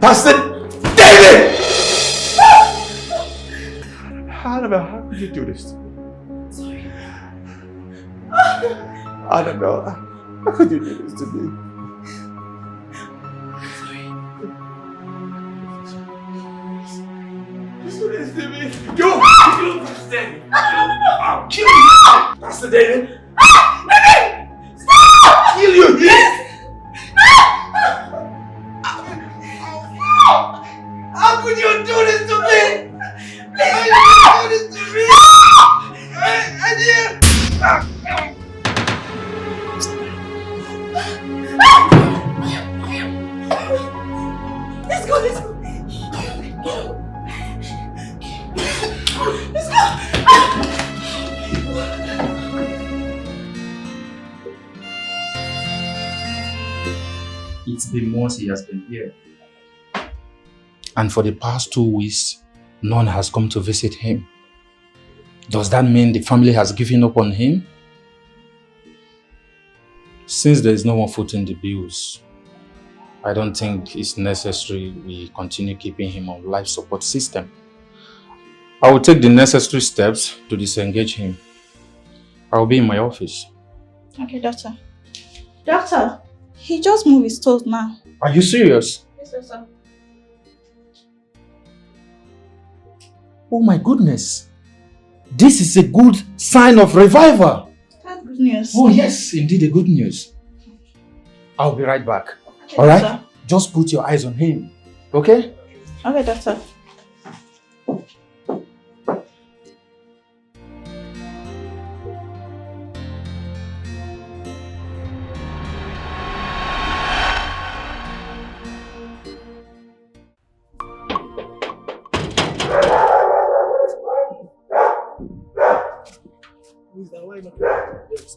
Pastor David! Annabelle, how could you do this to me? Sorry. Annabelle, how could you do this to me? Do this to me. You Pastor David. I'll kill you. Pastor David. David! Stop! I'll kill you. Yes. How could you do this to me? Please don't do this to me. Let's go. Let's go. It's been months he has been here. And for the past 2 weeks, none has come to visit him. Does that mean the family has given up on him? Since there is no one footing the bills, I don't think it's necessary we continue keeping him on life support system. I will take the necessary steps to disengage him. I will be in my office. Okay, doctor. Doctor, he just moved his toes now. Are you serious? Yes, sir. Oh my goodness. This is a good sign of revival. That's good news. Oh yes, indeed a good news. I'll be right back. Okay, Alright? doctor. Just put your eyes on him. Okay? Okay, doctor.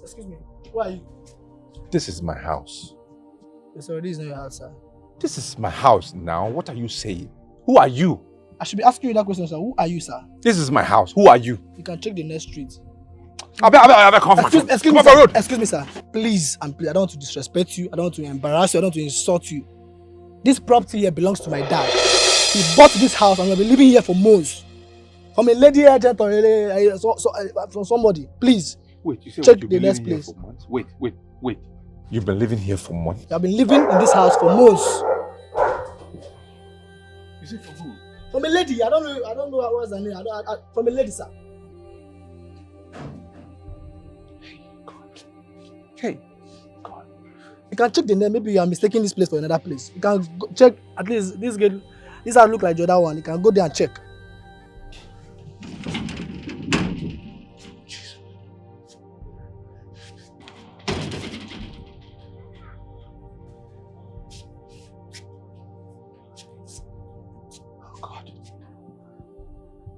Excuse me. Who are you? This is my house. Sorry, this is not your house, sir. This is my house now. What are you saying? Who are you? I should be asking you that question, sir. Who are you, sir? This is my house. Who are you? You can check the next street. Excuse me, sir. Excuse me, sir. Please, and please, I don't want to disrespect you. I don't want to embarrass you. I don't want to insult you. This property here belongs to my dad. He bought this house and will be living here for months. From a lady agent or from somebody. Please. Wait, you said check you've the been next living here place. for months? Wait. You've been living here for months? I've been living in this house for months. You said for who? From a lady. I don't know what's her name. From a lady, sir. Hey, God. You can check the name. Maybe you are mistaking this place for another place. You can check at least this house look like the other one. You can go there and check.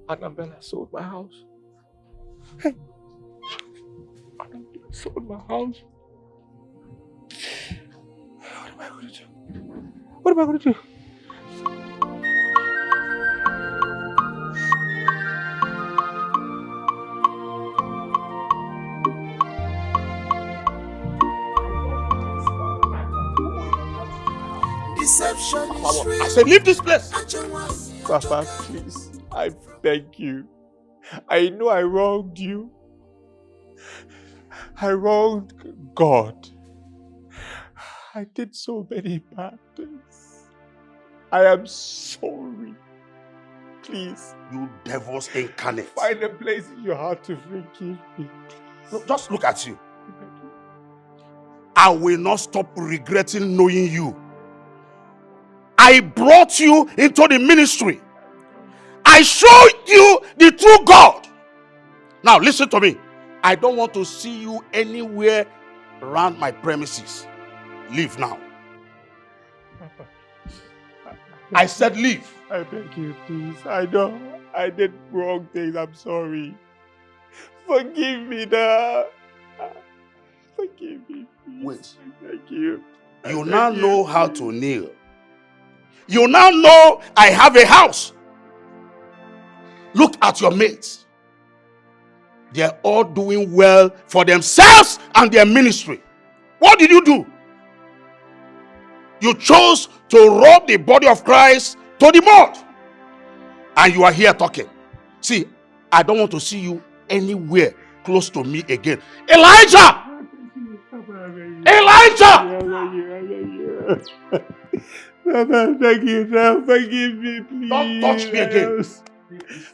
Annabella sold my house. Hey. Annabella sold my house. What am I going to do? What am I going to do? Deception is real. I said, leave this place. Papa, please. I beg you. I know I wronged you. I wronged God. I did so many bad things. I am sorry. Please. You devils incarnate. Find a place in your heart to forgive me. Look, just look at you. I will not stop regretting knowing you. I brought you into the ministry. I showed you the true God. Now listen to me. I don't want to see you anywhere around my premises. Leave now. I said leave. I beg you, please. I know I did wrong things. I'm sorry. Forgive me now. Forgive me, please. Wait. Thank you. You now know how to kneel. You now know I have a house. Look at your mates. They're all doing well for themselves and their ministry. What did you do? You chose to rub the body of Christ to the mud. And you are here talking. See, I don't want to see you anywhere close to me again. Elijah! Elijah! Papa, thank you now. Forgive me, please. Don't touch me again.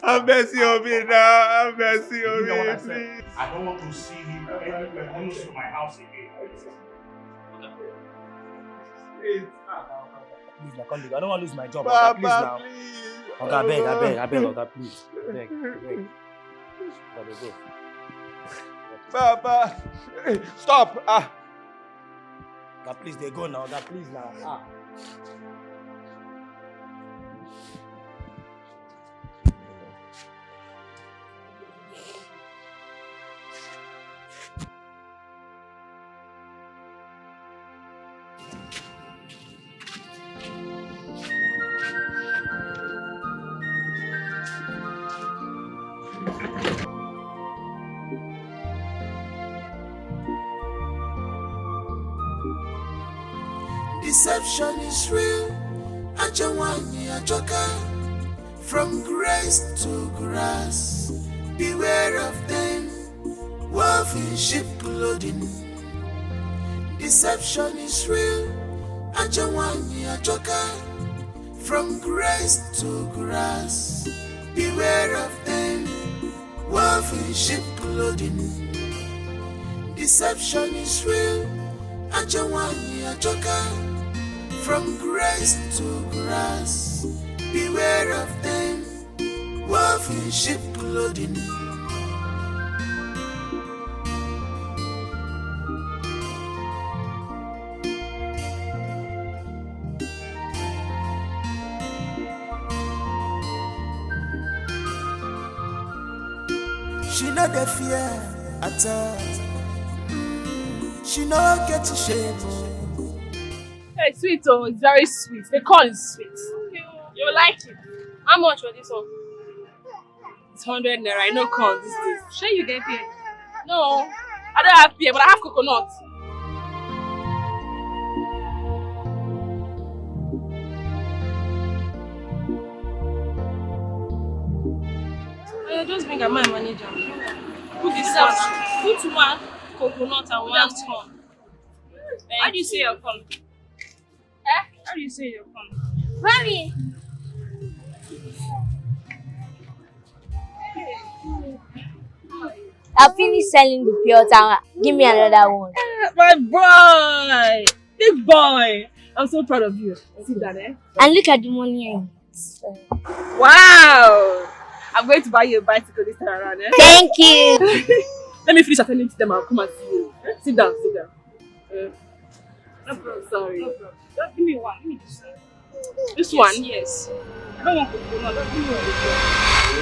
Have mercy on me now. Have mercy on me, please. I don't want to see you anywhere close to my house again. Please, I don't want to lose my job. Papa, Please now. please. Oga, I beg, Oga, please. I beg. Oga, go. Papa, stop. Oga, please, they go now. Oga, please now. Deception is real. Ajawani Ajoka. From grace to grass. Beware of them. Wolf in sheep clothing. Deception is real. Ajawani Ajoka. From grace to grass. Beware of them. Wolf in sheep clothing. Deception is real. Ajawani Ajoka. From grace to grass, beware of them, wolf in sheep clothing. She know the fear at all. She know get to shame. Hey, sweet, oh, it's very sweet. The corn is sweet. You like it? How much for this one? It's 100 naira. No corn these days. Sure you get paid? No, I don't have pear, but I have coconut. Just bring a man manager. Put this one. Put one coconut and one corn. How do you say your corn? How do you say your phone? Mommy! I'll finish selling the pure tower. Give me another one. My boy! Big boy! I'm so proud of you. See that, eh? And look at the money. Wow! I'm going to buy you a bicycle this time around, eh? Thank you! Let me finish attending to them. I'll come and see you. Sit down. No problem. Sorry. No problem. Just give me one. Give me this one. This one? Yes. I don't want to go now. Just give me one.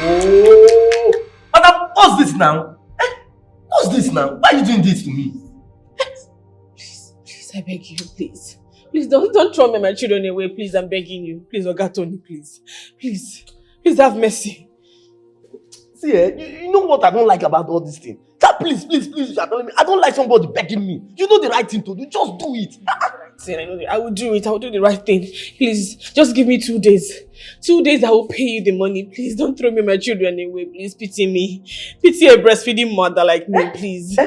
Oh! Madam, what's this now? What's this now? Why are you doing this to me? Please, I beg you, please. Please don't throw me my children away, please. I'm begging you. Please, Oga Tony, please. Please have mercy. See, you know what I don't like about all this thing? That please, you are telling me. I don't like somebody begging me. You know the right thing to do. Just do it. I will do it. I will do the right thing. Please, just give me 2 days. 2 days, I will pay you the money. Please, don't throw me my children away. Please, pity me. Pity a breastfeeding mother like me, please.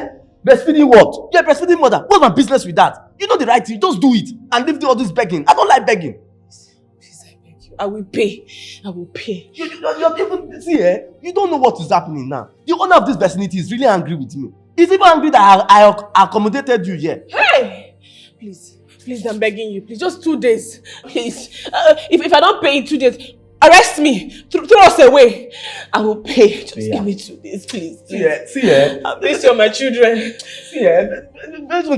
Breastfeeding what? You're a breastfeeding mother. What's my business with that? You know the right thing. Just do it. And leave all this begging. I don't like begging. Please, I beg you. I will pay. You're even, see, you don't know what is happening now. The owner of this vicinity is really angry with me. He's even angry that I accommodated you here. Hey! Please, I'm begging you. Please, just 2 days. Please. If I don't pay in 2 days, arrest me. Throw us away. I will pay. Just give me 2 days, please. See, I miss you, my children. See,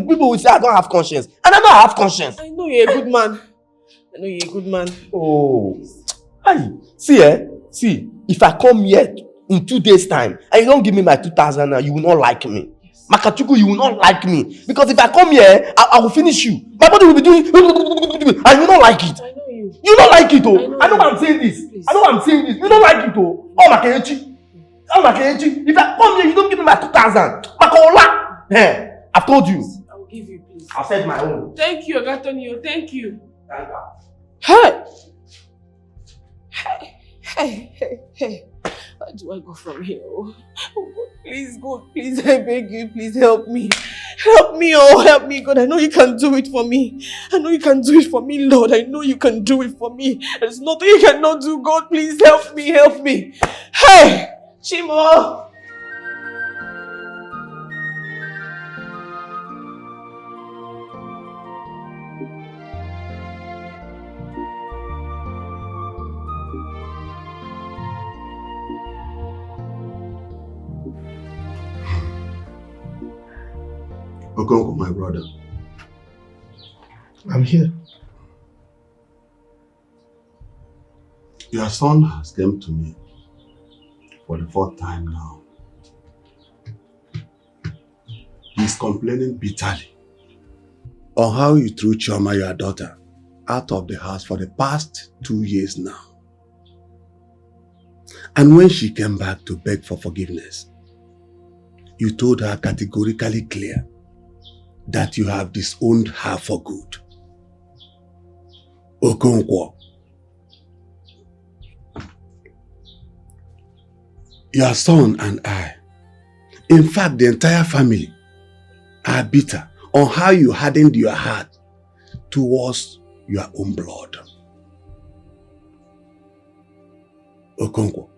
people will say I don't have conscience. And I don't have conscience. I know you're a good man. Oh. Hey, see, if I come here in 2 days' time and you don't give me my 2,000 now, you will not like me. Makachuku, you will not like me. Because if I come here, I will finish you. My body will be doing and you don't like it. I know you. You don't like it, oh. I know why I'm saying this. Please. I know why I'm saying this. You don't like it, oh. Oh, Makechi. If I come here, you don't give me my 2,000. Makola. I've told you. I will give you, please. I've said my own. Thank you, Agatonio. Thank you. Hey! Hey. How do I go from here? Oh, God, please, God, please, I beg you, please help me. Help me, help me, God. I know you can do it for me. I know you can do it for me, Lord. I know you can do it for me. There's nothing you cannot do. God, please help me, help me. Hey! Chimo! Okonkwo, my brother. I'm here. Your son has come to me for the fourth time now. He's complaining bitterly on how you threw Chioma, your daughter, out of the house for the past 2 years now. And when she came back to beg for forgiveness, you told her categorically clear that you have disowned her for good. Okonkwo, your son and I, in fact the entire family, are bitter on how you hardened your heart towards your own blood. Okonkwo,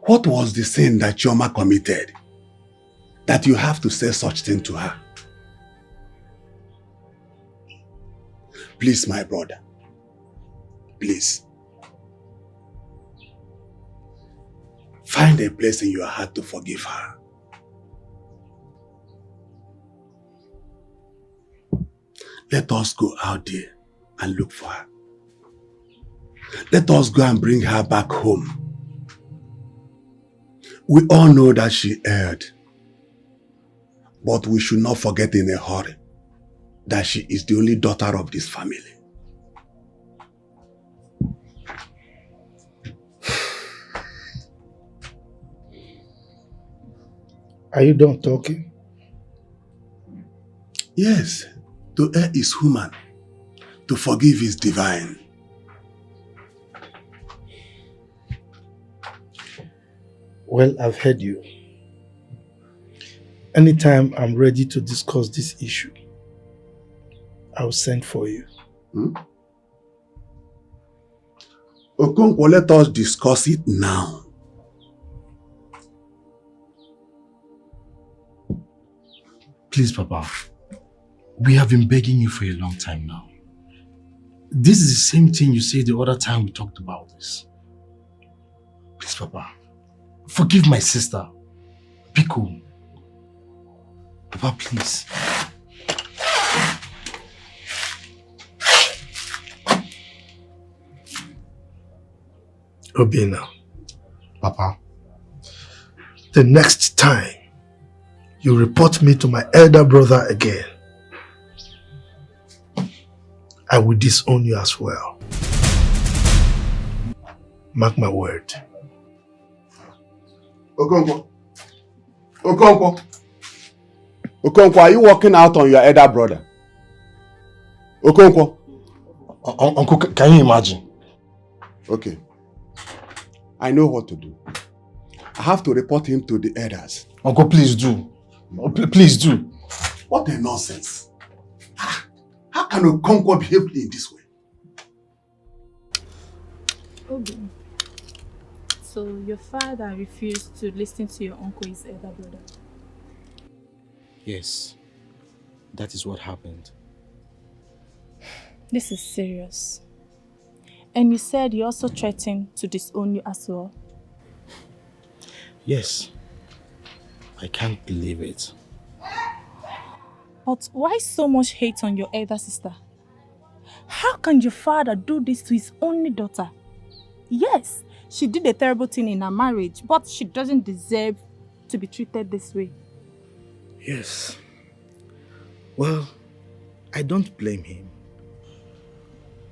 what was the sin that Chioma committed that you have to say such thing to her? Please, my brother, please, find a place in your heart to forgive her. Let us go out there and look for her. Let us go and bring her back home. We all know that she erred, but we should not forget in a hurry that she is the only daughter of this family. Are you done talking? Yes, to err is human, to forgive is divine. Well, I've heard you. Anytime I'm ready to discuss this issue, I'll send for you. Okonkwo, let us discuss it now. Please, Papa. We have been begging you for a long time now. This is the same thing you said the other time we talked about this. Please, Papa. Forgive my sister. Be cool. Papa, please. Obina. Papa. The next time you report me to my elder brother again, I will disown you as well. Mark my word. Okonkwo. Okonkwo. Okonkwo, are you working out on your elder brother? Okonkwo. Uncle, can you imagine? Okay. I know what to do. I have to report him to the elders. Uncle, please do. Please do. What a nonsense. How can Okonkwo behave in this way? Obi, so your father refused to listen to your uncle's elder brother? Yes. That is what happened. This is serious. And you said he also threatened to disown you as well? Yes. I can't believe it. But why so much hate on your elder sister? How can your father do this to his only daughter? Yes, she did a terrible thing in her marriage, but she doesn't deserve to be treated this way. Yes. Well, I don't blame him.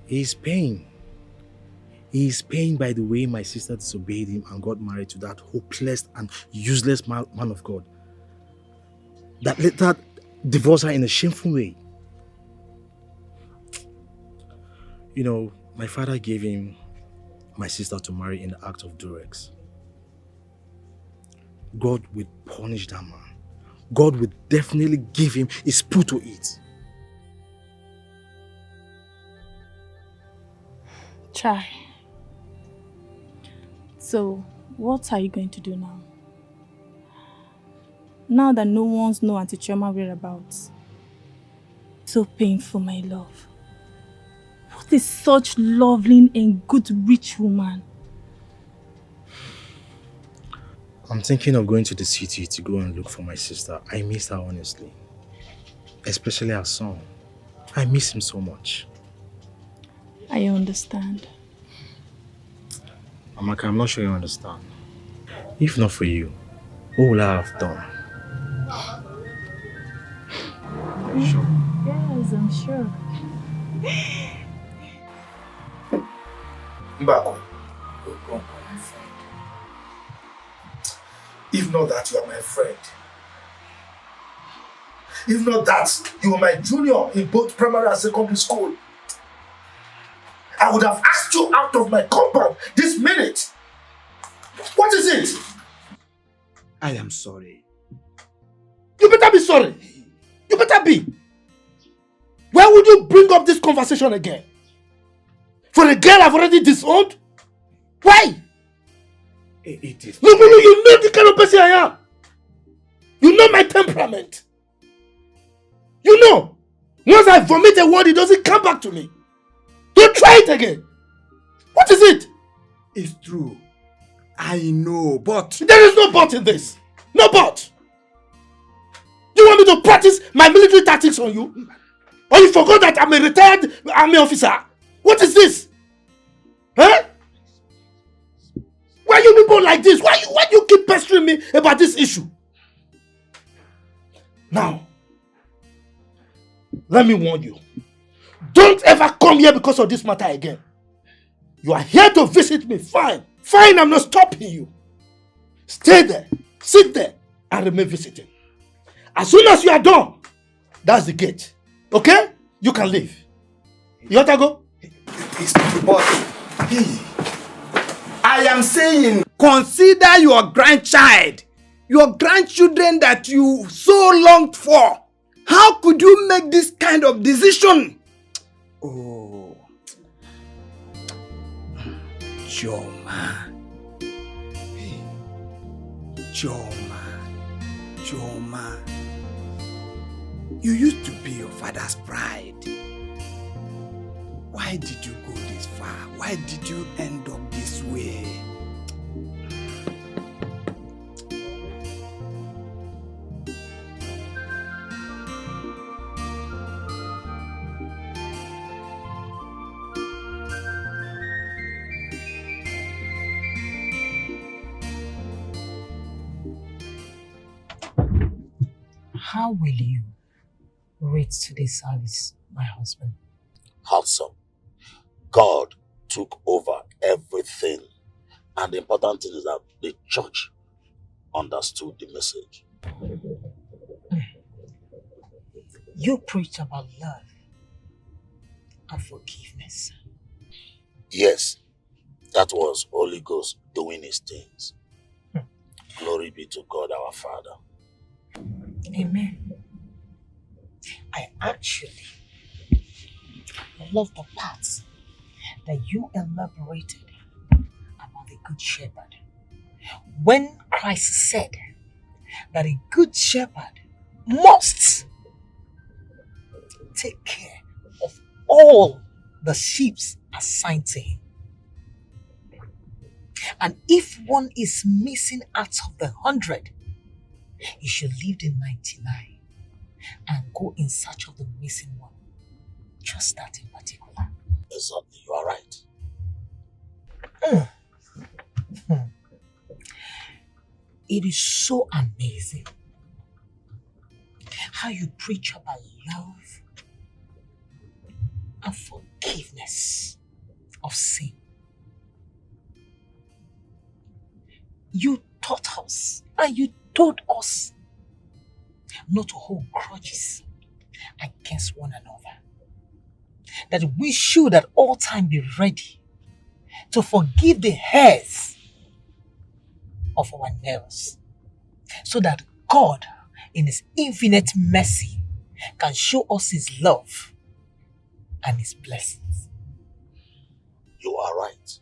He is paying. He is paying by the way my sister disobeyed him and got married to that hopeless and useless man of God. That later divorced her in a shameful way. You know, my father gave him my sister to marry in the act of duress. God will punish that man. God will definitely give him his put to eat. Chai. So, what are you going to do now? Now that no one's know Auntie Chioma whereabouts. So painful, my love. What is such lovely and good rich woman? I'm thinking of going to the city to go and look for my sister. I miss her honestly. Especially her son. I miss him so much. I understand. Amaka, I'm not sure you understand. If not for you, what would I have done? Sure. Yes, I'm sure. Mbako, if not that you are my friend, if not that you are my junior in both primary and secondary school, I would have asked you out of my compound this minute. What is it? I am sorry. You better be sorry. You better be. Why would you bring up this conversation again? For a girl I've already disowned? Why? It is. Look, you know the kind of person I am. You know my temperament. You know, once I vomit a word, it doesn't come back to me. Don't try it again. What is it? It's true. I know, but... There is no but in this. No but. You want me to practice my military tactics on you? Or you forgot that I'm a retired army officer? What is this? Huh? Why you people like this? Why you keep pestering me about this issue? Now, let me warn you. Don't ever come here because of this matter again. You are here to visit me, fine. Fine, I'm not stopping you. Stay there, sit there, and remain visiting. As soon as you are done, that's the gate. Okay? You can leave. You want to go? But I am saying, consider your grandchild, your grandchildren that you so longed for. How could you make this kind of decision? Oh, Chioma. Chioma. You used to be your father's pride. Why did you go this far? Why did you end up this way? How will you rate today's service, my husband? Handsome. God took over everything. And the important thing is that the church understood the message. You preach about love and forgiveness. Yes, that was Holy Ghost doing his things. Glory be to God our Father. Amen. I actually love the parts that you elaborated about the Good Shepherd. When Christ said that a Good Shepherd must take care of all the sheep assigned to him. And if one is missing out of the 100, he should leave the 99 and go in search of the missing one. Just that in particular. Exactly, you are right. It is so amazing how you preach about love and forgiveness of sin. You taught us and you told us not to hold grudges against one another. that we should at all times be ready to forgive the heirs of our neighbors, so that God, in His infinite mercy, can show us His love and His blessings. You are right.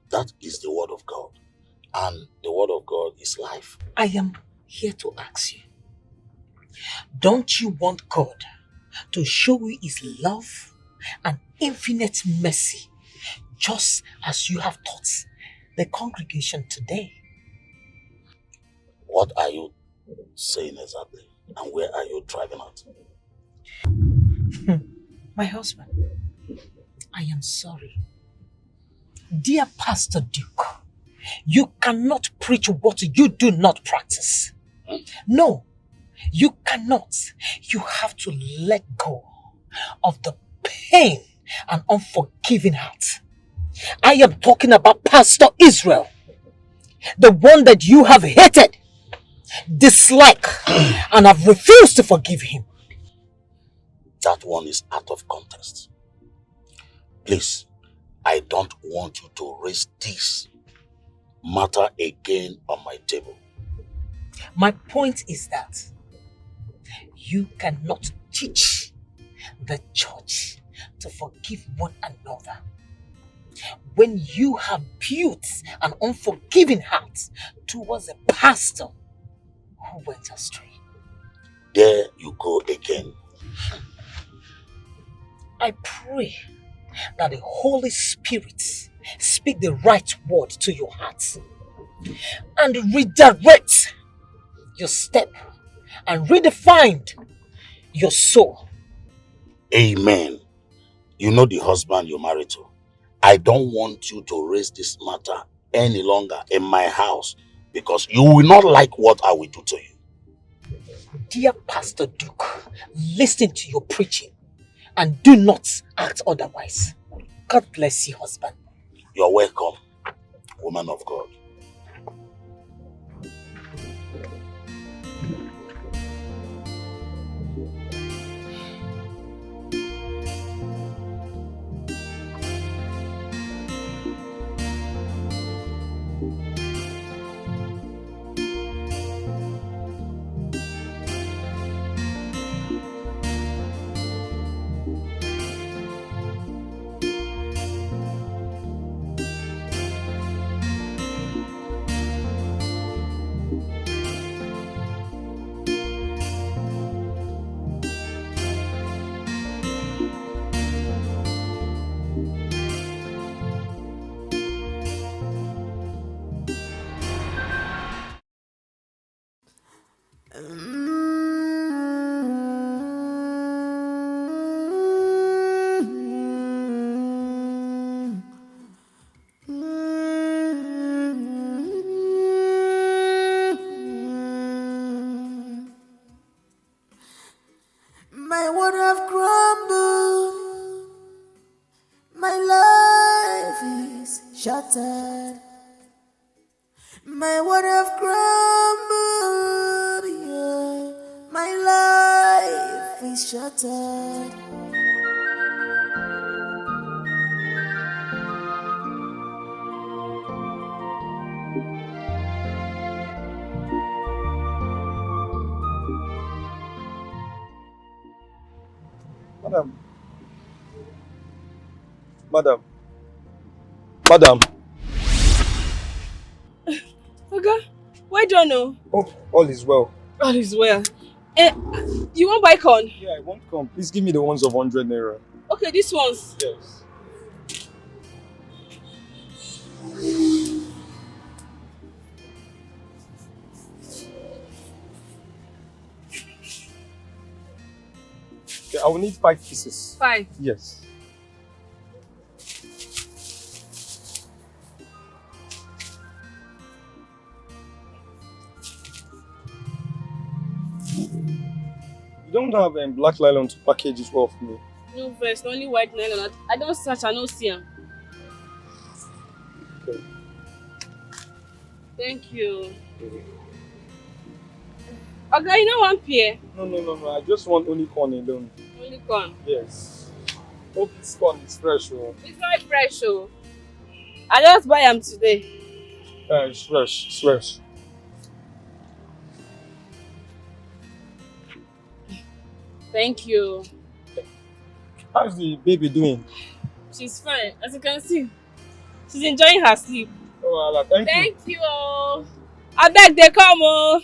That is the word of God. And the word of God is life. I am here to ask you, don't you want God to show you His love and infinite mercy, just as you have taught the congregation today? What are you saying exactly? And where are you driving at? My husband, I am sorry. Dear Pastor Duke, you cannot preach what you do not practice. No, you cannot. You have to let go of the pain and unforgiving heart. I am talking about Pastor Israel, the one that you have hated, disliked, and have refused to forgive him. That one is out of context. Please, I don't want you to raise this matter again on my table. My point is that you cannot teach the church to forgive one another when you have built an unforgiving heart towards a pastor who went astray. There you go again. I pray that the Holy Spirit speak the right word to your heart and redirect your step and redefine your soul. Amen. You know the husband you married to. I don't want you to raise this matter any longer in my house, because you will not like what I will do to you. Dear Pastor Duke, listen to your preaching and do not act otherwise. God bless you, husband. You're welcome, woman of God. My world have crumbled. My life is shattered. My world have crumbled. Yeah. My life is shattered. Madam. Madam. Madam. Okay, why don't know? Oh, all is well. All is well. You want buy corn? Yeah, I won't come. Please give me the ones of 100 naira. Okay, these ones. Yes. Okay, I will need 5 pieces. 5? Yes. You don't have black nylon to package as well for me. No vex, only white nylon. I don't search, I don't see them. Okay. Thank you. Okay, you know one pear? No. I just want only corn alone. Only corn. Yes. Hope this corn is fresh. Oh. It's not fresh, oh. I just buy them today. Yeah, it's fresh. It's fresh. Thank you. How's the baby doing? She's fine, as you can see. She's enjoying her sleep. Oh, Allah, thank you. Thank you. Oh. I beg they come. Oh.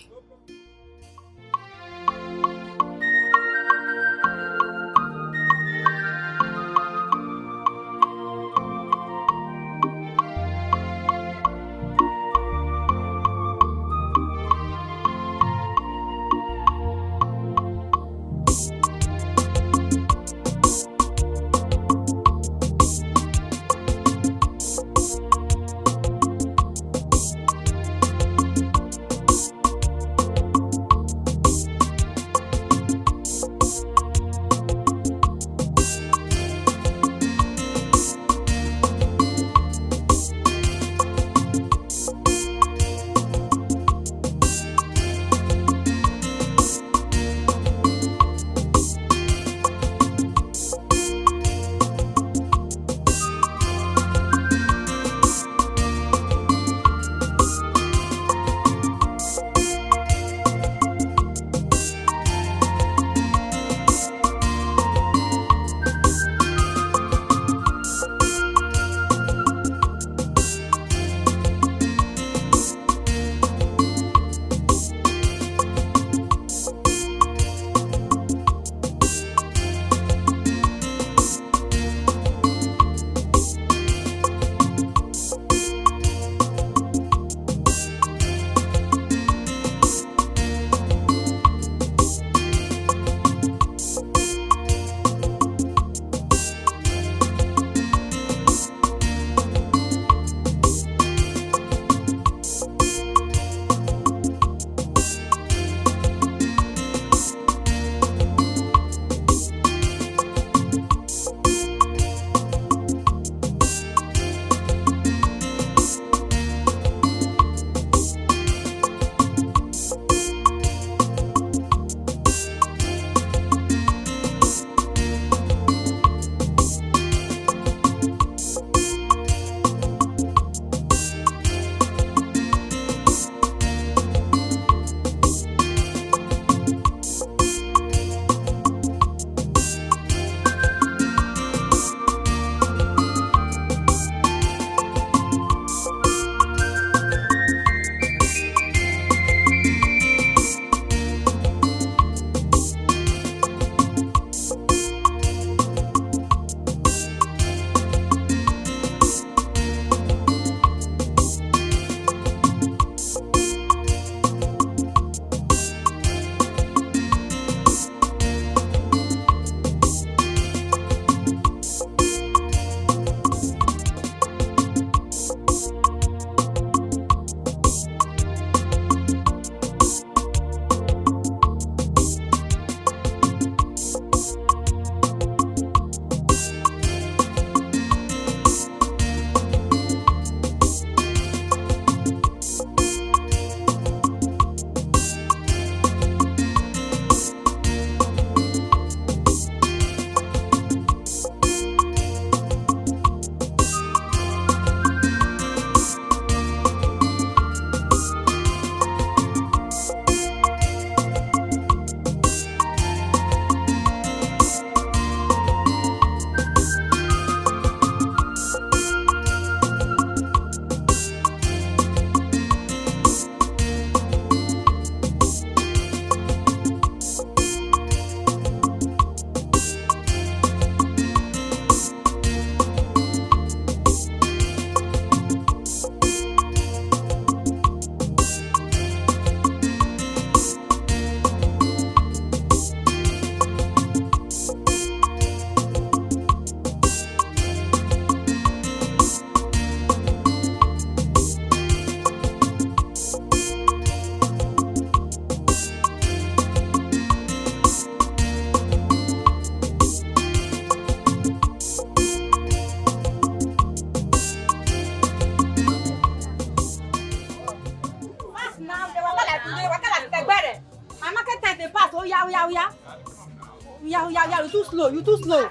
Yeah, you too slow.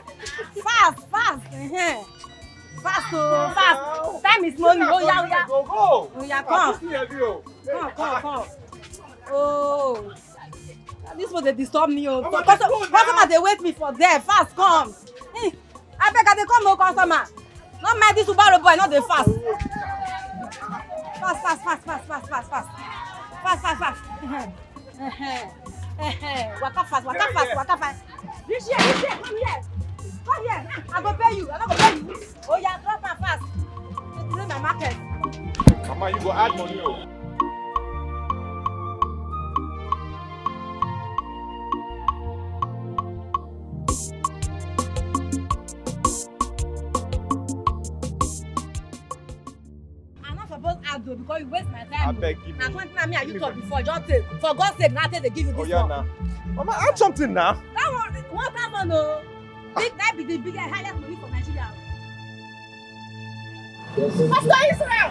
Fast. Fast, fast. Time is money. Oh, yeah. Go. Oh, yeah, come. Oh. This was they disturb me. Customer, they wait me for there. Fast, come. Hey, I beg, they come, no customer. Not mind this Subaru boy, not the fast. Fast. Waka fast. This here, come here. I go pay you. Oh yeah, drop my fast. It's in my market. Mama, you go add money. Because you waste my time. I beg you. Now, something I you talk before, just take. For God's sake, now they give you this one. Now. Mama, add something now. That one no. That be the biggest, highest money for Nigeria. Pastor Israel!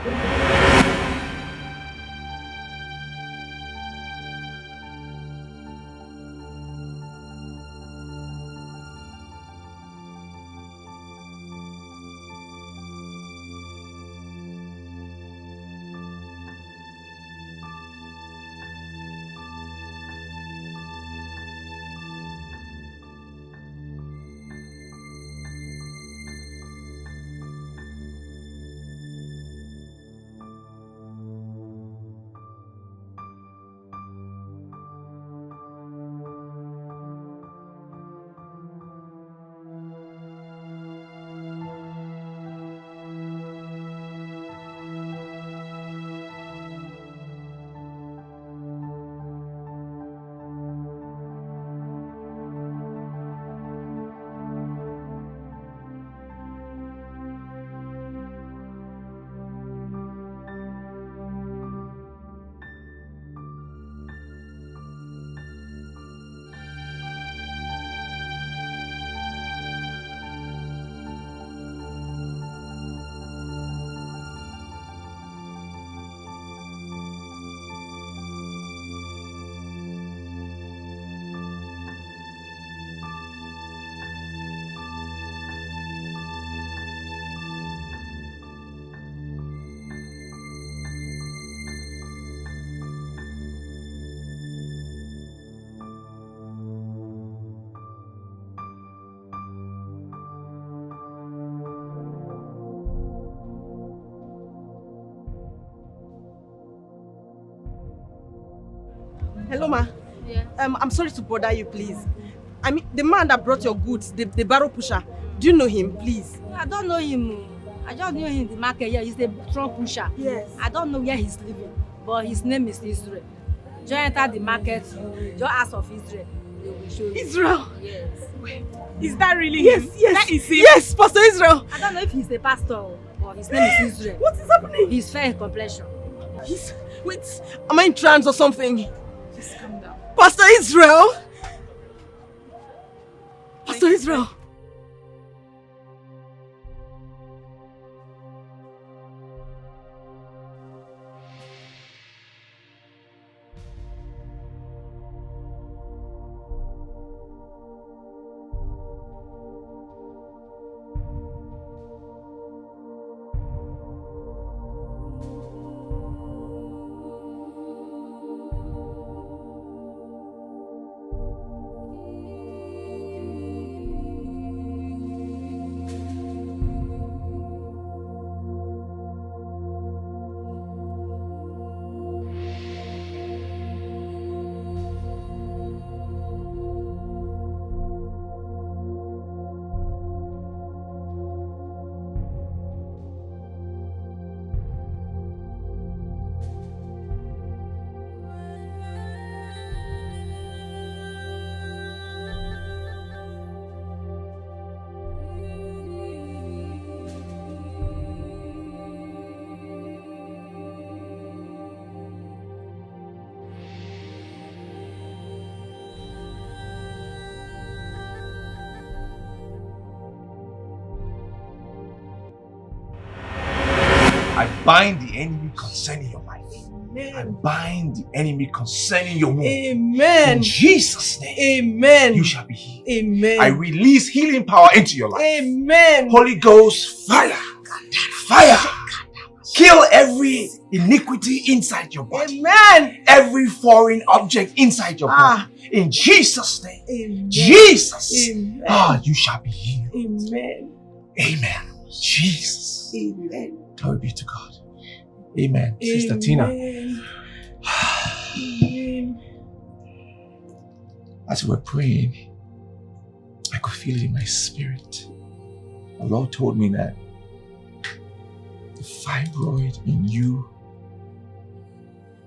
Hello, ma. Yeah. I'm sorry to bother you, please. I mean, the man that brought your goods, the barrel pusher. Do you know him, please? I don't know him. I just knew him in the market. Yeah, he's the truck pusher. Yes. I don't know where he's living, but his name is Israel. Just enter the market. Just ask of Israel. They will show you. Israel. Yes. Is that really him? That is him. Yes, Pastor Israel. I don't know if he's the pastor, but his name is Israel. What is happening? He's fair in complexion. Wait, am I in trance or something? Just calm down. Pastor Israel. Pastor Israel. I bind the enemy concerning your life. Amen. I bind the enemy concerning your womb. Amen. In Jesus' name. Amen. You shall be healed. Amen. I release healing power into your life. Amen. Holy Ghost, fire. Fire. Kill every iniquity inside your body. Amen. Every foreign object inside your body. In Jesus' name. Amen. Jesus. Amen. You shall be healed. Amen. Amen. Jesus. Amen. Glory be to God. Amen. Sister Tina. Amen. As we were praying, I could feel it in my spirit. The Lord told me that the fibroid in you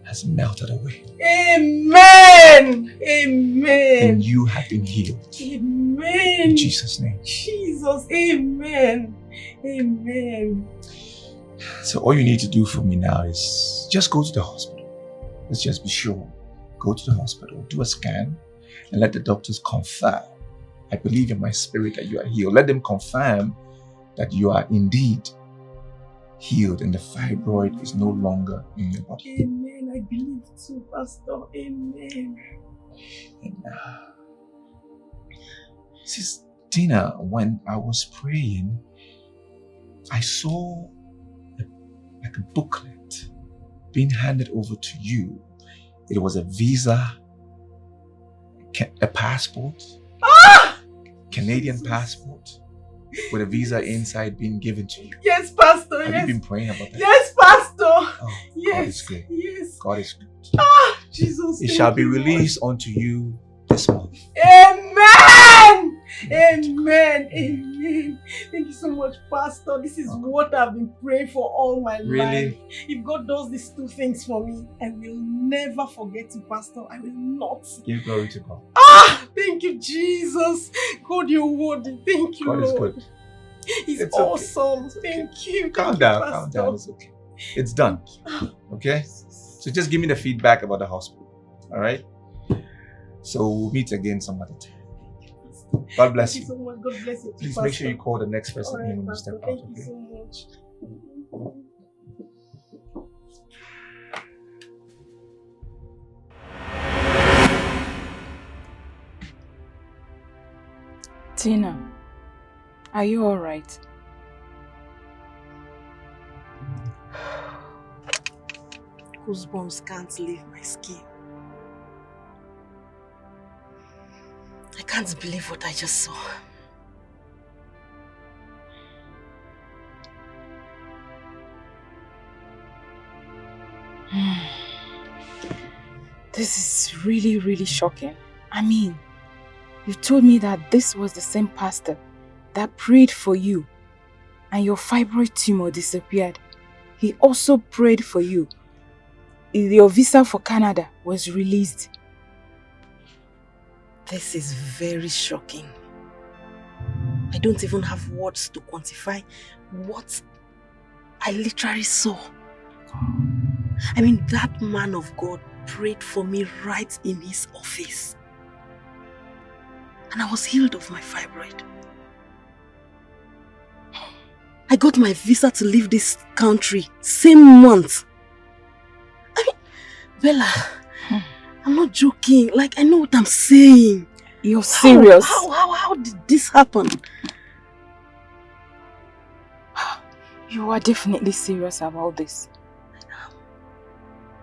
has melted away. Amen. Amen. And you have been healed. Amen. In Jesus' name. Jesus. Amen. Amen. So all you need to do for me now is just go to the hospital. Let's just be sure. Go to the hospital, do a scan, and let the doctors confirm. I believe in my spirit that you are healed. Let them confirm that you are indeed healed and the fibroid is no longer in your body. Amen. I believe too, Pastor. Amen. And Sister Tina, when I was praying, I saw like a booklet being handed over to you. It was a visa, a passport, Canadian passport, with a visa inside being given to you. Yes, Pastor. Have yes. you been praying about that? Yes, Pastor. Oh, yes. God is good. Yes. God is good. Jesus. It shall be released unto you this month. Amen. Amen. Amen. Thank you so much, Pastor. This is what I've been praying for all my life. If God does these two things for me, I will never forget you, Pastor. I will not. Give glory to God. Thank you, Jesus. God, you're worthy. Thank you, God is Lord. good. It's It's awesome. Okay. Thank you. Calm Thank down, you, calm Pastor. down. It's okay. It's done. Okay? So just give me the feedback about the hospital. All right? So we'll meet again some other time. God bless Thank you. you so much. God bless you. Please Pastor. make sure you call the next person All right, in when you Pastor. step out. Thank you Okay? so much. Tina, are you alright? Goosebumps can't leave my skin. I can't believe what I just saw. This is really, really shocking. I mean, you told me that this was the same pastor that prayed for you and your fibroid tumor disappeared. He also prayed for you. Your visa for Canada was released. This is very shocking. I don't even have words to quantify what I literally saw. I mean, that man of God prayed for me right in his office. And I was healed of my fibroid. I got my visa to leave this country same month. I mean, Bella, I'm not joking. Like, I know what I'm saying. You're serious? How did this happen? You are definitely serious about this.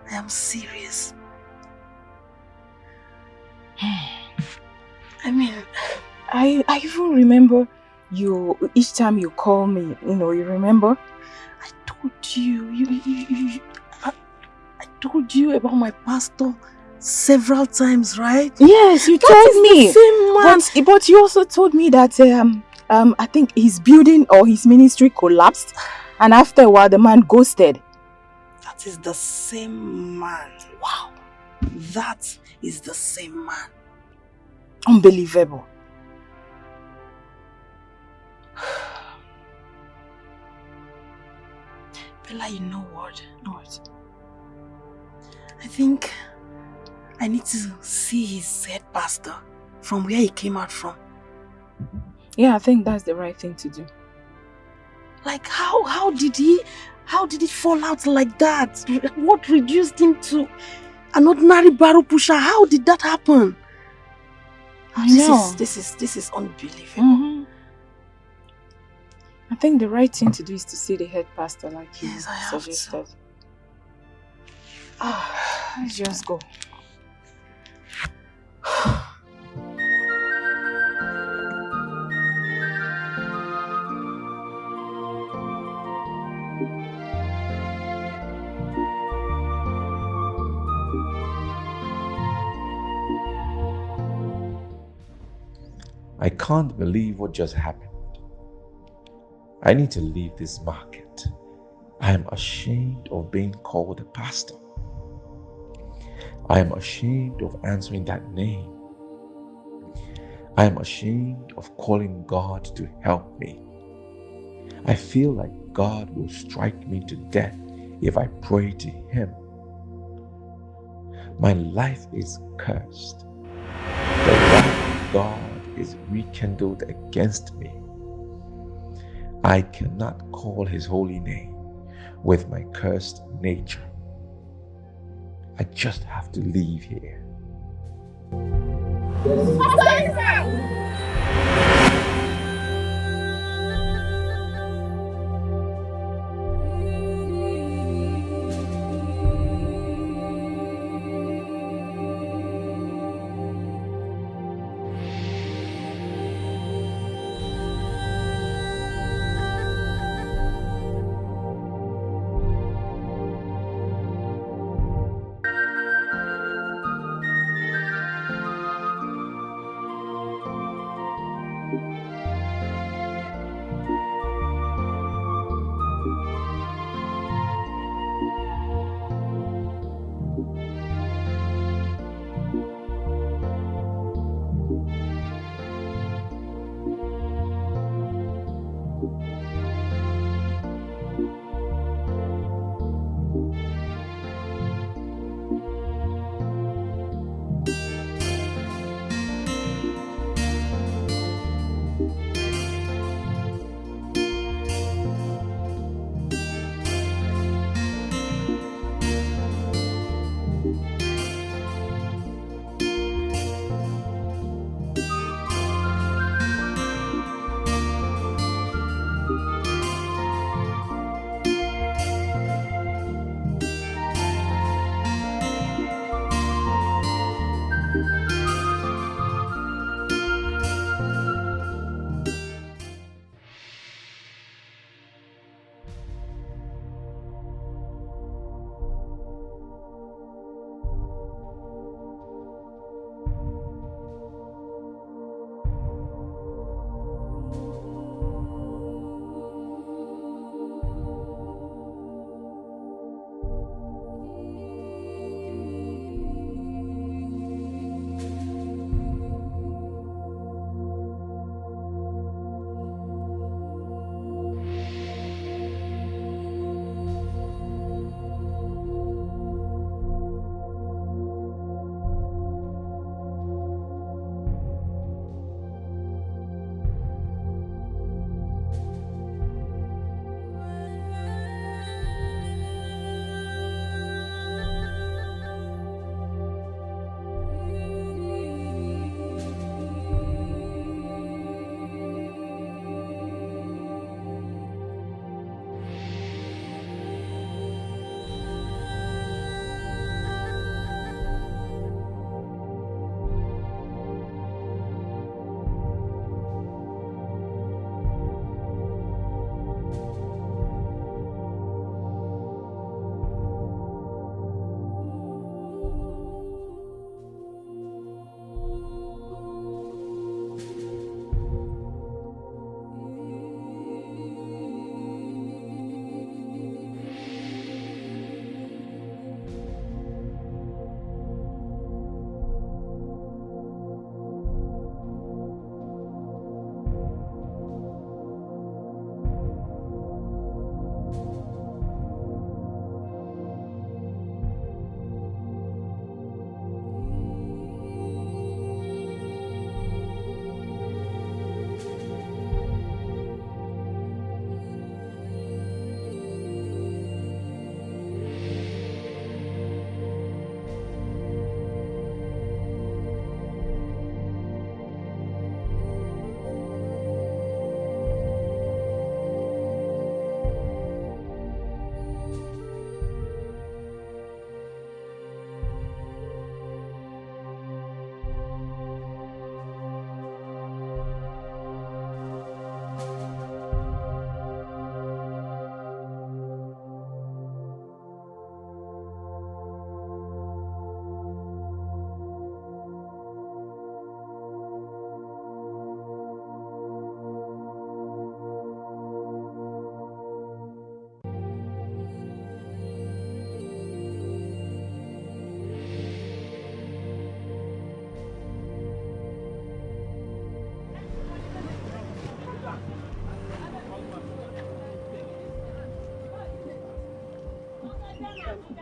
I am serious. I mean, I even remember you, each time you call me, you remember? I told you, I told you about my pastor several times, right? Yes, you told me. The same man. But you also told me that I think his building or his ministry collapsed, and after a while the man ghosted. That is the same man. Wow. That is the same man. Unbelievable. Bella, you know what? I think I need to see his head pastor from where he came out from. Yeah, I think that's the right thing to do. Like, how did he How did it fall out like that? What reduced him to an ordinary barrel pusher? How did that happen? This is unbelievable. Mm-hmm. I think the right thing to do is to see the head pastor like you suggested. Let's just go. I can't believe what just happened. I need to leave this market. I am ashamed of being called a pastor. I am ashamed of answering that name. I am ashamed of calling God to help me. I feel like God will strike me to death if I pray to Him. My life is cursed. The wrath of God is rekindled against me. I cannot call His holy name with my cursed nature. I just have to leave here.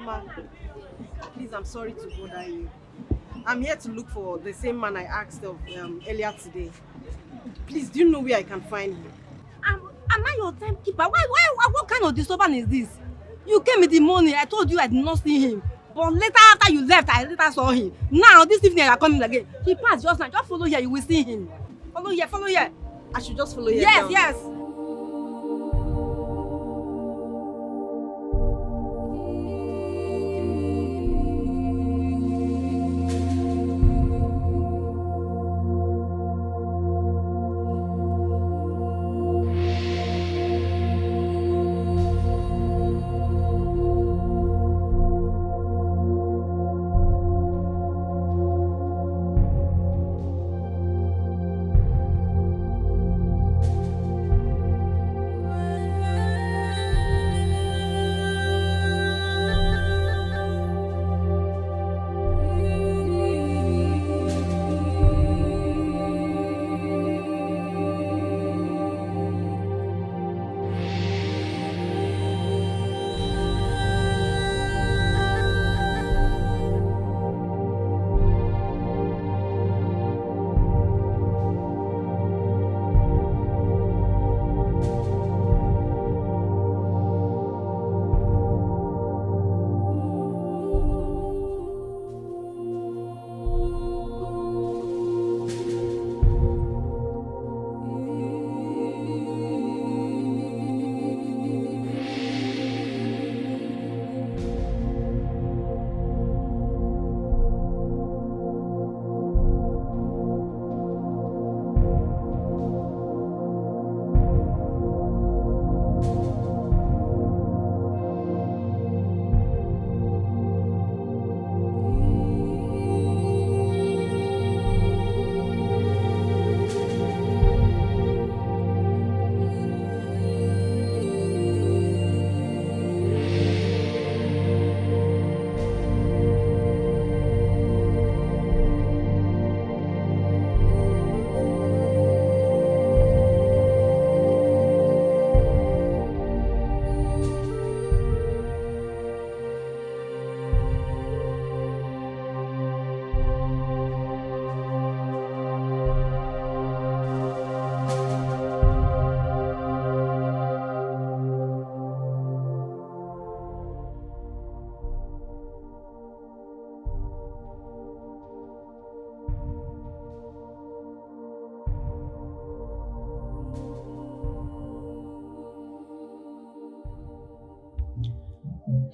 Ma, please, I'm sorry to bother you. I'm here to look for the same man I asked of earlier today. Please, do you know where I can find him? Am I your timekeeper? What kind of disturbance is this? You came in the morning, I told you I did not see him. But later after you left, I later saw him. Now, this evening, you are coming again. He passed just now. Just follow here, you will see him. Follow here, follow here. I should just follow here. Yes, down. yes.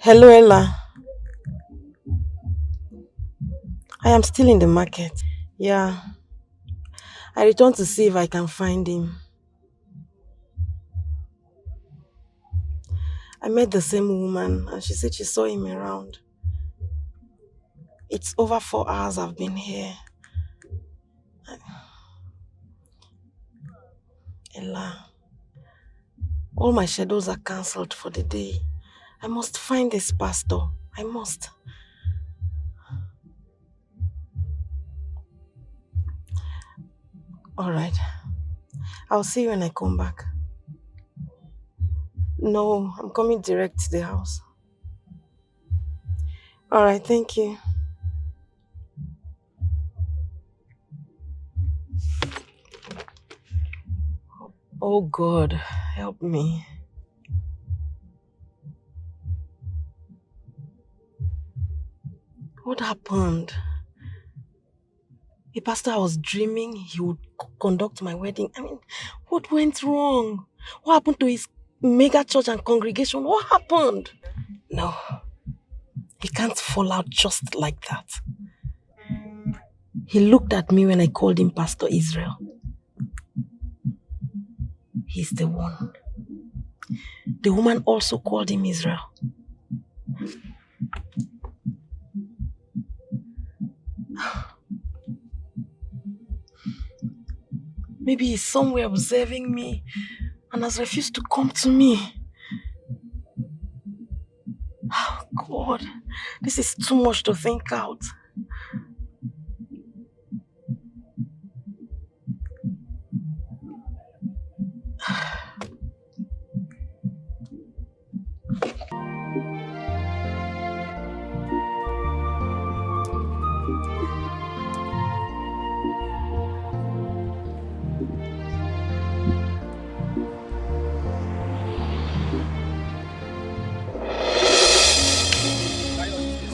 Hello, Ella. I am still in the market. Yeah. I returned to see if I can find him. I met the same woman and she said she saw him around. It's over 4 hours I've been here. Ella, all my schedules are cancelled for the day. I must find this pastor. I must. All right. I'll see you when I come back. No, I'm coming direct to the house. All right, thank you. Oh God, help me. What happened? A pastor I was dreaming he would conduct my wedding. I mean, what went wrong? What happened to his mega church and congregation? What happened? No, he can't fall out just like that. He looked at me when I called him Pastor Israel. He's the one. The woman also called him Israel. Maybe he's somewhere observing me and has refused to come to me. Oh God, this is too much to think out.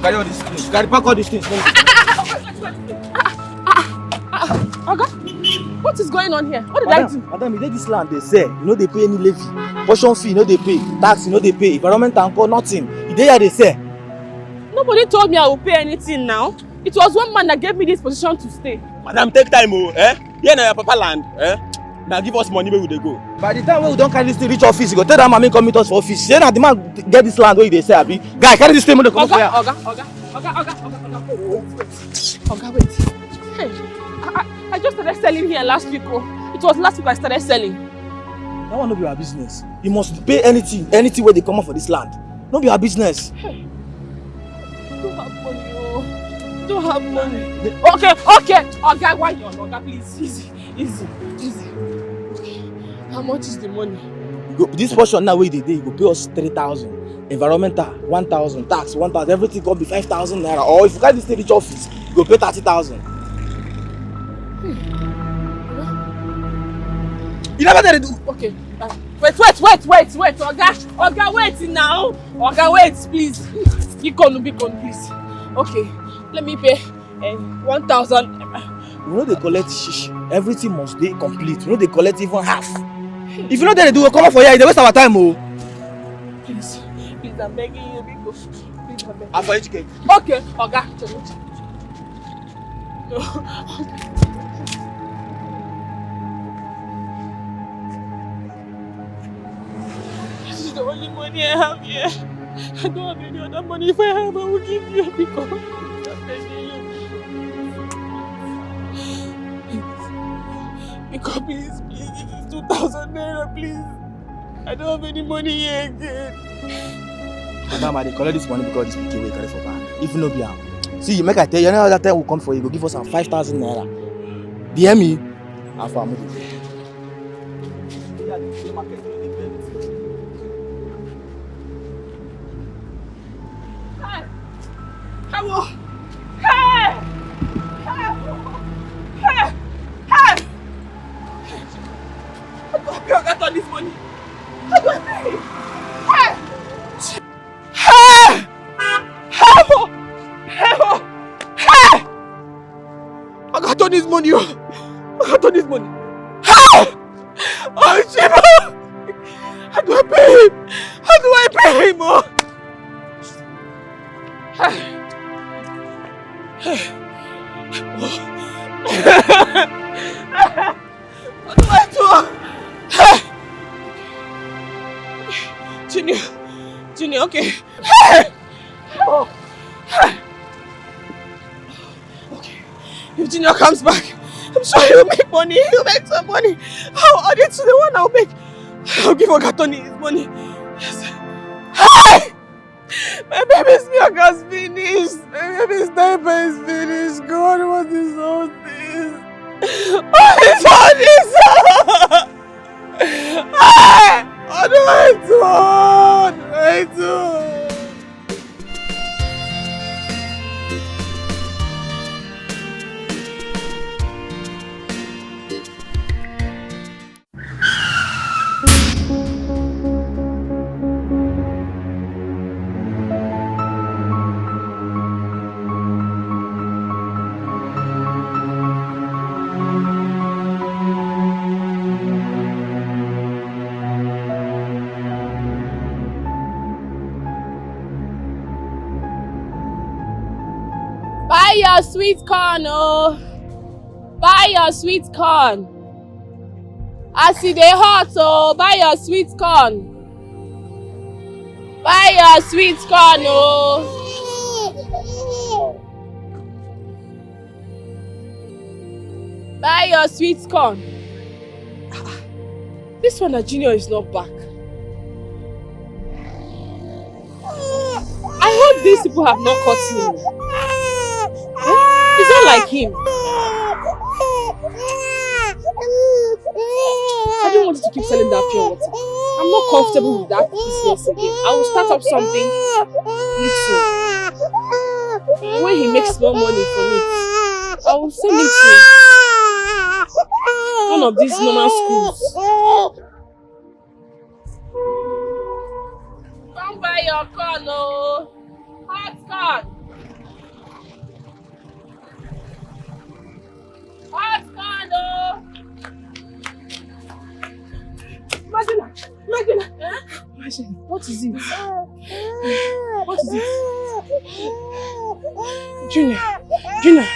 carry all these things. Carry pack all these things. Oga, what is going on here? What did I do? Madam, you dey this land, they say, you know they pay any levy. Portion fee, you know they pay. Tax, you know they pay. Environment and call, nothing. You dey here, they say. Nobody told me I will pay anything now. It was one man that gave me this position to stay. Madam, take time, oh, eh? Here na your papa land, eh? Now give us money where we dey go. By the time we don't carry this thing reach office, you go tell that man come meet us for office. Say na the man get this land where they say, abi. Guy, carry this thing money come for here. Oga, wait. Hey, I just started selling here last week. Oh. It was last week I started selling. That one no be our business. You must pay anything where they come up for this land. No be our business. Hey. Don't have money, oh. Don't have money. Okay. Oga, why you on? Oga, please, easy. How much is the money? This portion now where they dey, you go pay us 3,000. Environmental 1,000, tax 1,000, everything gonna be 5,000 naira. Or if you carry this thing reach office, you go pay 30,000. You never did do. Okay. Wait, Oga, wait now. Oga, wait, please. Big on, please. Okay, let me pay 1,000. You know they collect shish. Everything must be complete. You know they collect even half. If you know they do, come up for here. They waste our time, oh. Please, I'm begging you, because please, I'm begging. I'll for educate. Okay, Oga. No. This is the only money I have here. I don't have any other money. If I have, I will give you because I'm begging you. Because please, this is 2,000 naira, please. I don't have any money here again. Madam, they collect this money because this PK will carry for back. If no be am. See, make I tell you, another time will come for you, go give us some 5,000 naira. Hear me? And for money. Hello. How do I pay Oga all this money? How do I pay? I got all this money. Oh, Chiba! How do I pay him? How do I pay him? Oh? What do I do? Junior, okay. Okay, if Junior comes back, I'm sure he'll make money. He'll make some money. I'll add it to the one I'll make. I'll give Ogatoni his money. Yes. Hey! My baby's milk has finished. My baby's diaper is finished. God, what is all this? What is all this? What do I do? Buy your sweet corn, oh. Buy your sweet corn. As it dey hot, oh, buy your sweet corn. Buy your sweet corn, oh. Buy your sweet corn. This one, Junior is not back. I hope these people have not caught him. It's not like him. I don't want you to keep selling that pure water. I'm not comfortable with that business again. I will start up something little. And when he makes more money from it, I will send him to one of these normal schools. Come buy your corn, oh. Hot corn. What is it? What is it? Junior,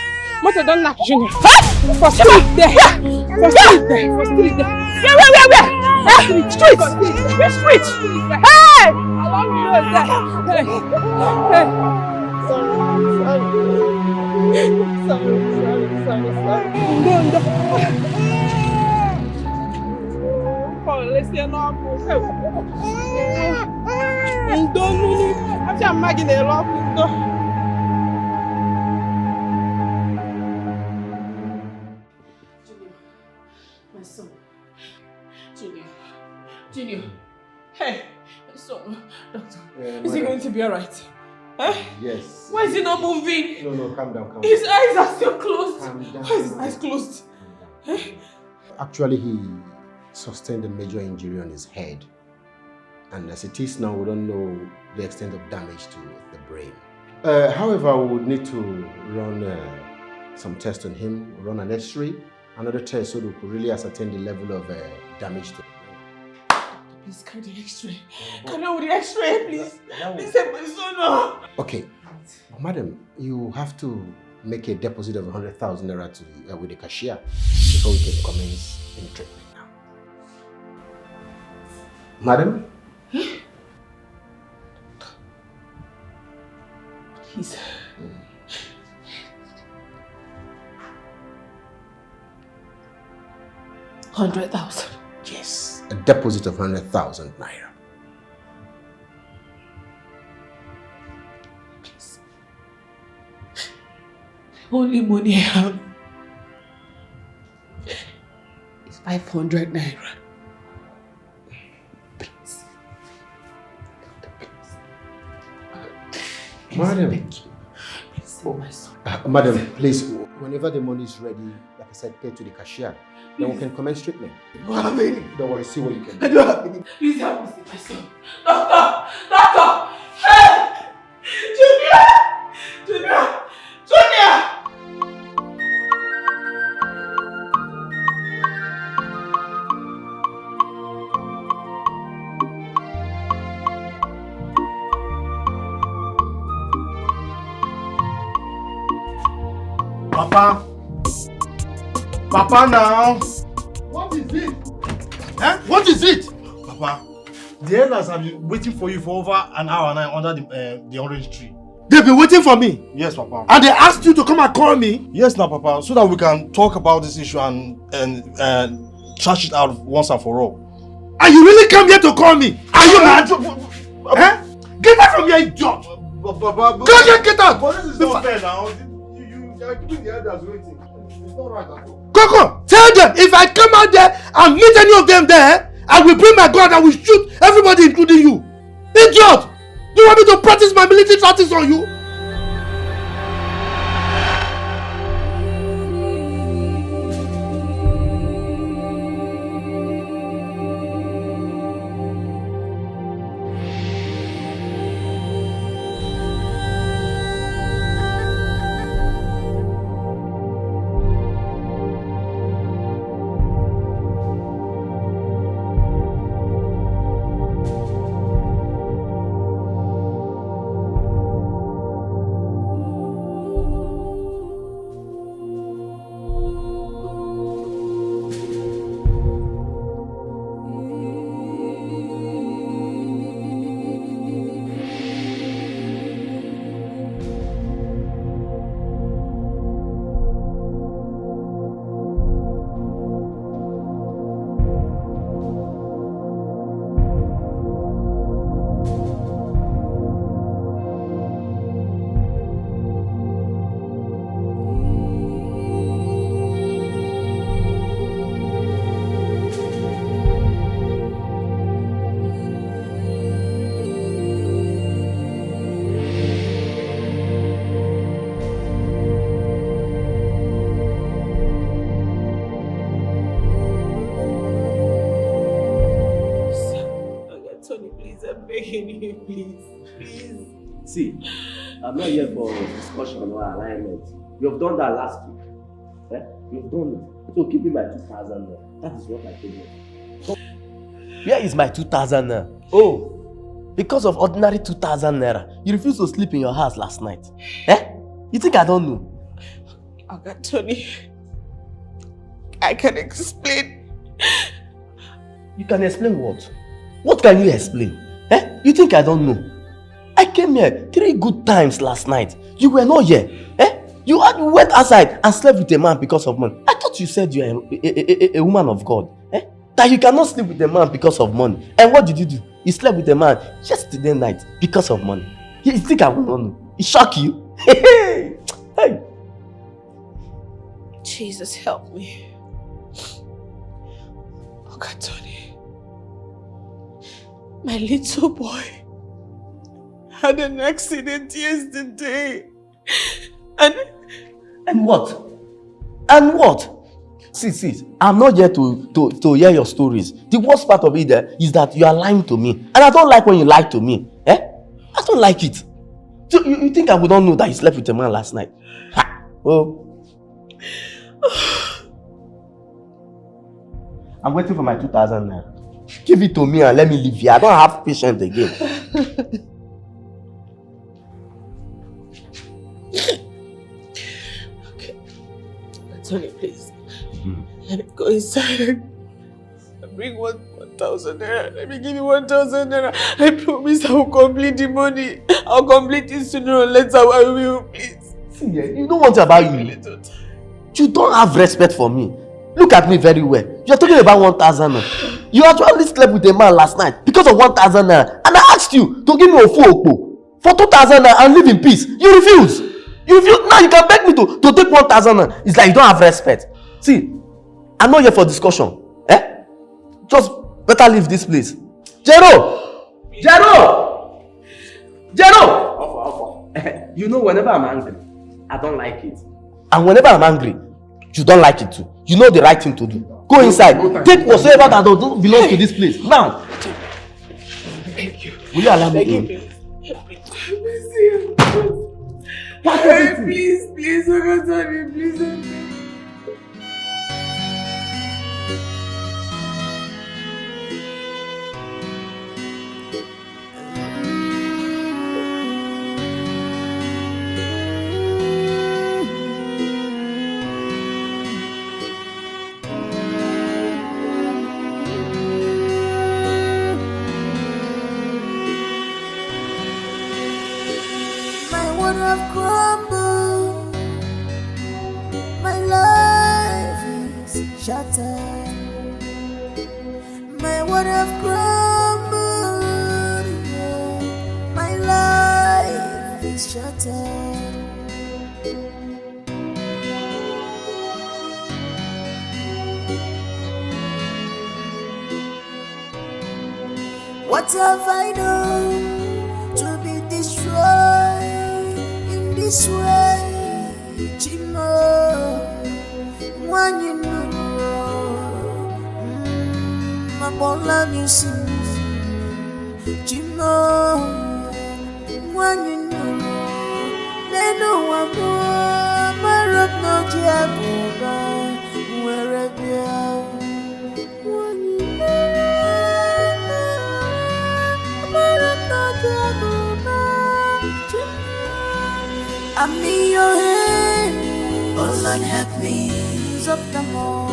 Mother don't knock Junior. For street there. For street there. For street there. Where? Street. Where street? Hey! Along the road there. Hey. Sorry. Ndo. Let's see no. Ndo. After I'm making a lock. Ndo. My son. Junior. Hey, my son. Doctor, is he going to be alright? Huh? Yes. Why is he not moving? No, calm down. His eyes are still closed. Calm down. Why is his eyes closed? Actually, he sustained a major injury on his head. And as it is now, we don't know the extent of damage to the brain. However, we would need to run some tests on him, run an X-ray, another test so we could really ascertain the level of damage to the brain. Please carry the X-ray. Can I have the X-ray, please? Please help my son now. Okay, madam, you have to make a deposit of 100,000 naira to with the cashier before we can commence any treatment now. Madam? Please. 100,000. Yes, a deposit of 100,000 naira. Please. The only money I have is 500 naira. Please. Madam. Please save my son. Madam, please, whenever the money is ready, like I said, pay to the cashier. Then we can commence treatment. Don't worry, see what you can do. I don't have any. Please help me save my son. Doctor! Hey! Junior! Papa now. What is it? What is it? Papa, the elders have been waiting for you for over an hour now under the orange tree. They've been waiting for me? Yes, Papa. And they asked you to come and call me? Yes, now, Papa, so that we can talk about this issue and trash it out once and for all. And you really come here to call me? Are you mad? Get out from here, idiot! Papa, Get out! But this is not fair now. You are keeping the elders waiting. It's not right at all. Coco, tell them if I come out there and meet any of them there, I will bring my gun and will shoot everybody, including you. Idiot! Do you want me to practice my military tactics on you? Please. See, I'm not here for discussion or alignment. You have done that last week. You've done it. So give me my 2,000 now. That is what I told you. Where is my 2,000 now? Oh, Because of ordinary 2,000 naira, you refused to sleep in your house last night. Eh? You think I don't know? Okay, Tony. I can explain. You can explain what? What can you explain? Eh? You think I don't know? I came here 3 good times last night. You were not here. Eh? You went outside and slept with a man because of money. I thought you said you are a woman of God. Eh? That you cannot sleep with a man because of money. And what did you do? You slept with a man yesterday night because of money. You think I will not know? It shock you? Hey! Jesus, help me. Okay, Tony. My little boy had an accident yesterday. And what? And what? See, I'm not here to hear your stories. The worst part of it is that you are lying to me. And I don't like when you lie to me. Eh? I don't like it. So you think I would not know that you slept with a man last night? Ha! Oh. I'm waiting for my 2,000 naira. Give it to me and let me leave here. I don't have patience again. Okay. Tony, please. Let me go inside and bring 1,000 naira. Let me give you 1,000 naira. I promise I will complete the money. I'll complete it sooner or later. I will, please. See, you know what about you? You don't have respect for me. Look at me very well. You're talking about 1,000 naira. You actually slept with a man last night because of 1,000 naira. And I asked you to give me a full for 2,000 naira and live in peace. You refuse. Now you can beg me to take 1,000 naira. It's like you don't have respect. See, I'm not here for discussion. Eh? Just better leave this place. Jero! You know, whenever I'm angry, I don't like it. And whenever I'm angry, you don't like it too. You know the right thing to do. Go inside. Take whatsoever that doesn't belong to this place. Now. Thank you. Will you allow me in? Please, please, Tony, please. Have crumbled. My life is shattered. My world have crumbled. Yeah. My life is shattered. What have I done to be destroyed? This way, Chimo, when you know, my bola music, Chimo, when you know, they know I'm more, my rock no jagoba, wherever you are, when you know, my rock no jagoba, I'm in your hand. Oh Lord, help me.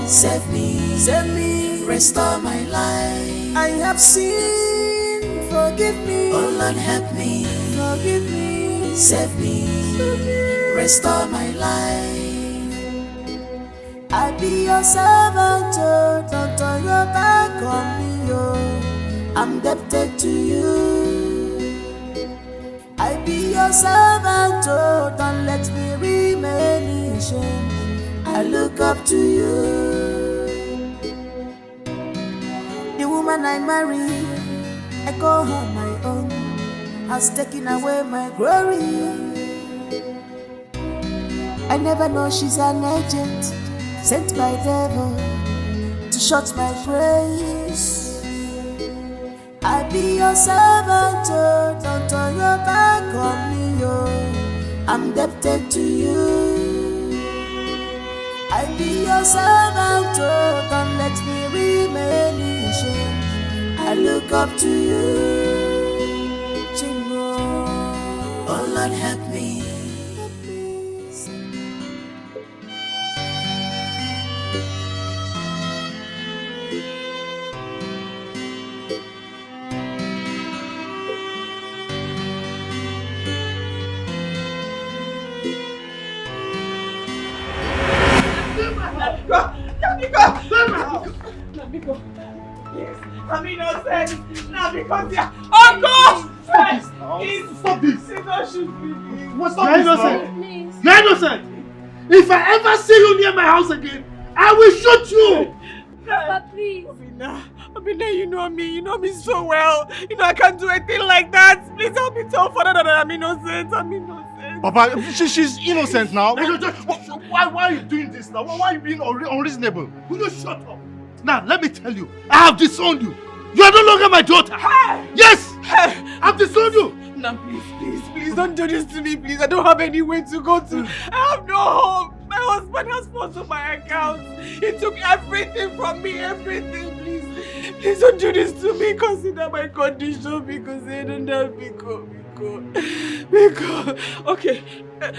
Save me, restore my life. I have sinned, forgive me. Oh Lord, help me. Forgive me. Save me, restore my life. I be your servant, oh, don't turn your back on me, oh. I'm indebted to you. I be your servant, oh, don't let me remain in shame. I look up to you. The woman I marry, I call her my own, has taken away my glory. I never know she's an agent sent by devil to shut my praise. I be your servant, oh, don't turn your back on me, oh. I'm indebted to you. I be your servant, oh, don't let me remain in shame. I look up to you. Oh Lord, help me. Nabiko, yes, I'm innocent. Nabiko, yeah. Oh God! Please, stop this. Please don't shoot me. What's You're innocent. You're innocent. If I ever see you near my house again, I will shoot you. Papa, please. Obina, you know me so well. You know I can't do anything like that. Please help me tell Father that I'm innocent. I'm innocent. Papa, she's innocent now. Why are you doing this now? Why are you being unreasonable? Will you shut up? Now, let me tell you, I have disowned you. You are no longer my daughter. Hey! Yes! Hey! I've disowned you. Now, please, don't do this to me, please. I don't have anywhere to go to. I have no home. My husband has sponsored my account. He took everything from me, everything, please. Please don't do this to me. Consider my condition because I don't have Biko. Okay,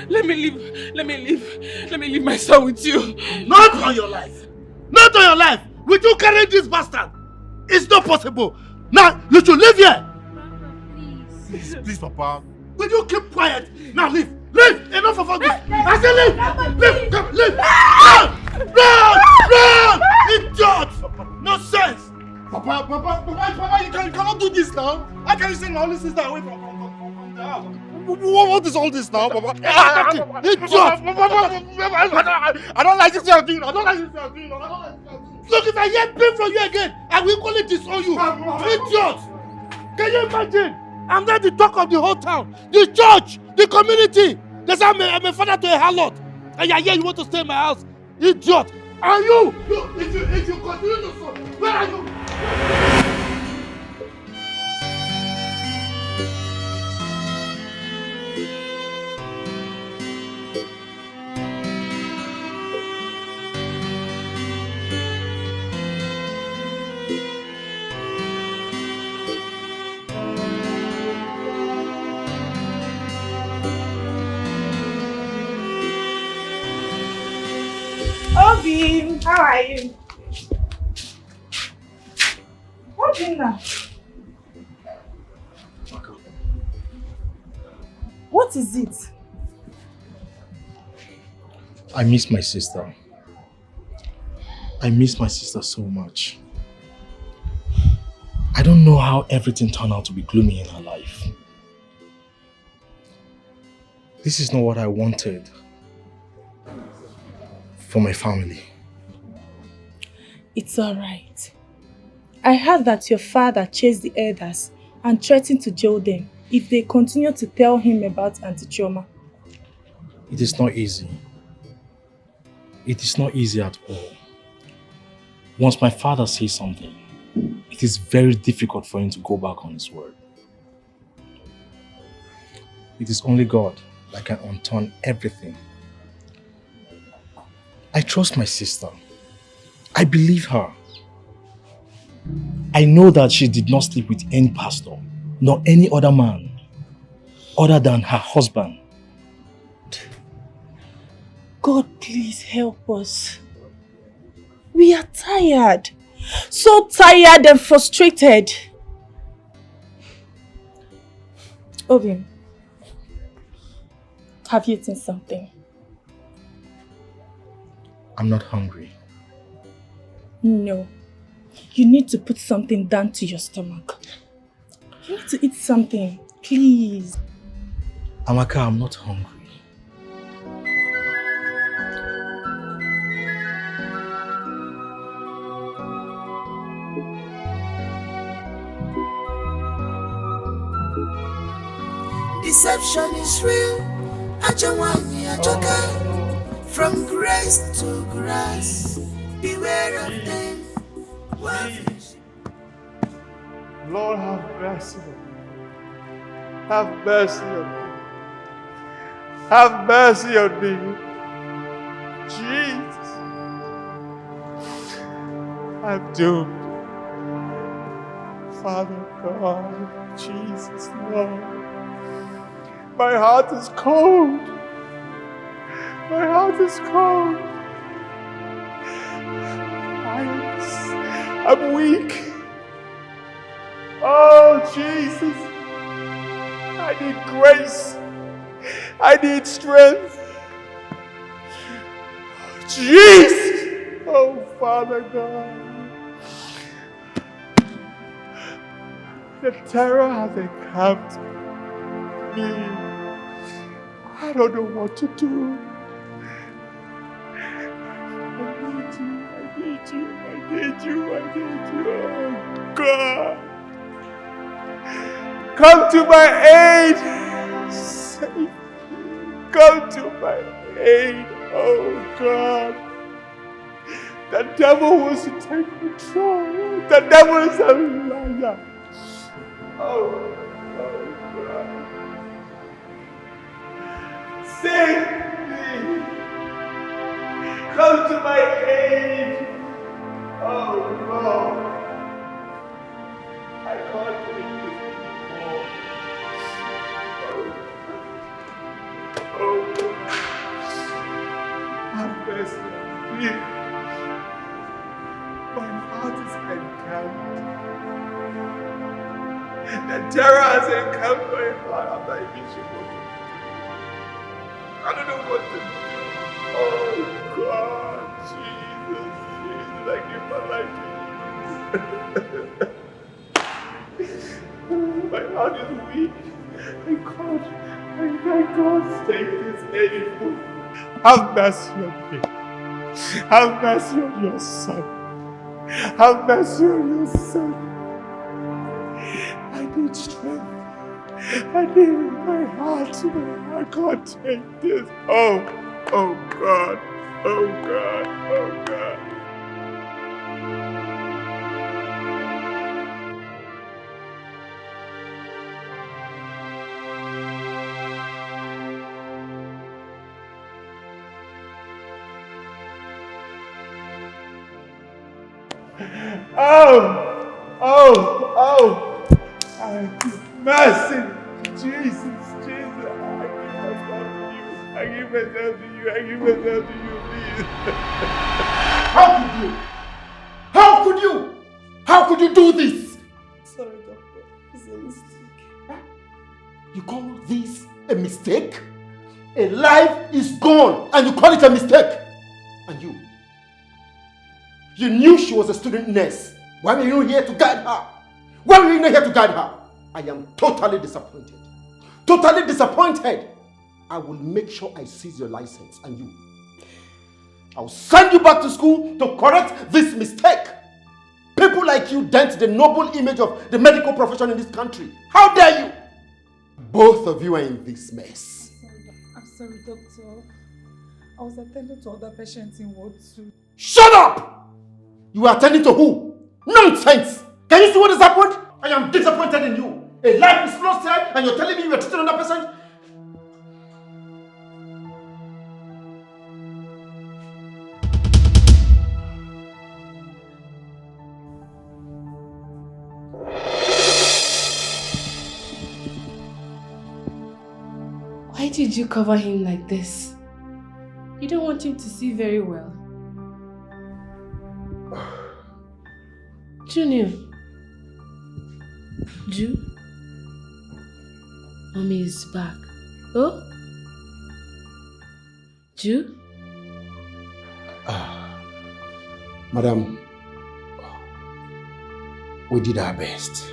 let me leave my son with you. Not on your life. Not on your life. Will you carry this bastard? It's not possible. Now, you should leave here. Please, Papa. Will you keep quiet? Now leave. Leave! Enough of all this. I say leave! Leave! Come, leave! Run! Idiot! No sense! Papa, you cannot do this now. How can you send my only sister away from the house? What is all this now, Papa? Idiot! I don't like this you're doing. Look, if I hear pain from you again, I will equally disown you. Idiot! Can you imagine? I'm not the talk of the whole town, the church, the community. They say I'm a father to a harlot. And yeah, you want to stay in my house. Idiot. And you, if you continue to so, where are you? Obi, how are you? What's in there? What is it? I miss my sister. I miss my sister so much. I don't know how everything turned out to be gloomy in her life. This is not what I wanted for my family. It's alright. I heard that your father chased the elders and threatened to jail them if they continue to tell him about Auntie Chioma. It is not easy. It is not easy at all. Once my father says something, it is very difficult for him to go back on his word. It is only God that can unturn everything. I trust my sister. I believe her. I know that she did not sleep with any pastor, nor any other man, other than her husband. God, please help us. We are tired. So tired and frustrated. Obi, have you eaten something? I'm not hungry. No. You need to put something down to your stomach. You need to eat something, please. Amaka, I'm not hungry. Deception is real. Ajawani Ajoka. From grace to grace, beware of them. Lord, have mercy on me. Have mercy on me. Have mercy on me. Jesus. I'm doomed. Father God, Jesus, Lord. My heart is cold. My heart is cold. I'm weak. Oh, Jesus. I need grace. I need strength. Jesus. Oh, Father God. The terror has encamped me. I don't know what to do. I need you. Oh, God. Come to my aid. Save me. Come to my aid. Oh, God. The devil wants to take control. The devil is a liar. Oh, God. Save me. Come to my aid. Oh, Lord. I can't take this anymore. Oh, God. Have mercy on me. My heart is encamped. The terror has encamped my heart. I'm not even sure what to do. I don't know what to do. Oh, God. Jesus, I give my life to you. My heart is weak. I can't take this anymore. Have mercy on me. Have mercy on your son. Have mercy on your son. I need strength. I need my heart. I can't take this. Oh God. Oh God. Oh God. Oh! Mercy! Jesus! I give myself to you, please. How could you? How could you do this? Sorry, doctor. It's a mistake. You call this a mistake? A life is gone and you call it a mistake? And you knew she was a student nurse. Why were you here to guide her? Why were you not here to guide her? I am totally disappointed. Totally disappointed. I will make sure I seize your license and you. I'll send you back to school to correct this mistake. People like you dent the noble image of the medical profession in this country. How dare you? Both of you are in this mess. I'm sorry, doctor. I was attending to other patients in Ward 2. Shut up! You are attending to who? Nonsense! Can you see what has happened? I am disappointed in you. A life is lost here and you're telling me you are treating another person? Why did you cover him like this? You don't want him to see very well. Junior. Ju? Mommy is back. Oh? Ju? Madam, we did our best.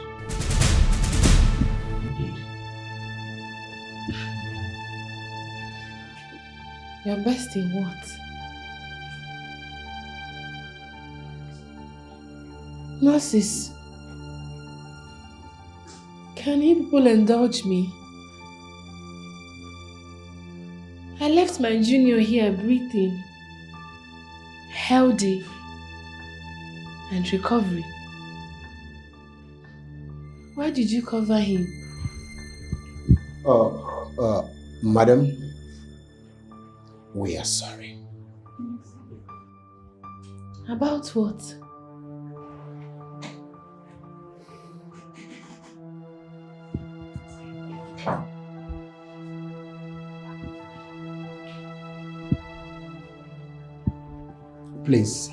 Your best in what? Nurses, can you people indulge me? I left my junior here breathing, healthy, and recovering. Why did you cover him? Madam, we are sorry. About what? Please,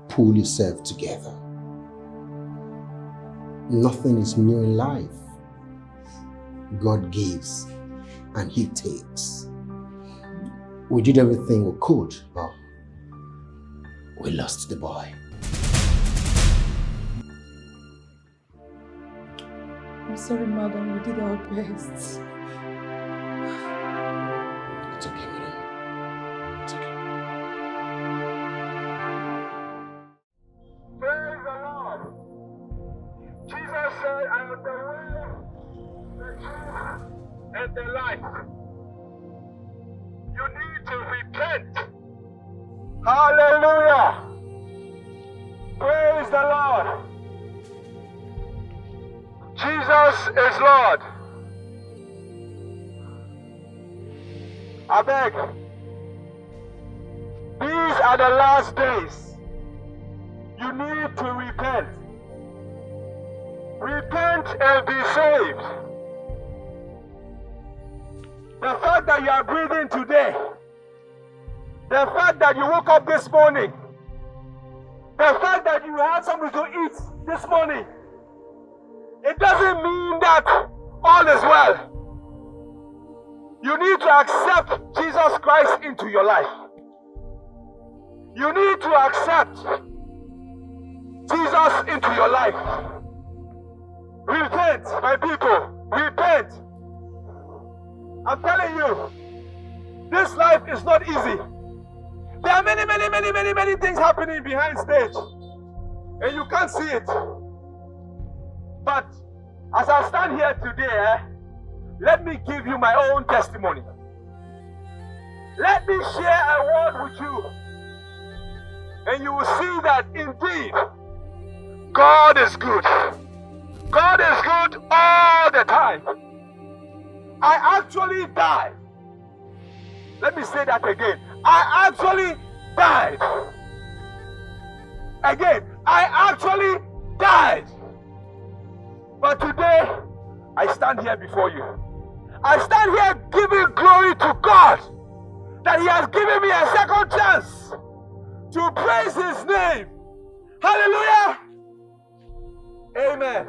pull yourself together. Nothing is new in life. God gives and He takes. We did everything we could, but we lost the boy. I'm sorry, madam. We did our best. It's okay, madam. It's okay. Praise the Lord. Jesus said, I am the way, the truth, and the life. You need to repent. Hallelujah. Praise the Lord. Jesus is Lord. I beg. These are the last days. You need to repent. Repent and be saved. The fact that you are breathing today, the fact that you woke up this morning, the fact that you had something to eat this morning, it doesn't mean that all is well. You need to accept Jesus Christ into your life. You need to accept Jesus into your life. Repent, my people. Repent. I'm telling you, this life is not easy. There are many things happening behind stage, and you can't see it. But as I stand here today, let me give you my own testimony. Let me share a word with you, and you will see that indeed God is good. God is good all the time. I actually died. Let me say that again. I actually died. Again, I actually died. But today, I stand here before you. I stand here giving glory to God that He has given me a second chance to praise His name. Hallelujah. Amen.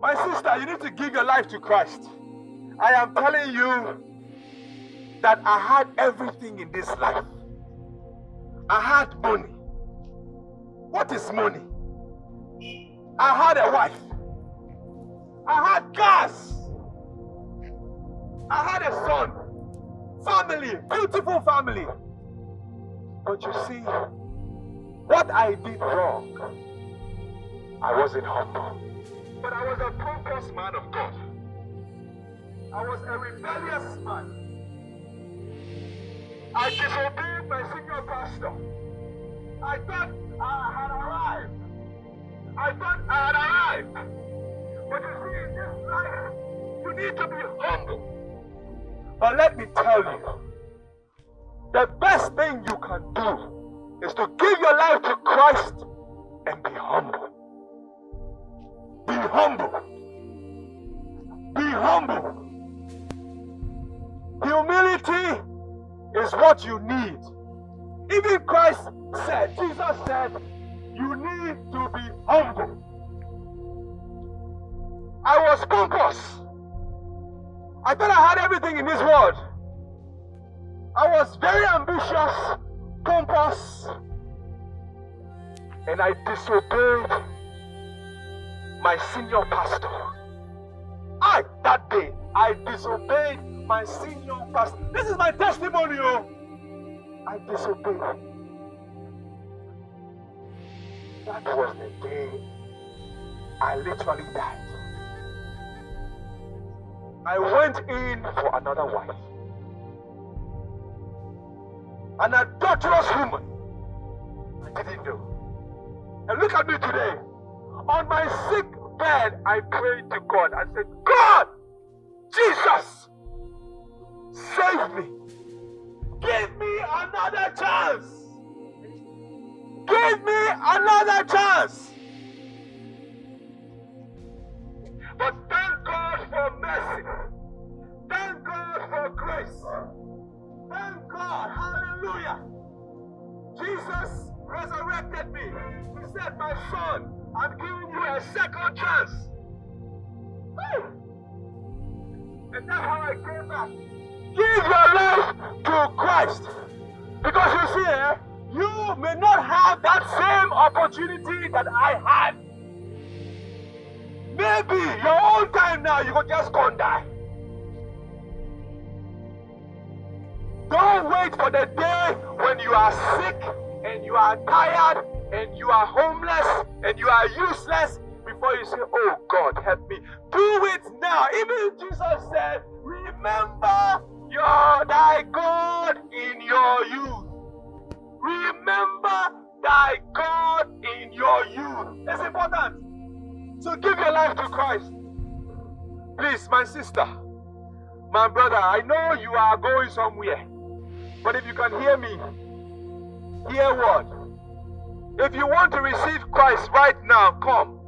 My sister, you need to give your life to Christ. I am telling you that I had everything in this life. I had money. What is money? I had a wife. I had cars. I had a son. Family, beautiful family. But you see, what I did wrong, I wasn't humble. But I was a pompous man of God. I was a rebellious man. I disobeyed my senior pastor. I thought I had arrived. But you see, in this life, you need to be humble. But let me tell you, the best thing you can do is to give your life to Christ and be humble. Be humble. Be humble. Humility is what you need. Even Christ said, Jesus said, you need to be humble. I was pompous. I thought I had everything in this world. I was very ambitious, pompous, and I disobeyed my senior pastor. That day, I disobeyed my senior pastor. This is my testimony, I disobeyed. That was the day I literally died. I went in for another wife. An adulterous woman. I didn't know. And look at me today. On my sick bed, I prayed to God. I said, God, Jesus, save me. Give me another chance. Give me another chance. But thank God for mercy. Thank God for grace. Thank God. Hallelujah. Hallelujah. Jesus resurrected me. He said, my son, I'm giving you a second chance. Woo! And that's how I came back. Give your life to Christ. Because you see, you may not have that same opportunity that I had. Maybe your own time now, you go just go and die. Don't wait for the day when you are sick and you are tired and you are homeless and you are useless before you say, oh God, help me. Do it now. Even Jesus said, remember thy God in your youth. Remember thy God in your youth. It's important. So give your life to Christ. Please, my sister, my brother, I know you are going somewhere. But if you can hear me, hear what? If you want to receive Christ right now, come.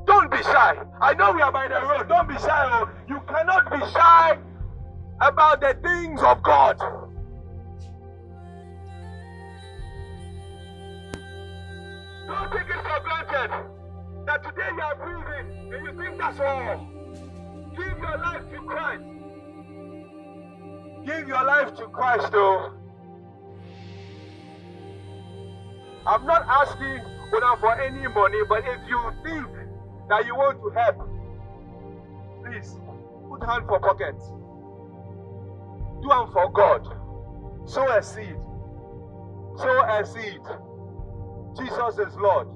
Don't be shy. I know we are by the road. Don't be shy. You cannot be shy about the things of God. Don't take it for granted that today you are breathing and you think that's all. Give your life to Christ. Give your life to Christ, though. I'm not asking for any money, but if you think that you want to help, please put hand for pocket. Do hand for God. Sow a seed. Sow a seed. Jesus is Lord.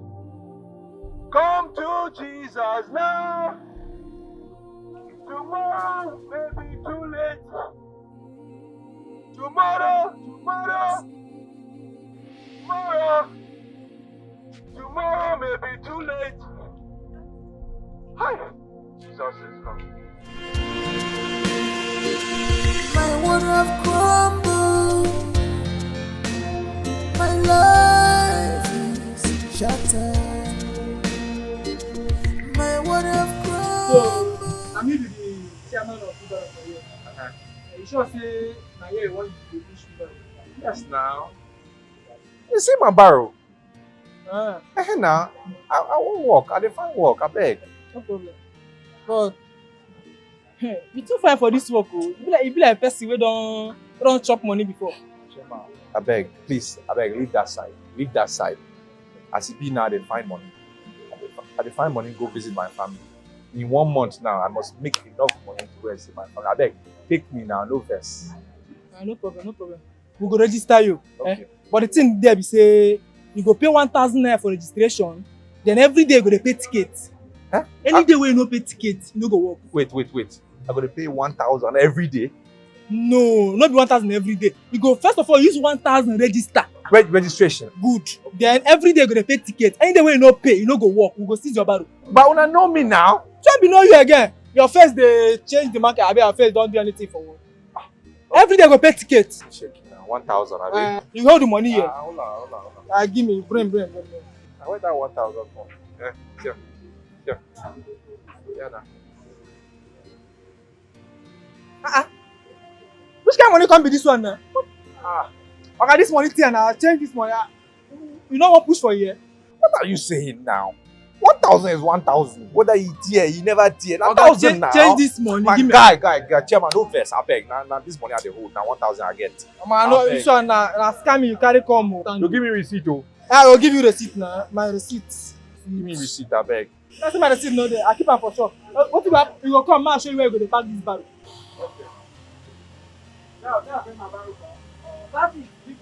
Come to Jesus now. Tomorrow may be too late. Tomorrow may be too late. Hi, Jesus is Lord. My world have crumbled. My life is shattered. My world have crumbled. So, I'm here to the chairman of Football for you. You sure say now you want to finish Football? Yes, now. You see my barrow? Now, I won't walk. I define walk. I beg. No problem. But you too fine for this work. You be like a person who don't chop money before. I beg, please. I beg, leave that side. Leave that side. As it be now, they find money. I find money, go visit my family. In 1 month now, I must make enough money to go and see my family. I beg, take me now, no verse. No problem, no problem. We go register you. Okay. But the thing there be say, you go pay 1,000 naira for registration, then every day you go to pay ticket. Huh? Any day when you no pay ticket, you no go work. Wait. I go to pay 1,000 every day? No, not be 1,000 every day. You go first of all use 1,000 register. Registration. Good. Then every day you go to pay ticket. Any day when you no pay, you no go work. We go seize your barrow. But when I know me now, don't be know you again. Your face they change the market. Your face don't do anything for work. Every day you go pay ticket. Check now. 1,000. You hold the money here. Hold on. Give me bring. I want that 1,000 for. Here. Yeah, now. Which kind of money can be this one now? Okay, this money thing now. Change this money. You know what push for here? What are you saying now? 1,000 is 1,000. Whether he tear, he never tear. Now 1,000 now. Change this money. Man, give me. Guy, chairman, no verse. I beg. Now this money I dey hold. Now 1,000 I get. Man, no, this one now scam you carry come. You give me receipt, oh. I will give you receipt now. My receipt. Give me receipt, I beg. That's my receipt no there. I keep am for sure. What if you go come, man, show you where you go to park this barrel. Okay. Now bring my barrel. That is big.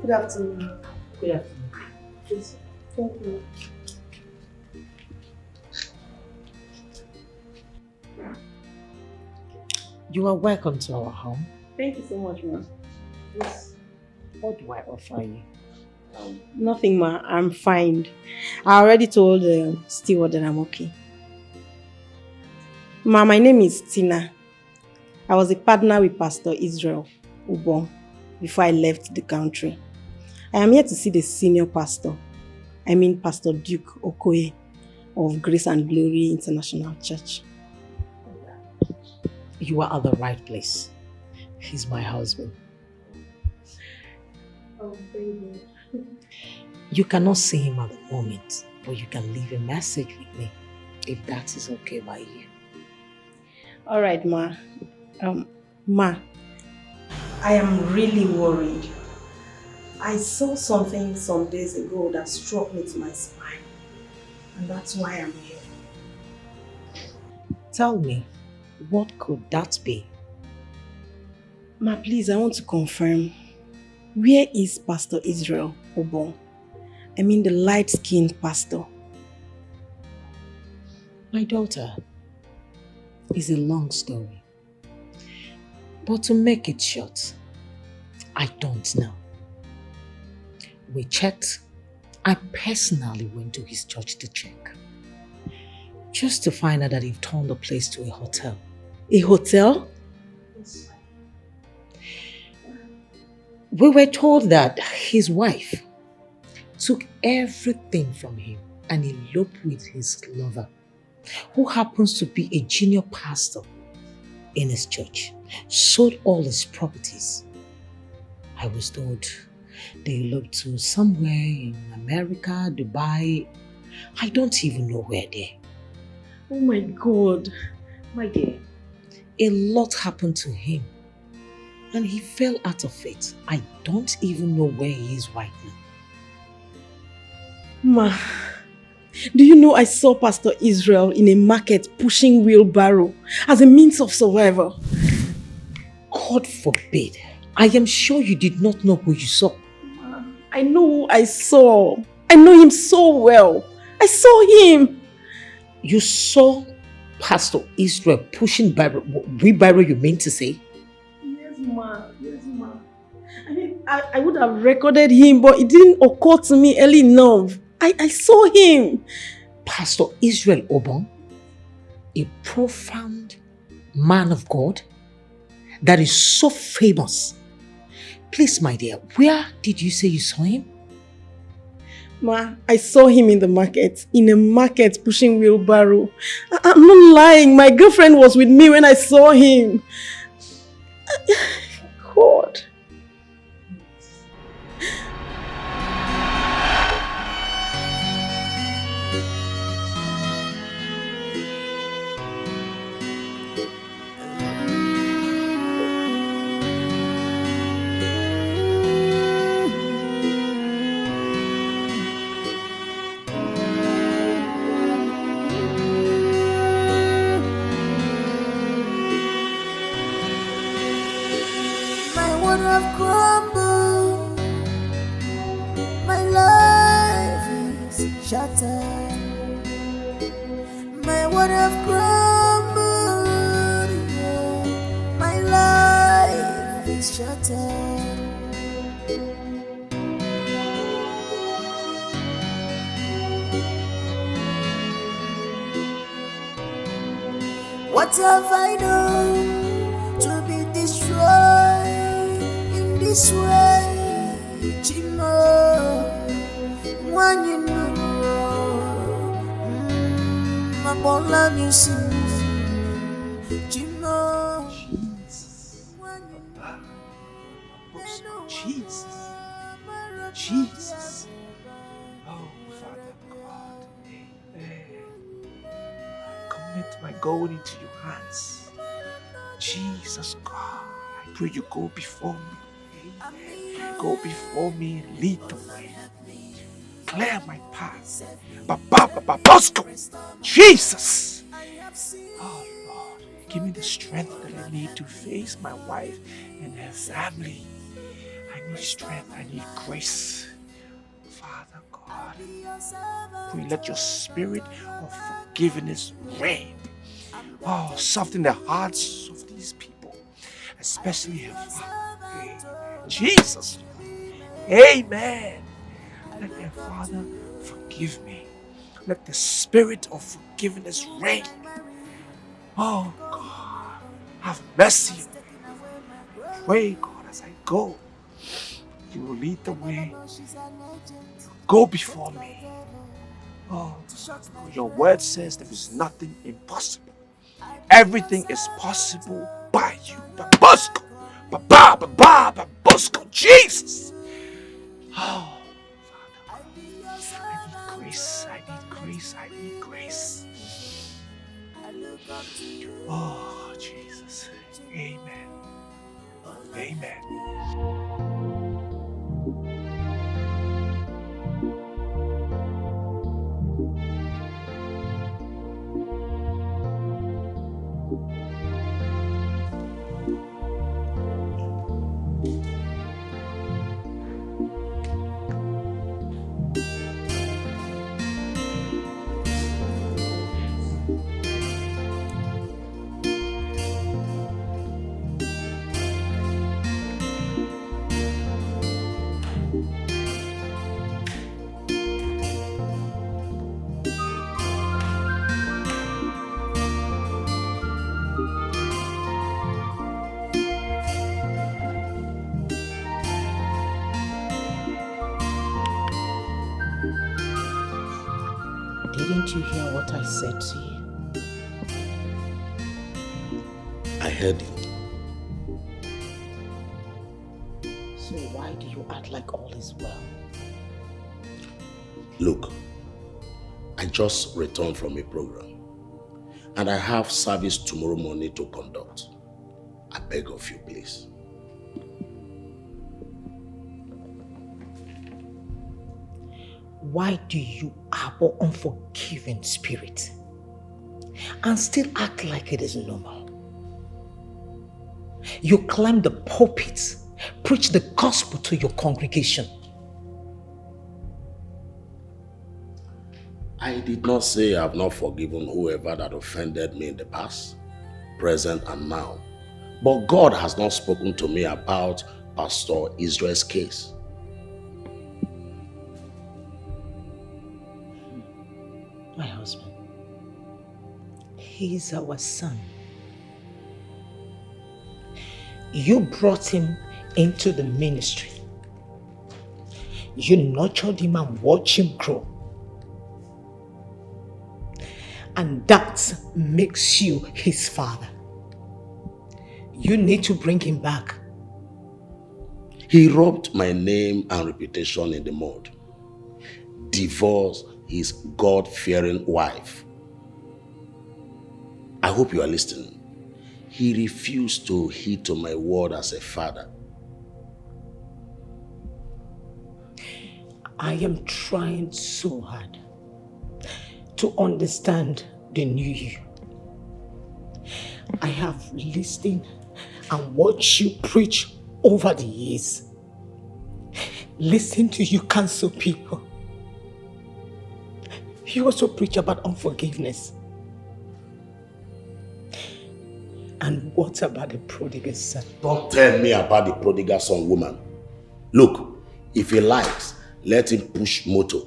Good afternoon. Good afternoon. Please. Thank you. You are welcome to our home. Thank you so much, ma. Yes. What do I offer you? Nothing, ma. I'm fine. I already told the steward that I'm okay. Ma, my name is Tina. I was a partner with Pastor Israel Ubon before I left the country. I am here to see the senior pastor. I mean Pastor Duke Okoye of Grace and Glory International Church. You are at the right place. He's my husband. Oh, thank you. You cannot see him at the moment, but you can leave a message with me, if that is okay by you. All right, ma. Ma, I am really worried. I saw something some days ago that struck me to my spine, and that's why I'm here. Tell me, what could that be? Ma, please, I want to confirm. Where is Pastor Israel Obon? I mean the light-skinned pastor. My daughter, it's a long story. But to make it short, I don't know. We checked. I personally went to his church to check. Just to find out that he'd turned the place to a hotel. A hotel? We were told that his wife took everything from him and eloped with his lover, who happens to be a junior pastor in his church, sold all his properties. I was told they eloped to somewhere in America, Dubai. I don't even know where they're. Oh my God. My dear, a lot happened to him and he fell out of it. I don't even know where he is right now. Ma, do you know I saw Pastor Israel in a market pushing wheelbarrow as a means of survival? God forbid. I am sure you did not know who you saw. Ma, I know who I saw. I know him so well. I saw him. You saw Pastor Israel pushing wheelbarrow, you mean to say? Yes, ma. Yes, ma. I mean, I would have recorded him, but it didn't occur to me early enough. I saw him. Pastor Israel Obon, a profound man of God that is so famous. Please, my dear, where did you say you saw him? Ma, I saw him in the market, pushing wheelbarrow. I'm not lying. My girlfriend was with me when I saw him. God. Shattered. My world have crumbled. My life is shattered. What have I done to be destroyed in this way, Chimo? When you know my born love you see, Chimo. Jesus. Jesus. Oh, Father God. Commit my goal into your hands. Jesus God. I pray you go before me. Go before me, lead the way. Clear my path. Bosco. Jesus. Oh Lord, give me the strength that I need to face my wife and her family. I need strength, I need grace. Father God, pray let your spirit of forgiveness reign. Oh, soften the hearts of these people. especially her father. Amen. Jesus. Amen. Let their father forgive me. Let the spirit of forgiveness reign. Oh God, have mercy on me. Pray, God, as I go. You will lead the way. Go before me. Oh, your word says there is nothing impossible. Everything is possible by you. Babusco. Baba, Baba, Babusco. Jesus. Oh, Father. I need grace. I need grace. I need grace. Oh, Jesus. Amen. Amen. Didn't you hear what I said to you? I heard you. So why do you act like all is well? Look, I just returned from a program and I have service tomorrow morning to conduct. I beg of you, please. Why do you harbor unforgiving spirit and still act like it is normal? You climb the pulpit, preach the gospel to your congregation. I did not say I have not forgiven whoever that offended me in the past, present and now. But God has not spoken to me about Pastor Israel's case. My husband, he is our son. You brought him into the ministry. You nurtured him and watched him grow. And that makes you his father. You need to bring him back. He rubbed my name and reputation in the mud. Divorced his God-fearing wife. I hope you are listening. He refused to heed to my word as a father. I am trying so hard to understand the new you. I have listened and watched you preach over the years. Listen to you counsel people. You also preach about unforgiveness. And what about the prodigal son? Don't tell me about the prodigal son, woman. Look, if he likes, let him push motor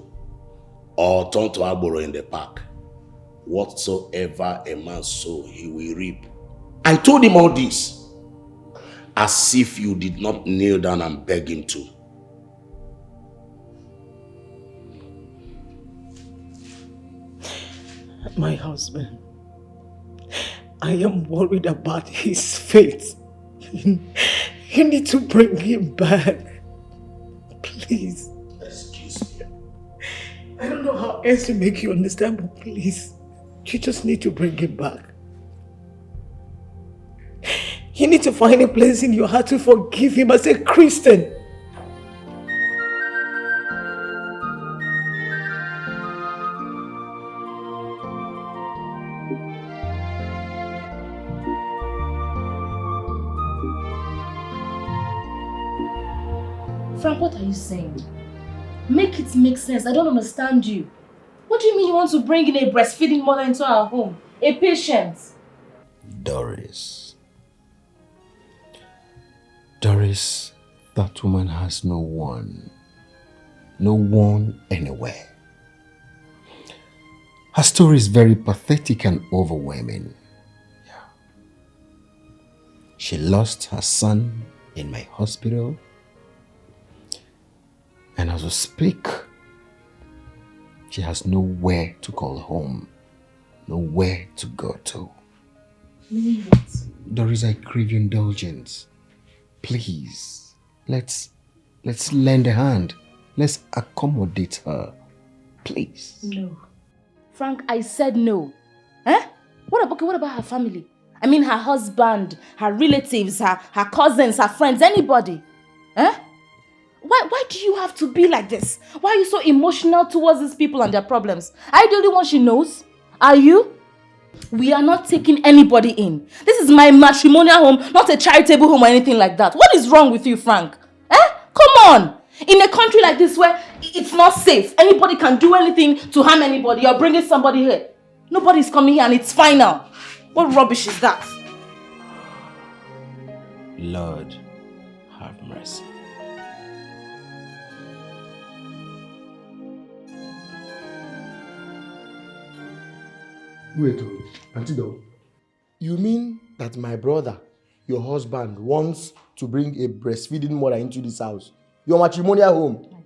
or turn to arboro in the park. Whatsoever a man sow, he will reap. I told him all this as if you did not kneel down and beg him to. My husband, I am worried about his faith. You need to bring him back. Please. Excuse me. I don't know how else to make you understand, but please, you just need to bring him back. You need to find a place in your heart to forgive him as a Christian. Frank, what are you saying? Make it make sense. I don't understand you. What do you mean you want to bring in a breastfeeding mother into our home? A patient? Doris, Doris, that woman has no one. No one anywhere. Her story is very pathetic and overwhelming. She lost her son in my hospital. And as we speak, she has nowhere to call home. Nowhere to go to. Doris, I crave your indulgence. Please, let's lend a hand. Let's accommodate her. Please. No. Frank, I said no. Eh? What about her family? I mean her husband, her relatives, her cousins, her friends, anybody. Eh? Why do you have to be like this? Why are you so emotional towards these people and their problems? Are you the only one she knows? Are you? We are not taking anybody in. This is my matrimonial home, not a charitable home or anything like that. What is wrong with you, Frank? Eh? Come on! In a country like this where it's not safe, anybody can do anything to harm anybody. You're bringing somebody here. Nobody's coming here and it's final. What rubbish is that? Lord, have mercy. Wait, Auntie Do, you mean that my brother, your husband, wants to bring a breastfeeding mother into this house? Your matrimonial home?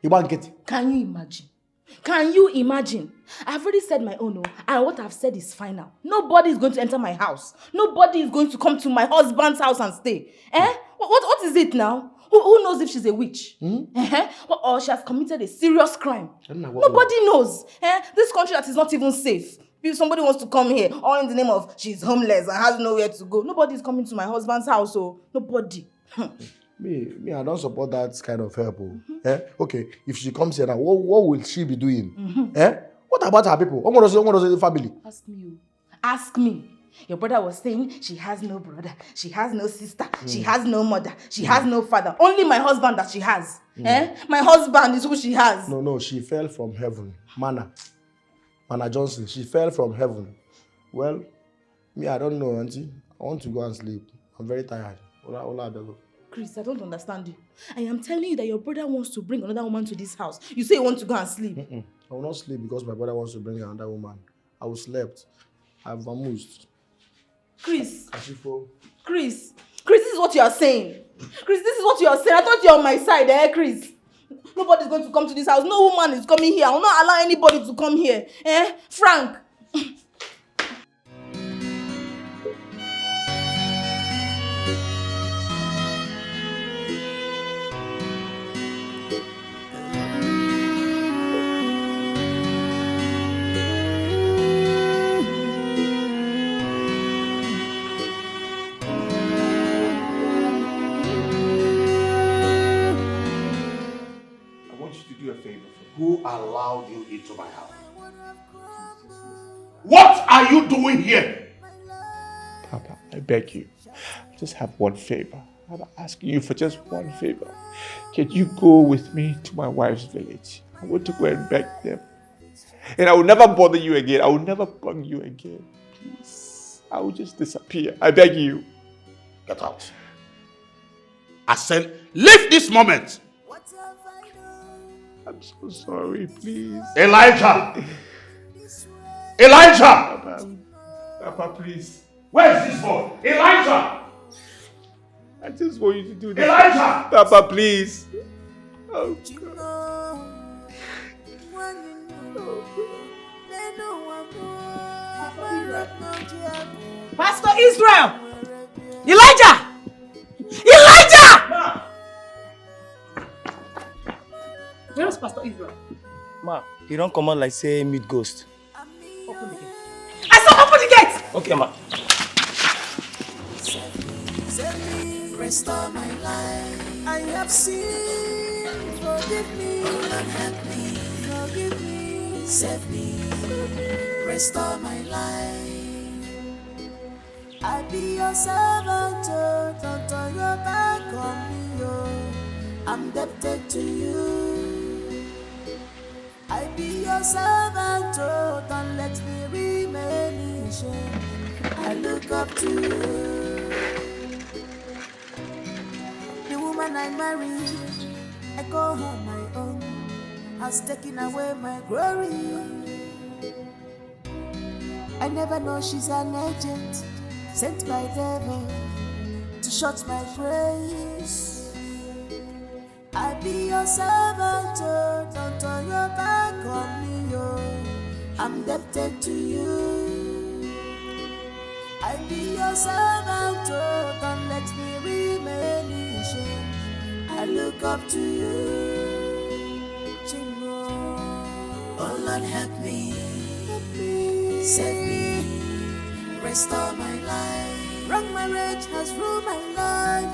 You want to get it? Can you imagine? Can you imagine? I've already said my own, and what I've said is final. Nobody is going to enter my house. Nobody is going to come to my husband's house and stay. Eh? What is it now? Who knows if she's a witch? Or she has committed a serious crime? Nobody knows. This country that is not even safe. If somebody wants to come here, all in the name of she's homeless and has nowhere to go, nobody is coming to my husband's house, so nobody. Me, I don't support that kind of help. Okay, if she comes here now, what will she be doing? What about her people? What does the family? Ask me. Your brother was saying she has no brother, she has no sister, she has no mother, she has no father. Only my husband that she has. My husband is who she has. No, she fell from heaven. Mana Johnson, she fell from heaven. Well, me, I don't know, Auntie. I want to go and sleep. I'm very tired. Chris, I don't understand you. I am telling you that your brother wants to bring another woman to this house. You say you want to go and sleep. I will not sleep because my brother wants to bring another woman. I will slept. I've amused. Chris, this is what you are saying. Chris, this is what you are saying. I thought you were on my side, Chris? Nobody's going to come to this house. No woman is coming here. I will not allow anybody to come here. Frank. Who allowed you into my house? What are you doing here? Papa, I beg you, just have one favor. I'm asking you for just one favor. Can you go with me to my wife's village? I want to go and beg them. And I will never bother you again. I will never bug you again. Please. I will just disappear. I beg you. Get out. I said, leave this moment. I'm so sorry, please. Elijah! Papa, please. Where is this boy? Elijah! I just want you to do this. Elijah! Papa, please. Oh, Pastor Israel! Elijah! Elijah! Where is Pastor Israel? Ma, he don't come out like say meet ghost. Open the gate. I said open the gate! Okay, ma. Restore my life. I have sinned. Forgive me. Oh Lord, help me. Forgive me. Save me. Restore my life. I be your servant. Don't turn your back on me. I'm indebted to you. I be your servant. Don't let me remain in shame. I look up to you. when I marry, I call her my own, has taken away my glory. I never know she's an agent sent by devil to shut my praise. I be your servant, oh, don't turn your back on me, oh. I'm indebted to you. I be your servant, oh, don't let me remain in shame. I look up to you, Chimo. Oh Lord, help me, save me, restore my life. Wrong marriage has ruined my life.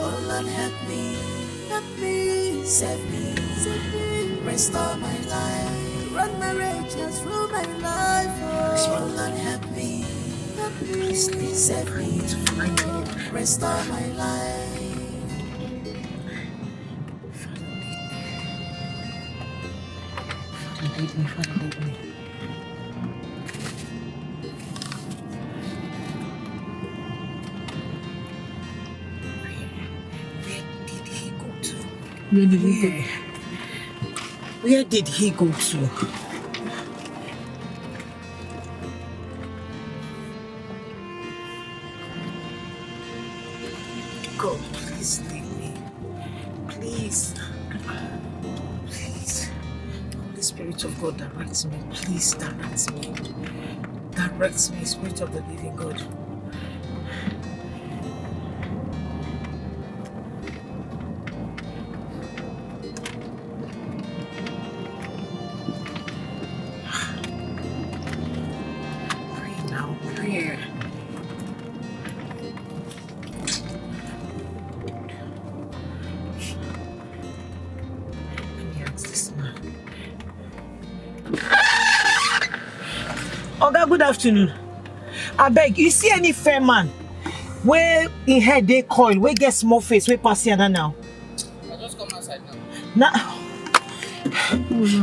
Oh Lord, help me, save me, restore my life. Wrong marriage has ruined my life. Oh Lord, help me, save me, restore my life. Lead me, Father, lead me. Where did he go? Where did he go to? God, please lead me. Please. Please. Holy Spirit of God, direct me. Please direct me. Direct me, Spirit of the living God. Prayer. Let me ask this man. Oga, good afternoon. I beg, you see any fair man where in head they coil, where get small face, where pass here now? I just come outside now.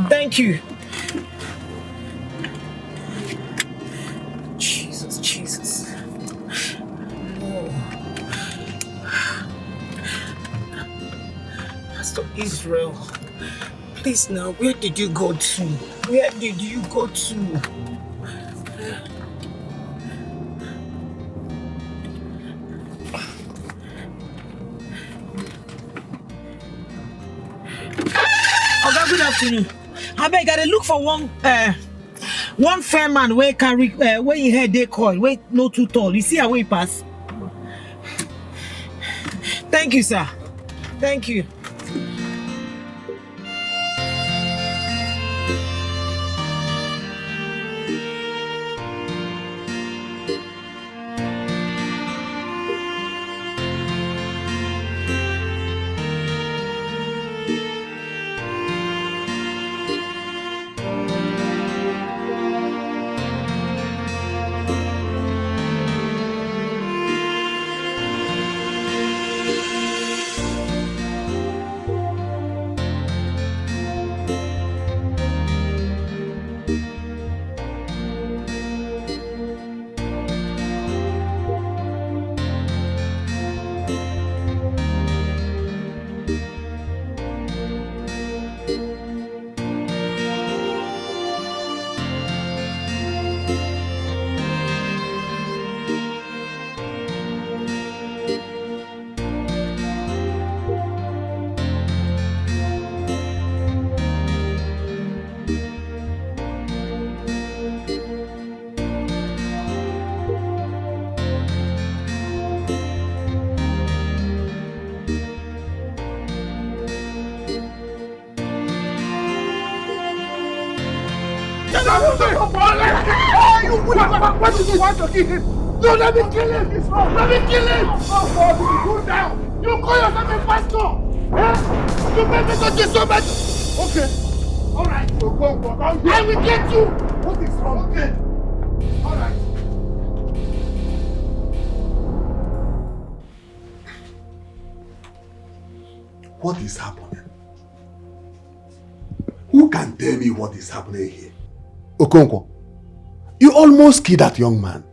Thank you. Jesus. No. Pastor Israel, please now, where did you go to? Where did you go to? Oga, good afternoon. I beg, I look for one fair man where carry where he head they call, where no too tall. You see how he pass? Thank you, sir. Thank you. What did you want to kill him? No, let me kill him! Let me kill him! Oh God, cool down! You call yourself a pastor! Eh? You make me go to so much! Okay. Alright, go. I will get you! What is wrong? Okay. Alright. What is happening? Who can tell me what is happening here? Okonkwo, you almost killed that young man.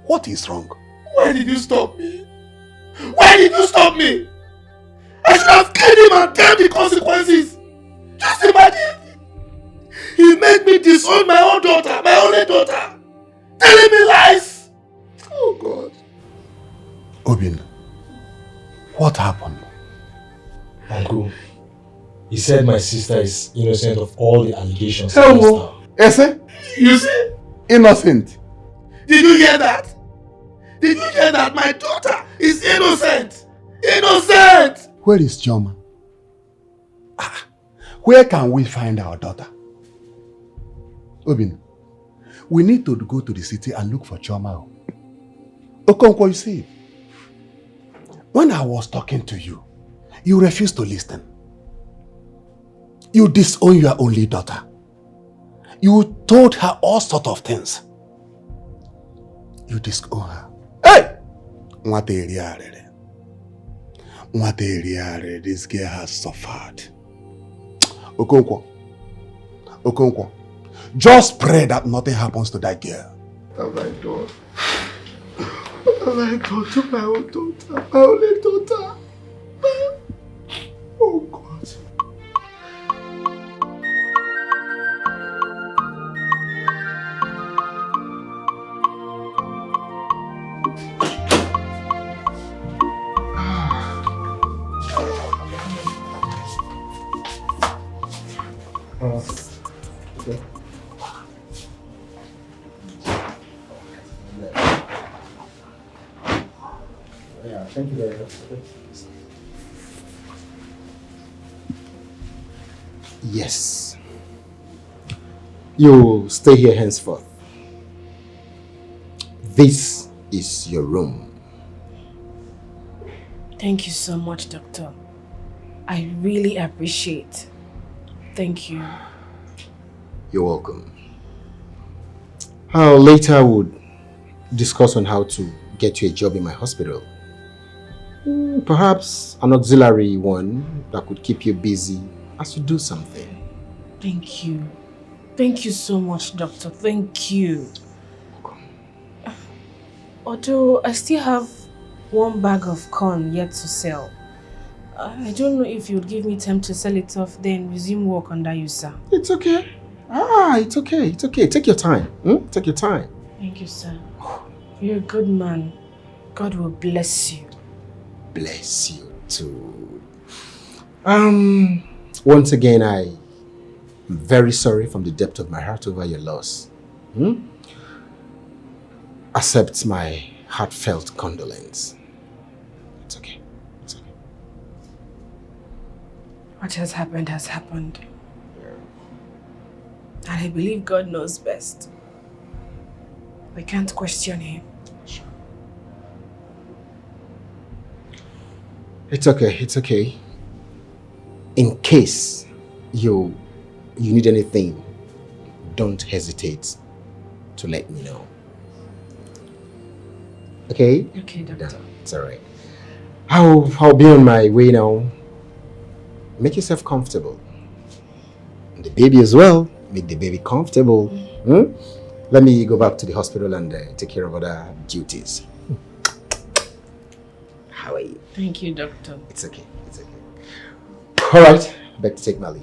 What is wrong? Why did you stop me? Why did you stop me? I should have kill him and tell the consequences. Just imagine. He made me disown my own daughter, my only daughter. Telling me lies. Oh God. Obin, what happened? Uncle, he said my sister is innocent of all the allegations. Hello. Ese? You see? Innocent. Did you hear that? Did you hear that? My daughter is innocent. Innocent. Where is Chioma? Where can we find our daughter? Obin, we need to go to the city and look for Chioma. Okonkwo, you see, when I was talking to you, you refused to listen. You disowned your only daughter. You told her all sorts of things. You disowned her. Hey! This girl has suffered. Okonkwo, just pray that nothing happens to that girl. Oh my God. What have I done to my own daughter? My only daughter? Oh God. Okay. Yeah, thank you very much. Yes. You stay here henceforth. This is your room. Thank you so much, Doctor. I really appreciate. Thank you. You're welcome. Later we'll discuss on how to get you a job in my hospital. Perhaps an auxiliary one that could keep you busy as you do something. Thank you. Thank you so much, Doctor. Thank you. Although I still have one bag of corn yet to sell. I don't know if you would give me time to sell it off, then resume work under you, sir. It's okay. It's okay. It's okay. Take your time. Take your time. Thank you, sir. You're a good man. God will bless you. Bless you too. Once again, I'm very sorry from the depth of my heart over your loss. Accept my heartfelt condolence. It's okay. It's okay. What has happened has happened. And I believe God knows best. We can't question him. It's okay. It's okay. In case you need anything, don't hesitate to let me know. Okay? Okay, Doctor. No, it's alright. I'll be on my way now. Make yourself comfortable. And the baby as well. Make the baby comfortable. Let me go back to the hospital and take care of other duties. How are you? Thank you, Doctor. It's okay. It's okay. Alright. Back to take my leave.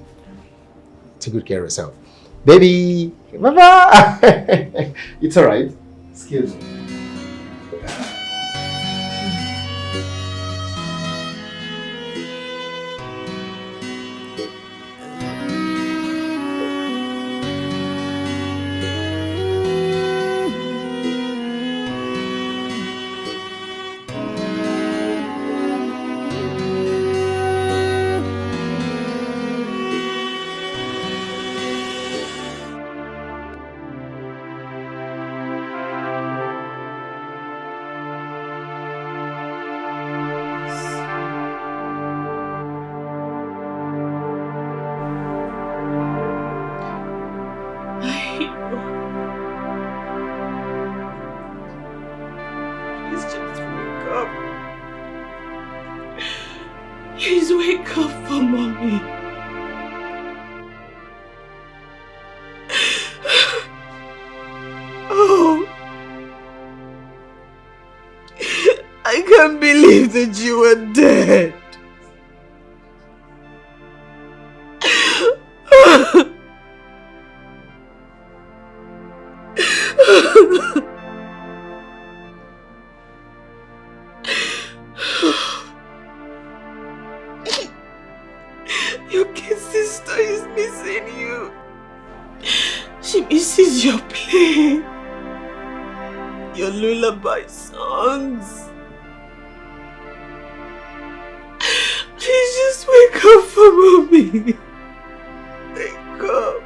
Take good care of yourself. Baby! Bye-bye! It's alright. Excuse me. Please wake up for mommy. Oh, I can't believe that you were dead. as you're playing your lullaby songs. Please just wake up for mommy. Wake up.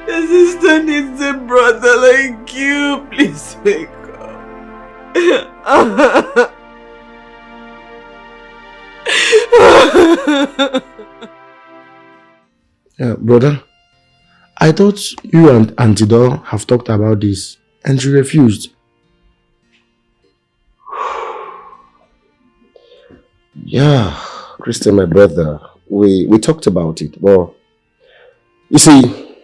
Your sister needs a brother like you. Please wake up. Brother, I thought you and Auntie Dor have talked about this and she refused. Yeah, Christian, my brother, we talked about it. Well, you see,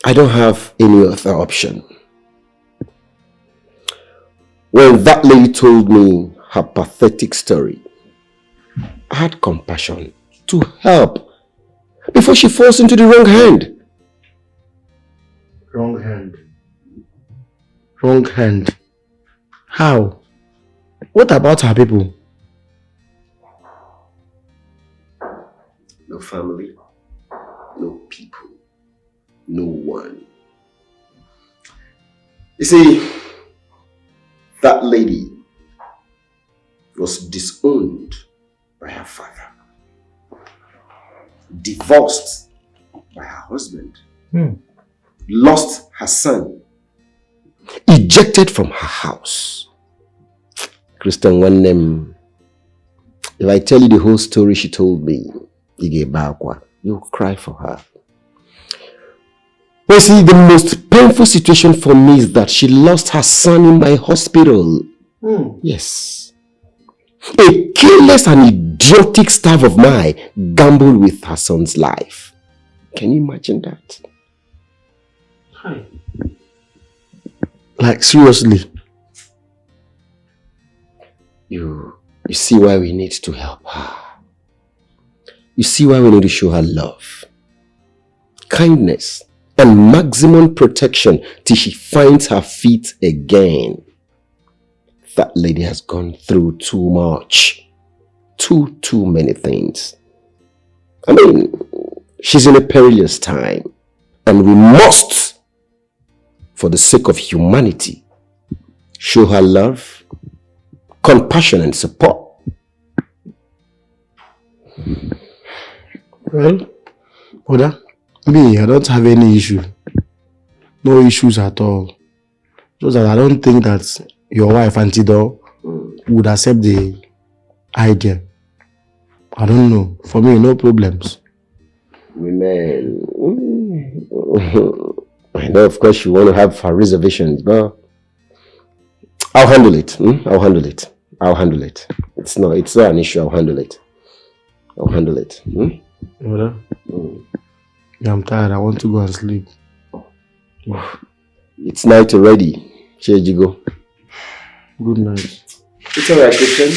I don't have any other option. When that lady told me her pathetic story, I had compassion to help before she falls into the wrong hand. Wrong hand. Wrong hand. How? What about her people? No family, no people, no one. You see, that lady was disowned by her father, divorced by her husband, lost her son, ejected from her house. Christian, one name. If I tell you the whole story she told me, you'll cry for her. Well, see, the most painful situation for me is that she lost her son in my hospital. Yes. A careless and idiotic staff of mine gambled with her son's life. Can you imagine that? Like, seriously? You see why we need to help her. You see why we need to show her love, kindness, and maximum protection till she finds her feet again. That lady has gone through too much. Too many things. I mean, she's in a perilous time. And we must, for the sake of humanity, show her love, compassion, and support. Well, Oda, me, I don't have any issue. No issues at all. Just that I don't think that your wife, Auntie Dor, would accept the idea. I don't know. For me, no problems. Women. I know, of course, you want to have her reservations, but I'll handle it. I'll handle it. I'll handle it. It's not an issue. I'll handle it. I'll handle it. Oda, I'm tired. I want to go and sleep. It's night already. Here you go. Good night. It's alright, Christian.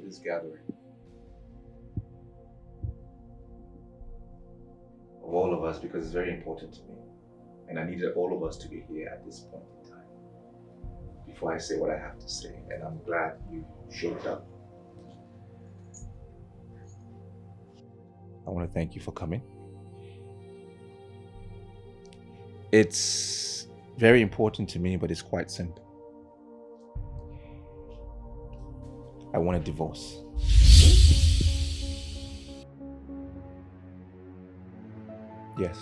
this gathering. Of all of us, because it's very important to me. And I needed all of us to be here at this point in time before I say what I have to say. And I'm glad you showed up. I want to thank you for coming. It's very important to me, but it's quite simple. I want a divorce. Yes.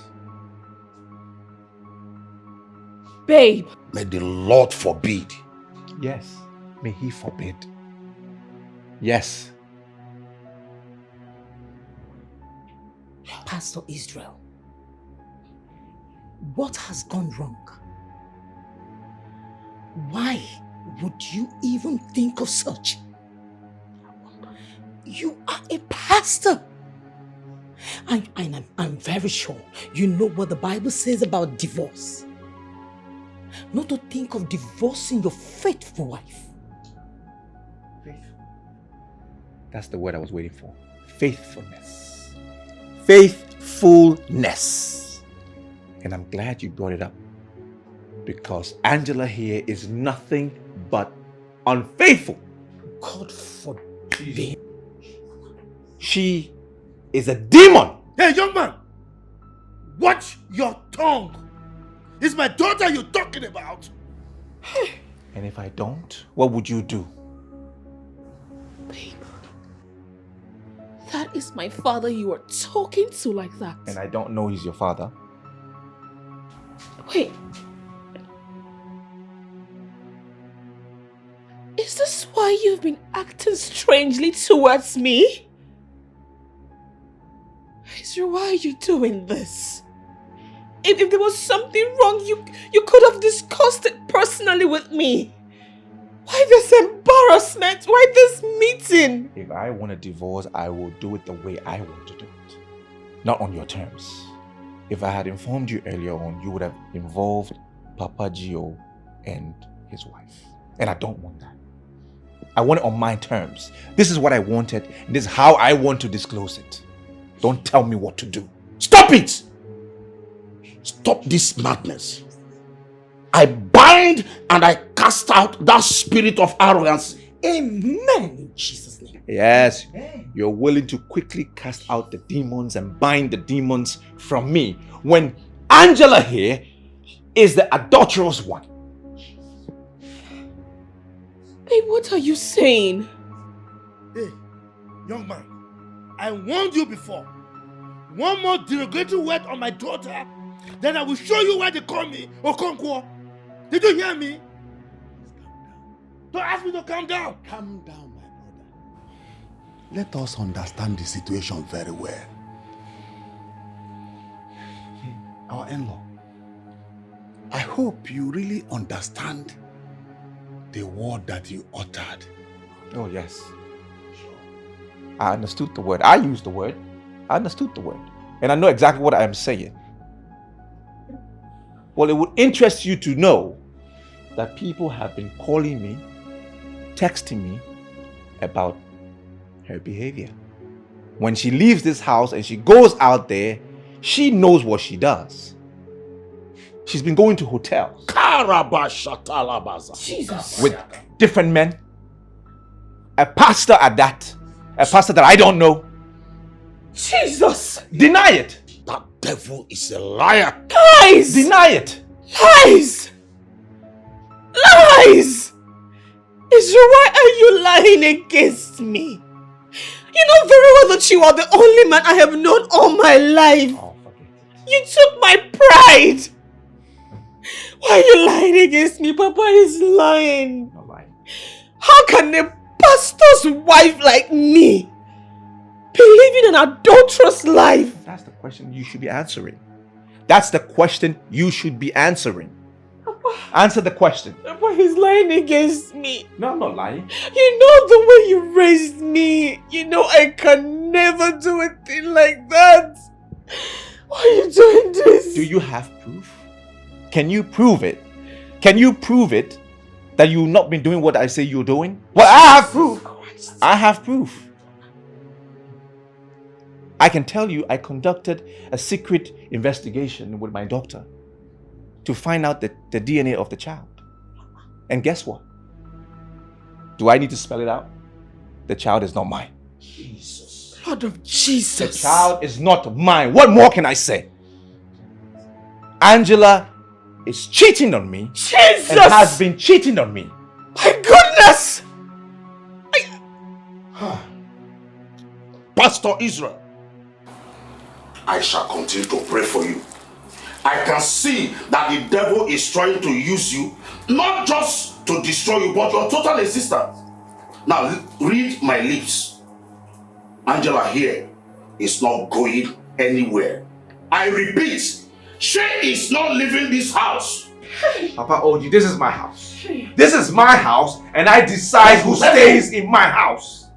Babe. May the Lord forbid. Yes. May He forbid. Yes. Pastor Israel, what has gone wrong? Why would you even think of such? You are a pastor. I'm very sure you know what the Bible says about divorce. Not to think of divorcing your faithful wife. That's the word I was waiting for. Faithfulness. Faithfulness. And I'm glad you brought it up. Because Angela here is nothing but unfaithful. God forbid. She is a demon. Hey, young man, watch your tongue. It's my daughter you're talking about. And if I don't, what would you do? Babe, that is my father you are talking to like that. And I don't know he's your father. Wait. Is this why you've been acting strangely towards me? Israel, why are you doing this? If there was something wrong, you could have discussed it personally with me. Why this embarrassment? Why this meeting? If I want a divorce, I will do it the way I want to do it. Not on your terms. If I had informed you earlier on, you would have involved Papa Gio and his wife. And I don't want that. I want it on my terms. This is what I wanted, and this is how I want to disclose it. Don't tell me what to do. Stop it! Stop this madness. I bind and I cast out that spirit of arrogance. Amen in Jesus' name. Yes, you're willing to quickly cast out the demons and bind the demons from me when Angela here is the adulterous one. Babe, what are you saying? Hey, young man, I warned you before. One more derogatory word on my daughter, then I will show you why they call me Okonkwo. Did you hear me? Don't ask me to calm down. Calm down, my brother. Let us understand the situation very well. Our in-law, I hope you really understand the word that you uttered. Oh, yes. I understood the word. I used the word. I understood the word. And I know exactly what I am saying. Well, it would interest you to know that people have been calling me, texting me about her behavior. When she leaves this house and she goes out there, she knows what she does. She's been going to hotels. Jesus. With different men. A pastor at that. A pastor that I don't know. Jesus! Deny it! That devil is a liar. Lies! Deny it! Lies! Lies! Israel, why are you lying against me? You know very well that you are the only man I have known all my life. Oh, forget it. You took my pride. Why are you lying against me? Papa is lying. I'm not lying. How can a pastor's wife like me be living an adulterous life? That's the question you should be answering. That's the question you should be answering. Papa, Answer the question. Papa is lying against me. No, I'm not lying. You know the way you raised me. You know I can never do a thing like that. Why are you doing this? Do you have proof? Can you prove it? Can you prove it that you've not been doing what I say you're doing? Well, I have proof. I have proof. I can tell you I conducted a secret investigation with my doctor to find out the DNA of the child. And guess what? Do I need to spell it out? The child is not mine. Jesus. Lord of Jesus. The child is not mine. What more can I say? Angela is cheating on me. Jesus! And has been cheating on me. My goodness! Pastor Israel, I shall continue to pray for you. I can see that the devil is trying to use you, not just to destroy you, but your total existence. Now, read my lips. Angela here is not going anywhere. I repeat, she is not leaving this house. Papa Oji, this is my house. This is my house, and I decide who stays in my house.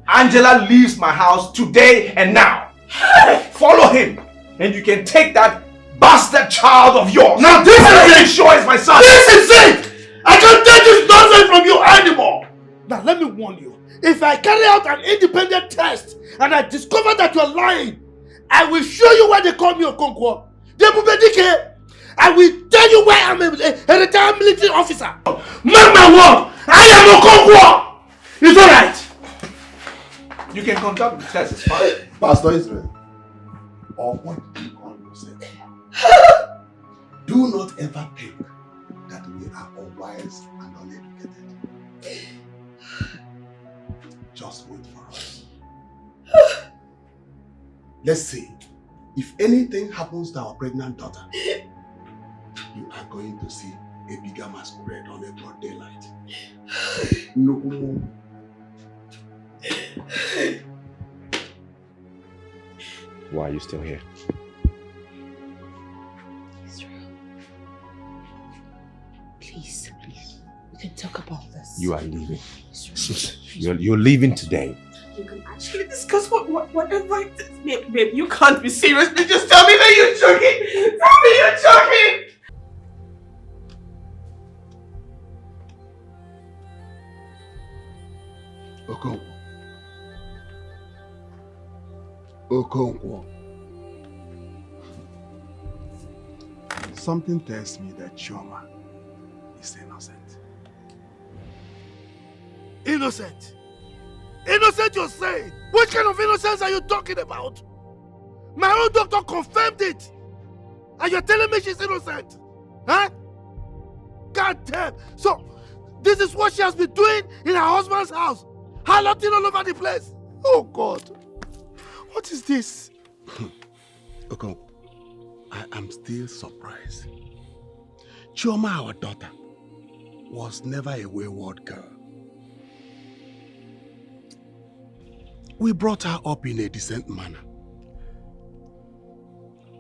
Angela leaves my house today and now. Follow him, and you can take that bastard child of yours. Now this is it! Sure is my son. This is it! I can't take this nonsense from you anymore! Now let me warn you. If I carry out an independent test and I discover that you're lying, I will show you why they call me Okonkwo. I will tell you why I'm a retired military officer. Mark my word! I am Okonkwo! It's alright! You can conduct the test, it's fine. Pastor Israel, or what you call yourself, do not ever think that we are unwise and uneducated. Just wait for us. Let's see. If anything happens to our pregnant daughter, you are going to see a bigger masquerade on a broad daylight. No more. Why are you still here? Israel. Please. We can talk about this. You are leaving. You're leaving today. You can actually discuss whatever it is. Babe, you can't be serious. Please just tell me that you're joking. Tell me you're joking. Okonkwo. Something tells me that Chioma is innocent. Innocent? Innocent, you're saying? What kind of innocence are you talking about? My own doctor confirmed it. And you're telling me she's innocent? Huh? God damn. So, this is what she has been doing in her husband's house. Harloting all over the place. Oh God. What is this? Okay, I am still surprised. Chioma, our daughter, was never a wayward girl. We brought her up in a decent manner.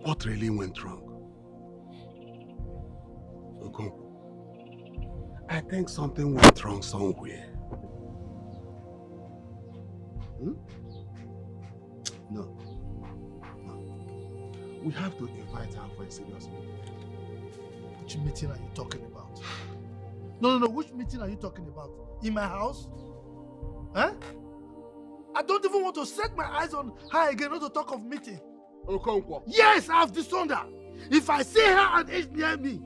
What really went wrong? Okay, I think something went wrong somewhere. No. We have to invite her for a serious meeting. Which meeting are you talking about? No. Which meeting are you talking about? In my house? Huh? I don't even want to set my eyes on her again, not to talk of meeting. Okonkwo. Yes, I have disowned her. If I see her and age near me,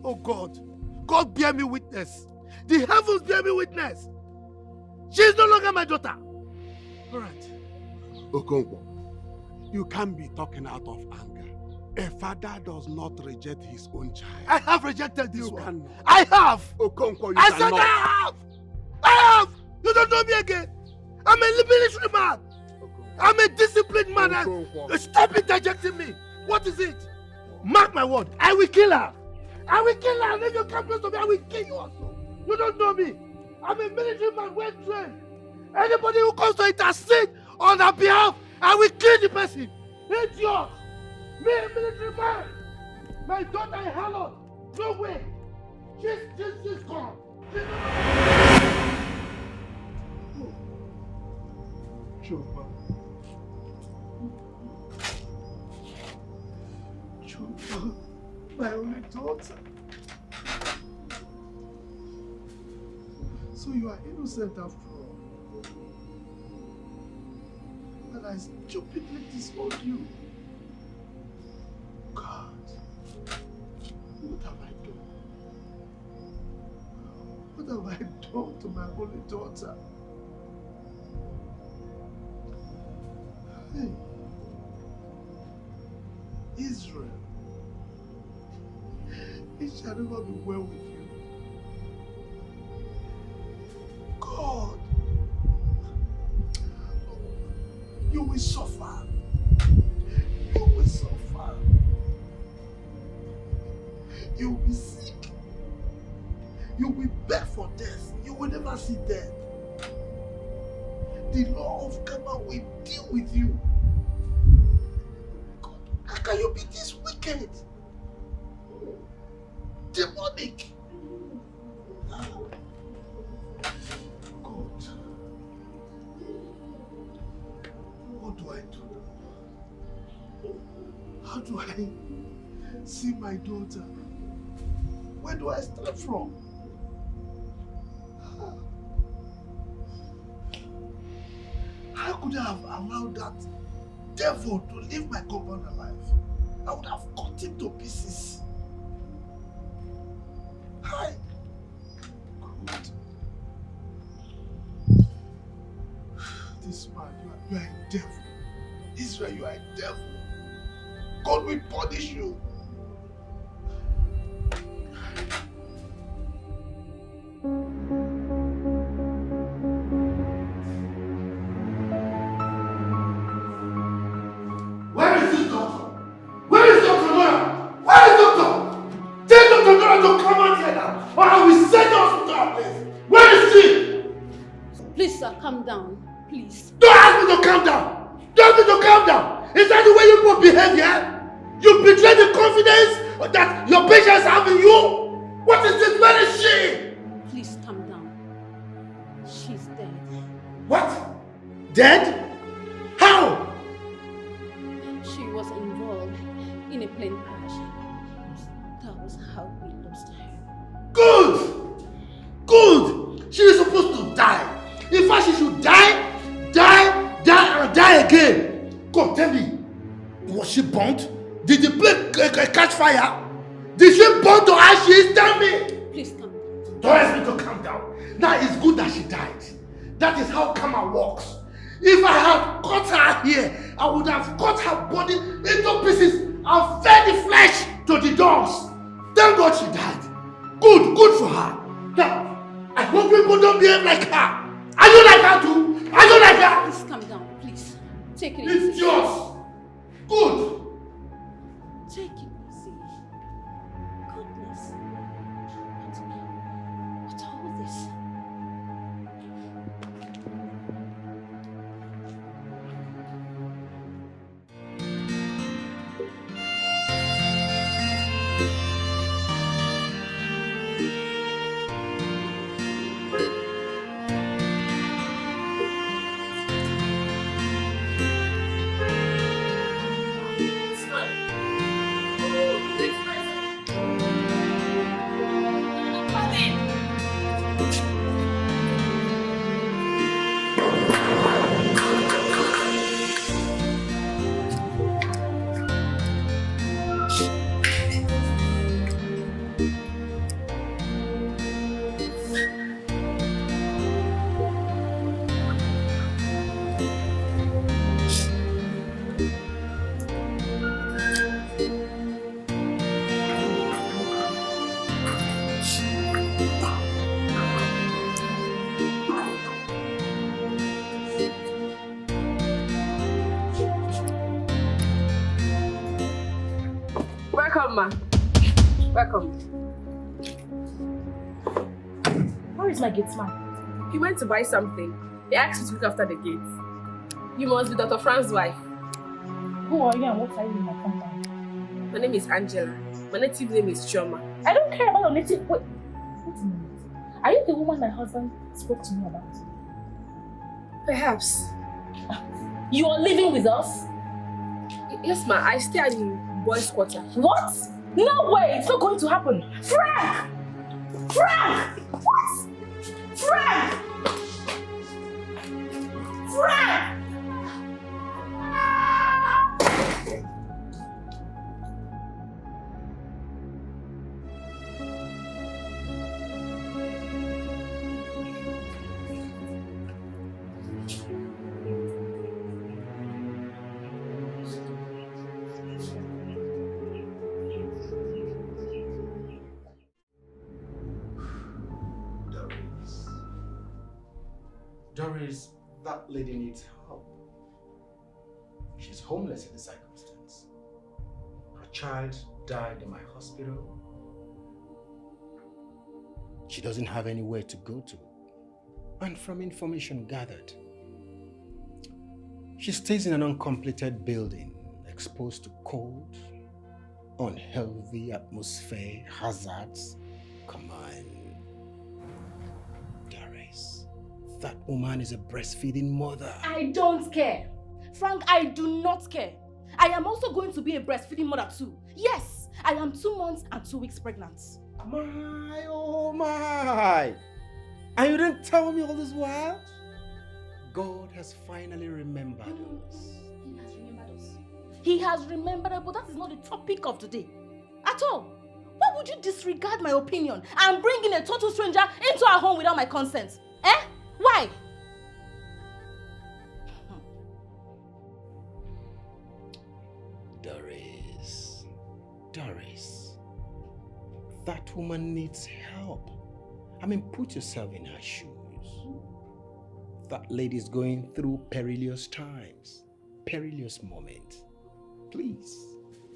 oh God, God bear me witness. The heavens bear me witness. She is no longer my daughter. All right. Okonkwo, you can't be talking out of anger. A father does not reject his own child. I have rejected this one. Cannot. I have. Okonkwo, you I cannot. said I have. You don't know me again. I'm a military man. I'm a disciplined man. Stop interjecting me. What is it? Mark my word. I will kill her. I will kill her. And if you come close to me, I will kill you also. You don't know me. I'm a military man, well trained. Anybody who comes to intercede on her behalf, I will kill the person. It's yours. Me, a military man. My daughter in Harlot. No way. She's gone. Chioma. Chioma, my only daughter. So you are innocent after all. that I stupidly disowned you. God, what have I done? What have I done to my only daughter? Hey, Israel, it shall never be well with you. God, you will suffer. You will suffer. You will be sick. You will beg for death. You will never see death. The law of karma will deal with you. God, how can you be this wicked? Demonic. God. What do I do now? How do I see my daughter? Where do I start from? How could I have allowed that devil to leave my compound alive? I would have cut him to pieces. Hi. God. This man, you are a devil. Israel, you are a devil. God will punish you. Where is this doctor? Where is Dr. Nora? Where is Doctor? Tell Dr. Nora to come out here now, or I will send the hospital to our place. Where is she? Please, sir, calm down. Please. Don't ask me to calm down. Don't ask me to calm down. Is that the way you people behave, yeah? You betray the confidence that your patients have in you. What is this? Where is she? Please, calm down. She's dead. What? Dead? How? She was involved in a plane crash. That was how we lost her. Good! Good! She is supposed to die. In fact, she should die, and die again. God, tell me, was she burnt? Did the plane catch fire? Did she burn to ashes? Tell me! Please calm down. Don't ask me to calm down. Now it's good that she died. That is how karma works. If I had cut her here, I would have cut her body into pieces and fed the flesh to the dogs. Thank God she died. Good for her. Now, I hope people don't behave like her. Are you like her too? Are you like her? Please calm down, please. Take it It's easy. yours. Good. Take it easy. Goodness. What all this? Welcome, ma. Welcome. Where is my gate man? He went to buy something. He asked me to look after the gate. You must be Dr. Fran's wife. Who are you and what are you in my compound? My name is Angela. My native name is Chioma. I don't care about your native. Wait a minute. Are you the woman my husband spoke to me about? Perhaps. You are living with us? Yes, ma. I stay in boys' quarter. What? No way! It's not going to happen. Frank! Frank! What? Frank! Frank! Doris, that lady needs help. She's homeless in the circumstance. Her child died in my hospital. She doesn't have anywhere to go to. And from information gathered, she stays in an uncompleted building, exposed to cold, unhealthy atmosphere, hazards. Come on. Doris, that woman is a breastfeeding mother. I don't care. Frank, I do not care. I am also going to be a breastfeeding mother too. Yes, I am 2 months and 2 weeks pregnant. My, oh my! And you didn't tell me all this while? God has finally remembered us. He has remembered us. He has remembered us, but that is not the topic of today. At all. Why would you disregard my opinion and bring in a total stranger into our home without my consent? Eh? Why? Doris, that woman needs help. I mean, put yourself in her shoes. That lady's going through perilous times, perilous moments. Please,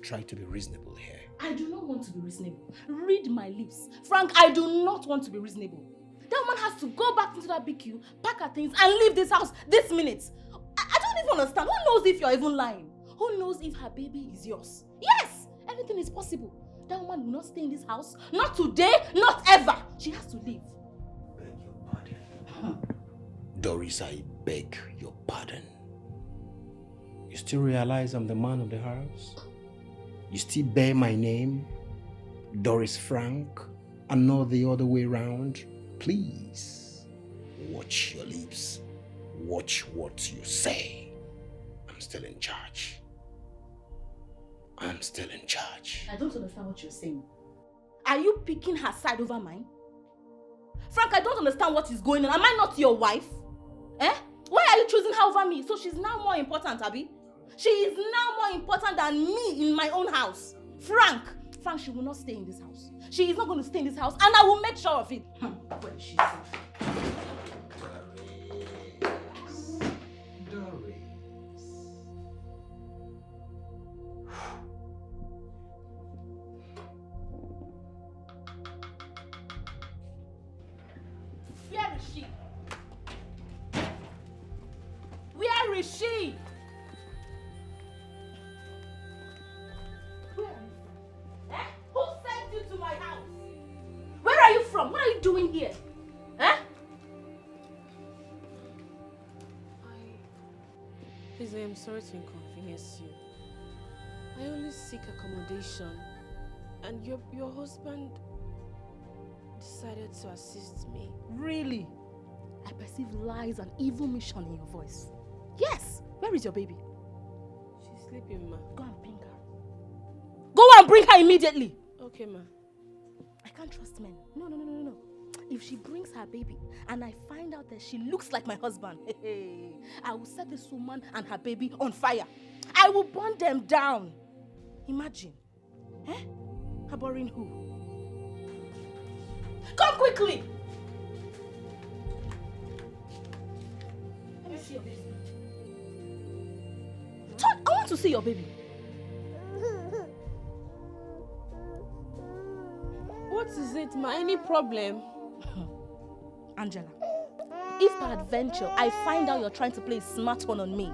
try to be reasonable here. I do not want to be reasonable. Read my lips. Frank, I do not want to be reasonable. That woman has to go back into that BQ, pack her things, and leave this house this minute. I don't even understand. Who knows if you're even lying? Who knows if her baby is yours? Yes, anything is possible. That woman will not stay in this house. Not today, not ever. She has to leave. Beg your pardon. Doris, I beg your pardon. You still realize I'm the man of the house? You still bear my name, Doris Frank, and not the other way around? Please, watch your lips. Watch what you say. I'm still in charge. I'm still in charge. I don't understand what you're saying. Are you picking her side over mine? Frank, I don't understand what is going on. Am I not your wife? Eh? Why are you choosing her over me? So she's now more important, Abby? She is now more important than me in my own house. Frank, she will not stay in this house. She is not going to stay in this house, and I will make sure of it. Where is she? Where is she? Where is she? Where are you from? Eh? Who sent you to my house? Where are you from? What are you doing here? Eh? Please, I am sorry to inconvenience you. I only seek accommodation, and your husband decided to assist me. Really? I perceive lies and evil mission in your voice. Yes! Where is your baby? She's sleeping, ma. Go and bring her. Go and bring her immediately! Okay, ma. I can't trust men. No. If she brings her baby and I find out that she looks like my husband, I will set this woman and her baby on fire. I will burn them down. Imagine. Eh? Harboring who? Come quickly! Let me see your baby. Todd, I want to see your baby. What is it, ma? Any problem? Angela, if peradventure I find out you're trying to play a smart one on me,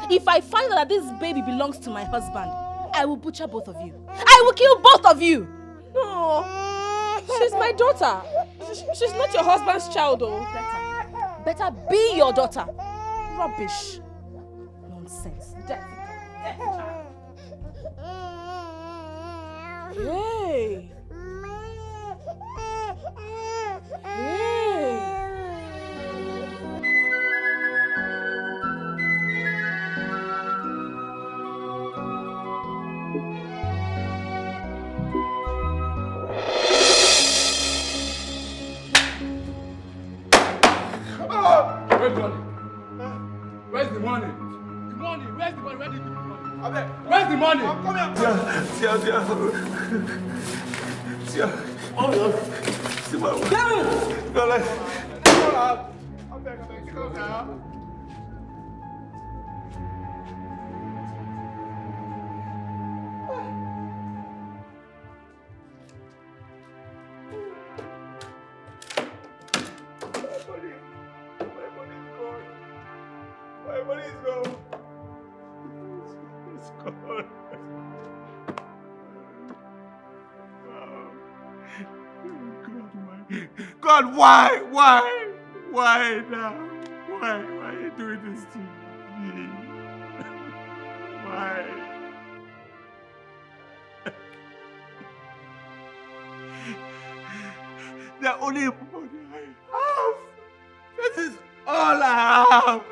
if I find out that this baby belongs to my husband, I will butcher both of you. I will kill both of you! No, she's my daughter. She's not your husband's child, though. Better be your daughter. Rubbish. Nonsense. Hey. Hey. Where's the money? Where's the money? The money, where's the money? Where did you put the money? Where's the money? Come here. Oh, no. go now. My money is gone. It's gone. God, why? Why now? Why are you doing this to me? Why? The only money I have. This is all I have.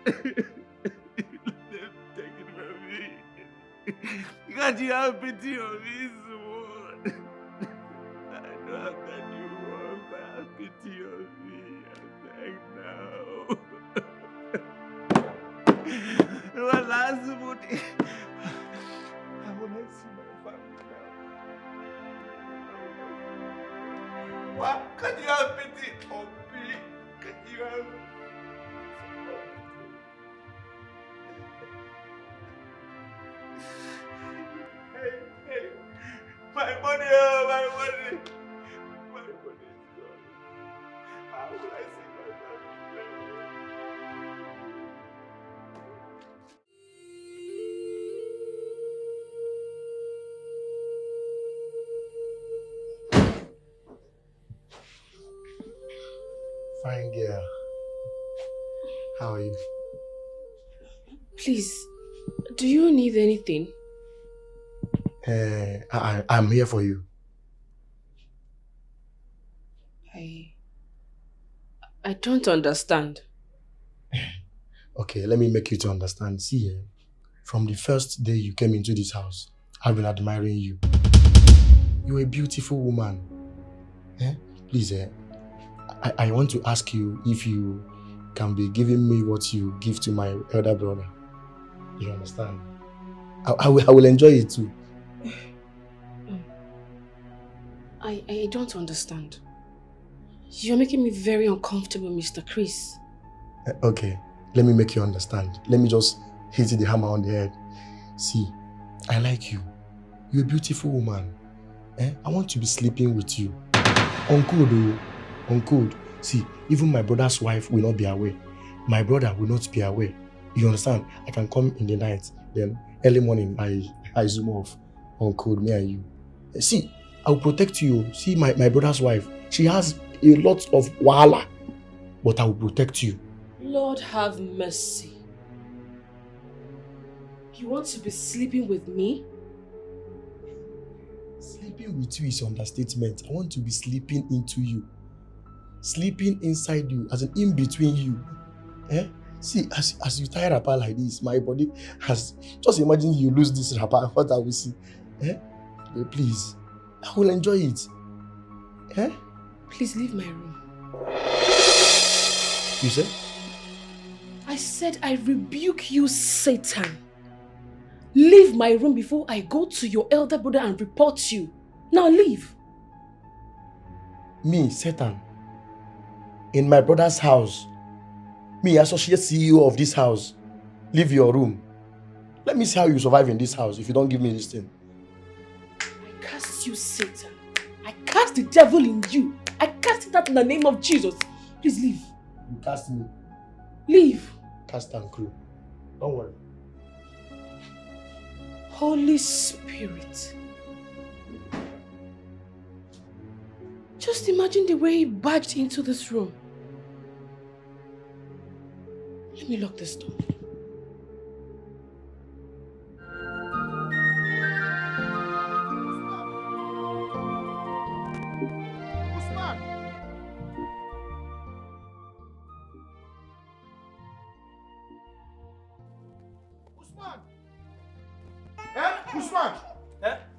They've taken from me. God, you have pity on me, Simone. I know I've done you wrong, but have pity on me. I'm back now. Well, last Simone, I will not see my family now. What? Can you have pity on me? Can you have Hey, my money, my money. My money is gone. How will I see my family? Fine girl. How are you? Please, do you need anything? I'm here for you. I don't understand. Okay, let me make you to understand. See, from the first day you came into this house, I've been admiring you. You're a beautiful woman. Please, I want to ask you if you can be giving me what you give to my elder brother. You understand? I will enjoy it too. I don't understand. You're making me very uncomfortable, Mr. Chris. Okay, let me make you understand. Let me just hit the hammer on the head. See, I like you. You're a beautiful woman. I want to be sleeping with you. Uncle. See, even my brother's wife will not be aware. My brother will not be aware. You understand? I can come in the night, then early morning I zoom off. Uncle, me and you. See, I will protect you. See, my brother's wife, she has a lot of wahala, but I will protect you. Lord have mercy. You want to be sleeping with me? Sleeping with you is understatement. I want to be sleeping into you. Sleeping inside you, as an in between you. See, as you tie wrapper like this, my body has... Just imagine you lose this wrapper, what I will see. But please, I will enjoy it. Please leave my room. You said? I said I rebuke you, Satan. Leave my room before I go to your elder brother and report you. Now leave. Me, Satan. In my brother's house. Me, associate CEO of this house. Leave your room. Let me see how you survive in this house if you don't give me this thing. I cast you, Satan. I cast the devil in you. I cast it out in the name of Jesus. Please leave. You cast me. Leave. Cast and crew. Don't worry. Holy Spirit. Just imagine the way he barged into this room. Let me lock this door.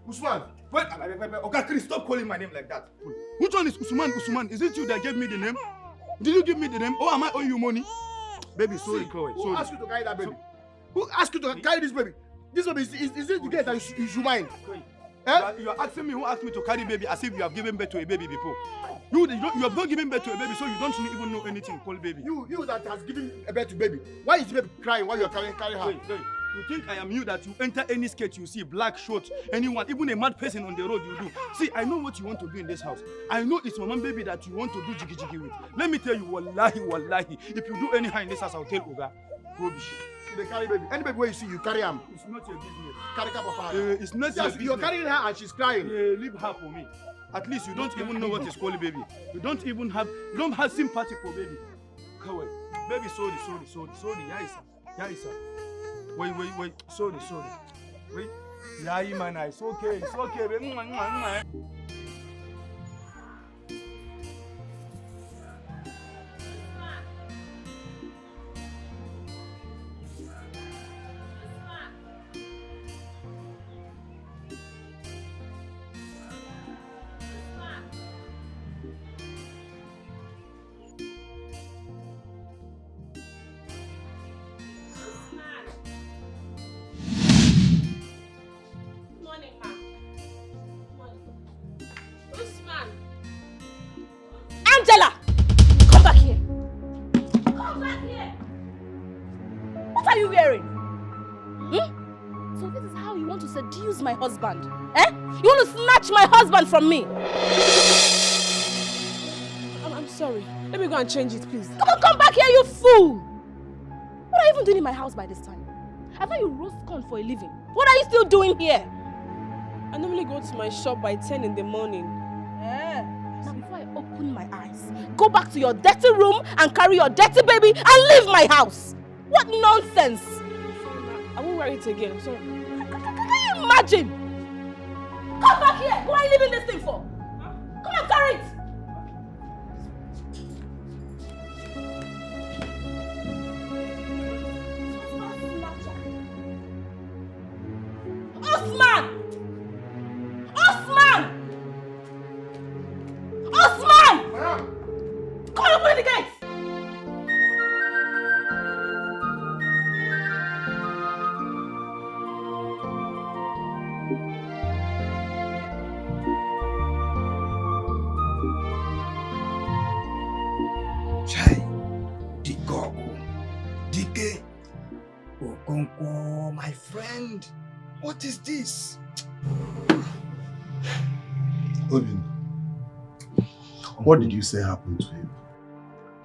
Usman! Wait, okay, Chris, stop calling my name like that. Which one is Usman? Usman, is it you that gave me the name? Did you give me the name? Or am I owing you money? Baby, sorry, Chloe. Who asked you to carry that baby? Who asked you to carry this baby? This baby, is it the girl that you should mind? You are asking me who asked me to carry baby as if you have given birth to a baby before. You have not given birth to a baby, so you don't even know anything called baby. You that has given a birth to baby. Why is baby crying while you are carrying her? Wait. You think I am you that you enter any skate you see, black short, anyone, even a mad person on the road you do. See, I know what you want to do in this house. I know it's my mom baby that you want to do jiggy jiggy with. Let me tell you, wallahi, if you do anyhow in this house, I'll tell Oga. Rubbish. They carry baby. Any baby where you see, you carry him. It's not your business. Carry Papa. It's not your business. You're carrying her and she's crying. Leave her for me. At least you don't even know what is called baby. You don't have sympathy for baby. Come on. Baby, sorry. Yes, sir. Wait. Sorry. Wait. Yeah, man, it's okay. Baby. Angela! Come back here! What are you wearing? So this is how you want to seduce my husband? You want to snatch my husband from me? I'm sorry. Let me go and change it, please. Come back here, you fool! What are you even doing in my house by this time? I thought you roast corn for a living. What are you still doing here? I normally go to my shop by 10 in the morning. Now before I open my eyes, go back to your dirty room and carry your dirty baby and leave my house. What nonsense! I won't wear it again. I'm sorry. Can you imagine? Come back here! What are you leaving this thing for? Come and carry it! Osman! Come on, open the gate! Chai, Dikogo, Dike, Okonkwo, my friend, what is this? Obin, what did you say happened to him?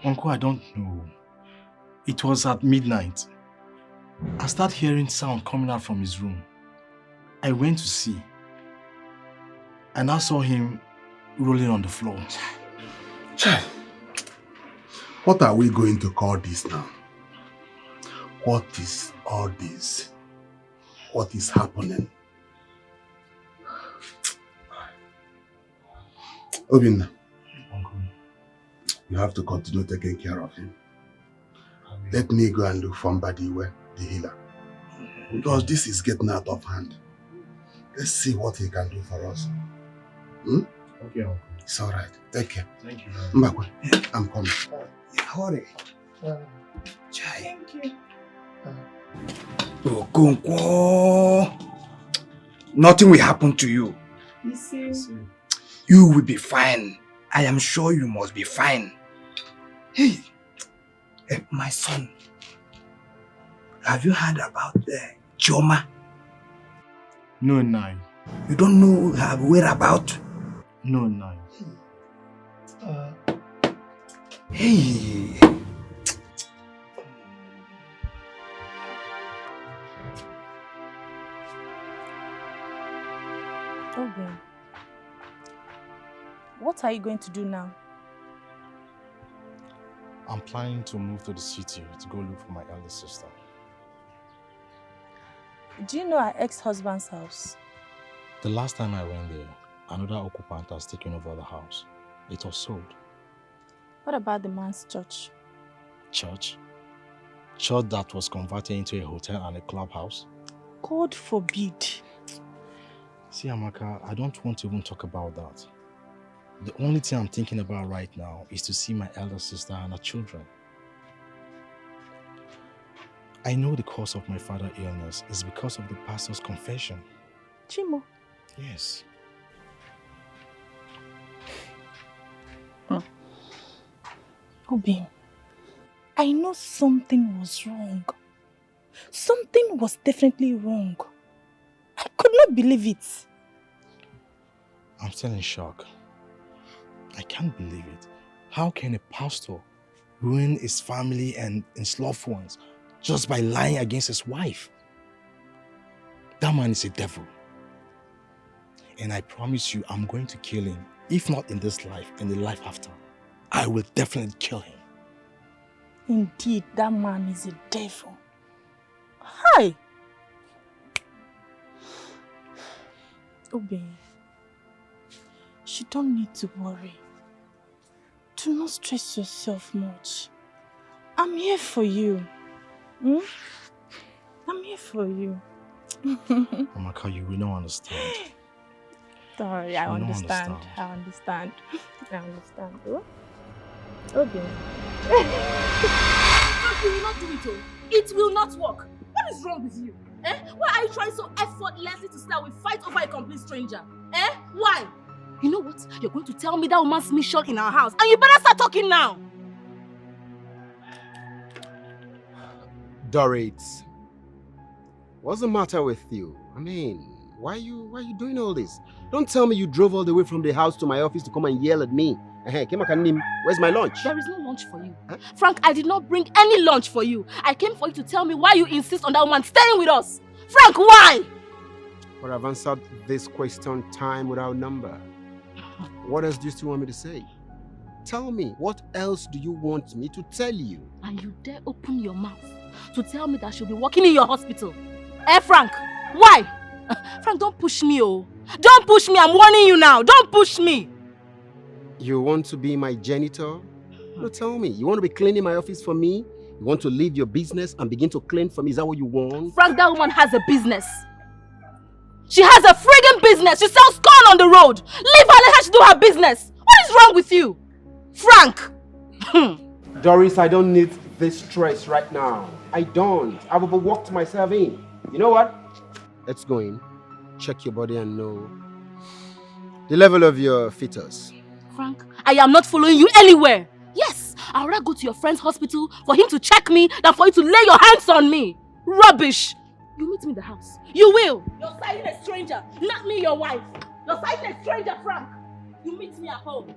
Uncle, I don't know. It was at midnight. I started hearing sound coming out from his room. I went to see. And I saw him rolling on the floor. Chai, what are we going to call this now? What is all this? What is happening? Obin, you have to continue taking care of him. Let me go and look for Mbadiwe, the healer. Because this is getting out of hand. Let's see what he can do for us. Okay, Uncle. It's alright. Take care. Thank you. Mbakwe, I'm coming. Hurry. Thank you. Okonkwo. Nothing will happen to you. You see? You will be fine. I am sure you must be fine. Hey, my son. Have you heard about Chioma? No, Nai. You don't know her whereabouts? No, Nai. Hey. Okay. What are you going to do now? I'm planning to move to the city to go look for my elder sister. Do you know our ex-husband's house? The last time I went there, another occupant has taken over the house. It was sold. What about the man's church? Church? Church that was converted into a hotel and a clubhouse? God forbid. See, Amaka, I don't want to even talk about that. The only thing I'm thinking about right now is to see my elder sister and her children. I know the cause of my father's illness is because of the pastor's confession. Chimo, Yes. Obi, I know something was wrong. Something was definitely wrong. I could not believe it. I'm still in shock. I can't believe it. How can a pastor ruin his family and his loved ones just by lying against his wife? That man is a devil. And I promise you, I'm going to kill him. If not in this life, in the life after. I will definitely kill him. Indeed, that man is a devil. Hi! Obi, you don't need to worry. Do not stress yourself much. I'm here for you. I'm here for you. Amaka, you will not understand. Sorry, I understand. I understand. Oh? Okay. You will not do it, oh. It will not work. What is wrong with you? Why are you trying so effortlessly to start with fight over a complete stranger? Why? You know what? You're going to tell me that woman's mission in our house, and you better start talking now. Dorit, what's the matter with you? I mean, why are you doing all this? Don't tell me you drove all the way from the house to my office to come and yell at me. Where's my lunch? There is no lunch for you. Huh? Frank, I did not bring any lunch for you. I came for you to tell me why you insist on that woman staying with us. Frank, why? But I've answered this question time without number. What else do you still want me to say? Tell me, what else do you want me to tell you? And you dare open your mouth to tell me that she'll be working in your hospital? Frank, why? Frank, don't push me, oh. Don't push me, I'm warning you now. Don't push me. You want to be my janitor? No, tell me, you want to be cleaning my office for me? You want to leave your business and begin to clean for me? Is that what you want? Frank, that woman has a business. She has a friggin' business. She sells corn on the road. Leave her, let her do her business. What is wrong with you? Frank! Doris, I don't need this stress right now. I don't. I've overworked myself in. You know what? Let's go in. Check your body and know the level of your fetus. Frank, I am not following you anywhere. Yes, I'd rather go to your friend's hospital for him to check me than for you to lay your hands on me. Rubbish. You meet me in the house. You will. You're citing a stranger, not me, your wife. You're citing a stranger, Frank. You meet me at home.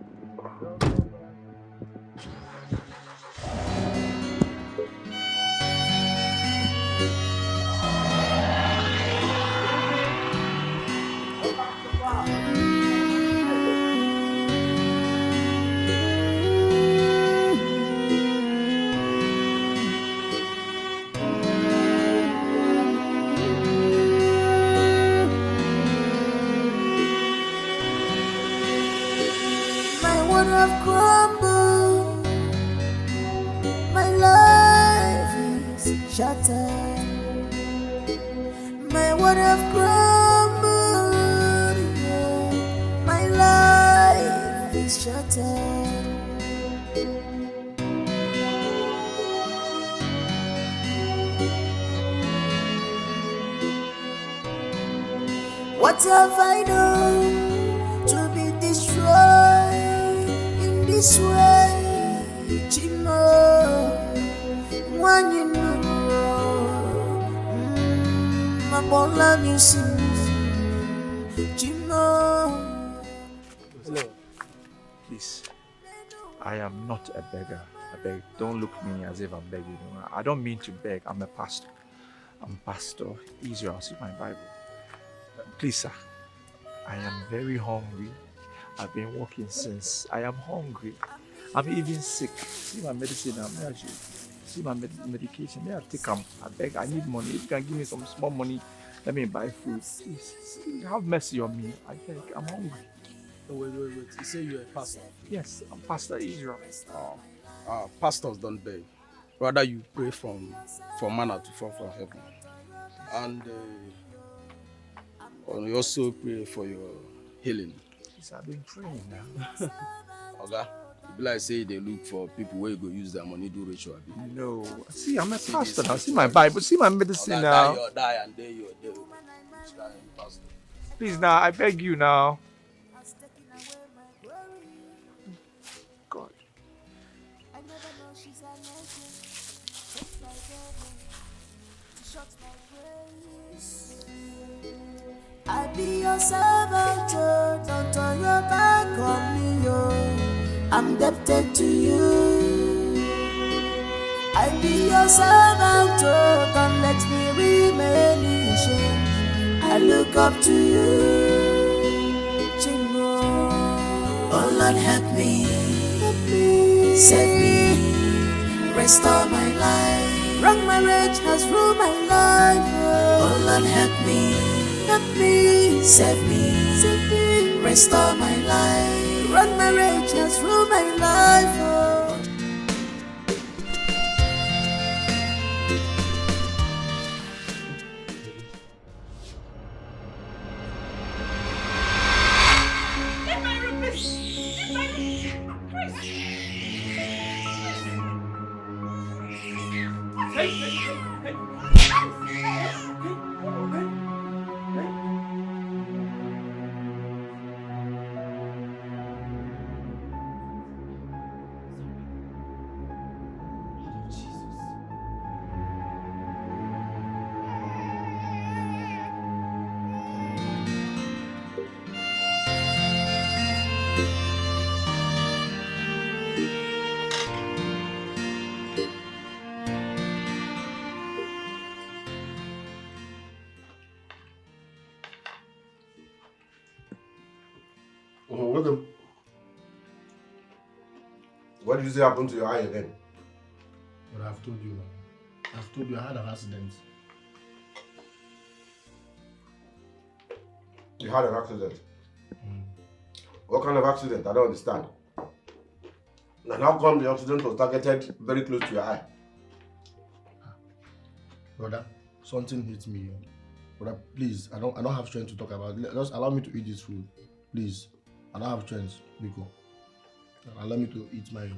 Have crumbled. My life is shattered. My world have crumbled. My life is shattered. What have I done to be destroyed this way? Chimo, when you know, my bola music, Chimo. Hello. Please, I am not a beggar. I beg, don't look at me as if I'm begging. I don't mean to beg. I'm a pastor. I'm Pastor Israel. See my Bible. Please, sir, I am very hungry. I've been working since. I am hungry. I'm even sick. See my medicine. See my medication. May I take them? I beg. I need money. If you can give me some small money, let me buy food. Please, have mercy on me. I beg. I'm hungry. Oh, wait. You say you're a pastor? Yes, I'm Pastor Israel. Pastors don't beg. Rather, you pray for manna to fall from heaven. And you also pray for your healing. Yes, I've been praying now. Okay. People like say they look for people where you go use their money do ritual. No. See, I'm a pastor now. See my Bible. See my medicine now. Die and day. Pastor. Please now, I beg you now. God. I be your servant, oh, don't turn your back on me, oh. I'm indebted to you. I be your servant, oh, don't let me remain in shame. I look up to you, Chingo. Oh Lord, help me, save me, restore my life. Wrong marriage has ruined my life. Oh Lord, help me, save me, restore my life. Wrong marriage has ruined my life. Oh. What did you say happened to your eye again? But I've told you. I've told you I had an accident. You had an accident? What kind of accident? I don't understand. And how come the accident was targeted very close to your eye? Brother, something hit me. Brother, please, I don't have strength to talk about it. Just allow me to eat this food. Please. I don't have strength, Biko. Allow me to eat my...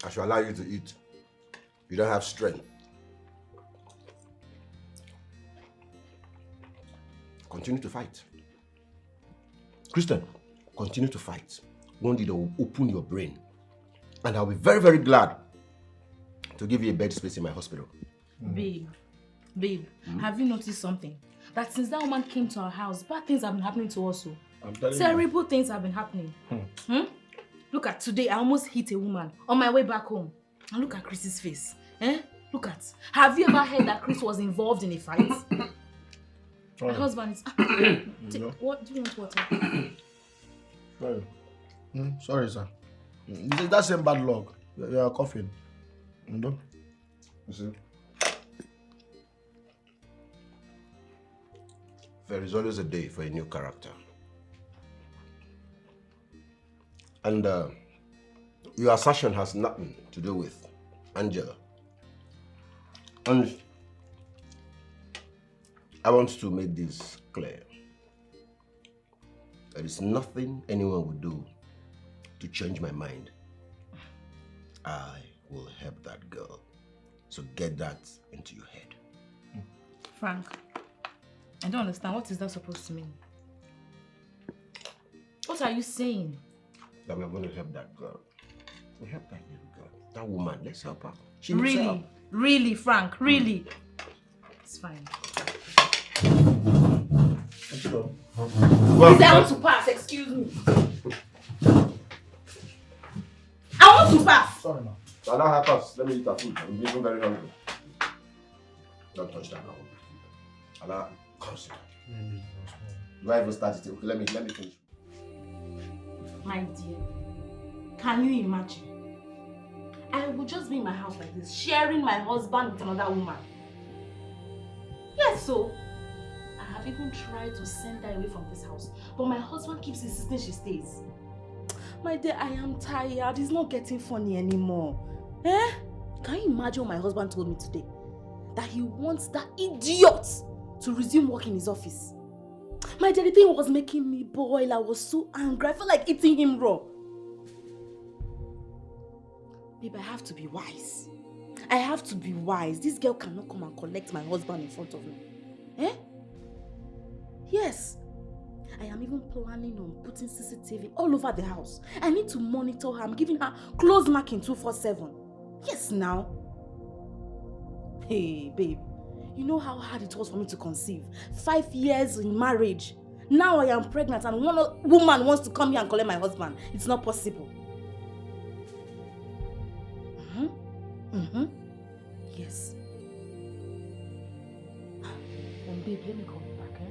I should allow you to eat. You don't have strength. Continue to fight. Christian, continue to fight. One day they will open your brain. And I'll be very, very glad to give you a bed space in my hospital. Babe, have you noticed something? That since that woman came to our house, bad things have been happening to us. I'm telling Terrible things have been happening. Look at today, I almost hit a woman on my way back home. And look at Chris's face. Look at. Have you ever heard that Chris was involved in a fight? My husband is... What do you want water? Sorry. Sorry, sir. That's same bad luck. You're coughing. You see? There is always a day for a new character. And your assertion has nothing to do with Angela. And I want to make this clear. There is nothing anyone will do to change my mind. I will help that girl. So get that into your head. Frank, I don't understand. What is that supposed to mean? What are you saying? That we're going to help that girl. We'll help that little girl. That woman, let's help her. She Really? help. Really, Frank? Really? It's fine. Well, Please, I want to pass. Excuse me. I want to pass. Sorry, ma. Allow her pass. Let me eat her food. I'm getting very hungry. Don't touch that now. Allow her. Come sit down. Do I even start it? Okay, let me finish. My dear, can you imagine? I would just be in my house like this, sharing my husband with another woman. Yes, so I have even tried to send her away from this house, but my husband keeps insisting she stays. My dear, I am tired. It's not getting funny anymore. Can you imagine what my husband told me today? That he wants that idiot to resume work in his office. My dear, the thing was making me boil. I was so angry. I felt like eating him raw. Babe, I have to be wise. I have to be wise. This girl cannot come and collect my husband in front of me. Eh? Yes. I am even planning on putting CCTV all over the house. I need to monitor her. I'm giving her close marking 247. Yes, now. Hey, babe. You know how hard it was for me to conceive. 5 years in marriage. Now I am pregnant and one woman wants to come here and collect my husband. It's not possible. Yes. Babe, let me call you back, eh?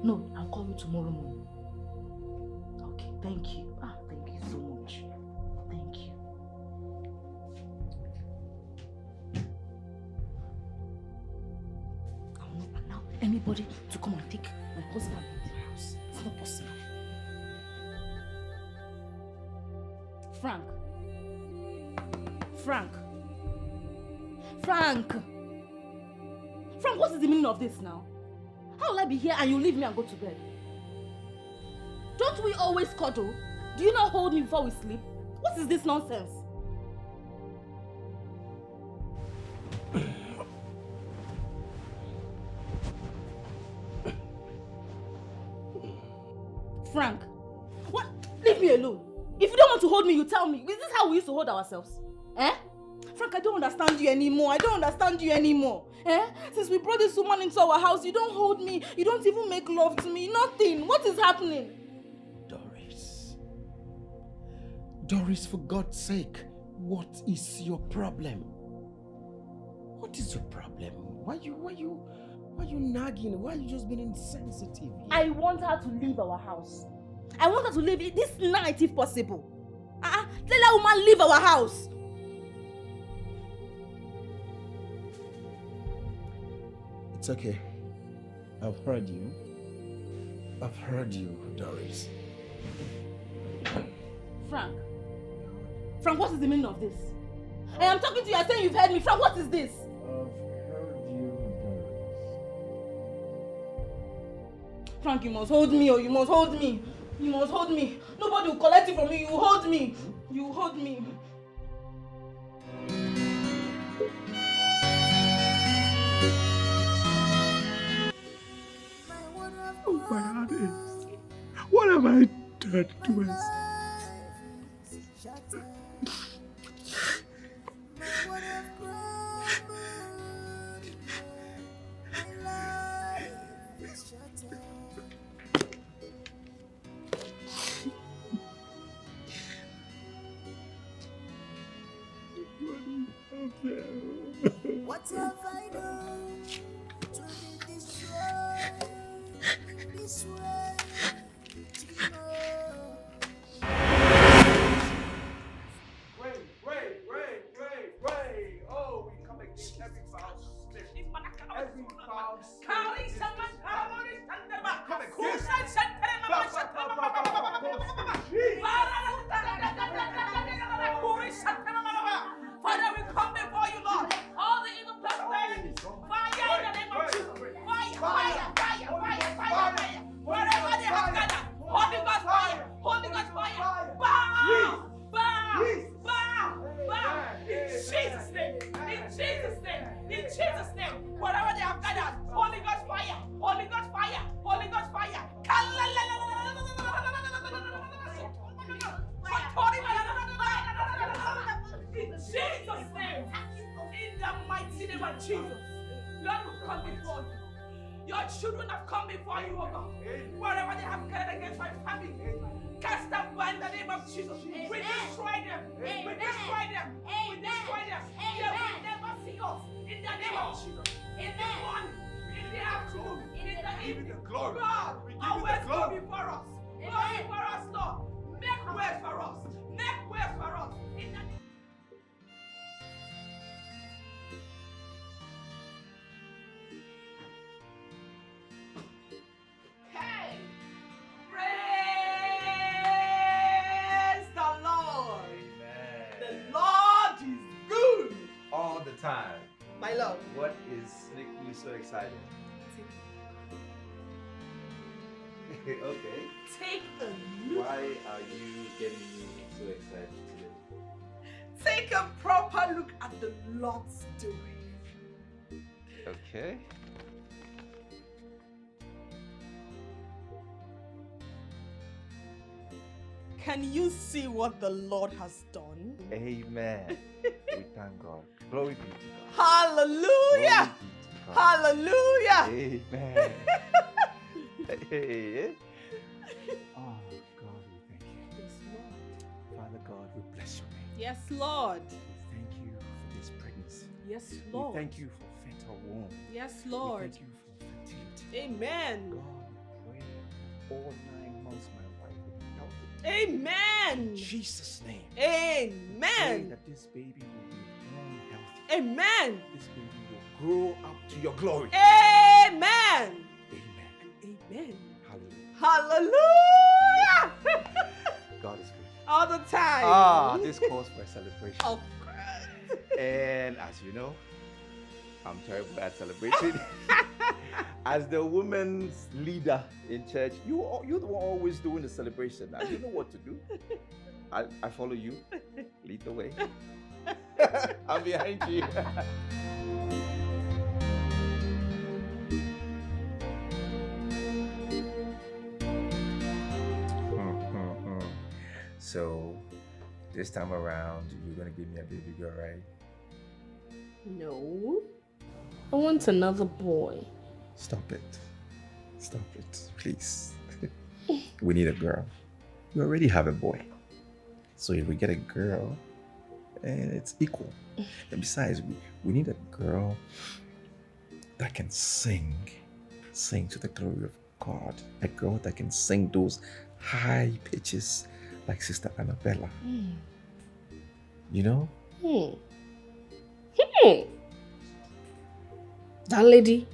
No, I'll call you tomorrow morning. Okay, thank you. Thank you so much. Thank you. I will not allow anybody to come and take my husband in the house. It's not possible. Frank. Frank, what is the meaning of this now? How will I be here and you leave me and go to bed? Don't we always cuddle? Do you not hold me before we sleep? What is this nonsense? Frank, what? Leave me alone. If you don't want to hold me, you tell me. Is this how we used to hold ourselves? Eh? Frank, I don't understand you anymore. Since we brought this woman into our house, you don't hold me. You don't even make love to me. Nothing. What is happening? Doris, for God's sake, what is your problem? What is your problem? Why you nagging? Why are you just being insensitive? I want her to leave our house. I want her to leave this night if possible. Let that woman leave our house. It's okay. I've heard you. Doris. Frank, what is the meaning of this? I am talking to you, I'm saying you've heard me. Frank, what is this? I've heard you, Doris. Frank, you must hold me, or you must hold me. You must hold me. Nobody will collect it from me. You hold me. You hold me. Oh, my heart is. What have I done to myself? What have I done to be destroyed this way? Wait. Oh, we come against every foul spirit. Every foul spirit. Come against Father, we come before you, Lord. All the evil prosperity. Fire in the name of Jesus. Fire. Wherever they have gathered. Holy Ghost fire. Bow. In Jesus' name. Wherever they have gathered. Holy Ghost fire. In Jesus' name. In the mighty name of Jesus. Lord, we come before you. Your children have come before you, oh God. Wherever they have gathered against my family, cast them by in the name of Jesus. We destroy them. They will never see us. In the name of Jesus. In the morning, in the afternoon, in the evening. God, our ways go before us. Go before us, Lord. Make ways for us. In the praise the Lord. Amen. The Lord is good. All the time. My Lord. What is making you so excited? Okay. Take a look. Why are you getting me so excited today? take a proper look at the Lord's doing. Okay. Can you see what the Lord has done? Amen. We thank God. Glory be to God. Hallelujah! Hallelujah! Amen. Hey. Oh, God, we thank you. Yes, Lord. Father God, we bless your name. Yes, Lord. We thank you for this pregnancy. Yes, Lord. We thank you for fertile womb. Yes, Lord. We thank you for fertility. Amen. God, we pray all 9 months my wife will be healthy. Amen. In Jesus' name. Amen. We pray that this baby will be born healthy. Amen. This baby will grow up to your glory. Amen. Amen. Amen. Hallelujah. Hallelujah. God is good. All the time. Ah, this calls for a celebration. Of course. And as you know, I'm terrible at celebrating. As the women's leader in church, you're the one always doing the celebration. I don't know what to do. I follow you. Lead the way. I'm behind you. So, this time around, you're gonna give me a baby girl, right? No. I want another boy. Stop it. Stop it, please. We need a girl. We already have a boy. So if we get a girl, and it's equal. And besides, we need a girl that can sing to the glory of God. A girl that can sing those high pitches like Sister Annabella. You know? That lady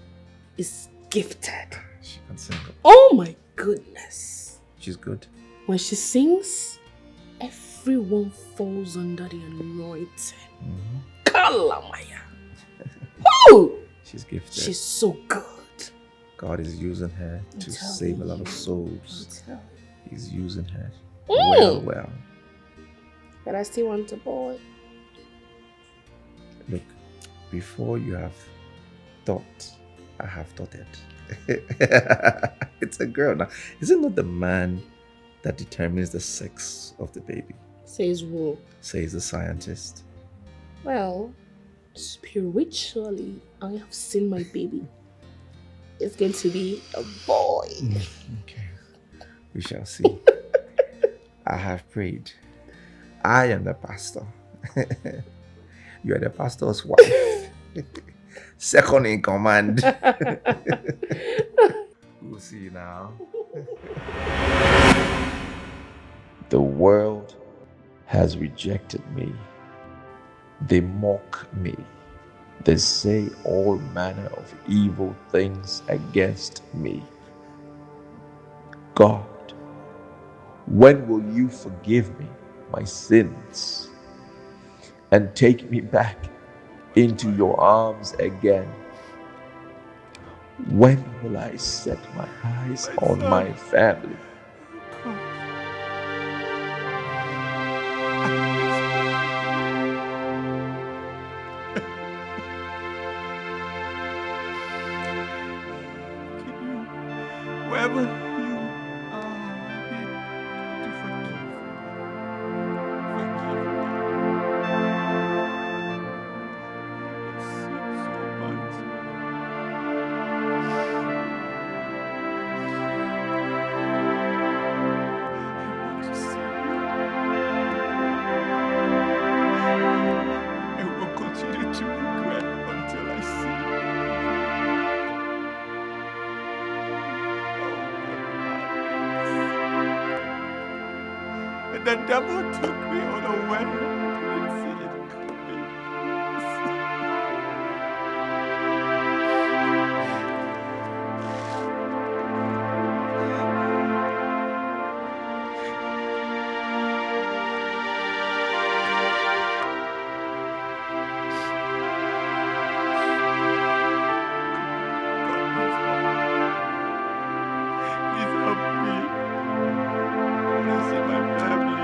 is gifted. She can sing. Oh my goodness. She's good. When she sings, everyone falls under the anointing. Kalamaya. Woo! She's gifted. She's so good. God is using her to save a lot of souls. He's using her Mm. well. But I still want a boy. Look, before you have thought, I have thought it. It's a girl now. Is it not the man that determines the sex of the baby? Says who? Says the scientist. Well, spiritually, I have seen my baby. It's going to be a boy. Okay. We shall see. I have prayed. I am the pastor. You are the pastor's wife. Second in command. We'll see now. The world has rejected me. They mock me. They say all manner of evil things against me. God, when will you forgive me my sins and take me back into your arms again? When will I set my eyes on my family? Wherever you are, to forgive me. It seems so much. I want to see you. I will continue to regret until I see you. And the devil took me unaware. Didn't see it coming. Please help me. I want to see my family.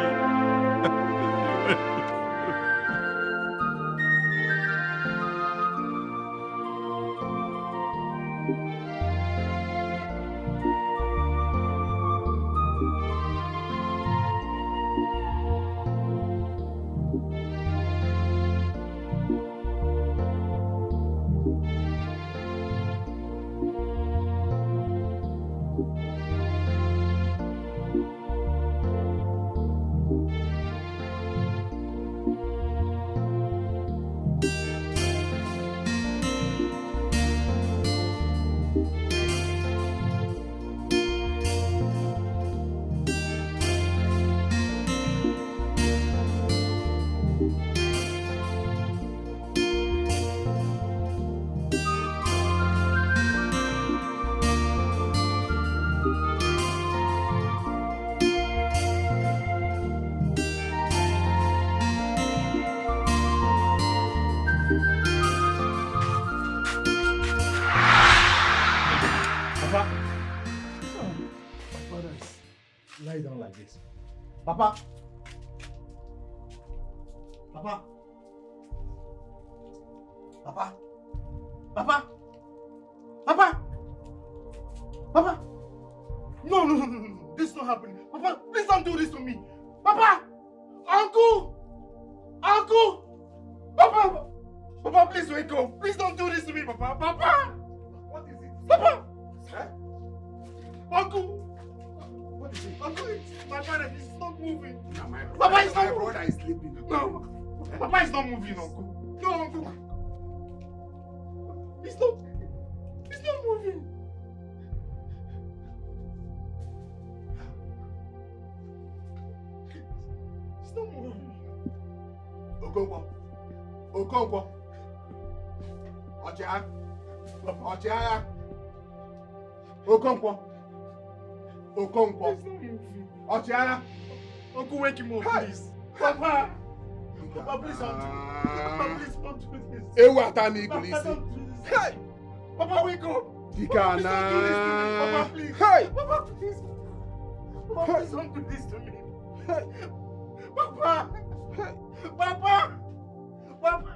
Papa, my father is lie down like this. Papa, Papa, Papa, Papa, Papa, Papa. No, no, no, no, no. This is not happening. Papa, please don't do this to me. Papa, Uncle, Uncle, Papa, Papa, please wake up. Please don't do this to me, Papa. Papa, what is it? Papa, huh? Uncle, what is it? Uncle, it's my father. He's not moving. No, Papa is not moving. My brother is sleeping. No, Papa is not moving, Uncle. No, Uncle. He's not moving. He's not moving. Okonkwo. Okonkwo. Ọchịagha. Ọchịagha. Okonkwo. Okonkwo. Ọchịagha. Uncle, wake him up, please. Papa. Papa, please don't do this. Ewu atani Papa, ibilisi. don't do this. Hey! Papa, wake up. Dikana. Papa, please. Hey! Papa, please. Papa, please don't do this to me. Papa. Papa. Papa.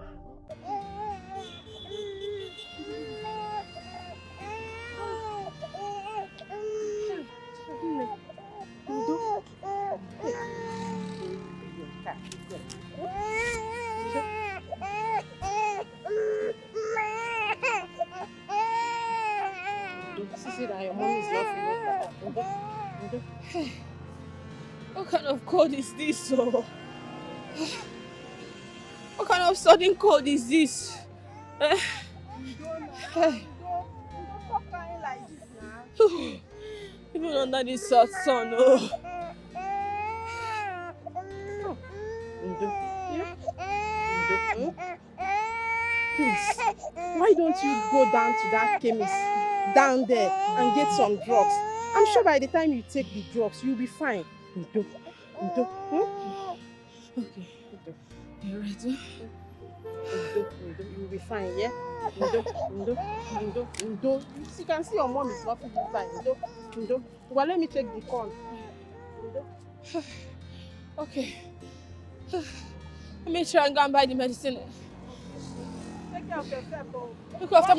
See that your mom is not feeling. What kind of cold is this? Oh? What kind of sudden cold is this? Even under this hot sun, oh. Please, why don't you go down to that chemist down there and get some drugs? I'm sure by the time you take the drugs, you'll be fine. Okay, you're right. You'll be fine, yeah? You can see your mom is not feeling fine. Well, let me take the corn. Okay. Let me try and go and buy the medicine. Take care of yourself, oh. Look after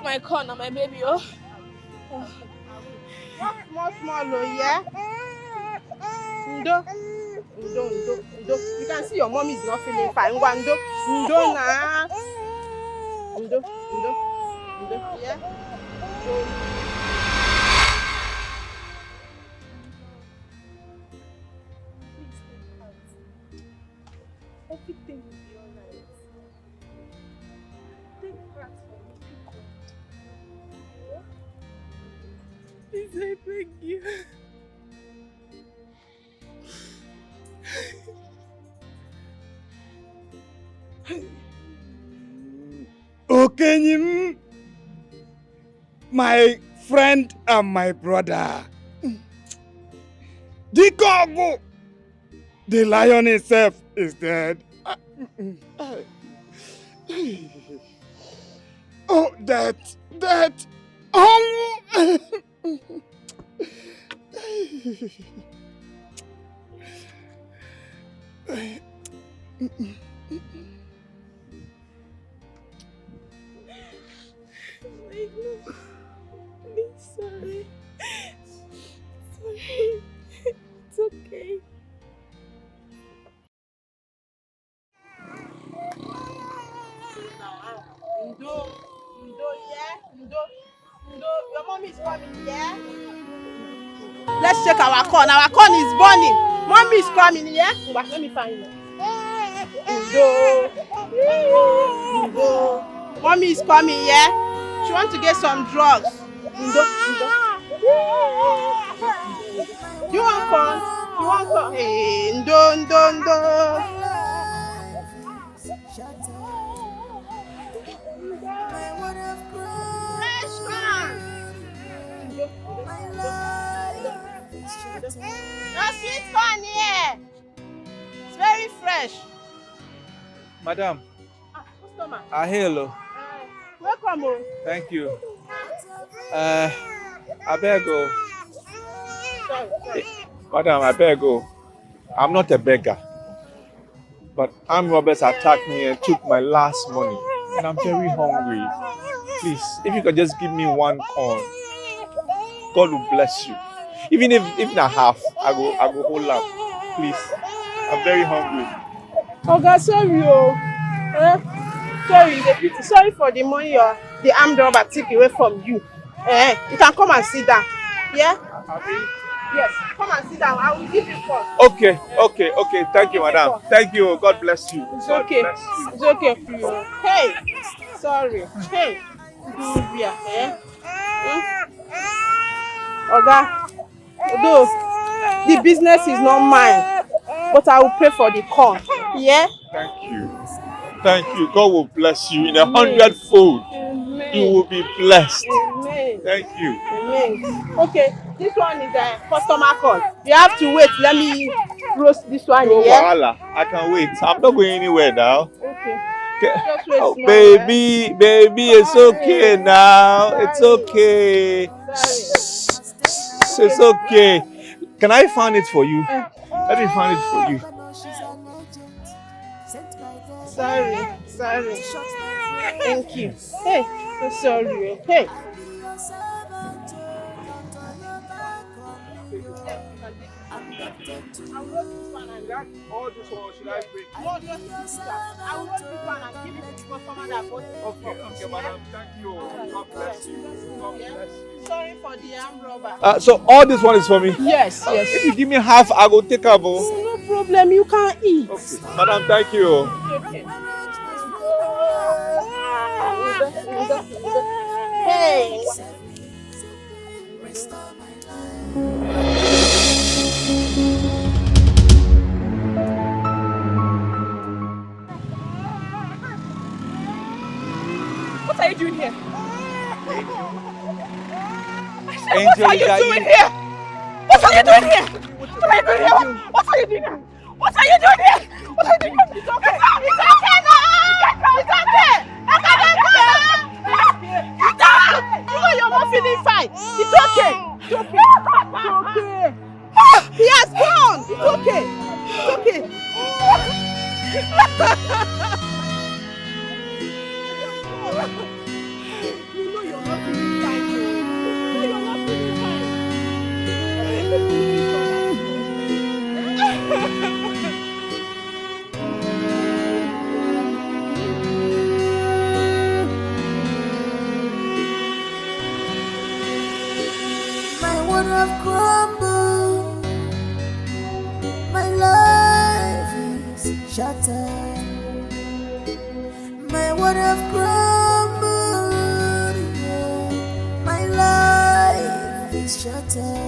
my corn and my baby, oh. Walk small, oh, yeah? Ndo. You can see your mom is not feeling fine. Ndo na. Ndo, yeah? Everything will be alright. Take heart from people. Please, I beg you. Okenyim, my friend and my brother. Dikogu, the lion itself is dead. Oh, that. Oh. Please, sorry. It's okay. Ndo, yeah? Ndo, your mom is is coming, yeah? Let's check our corn. Our corn is burning. Mommy is coming, yeah? Let me find it. Ndo. Mommy is coming, yeah? She wants to get some drugs. Ndo. You want corn? You want corn? Hey, Ndo. Fresh corn. No sweet corn here. It's very fresh. Madam. Customer. Hello. Welcome. Thank you. I beg you. Sorry. Madam, I beg you. I'm not a beggar. But armed robbers attacked me and took my last money. And I'm very hungry. Please, if you could just give me one corn, God will bless you. Even if not half, I go hold up. Please. I'm very hungry. Oga, sorry. Sorry, sorry for the money the armed robber took away from you. You can come and sit down. Yeah? Yes, come and sit down. I will give you corn. Okay. Thank you, madam. Thank you. God bless you. It's okay. It's okay for you. Hey, sorry. Hey, Oga, although the business is not mine, but I will pay for the corn. Yeah? Thank you. God will bless you in 100-fold. Amen. You will be blessed. Amen. Thank you. Amen. Okay, this one is a customer call. You have to wait. Let me roast this one. No Yeah? wahala. I can wait. I'm not going anywhere now. Okay. Just wait small, Baby, it's okay now. It's okay. It's okay. Can I find it for you? Let me find it for you. Sorry. Thank you. Hey, so sorry. Hey. All this one should I bring? I will roast this one and give it to the customer that bought it. Okay, madam. Thank you. God bless you. God bless you. Sorry for the armed robber. So all this one is for me? Yes. If you give me half, I will take a bowl. No problem, you can eat. Okay. Madam, thank you. Okay. Hey. What are you doing here? Angel, what are you doing here? What are you doing here? What are you doing here? What are you doing here? What are you doing here? What are you doing here? It's okay. It's okay now. It's okay. You're not feeling fine. It's okay. It's okay. It's okay. He has gone. It's okay. It's okay. You know you're not feeling fine. You know you're not feeling fine. My world have crumbled. My life is shattered. My world have crumbled. Yeah. My life is shattered.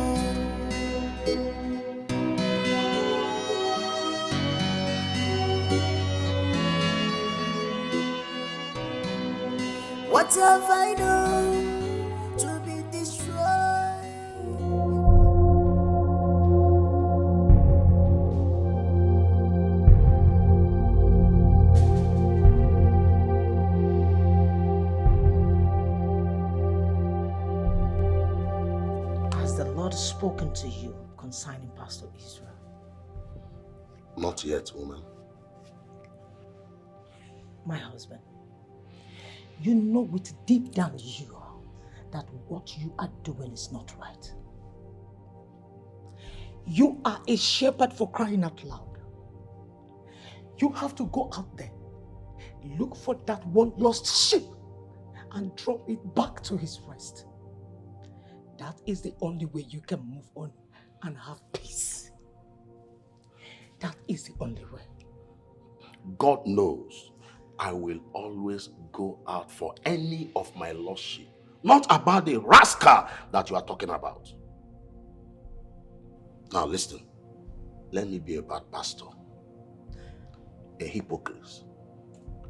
What have I done to be destroyed? Has the Lord spoken to you concerning Pastor Israel? Not yet, woman. My husband, you know with deep down you that what you are doing is not right. You are a shepherd, for crying out loud. You have to go out there, look for that one lost sheep and drop it back to his rest. That is the only way you can move on and have peace. That is the only way. God knows I will always go out for any of my lost sheep. Not about the rascal that you are talking about. Now listen, let me be a bad pastor. A hypocrite.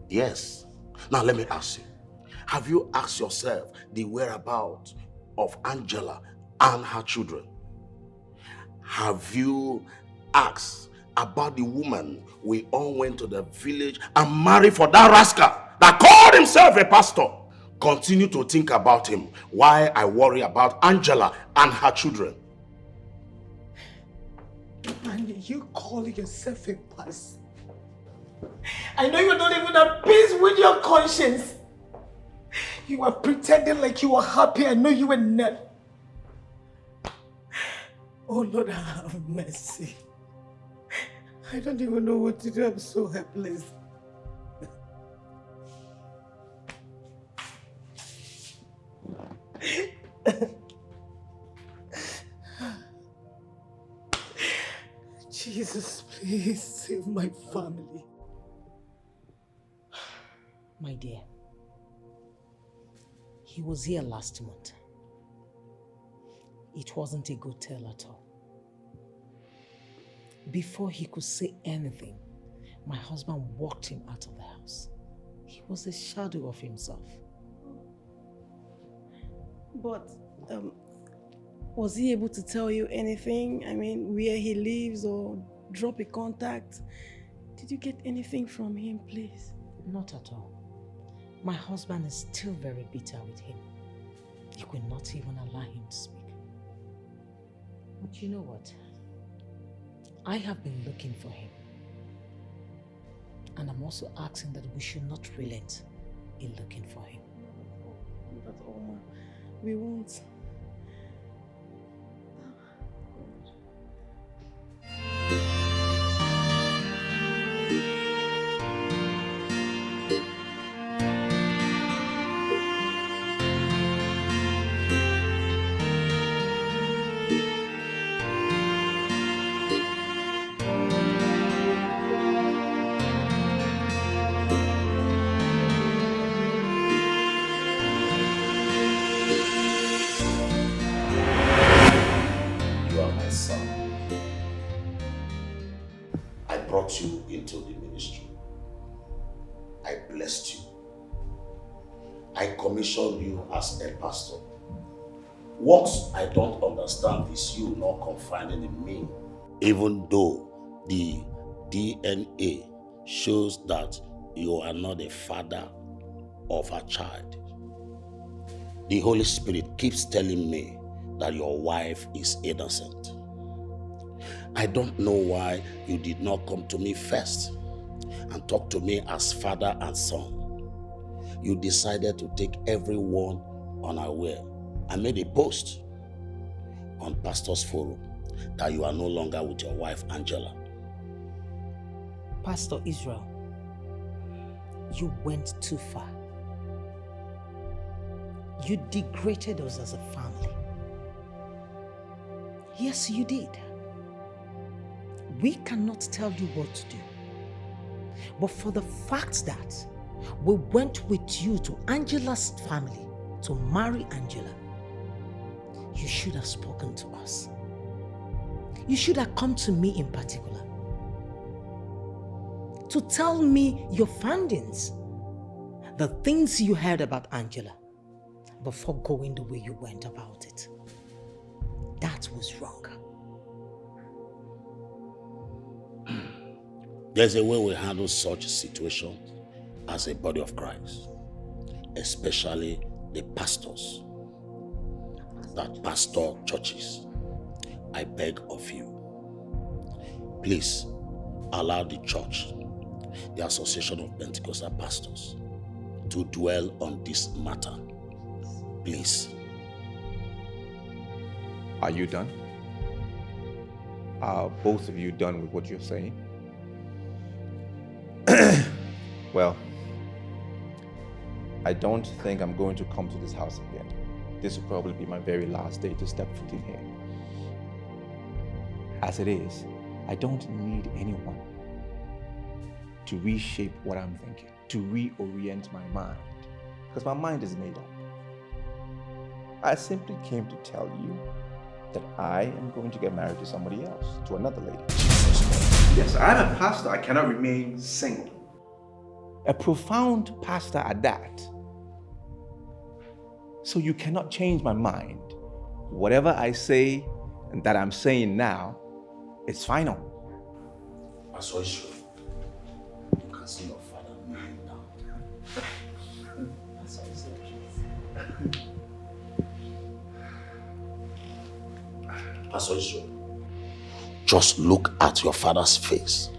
Yes. Now let me ask you, have you asked yourself the whereabouts of Angela and her children? Have you asked about the woman we all went to the village and married for that rascal that called himself a pastor? Continue to think about him while I worry about Angela and her children. And you call yourself a pastor? I know you're not even at peace with your conscience. You are pretending like you are happy. I know you were not. Oh Lord, have mercy. I don't even know what to do. I'm so helpless. Jesus, please save my family. My dear, he was here last month. It wasn't a good tale at all. Before he could say anything, my husband walked him out of the house. He was a shadow of himself. But, was he able to tell you anything? I mean, where he lives or drop a contact? Did you get anything from him, please? Not at all. My husband is still very bitter with him. He could not even allow him to speak. But you know what? I have been looking for him. And I'm also asking that we should not relent in looking for him. But Oma, we won't. You into the ministry. I blessed you. I commissioned you as a pastor. What I don't understand is you not confiding in me, even though the DNA shows that you are not the father of a child. The Holy Spirit keeps telling me that your wife is innocent. I don't know why you did not come to me first and talk to me as father and son. You decided to take everyone unaware. I made a post on Pastor's Forum that you are no longer with your wife, Angela. Pastor Israel, you went too far. You degraded us as a family. Yes, you did. We cannot tell you what to do. But for the fact that we went with you to Angela's family to marry Angela, you should have spoken to us. You should have come to me in particular to tell me your findings, the things you heard about Angela, before going the way you went about it. That was wrong. There's a way we handle such situations as a body of Christ, especially the pastors that pastor churches. I beg of you, please allow the church, the Association of Pentecostal Pastors, to dwell on this matter. Please. Are you done? Are both of you done with what you're saying? Well, I don't think I'm going to come to this house again. this will probably be my very last day to step foot in here. As it is, I don't need anyone to reshape what I'm thinking, to reorient my mind, because my mind is made up. I simply came to tell you that I am going to get married to somebody else, to another lady. Yes, I'm a pastor. I cannot remain single. A profound pastor at that. So you cannot change my mind. Whatever I say and that I'm saying now, it's final. Pastor Israel, you can see your father kneeling now. Pastor Israel, just look at your father's face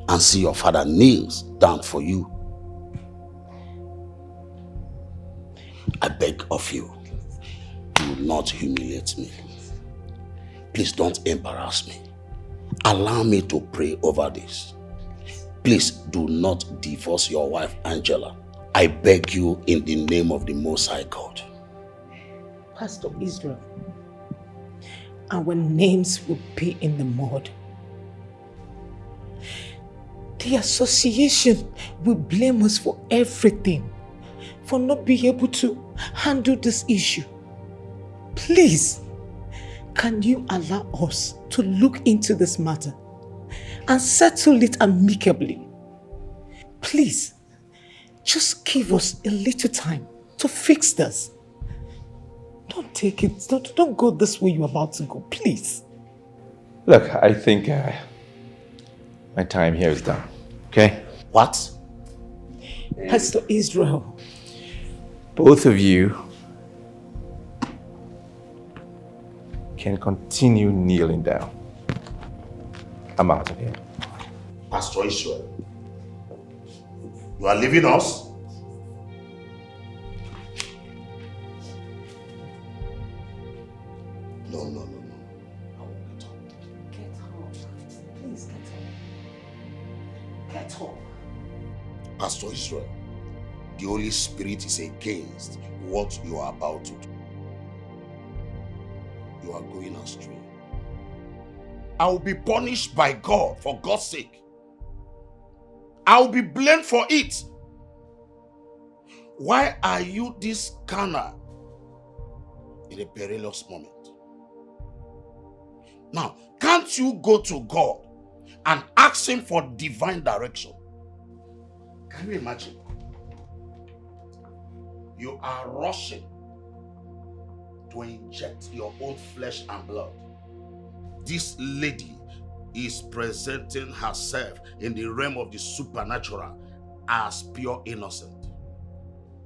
and see your father kneels down for you. I beg of you, do not humiliate me. Please don't embarrass me. Allow me to pray over this. Please do not divorce your wife, Angela. I beg you in the name of the Most High God. Pastor Israel, our names will be in the mud. The association will blame us for everything, for not being able to handle this issue. Please, can you allow us to look into this matter and settle it amicably? Please, just give us a little time to fix this. Don't take it, don't go this way you're about to go, please. Look, I think my time here is done, okay? What? Pastor Israel. Both of you can continue kneeling down. I'm out of here. Pastor Israel, you are leaving us? No. I won't get up. Get up. Please get up. Pastor Israel, the Holy Spirit is against what you are about to do. You are going astray. I will be punished by God for God's sake. I will be blamed for it. Why are you this carnal in a perilous moment? Now, can't you go to God and ask Him for divine direction? Can you imagine? You are rushing to inject your own flesh and blood. This lady is presenting herself in the realm of the supernatural as pure innocent.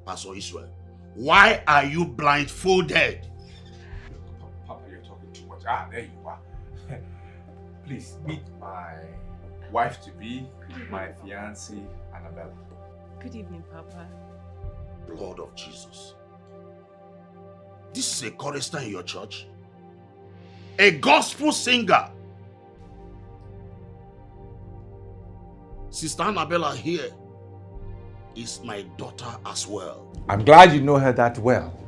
Pastor Israel, why are you blindfolded? Papa, you're talking too much. There you are. Please meet my wife-to-be, my fiancée, Annabella. Good evening, Papa. Blood of Jesus. This is a chorister in your church? A gospel singer? Sister Annabella here is my daughter as well. I'm glad you know her that well,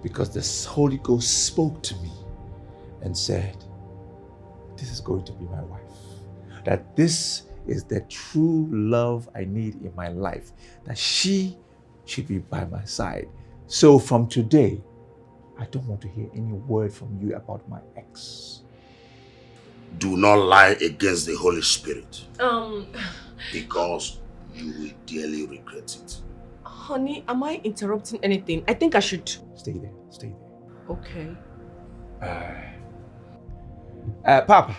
because the Holy Ghost spoke to me and said, this is going to be my wife. That this is the true love I need in my life. That she should be by my side. So from today, I don't want to hear any word from you about my ex. Do not lie against the Holy Spirit. Because you will dearly regret it. Honey, am I interrupting anything? I think I should... Stay there. Okay. Papa,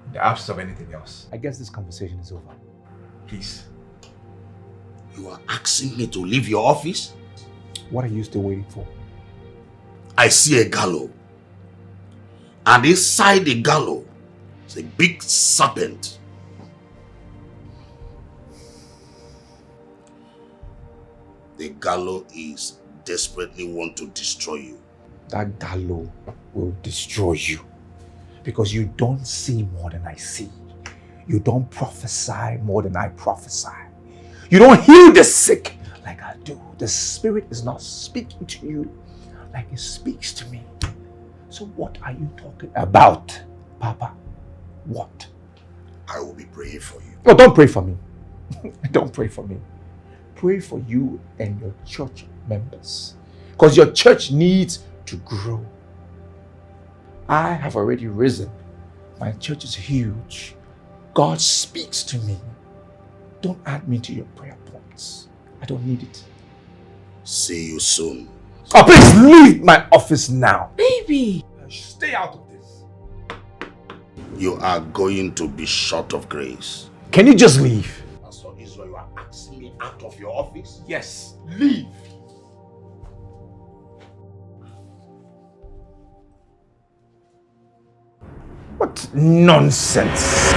in the absence of anything else, I guess this conversation is over. Please. You are asking me to leave your office? What are you still waiting for? I see a gallows. And inside the gallows is a big serpent. The gallows is desperately want to destroy you. That gallows will destroy you. Because you don't see more than I see. You don't prophesy more than I prophesy. You don't heal the sick like I do. The Spirit is not speaking to you like He speaks to me. So what are you talking about, Papa? What? I will be praying for you. No, don't pray for me. Don't pray for me. Pray for you and your church members. Because your church needs to grow. I have already risen. My church is huge. God speaks to me. Don't add me to your prayer points. I don't need it. See you soon. Oh, please leave my office now. Baby! Stay out of this. You are going to be short of grace. Can you just leave? Pastor Israel, you are asking me out of your office? Yes, leave. What nonsense.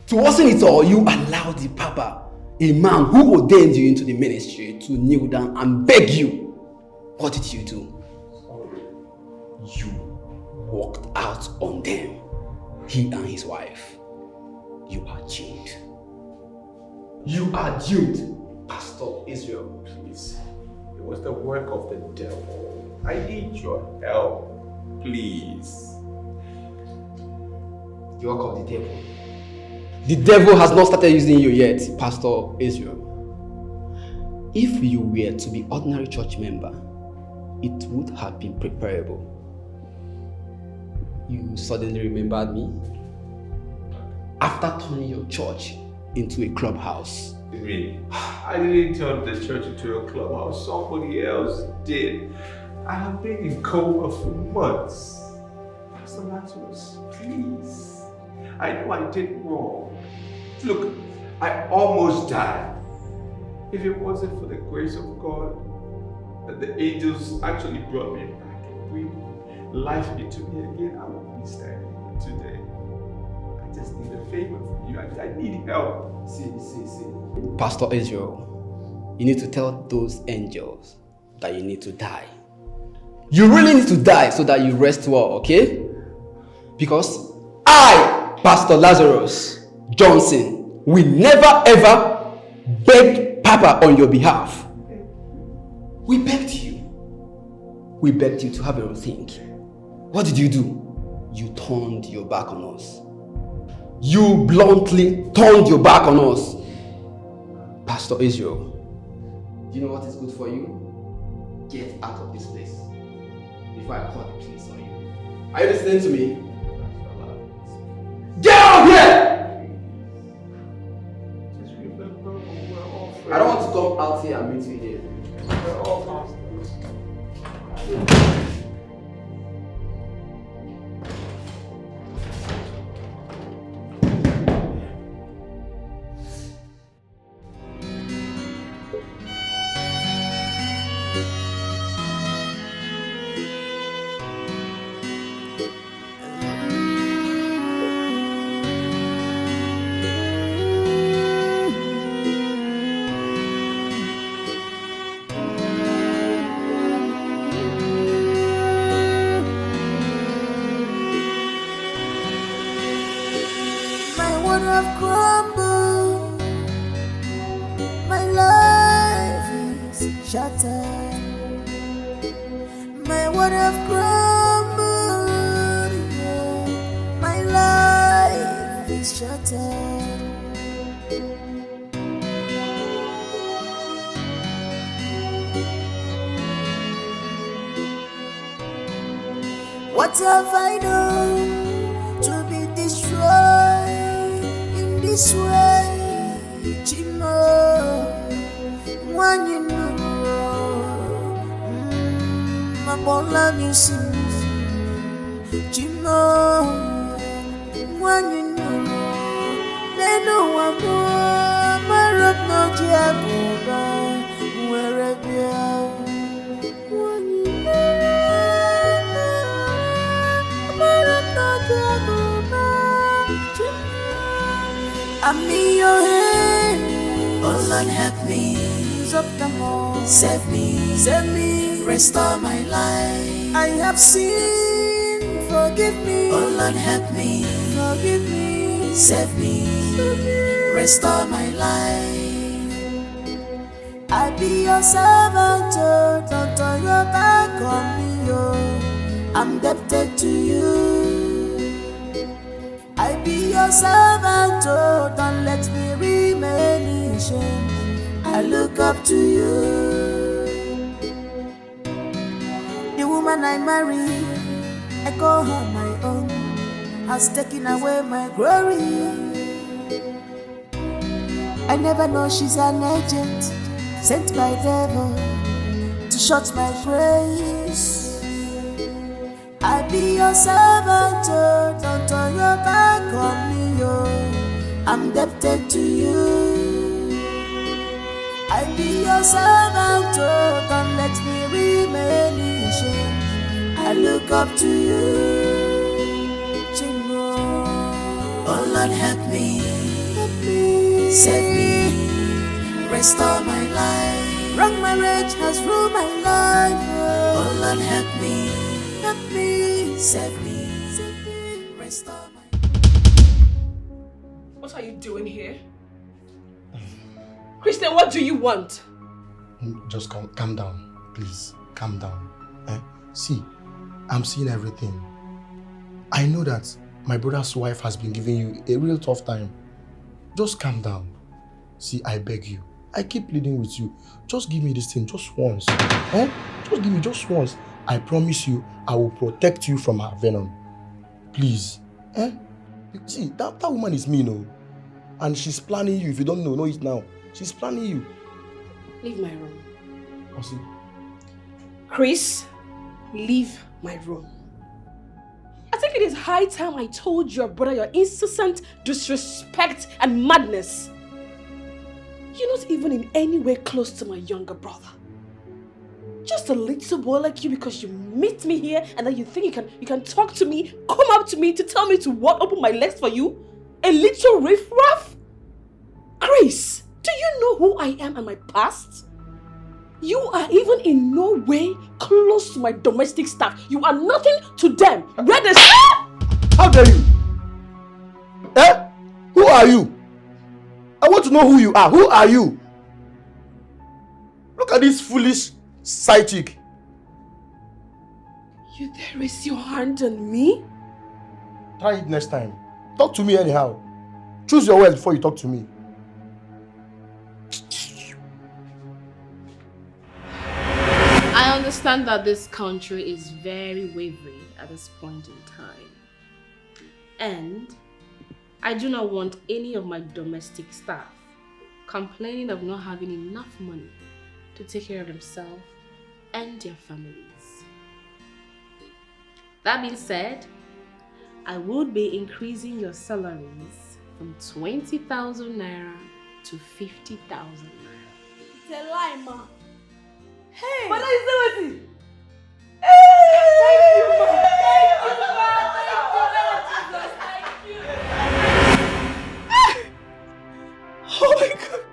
To worsen it all, you allowed the Papa, a man who ordained you into the ministry, to kneel down and beg you. What did you do? You walked out on them, he and his wife. You are doomed. You are doomed, Pastor Israel. Please. It was the work of the devil. I need your help. Please. The work of the devil. The devil has not started using you yet, Pastor Israel. If you were to be ordinary church member, it would have been preferable. You suddenly remembered me after turning your church into a clubhouse. I didn't turn the church into a clubhouse. Somebody else did. I have been in coma for months. Pastor Lazarus, please. I know I did wrong. Look, I almost died. If it wasn't for the grace of God, that the angels actually brought me back and breathed life into me again, I wouldn't be standing here today. I just need a favor from you. I need help. See. Pastor Israel, you need to tell those angels that you need to die. You really need to die so that you rest well, okay? Because I, Pastor Lazarus Johnson, will never ever beg Papa on your behalf. We begged you. We begged you to have a rethink. What did you do? You turned your back on us. You bluntly turned your back on us. Pastor Israel, do you know what is good for you? Get out of this place before I call the police on you. Are you listening to me? Get out of here! I don't want to come out here and meet you here. Shattered. My world have crumbled. Yeah. My life is shattered. What have I done to be destroyed in this way? Chimo, when you know, Mabola Musim, Chimo, when you know, they know I'm more of no Jacoba, wherever you are. I'm in your hand. Oh Lord, help me. Use up the more. Save me, restore my life. I have sinned, forgive me. Oh Lord, help me. Forgive me. Save me, restore my life. I be your servant, oh, don't turn your back on me, oh. I'm indebted to you. I be your servant, oh, don't let me remain in shame. I look up to you. The woman I marry, I call her my own, has taken away my glory. I never know she's an agent sent by devil to shut my praise. I be your servant, oh, don't turn your back on me, oh. I'm indebted to you. I be your servant, oh, don't let me remain in shame. I look up to you, Chimo. Oh Lord, help me, save me, restore my life. Wrong marriage has ruined my life, oh Lord, help me. Save me, restore my. What are you doing here? Christian, what do you want? Just calm down, please. Calm down. See, I'm seeing everything. I know that my brother's wife has been giving you a real tough time. Just calm down. See, I beg you. I keep pleading with you. Just give me this thing just once. Just give me just once. I promise you, I will protect you from her venom. Please. See, that woman is me, no? And she's planning you. If you don't know it now. She's planning you. Leave my room. Osi. Chris, leave my room. I think it is high time I told your brother your incessant disrespect and madness. You're not even in any way close to my younger brother. Just a little boy like you because you meet me here and then you think you can talk to me, come up to me to tell me to what? Open my legs for you? A little riffraff? Chris, do you know who I am and my past? You are even in no way close to my domestic staff. You are nothing to them. Where the How dare you? Who are you? I want to know who you are. Who are you? Look at this foolish side chick. You dare raise your hand on me? Try it next time. Talk to me anyhow. Choose your words before you talk to me. I understand that this country is very wavering at this point in time. And I do not want any of my domestic staff complaining of not having enough money to take care of themselves and their families. That being said, I would be increasing your salaries from 20,000 naira to 50,000 naira. It's a lie, ma. Hey! But that is not Oh my God!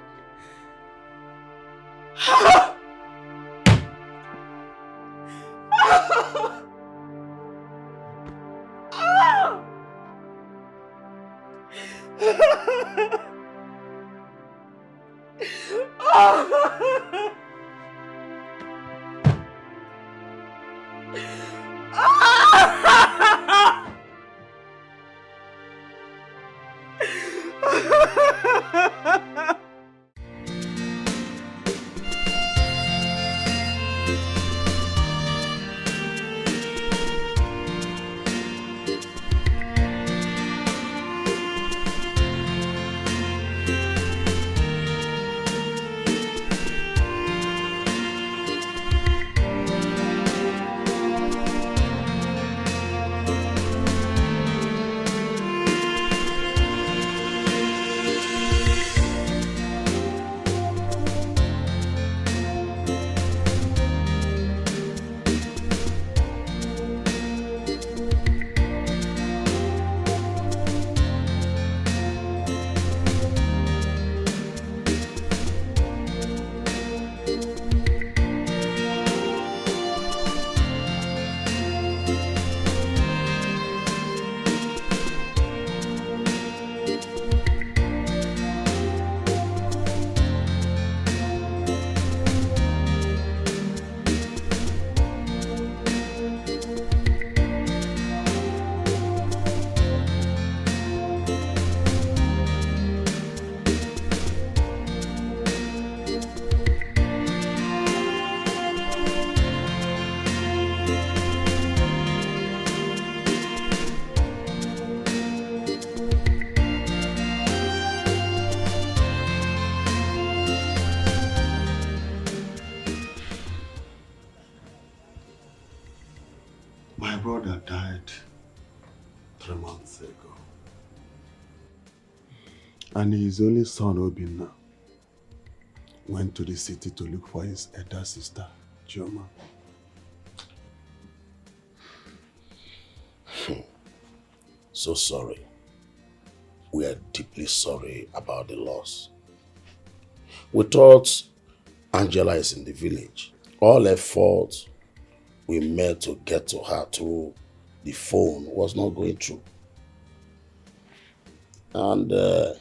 months ago. And his only son, Obinna, went to the city to look for his elder sister, Chioma. So sorry. We are deeply sorry about the loss. We thought Angela is in the village. All efforts we made to get to her through the phone was not going through. And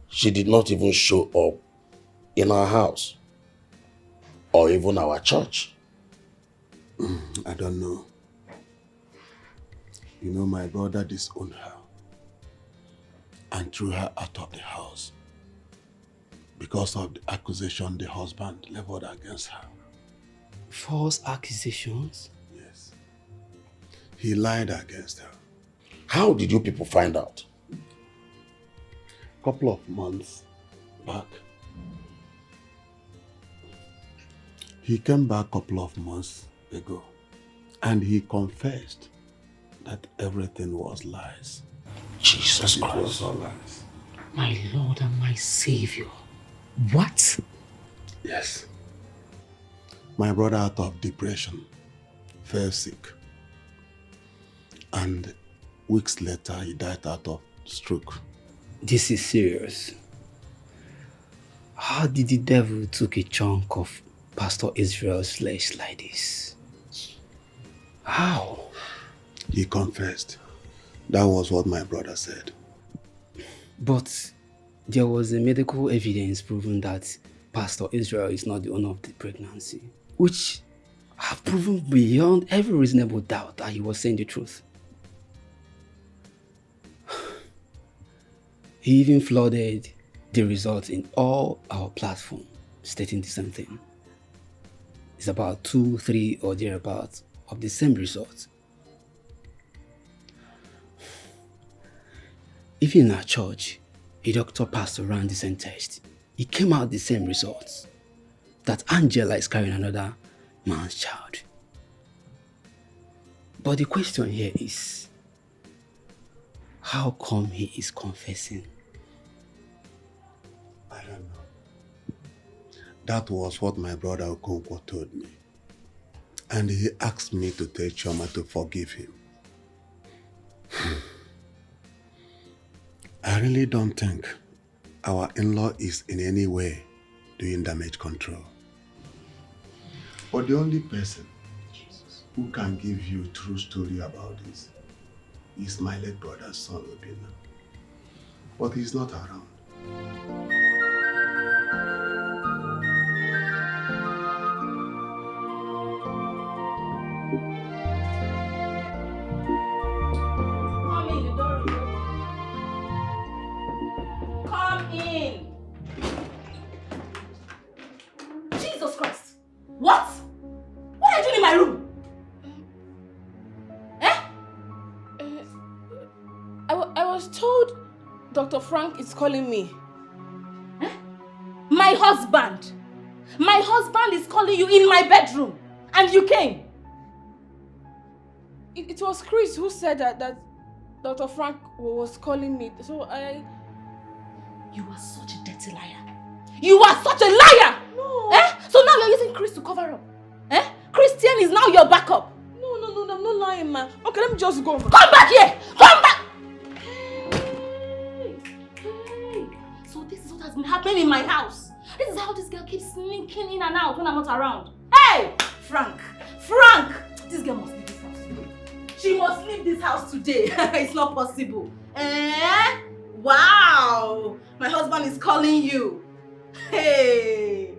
she did not even show up in our house or even our church. I don't know. You know, my brother disowned her and threw her out of the house because of the accusation the husband leveled against her. False accusations? Yes. He lied against her. How did you people find out? Couple of months back. He came back a couple of months ago and he confessed that everything was lies. Jesus Christ. It was all lies. My Lord and my Savior. What? Yes. My brother, out of depression, fell sick. And weeks later, he died out of stroke. This is serious. How did the devil took a chunk of Pastor Israel's flesh like this? How? He confessed. That was what my brother said. But there was a medical evidence proving that Pastor Israel is not the owner of the pregnancy, which have proven beyond every reasonable doubt that he was saying the truth. He even flooded the results in all our platforms, stating the same thing. It's about 2, 3 or thereabouts of the same results. Even in our church, a doctor passed around the same test. It came out the same results. That Angela is carrying another man's child. But the question here is, how come he is confessing? I don't know. That was what my brother Okonkwo told me. And he asked me to tell Chioma to forgive him. I really don't think our in-law is in any way doing damage control. But the only person who can give you a true story about this is my late brother's son, Obinna. But he's not around. Come in. Jesus Christ. What? What are you doing in my room? I was told Dr. Frank is calling me. My husband. My husband is calling you in my bedroom. And you came. It was Chris who said that Dr. Frank was calling me. So I... You are such a dirty liar. You are such a liar! No. So now you're using Chris to cover up. Christian is now your backup. No, I'm not lying, ma. Okay, let me just go. Come back here! Come back! Hey. So this is what has been happening in my house. This is how this girl keeps sneaking in and out when I'm not around. Hey! Frank! This girl must leave this house today. She must leave this house today. It's not possible. Wow! My husband is calling you. Hey!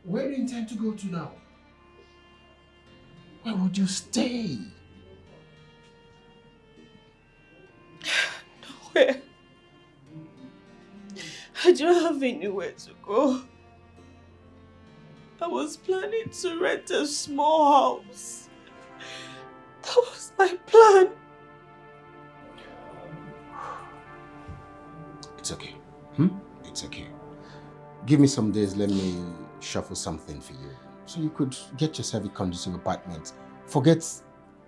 Where do you intend to go to now? Where would you stay? Nowhere. I don't have anywhere to go. I was planning to rent a small house. That was my plan. It's okay. It's okay. Give me some days, let me shuffle something for you. So you could get yourself a conducive apartment. Forget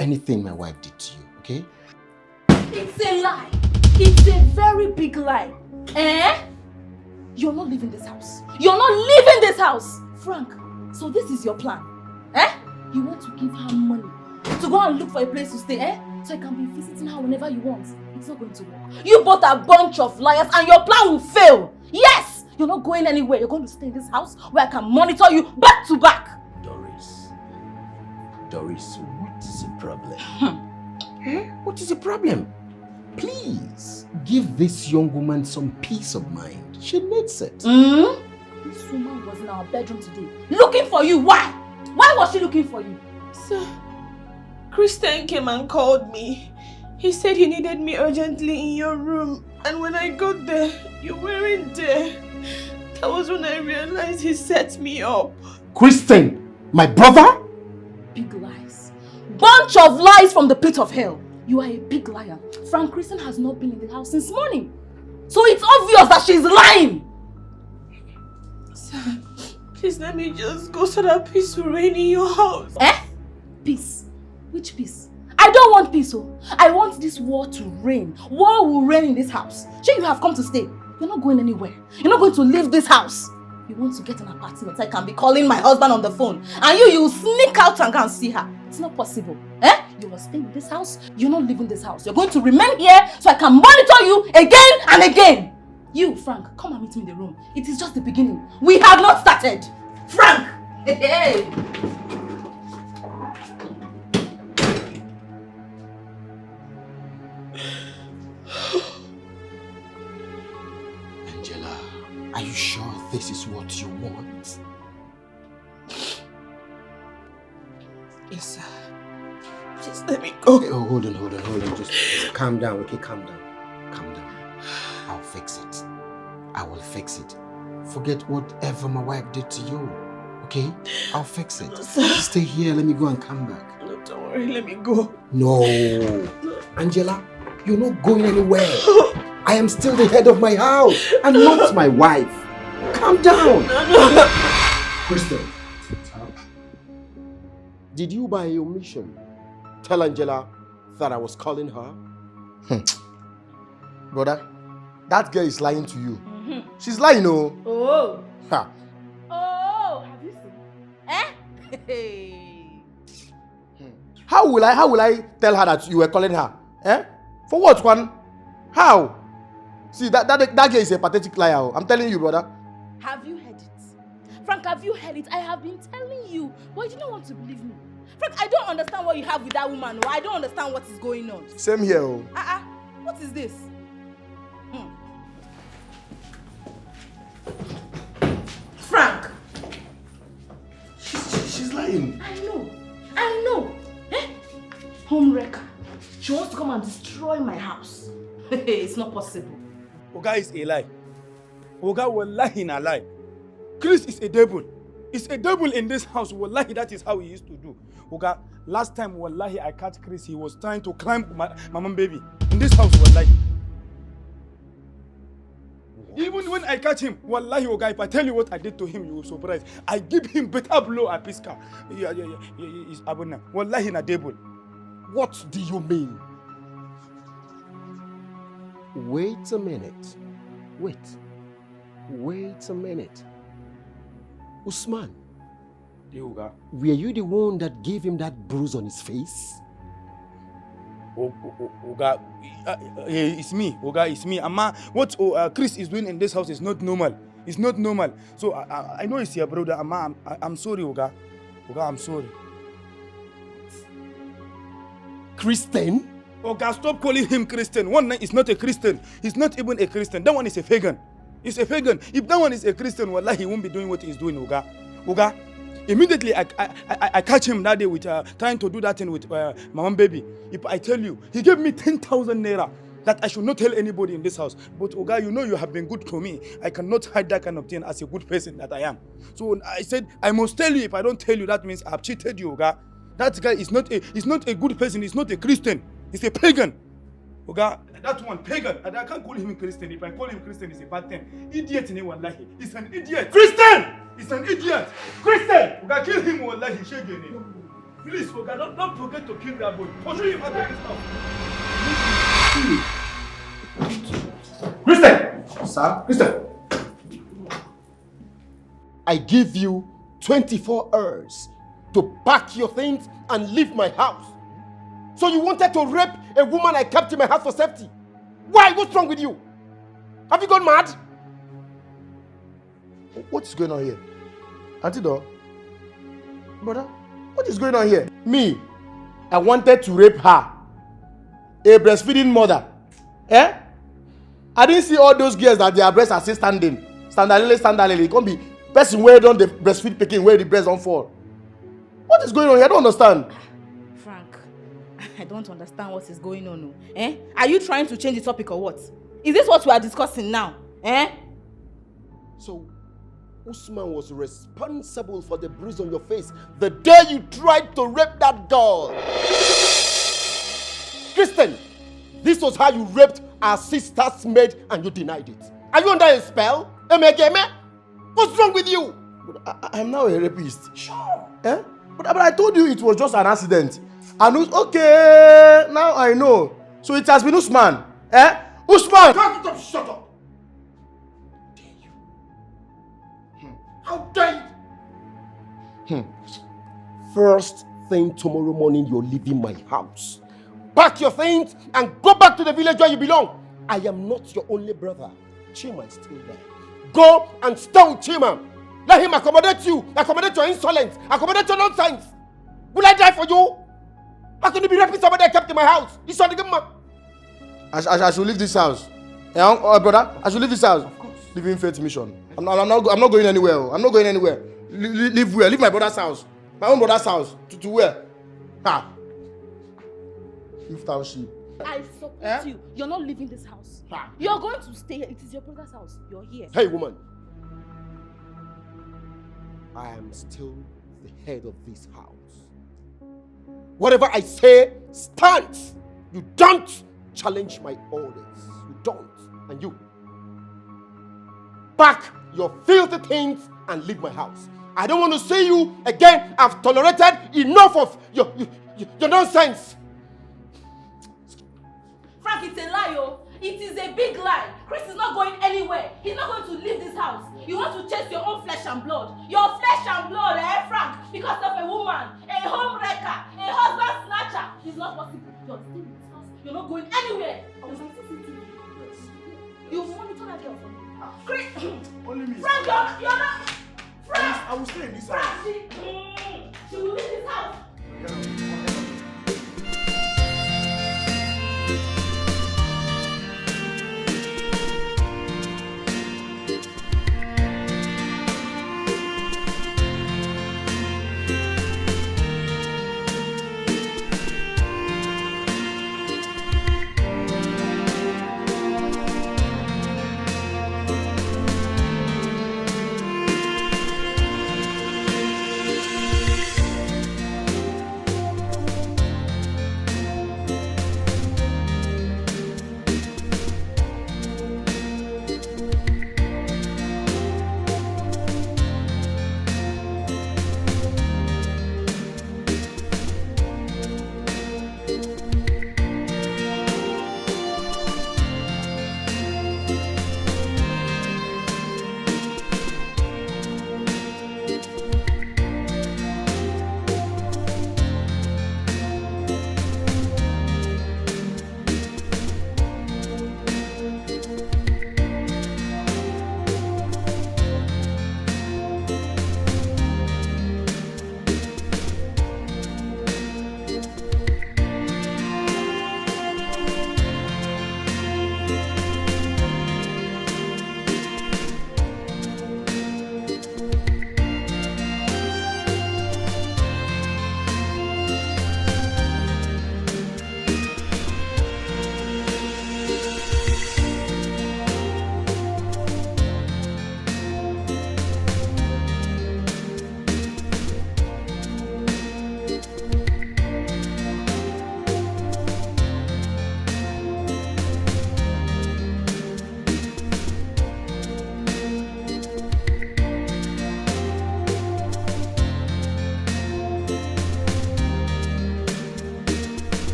anything my wife did to you, okay? It's a lie. It's a very big lie. Eh? You're not leaving this house. You're not leaving this house. Frank, so this is your plan. Eh? You want to give her money to go and look for a place to stay, eh? So you can be visiting her whenever you want. It's not going to work. You both are a bunch of liars and your plan will fail. Yes! You're not going anywhere. You're going to stay in this house where I can monitor you back to back. Doris, what is the problem? What is the problem? Please, give this young woman some peace of mind. She needs it. This woman was in our bedroom today, looking for you. Why? Why was she looking for you? Sir, Christian came and called me. He said he needed me urgently in your room. And when I got there, you weren't there. That was when I realized he set me up. Christian, my brother? Big lies. Bunch of lies from the pit of hell. You are a big liar. Frank, Christian has not been in the house since morning. So it's obvious that she's lying. Sir, please let me just go so that peace will reign in your house. Eh? Peace? Which peace? I don't want peace, oh. I want this war to reign. War will reign in this house. Sure, you have come to stay. You're not going anywhere. You're not going to leave this house. You want to get an apartment. I can be calling my husband on the phone. And you sneak out and go and see her. It's not possible. Eh? You are staying in this house. You're not leaving this house. You're going to remain here so I can monitor you again and again. You, Frank, come and meet me in the room. It is just the beginning. We have not started. Frank! Hey! Angela, are you sure this is what you want? Yes, sir. Just let me go. Okay, hold on. Just calm down, okay? Calm down. I'll fix it. I will fix it. Forget whatever my wife did to you, okay? I'll fix it. Stay here, let me go and come back. No, don't worry, let me go. No. Angela, you're not going anywhere. I am still the head of my house and not my wife. Calm down. No. Kristen, did you by omission tell Angela that I was calling her? Brother, that girl is lying to you. She's lying, oh. Oh. Ha. Oh, have you seen? Eh? Hey. How will I tell her that you were calling her? Eh? For what one? How? See, that girl is a pathetic liar. I'm telling you, brother. Have you heard it? Frank, have you heard it? I have been telling you, but you don't want to believe me. Frank, I don't understand what you have with that woman. I don't understand what is going on. Same here, oh. What is this? Frank! She's lying. I know. Eh? Homewrecker. She wants to come and destroy my house. It's not possible. Oga is a lie. Oga wallahi na lie. Chris is a devil. It's a devil in this house. Wallahi, that is how he used to do. Oga, last time wallahi I catch Chris, he was trying to climb my mom baby. In this house, wallahi. Even when I catch him, wallahi, Oga, if I tell you what I did to him, you will be surprised. I give him better blow at Pisca. Yeah, it's abuna. Wallahi na devil. What do you mean? Wait a minute. Wait a minute. Usman, were you the one that gave him that bruise on his face? Oga, it's me. Oga, it's me. Amma, what Chris is doing in this house is not normal. It's not normal. So I know it's your brother. Amma, I'm sorry, Oga. Oga, I'm sorry. Christian? Oga, stop calling him Christian. One is not a Christian. He's not even a Christian. That one is a pagan. He's a pagan. If that one is a Christian, wallahi, he won't be doing what he's doing, Oga. Oga, immediately I catch him that day with trying to do that thing with my mom baby. If I tell you, he gave me 10,000 naira that I should not tell anybody in this house. But Oga, you know you have been good to me. I cannot hide that kind of thing as a good person that I am. So I said, I must tell you. If I don't tell you, that means I have cheated you, Oga. That guy is not a good person. He's not a Christian. He's a pagan. Oga, That one, pagan. I can't call him Christian. If I call him Christian, it's a bad thing. Idiot in wallahi. He's an idiot. Christian! He's an idiot. Christian! We can kill him wallahi. Please, don't forget to kill that boy. Pursue him out of this house. Christian! Sir? Christian! I give you 24 hours to pack your things and leave my house. So you wanted to rape a woman I kept in my house for safety? Why? What's wrong with you? Have you gone mad? What is going on here? Auntie Dog? Brother, what is going on here? Me, I wanted to rape her. A breastfeeding mother. Eh? I didn't see all those girls that their breasts are still standing. Standalele. It can't be person where don't the breastfeed picking where the breast don't fall. What is going on here? I don't understand. Frank, I don't understand what is going on. Eh? Are you trying to change the topic or what? Is this what we are discussing now? Eh? So, Usman was responsible for the bruise on your face the day you tried to rape that girl. Kristen, this was how you raped our sister's maid and you denied it. Are you under a spell? What's wrong with you? I'm now a rapist. Sure. Eh? But I told you it was just an accident. And okay, now I know. So it has been Usman. Eh? Usman! Shut up! How dare you? First thing tomorrow morning, you're leaving my house. Pack your things and go back to the village where you belong. I am not your only brother. Chima is still there. Go and stay with Chima. Let him accommodate you, accommodate your insolence, accommodate your nonsense. Will I die for you? How can you be raping somebody I kept in my house? You saw the good man. I should leave this house. Brother, I should leave this house. Of course. Leaving faith mission. I'm not going anywhere. I'm not going anywhere. Leave where? Leave my brother's house. My own brother's house. To where? Ha! Youth Township. I support you. You're not leaving this house. You're going to stay here. It is your brother's house. You're here. Hey, woman. I am still the head of this house. Whatever I say stands. You don't challenge my orders. You don't. And you. Pack your filthy things and leave my house. I don't want to see you again. I've tolerated enough of your nonsense. Frank, it's a lie, oh. It is a big lie. Chris is not going anywhere. He's not going to leave this house. You want to chase your own flesh and blood. Your flesh and blood, Frank? Because of a woman, a home wrecker, a husband snatcher. It's not possible. You're staying in this house. You're not going anywhere. You monitor that girl for me. Chris! Only me. Frank, you're not... Frank! I will stay in this house. Frank, she will leave this house.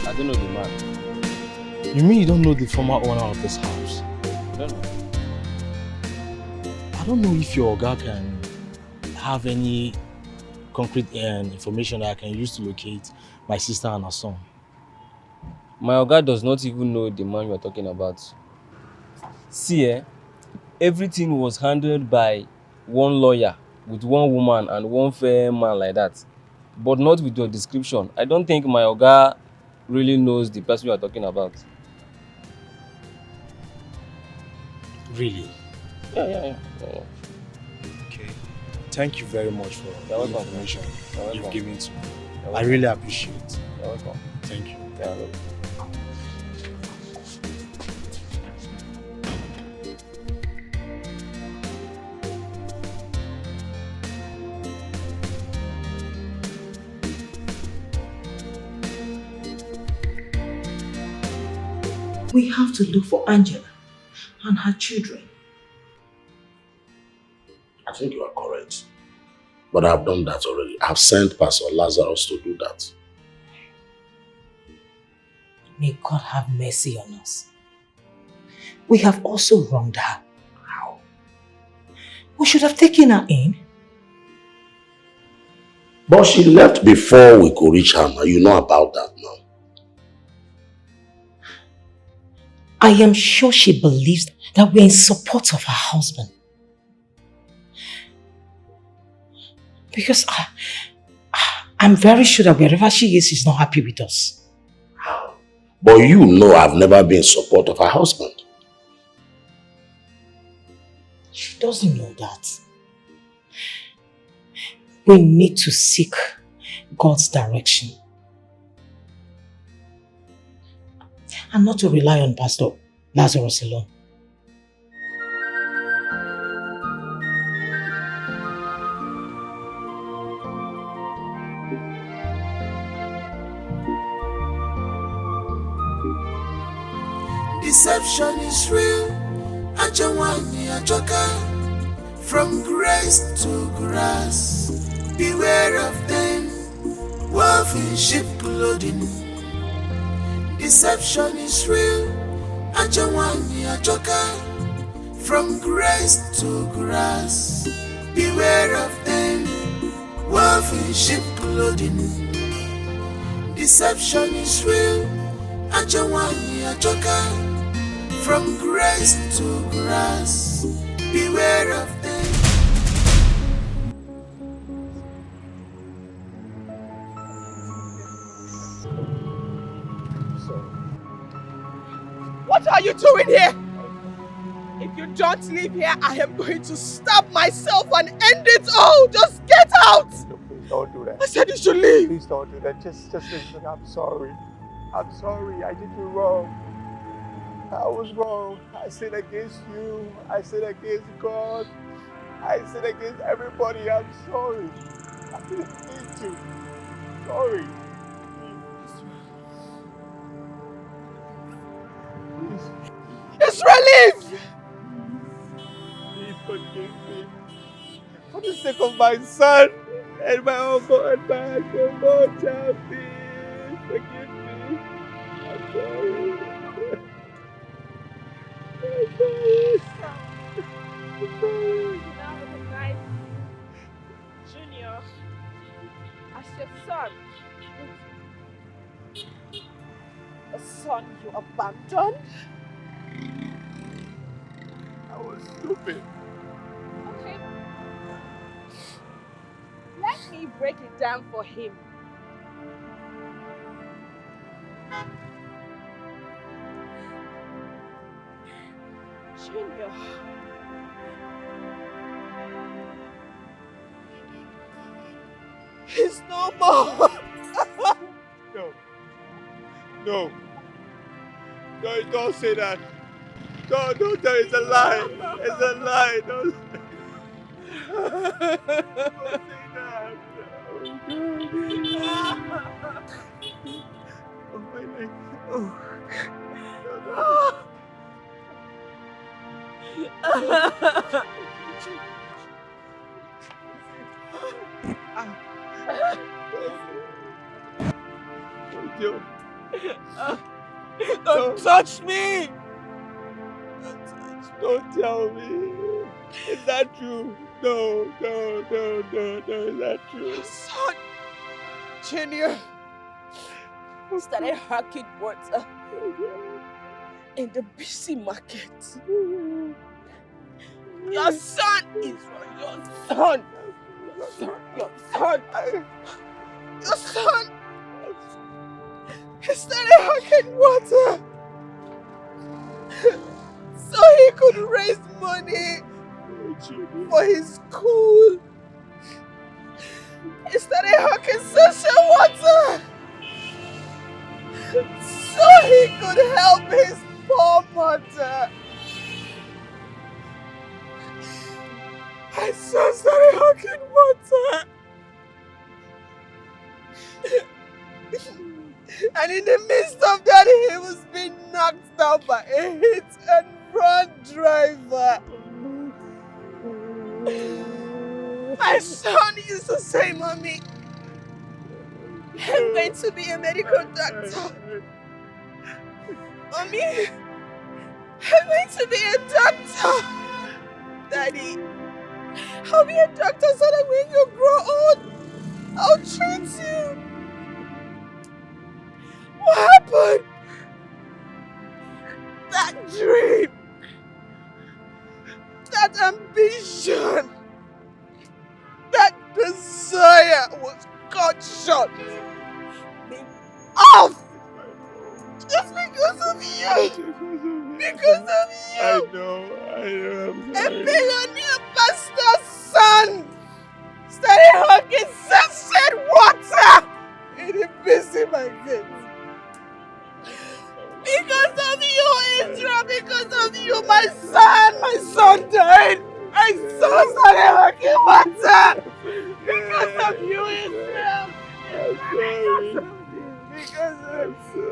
I don't know the man. You mean you don't know the former owner of this house? I don't know. I don't know if your guy can have any concrete information that I can use to locate my sister and her son. My Oga does not even know the man you are talking about. See, everything was handled by one lawyer with one woman and one fair man like that, but not with your description. I don't think my Oga really knows the person you are talking about. Really? Yeah. Okay. Thank you very much for the information you've given to me. I really appreciate it. You're welcome. Thank you. Yeah, welcome. We have to look for Angela and her children. I think you are correct. But I've done that already. I've sent Pastor Lazarus to do that. May God have mercy on us. We have also wronged her. How? We should have taken her in. But she left before we could reach her. Now you know about that now. I am sure she believes that we are in support of her husband. Because I'm very sure that wherever she is, she's not happy with us. But you know I've never been in support of her husband. She doesn't know that. We need to seek God's direction. And not to rely on Pastor Lazarus alone. Deception is real. Ajawani Ajoka. From grace to grass. Beware of them. Wolf in sheep clothing. Deception is real. Ajawani Ajoka. From grace to grass. Beware of them. Wolf in sheep clothing. Deception is real. Ajawani Ajoka. From grace to grass. Beware of them. What are you doing here? If you don't leave here, I am going to stab myself and end it all. Just get out! Please don't do that. I said you should leave. Please don't do that. Just listen. I'm sorry. I'm sorry. I did you wrong. I was wrong. I sinned against you. I sinned against God. I sinned against everybody. I'm sorry. I didn't mean to. Sorry. It's relief! Please forgive me. For the sake of my son and my uncle and my uncle, Lord, child, please forgive me. I'm sorry. I'm sorry. Junior, as your son, a son you abandoned? I was stupid. Okay. Let me break it down for him. Junior. He's no more. No. No, don't say that. Don't tell me it's a lie. It's a lie. Don't say that. Oh, my leg. Oh. Joe, Don't touch me! Don't tell me. Is that true? No, is that true? Son, Junior started hacking water in the busy market. Your son is your son. Your son. He started hacking water so he could raise money for his school. He started hawking social water so he could help his poor mother. My son started hawking water. And in the midst of that, he was being knocked down by a hit-and-run driver. My son used to say, Mommy, I'm going to be a medical doctor. Mommy, I'm going to be a doctor. Daddy, I'll be a doctor so that when you grow old, I'll treat you. What happened? That dream, that ambition, that desire was cut short. Off! Just because of you! Because of you! I know, I'm A sorry. billionaire pastor's son started hawking censored water in the busy market. Because of you, Israel, because of you, my son died. My son started hawking water. Because of you, Israel. Because of you.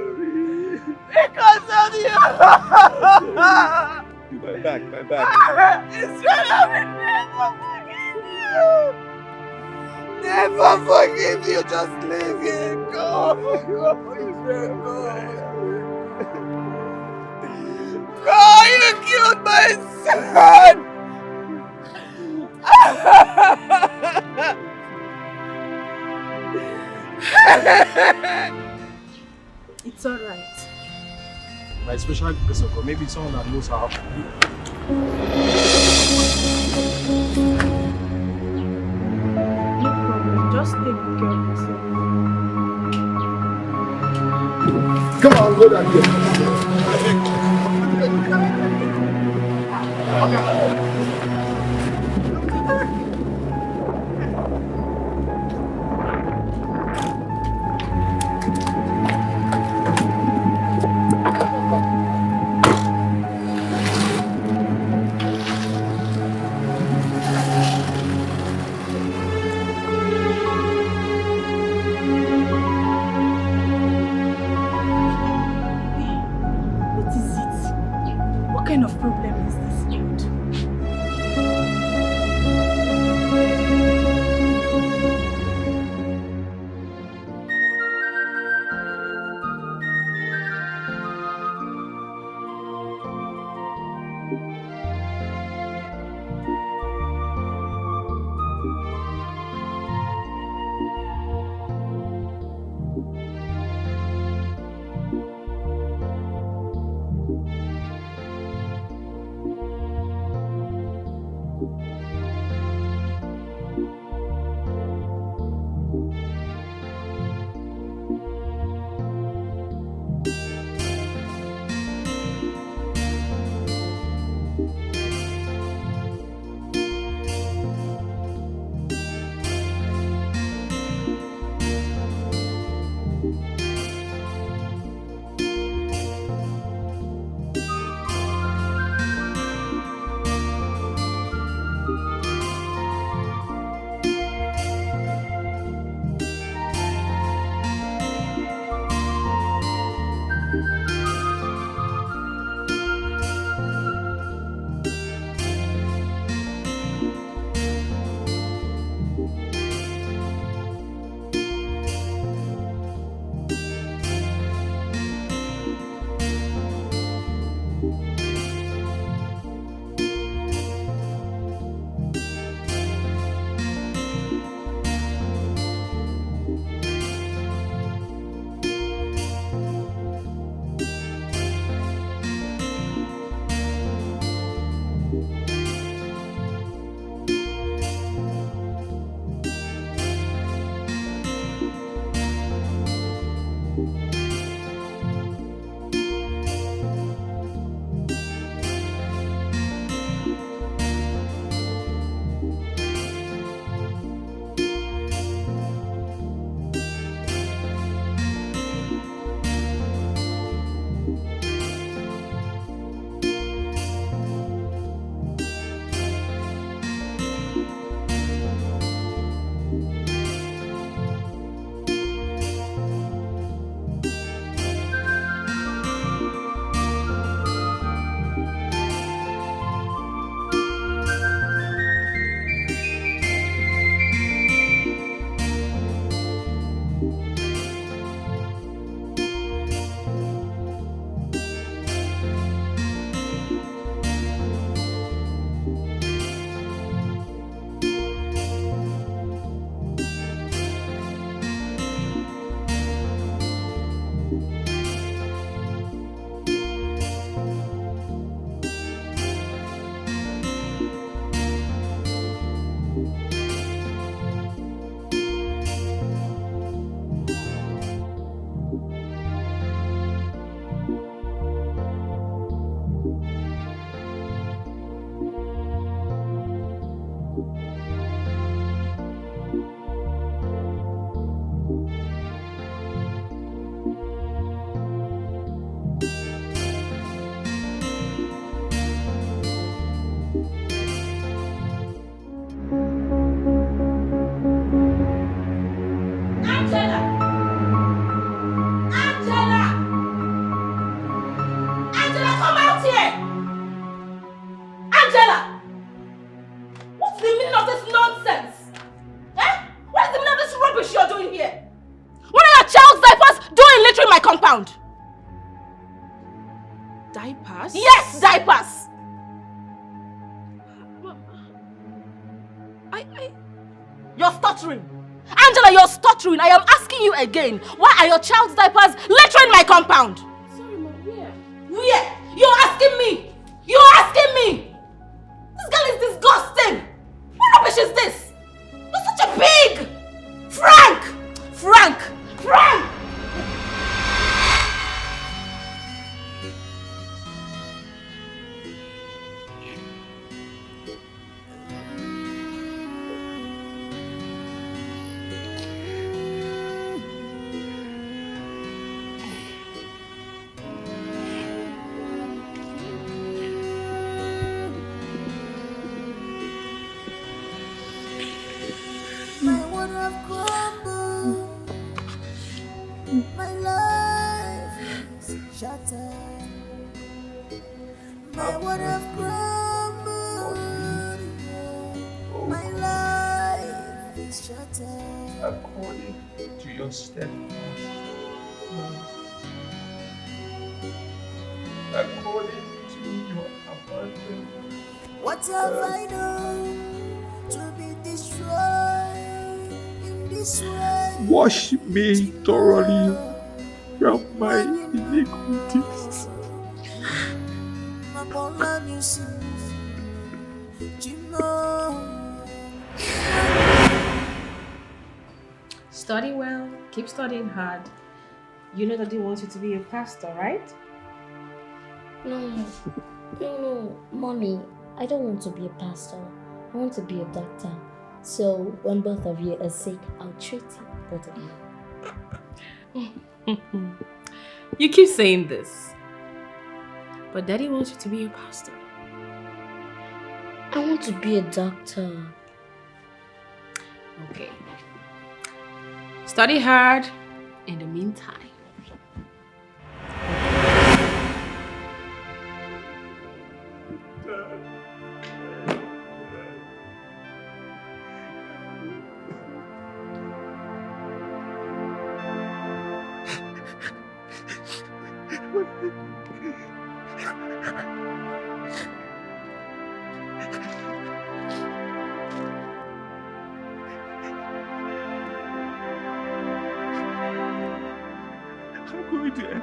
Because of you. My back. Israel, I will never forgive you. Never forgive you. Just leave him. Go, Israel, go. God, you killed my son! It's alright. By special grace of God, maybe someone that knows how to do it. No problem. Just take good care of yourself. Come on, go down here. What is it? What kind of problem is this, God? compound. Diapers? Yes, diapers. You're stuttering. Angela, you're stuttering. I am asking you again. Why are your child's diapers littering my compound? Sorry, Mom, where? Where? You're asking me. You're asking me. This girl is disgusting. What rubbish is this? You're such a pig. Frank! Frank! Frank! My world have crumbled. My life is shattered. My world have crumbled. My life is shattered. According to your steadfast love, according to your abundant What have I done to be destroyed in this way? wash me thoroughly from my iniquities. Study well, keep studying hard. You know that he wants you to be a pastor, right? No, Mommy, I don't want to be a pastor. I want to be a doctor. So when both of you are sick, I'll treat you, both of you. You keep saying this, but Daddy wants you to be a pastor. I want to be a doctor. Okay. Study hard in the meantime. I'm going to end it.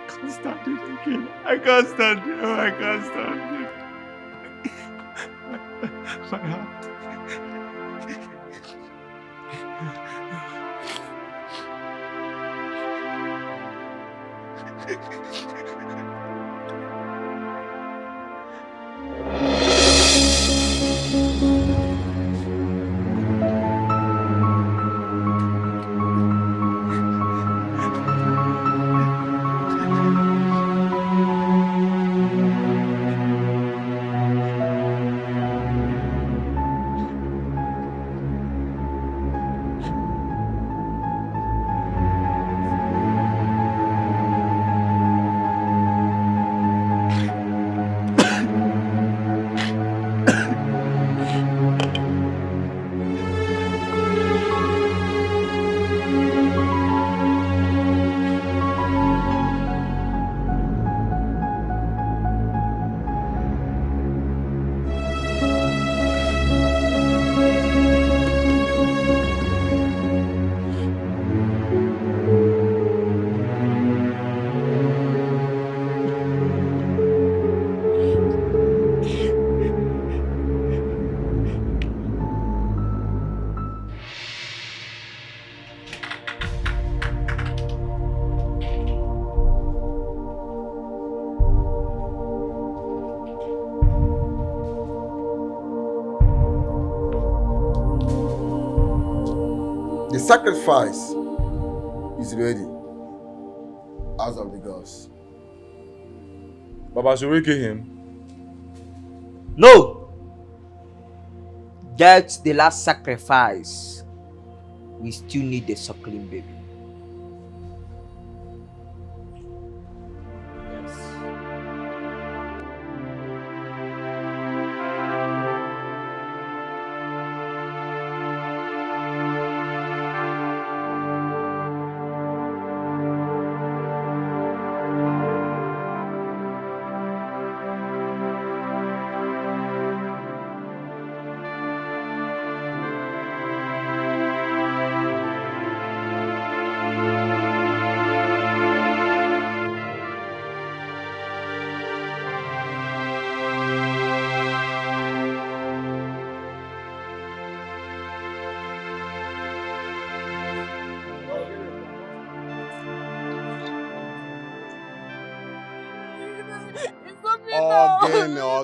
I can't stand it again. I can't stand it. Oh, I can't stand it. My heart. The sacrifice is ready. As of the gods. Baba, should we kill him? No! Get the last sacrifice. We still need the suckling baby.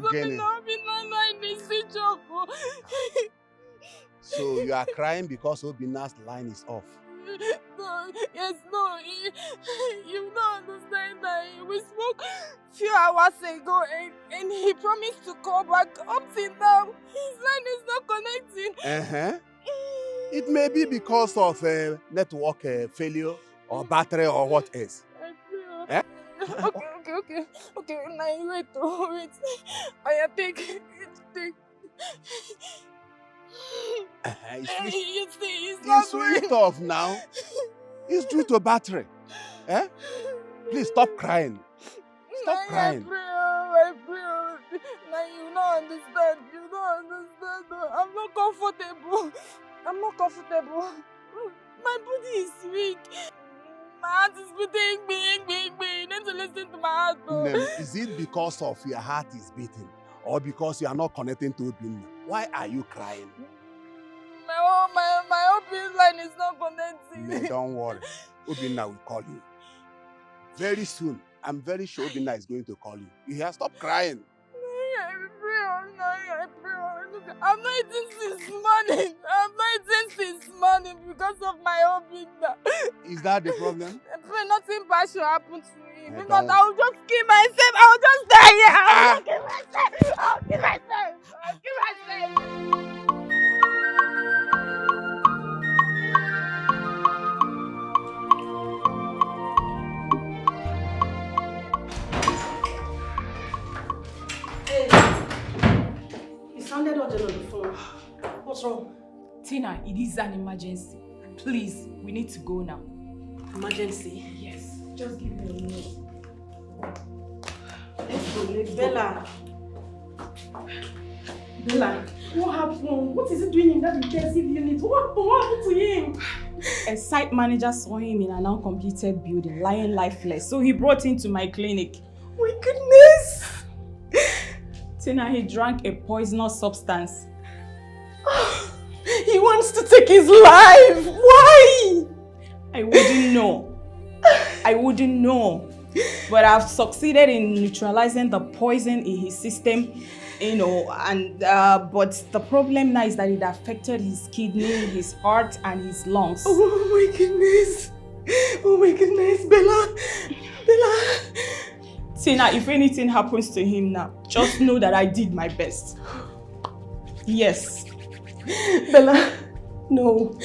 Again. So you are crying because Obina's line is off. No, yes, no, you don't understand that we spoke few hours ago and he promised to call back. Up till now, his line is not connecting. It may be because of network failure or battery or what else. Okay, now wait. I take. It's switched off now. It's due to battery. Please stop crying. Stop crying. I pray. Now you don't understand. I'm not comfortable. My body is weak. My heart is beating. You need to listen to my heart. Is it because of your heart is beating or because you are not connecting to Obina? Why are you crying? My open line is not connecting. Don't worry. Obina will call you. Very soon. I'm very sure Obina is going to call you. You hear? Stop crying. I pray. I'm not eating since morning because of my Obina. Is that the problem? I pray nothing bad should happen to me. Because I will just kill myself. I will just die here. I'll kill myself. You sounded urgent on the phone. What's wrong? Tina, it is an emergency. Please, we need to go now. Emergency? Yes. Just give me a minute. Let's go. Bella, what happened? What is he doing in that intensive unit? What happened to him? A site manager saw him in an uncompleted building, lying lifeless. So he brought him to my clinic. My goodness! Tina, he drank a poisonous substance. He wants to take his life. Why? I wouldn't know. But I've succeeded in neutralizing the poison in his system, and but the problem now is that it affected his kidney, his heart, and his lungs. Oh my goodness, Bella. Tina, if anything happens to him now, just know that I did my best. Yes. Bella, no,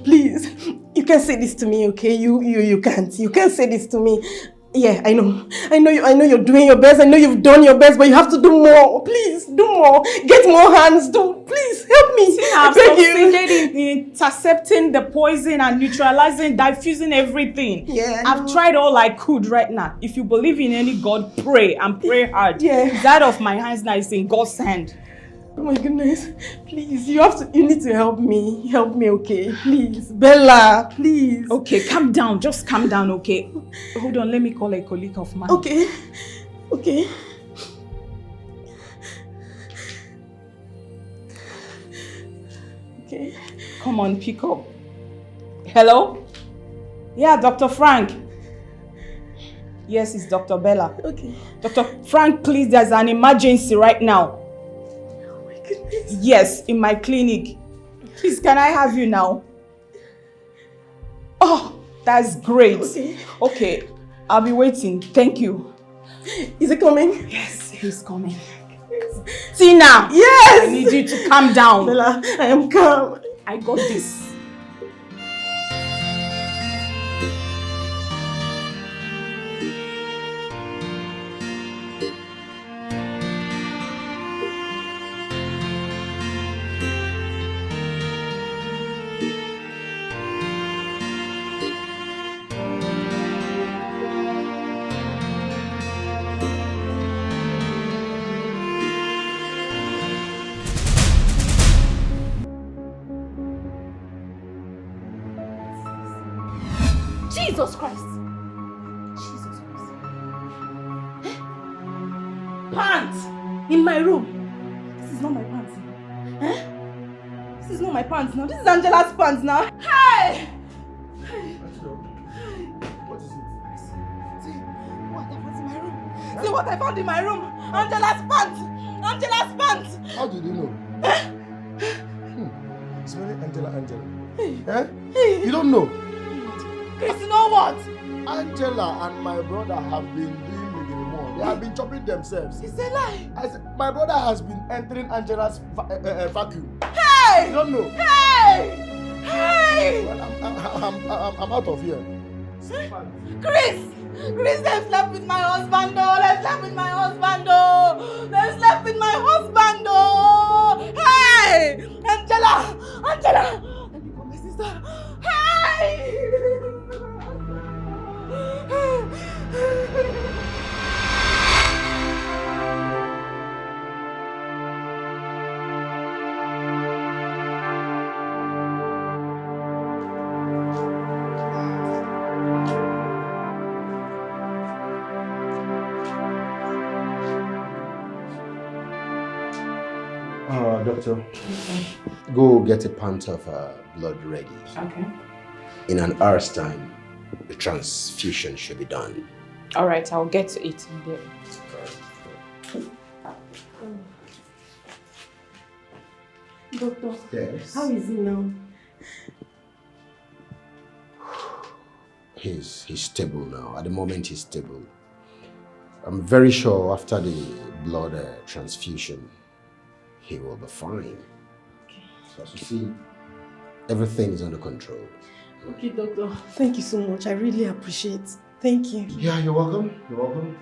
please. You can't say this to me, okay? You can't. You can't say this to me. Yeah, I know you're doing your best. I know you've done your best, but you have to do more. Please, do more. Get more hands. Please, help me. Tina, I've succeeded in intercepting the poison and neutralizing, diffusing everything. Yeah, I've tried all I could right now. If you believe in any God, pray and pray hard. Yeah. That of my hands now is in God's hand. Oh my goodness. Please, you need to help me. Help me, okay? Please. Bella, please. Okay, calm down. Just calm down, okay? Hold on, let me call a colleague of mine. Okay. Come on, pick up. Hello? Yeah, Dr. Frank. Yes, it's Dr. Bella. Okay. Dr. Frank, please, there's an emergency right now. Yes, in my clinic. Please, can I have you now? Oh, that's great. Okay, I'll be waiting. Thank you. Is he coming? Yes, he's coming. Tina! Yes! I need you to calm down. Bella, I am calm. I got this. Jesus Christ! Pants! In my room! This is not my pants. This is not my pants now. This is Angela's pants now. Hey! What is it? See what I found in my room. Angela's pants! Angela's pants! How did you know? It's very Angela. You don't know? Chris, you know what? Angela and my brother have been doing more. They have been chopping themselves. It's a lie. My brother has been entering Angela's vacuum. Hey! You don't know? Hey! Hey! Well, I'm out of here. Chris, they slept with my husband. They slept with my husband. They slept with my husband. Hey! Angela! Let me call my sister. Hey! Doctor, go get a pint of blood ready. Okay. In an hour's time, the transfusion should be done. All right, I'll get to it in there. Doctor, yes. How is he now? He's stable now. At the moment, he's stable. I'm very sure after the blood transfusion, he will be fine. Okay. So as you see, everything is under control. Okay, doctor. Thank you so much. I really appreciate it. Thank you. Yeah, you're welcome. You're welcome.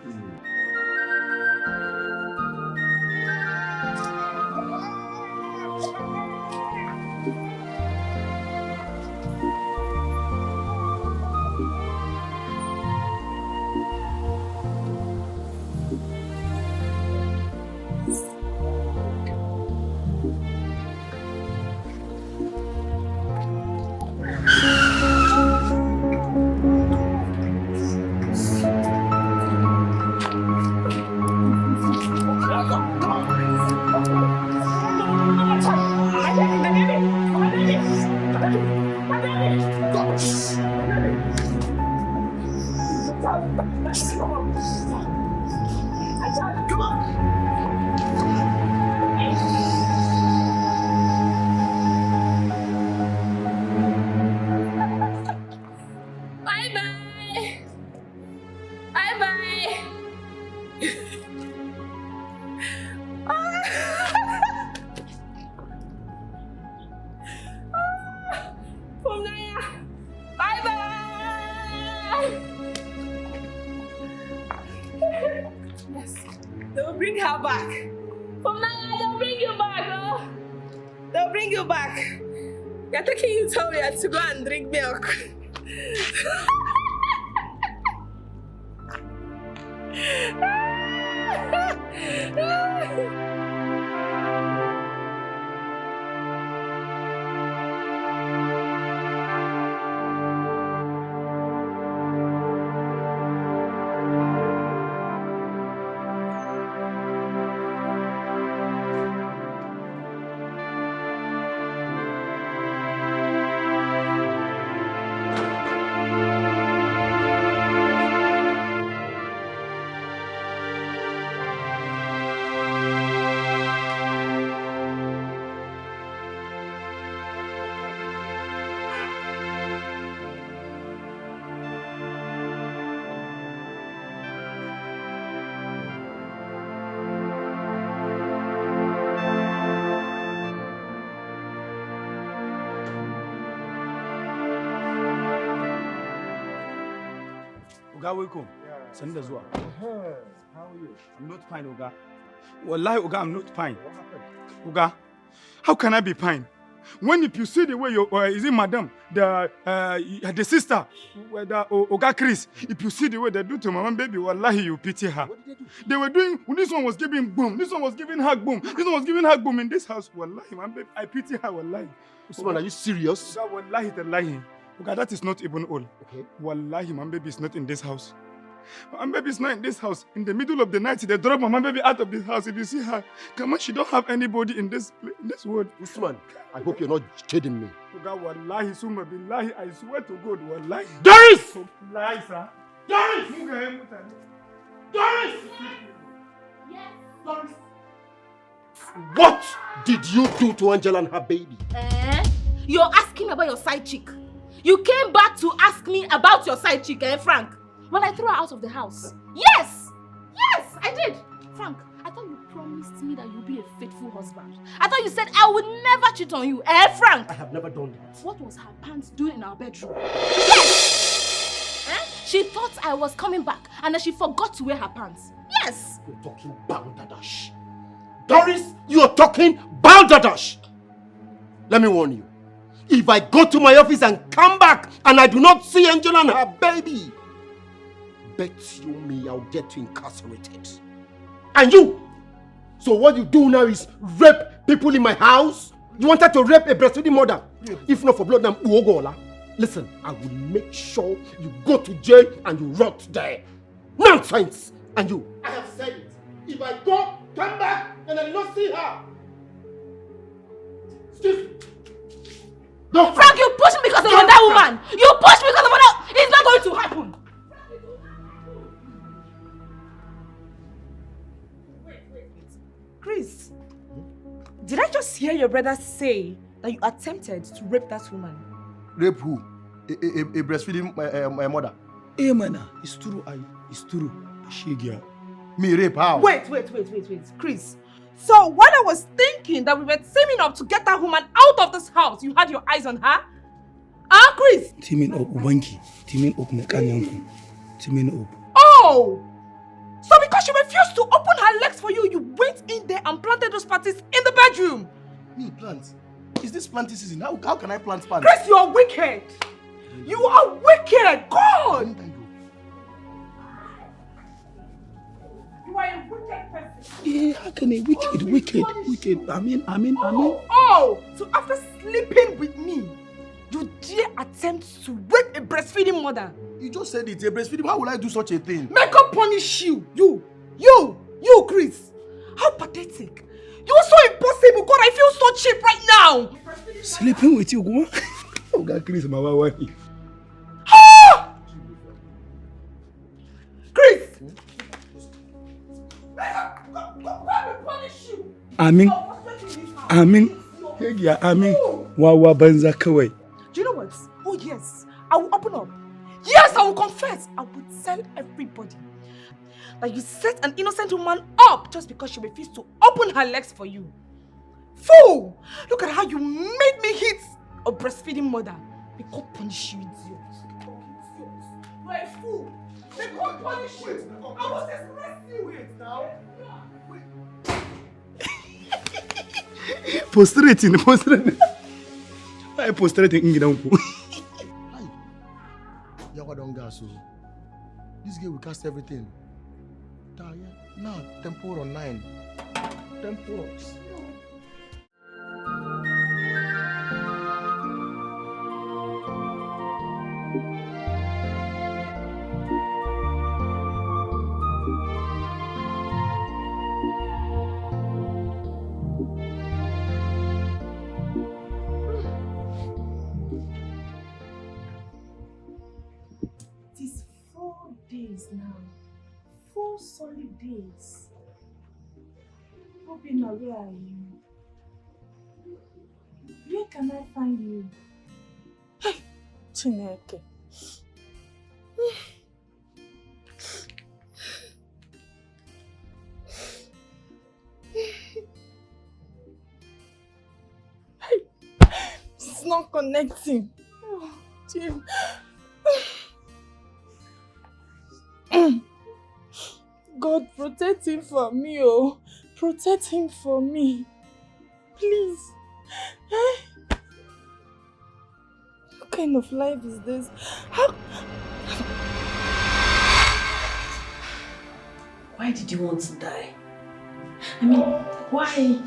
To go and drink milk. Oga, welcome. Send us what? How are you? I'm not fine, Oga. Wallahi, Oga, I'm not fine. What happened? Oga, how can I be fine? When if you see the way you, is it madam, the sister, the Oga Chris, if you see the way they do to my baby, wallahi, you pity her. What did they do? They were doing, this one was giving boom, this one was giving hug boom, this one was giving hug boom in this house, wallahi, my baby, I pity her, wallahi. Usman, are you serious? Oga, wallahi, they're lying. Oga, that is not even all. Okay. Wallahi, my baby is not in this house. My baby is not in this house. In the middle of the night, they drop my baby out of this house. If you see her, come on, she don't have anybody in this world. Usman, I hope you're not kidding me. Oga, wallahi, summa billahi, I swear to God, wallahi. Doris! Lie, sir. Doris! Doris! What did you do to Angela and her baby? You're asking me about your side chick. You came back to ask me about your side chick, Frank? When I threw her out of the house. Yes! Yes, I did. Frank, I thought you promised me that you'd be a faithful husband. I thought you said I would never cheat on you, Frank? I have never done that. What was her pants doing in our bedroom? Yes! She thought I was coming back and then she forgot to wear her pants. Yes! You're talking balderdash. Doris, you're talking balderdash. Let me warn you. If I go to my office and come back and I do not see Angela and her baby, bet you me I'll get you incarcerated. And you! So what you do now is rape people in my house? You wanted to rape a breastfeeding mother? If not for blood, then uogola. Listen, I will make sure you go to jail and you rot there. Nonsense! And you, I have said it. If I go, come back, and I not see her. Excuse me. No, Frank, you pushed me because of that woman. You pushed me because of that. It's not going to happen. Chris, did I just hear your brother say that you attempted to rape that woman? Rape who? A breastfeeding my mother. Hey man, it's true. It's true. She girl. Me rape how? Wait. Chris. So when I was thinking that we were teaming up to get that woman out of this house, you had your eyes on her? Chris? Teaming up Ubanki. Teaming up Nekanyanku. Teaming up. Oh! So because she refused to open her legs for you, you went in there and planted those panties in the bedroom? Me plant? Is this planting season? How can I plant plants? Chris, you are wicked! You are wicked! God! You are a wicked person. Yeah, how can a wicked? I mean. Oh! So after sleeping with me, you dare attempt to rape a breastfeeding mother? You just said it, a breastfeeding. How will I do such a thing? Make God punish you! You, Chris! How pathetic! You are so impossible! God, I feel so cheap right now! Sleeping with you, go. Oh God, Chris, my wife. Chris! Amin. Yeah, Amin. Wawa banza kawai. Do you know what? Oh yes, I will open up. Yes, I will confess. I will tell everybody that you set an innocent woman up just because she refused to open her legs for you. Fool! Look at how you made me hit a breastfeeding mother. May God punish you, idiot. You are a fool. May God punish you. I was expressing you. Wait now. Prostrating. I prostrating in gidanku. Yawa don't gas so. This girl will cast everything. Now, tempo on 9. Temporos. Now, 4 solid days. Obina, where are you? Where can I find you? Hey, Chineke. Hey, it's not connecting. Oh, Jim. God, protect him for me, oh. Protect him for me. Please. What kind of life is this? Why did you want to die? I mean, why?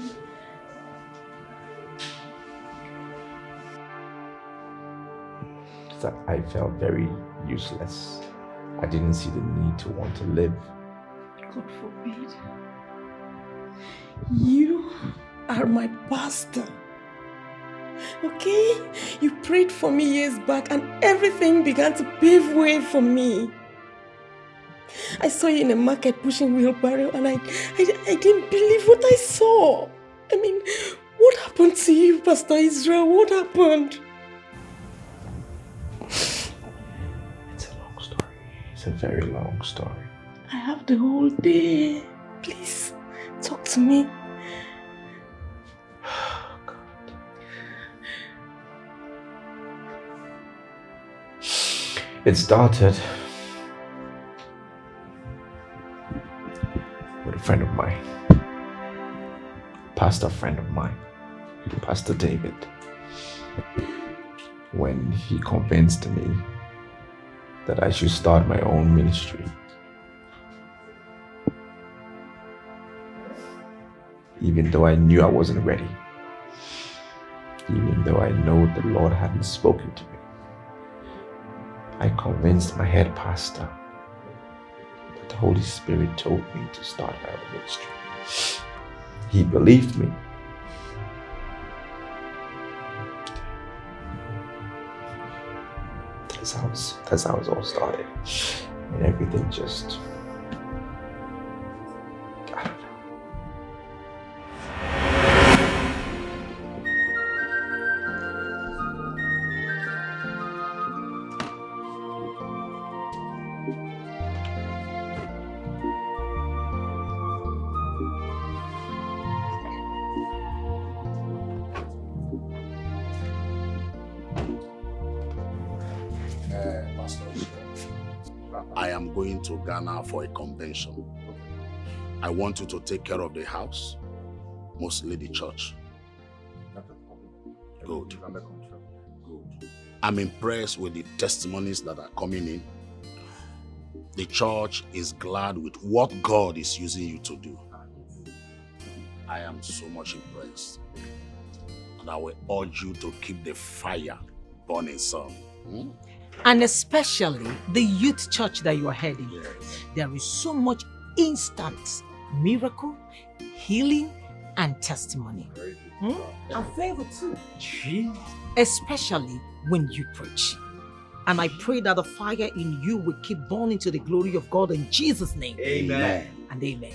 That I felt very useless. I didn't see the need to want to live. God forbid. You are my pastor. Okay? You prayed for me years back and everything began to pave way for me. I saw you in the market pushing wheelbarrow and I didn't believe what I saw. I mean, what happened to you, Pastor Israel? What happened? It's a long story. It's a very long story. I have the whole day. Please, talk to me. It started with a friend of mine, pastor friend of mine, Pastor David, when he convinced me that I should start my own ministry. Even though I knew I wasn't ready, even though I know the Lord hadn't spoken to me, I convinced my head pastor that the Holy Spirit told me to start my own ministry. He believed me. That's how it all started. And everything just... I am going to Ghana for a convention. I want you to take care of the house, mostly the church. Good. I'm impressed with the testimonies that are coming in. The church is glad with what God is using you to do. I am so much impressed. And I will urge you to keep the fire burning, son. And especially the youth church that you are heading. Yes. There is so much instant miracle, healing, and testimony. And favor too. Especially when you preach. And I pray that the fire in you will keep burning to the glory of God in Jesus' name. Amen. And amen.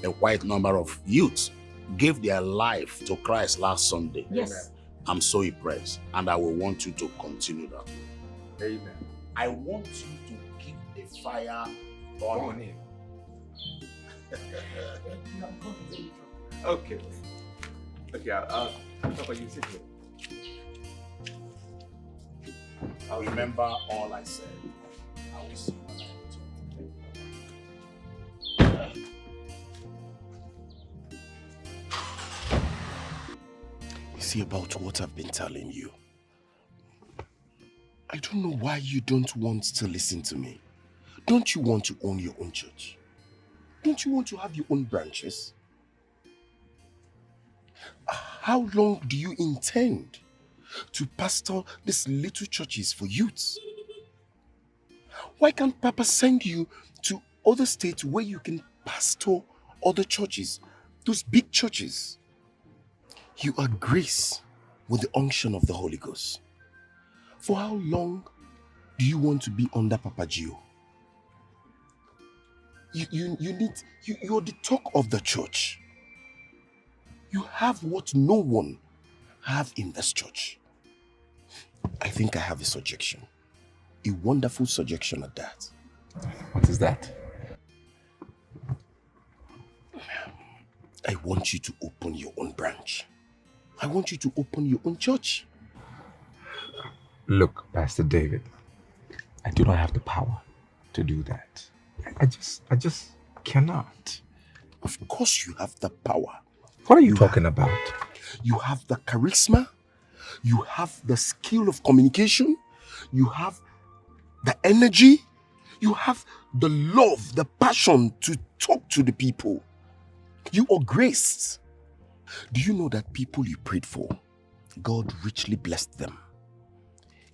A wide number of youths gave their life to Christ last Sunday. Yes. I'm so impressed, and I will want you to continue that. Amen. I want you to keep the fire burning. Okay. Okay, Papa, you sit here. I'll remember all I said. I will see when I return. You see about what I've been telling you. I don't know why you don't want to listen to me. Don't you want to own your own church? Don't you want to have your own branches? How long do you intend to pastor these little churches for youths? Why can't Papa send you to other states where you can pastor other churches, those big churches? You are graced with the unction of the Holy Ghost. For how long do you want to be under Papa Gio? You're the talk of the church. You have what no one have in this church. I think I have a suggestion. A wonderful suggestion at that. What is that? I want you to open your own branch. I want you to open your own church. Look, Pastor David, I do not have the power to do that. I just cannot. Of course you have the power. What are you talking about? You have the charisma. You have the skill of communication. You have the energy. You have the love, the passion to talk to the people. You are graced. Do you know that people you prayed for, God richly blessed them?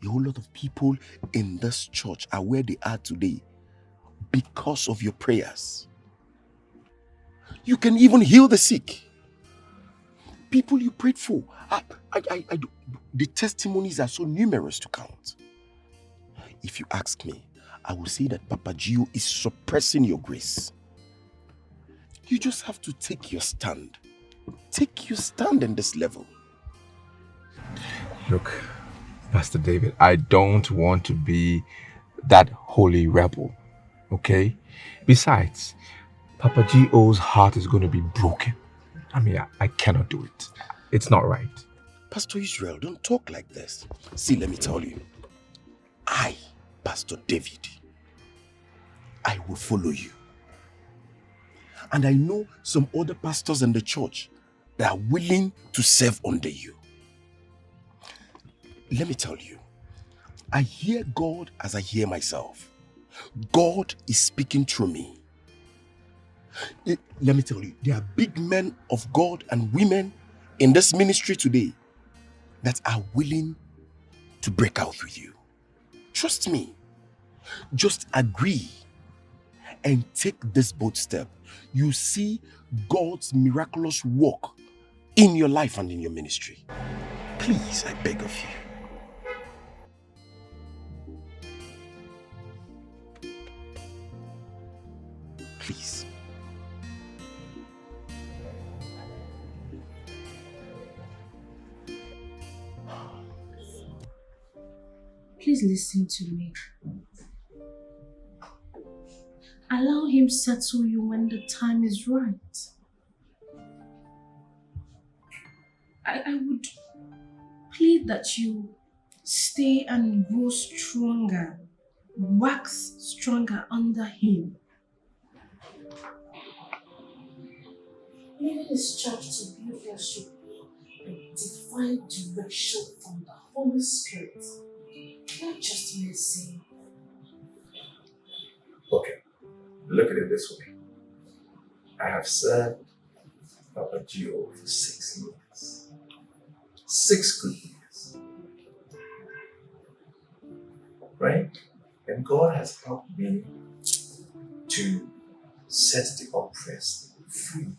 A whole lot of people in this church are where they are today because of your prayers. You can even heal the sick. People you prayed for, the testimonies are so numerous to count. If you ask me, I will say that Papa Gio is suppressing your grace. You just have to take your stand. Take your stand in this level. Look, Pastor David, I don't want to be that holy rebel, okay? Besides, Papa Gio's heart is going to be broken. I mean, I cannot do it. It's not right. Pastor Israel, don't talk like this. See, let me tell you. I, Pastor David, I will follow you. And I know some other pastors in the church that are willing to serve under you. Let me tell you, I hear God as I hear myself. God is speaking through me. Let me tell you, there are big men of God and women in this ministry today that are willing to break out with you. Trust me. Just agree and take this bold step. You see God's miraculous work in your life and in your ministry. Please, I beg of you. Please. Please listen to me. Allow him settle you when the time is right. I would plead that you stay and grow stronger, wax stronger under him. Leaving his church to build there should be a divine direction from the Holy Spirit, not just medicine. Okay, look at it this way. I have served Papa Gio for 6 years. 6 good years. Right? And God has helped me to set the oppressed free.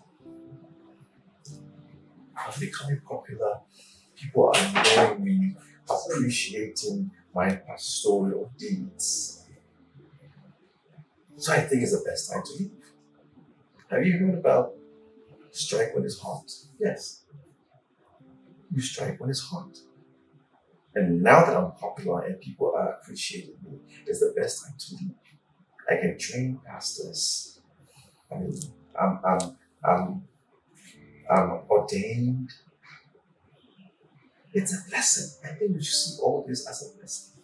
I'm becoming popular. People are knowing me, appreciating my pastoral deeds. So I think it's the best time to leave. Have you heard about strike when it's hot? Yes. You strike when it's hot. And now that I'm popular and people are appreciating me, it's the best time to leave. I can train pastors. I mean, I'm ordained. It's a blessing. I think we should see all this as a blessing.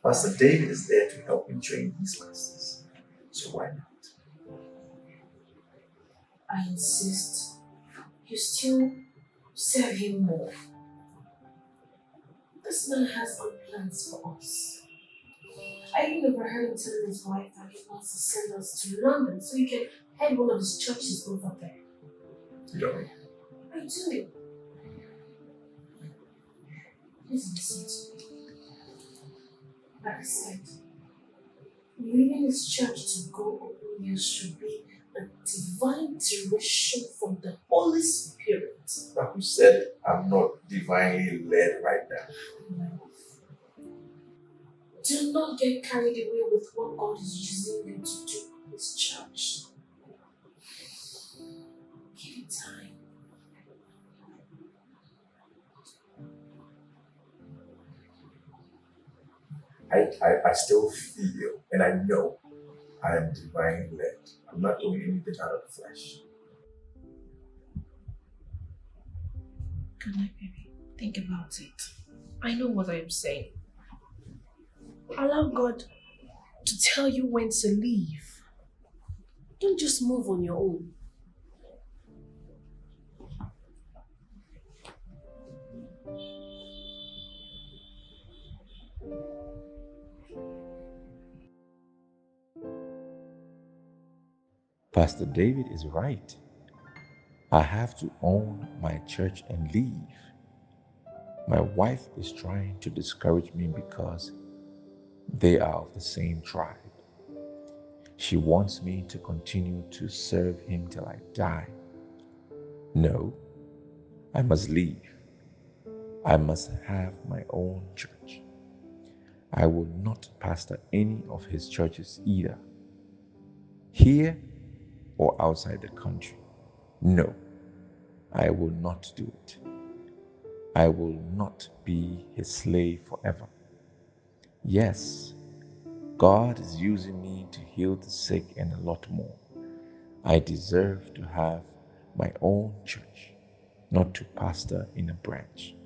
Pastor David is there to help me train these pastors. So why not? I insist you still serve him more. This man has good plans for us. I even overheard him telling his wife that he wants to send us to London so he can head one of his churches over there. You don't. I do. Please listen to me. Like I said, leaving his church to go open here should be a divine direction from the Holy Spirit. But who said I'm not divinely led right now? Do not get carried away with what God is using you to do in His church. Give it time. I still feel and I know I am divinely led. I'm not doing anything out of the flesh. Good night, baby. Think about it. I know what I am saying. Allow God to tell you when to leave. Don't just move on your own. Pastor David is right. I have to own my church and leave. My wife is trying to discourage me because they are of the same tribe. She wants me to continue to serve him till I die. No, I must leave. I must have my own church. I will not pastor any of his churches either, here or outside the country. No, I will not do it. I will not be his slave forever. Yes, God is using me to heal the sick and a lot more. I deserve to have my own church, not to pastor in a branch.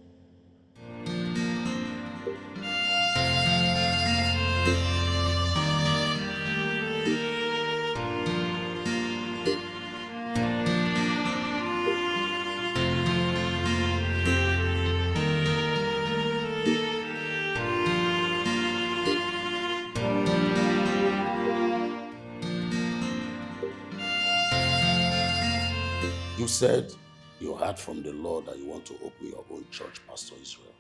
You said you heard from the Lord that you want to open your own church, Pastor Israel.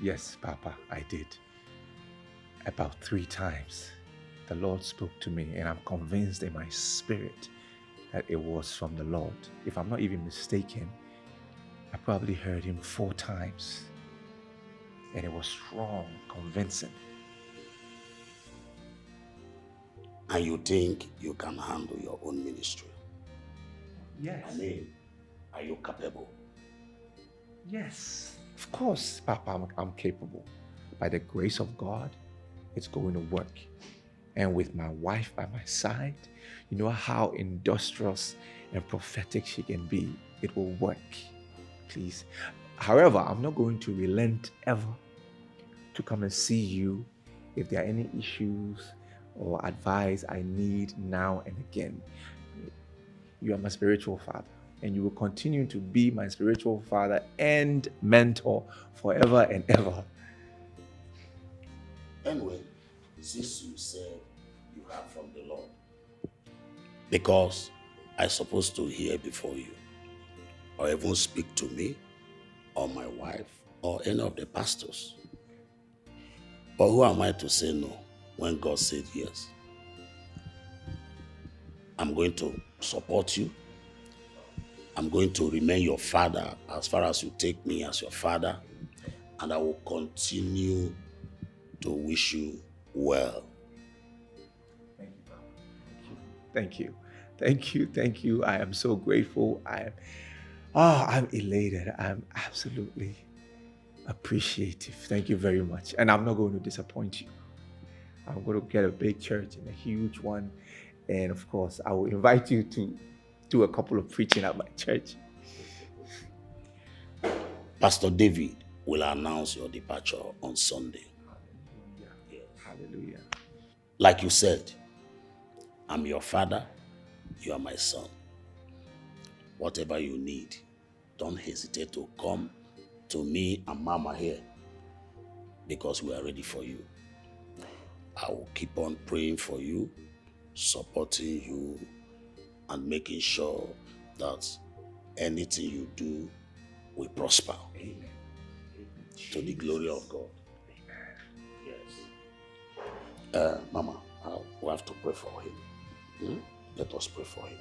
Yes, Papa, I did. About 3 times. The Lord spoke to me, and I'm convinced in my spirit that it was from the Lord. If I'm not even mistaken, I probably heard him 4 times. And it was strong, convincing. And you think you can handle your own ministry? Yes. I mean, are you capable? Yes, of course, Papa, I'm capable. By the grace of God, it's going to work. And with my wife by my side, you know how industrious and prophetic she can be. It will work. Please. However, I'm not going to relent ever to come and see you if there are any issues or advice I need now and again. You are my spiritual father, and you will continue to be my spiritual father and mentor forever and ever. Anyway, since you said you heard from the Lord, because I'm supposed to hear before you, or even speak to me, or my wife, or any of the pastors. But who am I to say no when God said yes? I'm going to support you. I'm going to remain your father as far as you take me as your father. And I will continue to wish you well. Thank you. Thank you. Thank you. I am so grateful. I'm elated. I'm absolutely appreciative. Thank you very much. And I'm not going to disappoint you. I'm going to get a big church and a huge one. And of course, I will invite you to do a couple of preaching at my church. Pastor David will announce your departure on Sunday. Hallelujah. Like you said, I'm your father, you are my son. Whatever you need, don't hesitate to come to me and Mama here, because we are ready for you. I will keep on praying for you, supporting you, and making sure that anything you do will prosper. Amen. To the glory of God. Yes. Mama, we have to pray for him. Let us pray for him.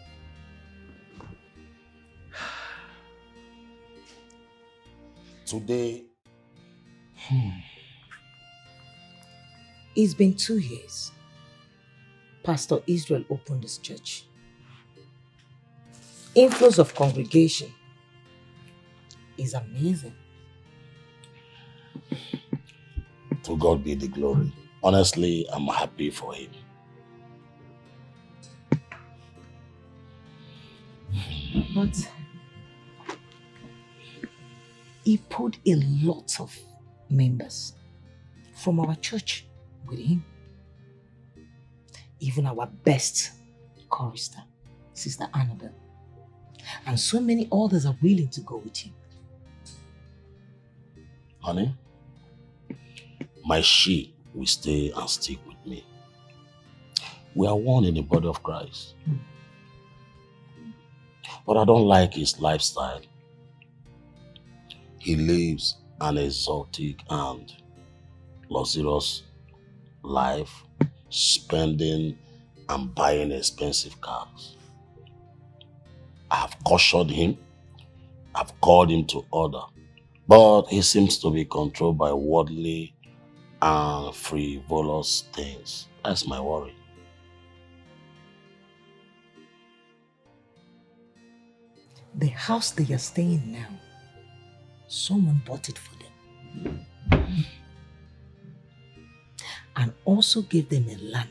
Today, It's been 2 years. Pastor Israel opened his church. Inflows of congregation is amazing. to God be the glory. Honestly, I'm happy for him. But he put a lot of members from our church with him. Even our best chorister, Sister Annabelle. And so many others are willing to go with him. Honey, my she will stay and stick with me. We are one in the body of Christ. But I don't like his lifestyle. He lives an exotic and luxurious life, spending and buying expensive cars. I have cautioned him. I've called him to order. But he seems to be controlled by worldly and frivolous things. That's my worry. The house they are staying now, someone bought it for them. And also gave them a land.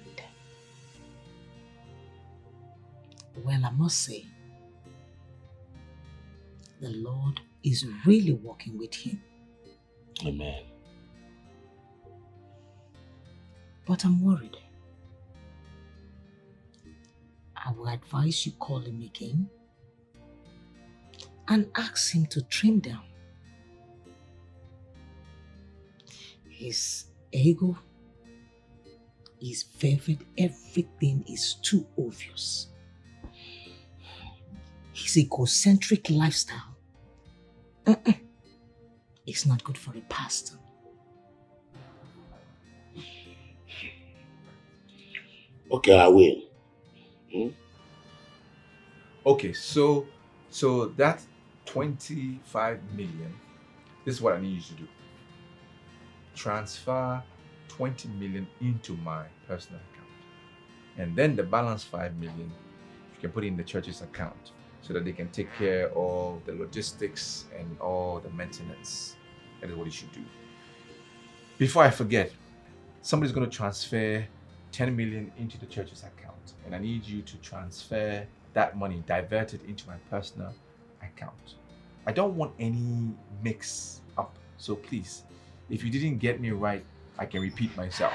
Well, I must say, the Lord is really working with him. Amen. But I'm worried. I will advise you call him again and ask him to trim down. His ego is fervent. Everything is too obvious. His egocentric lifestyle it's not good for a pastor. Okay, I will. Okay, so that 25 million, this is what I need you to do. Transfer 20 million into my personal account. And then the balance 5 million, you can put it in the church's account so that they can take care of the logistics and all the maintenance. That is what you should do. Before I forget, somebody's going to transfer 10 million into the church's account. And I need you to transfer that money, divert it into my personal account. I don't want any mix up. So please, if you didn't get me right, I can repeat myself.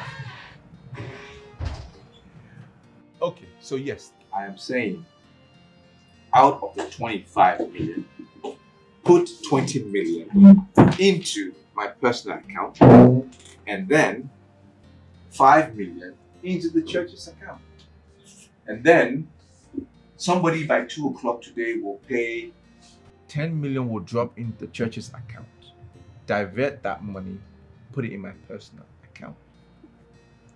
Okay, so yes, I am saying out of the 25 million, put 20 million into my personal account and then 5 million into the church's account. And then somebody by 2 o'clock today will pay 10 million will drop into the church's account. Divert that money, put it in my personal account.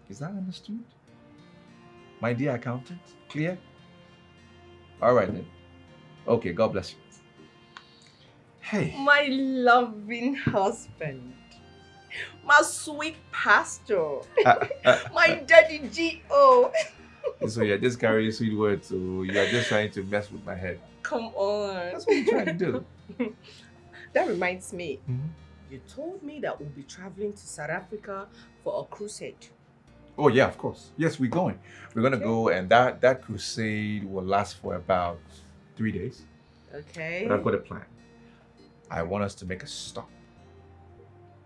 Is that understood? My dear accountant, clear? All right then. Okay, God bless you. Hey. My loving husband. My sweet pastor. My daddy G.O. So you're just carrying sweet words, so you're just trying to mess with my head. Come on. That's what you're trying to do. That reminds me. You told me that we'll be traveling to South Africa for a crusade. Oh yeah, of course. Yes, we're going. We're gonna go, and that crusade will last for about 3 days. Okay. But I've got a plan. I want us to make a stop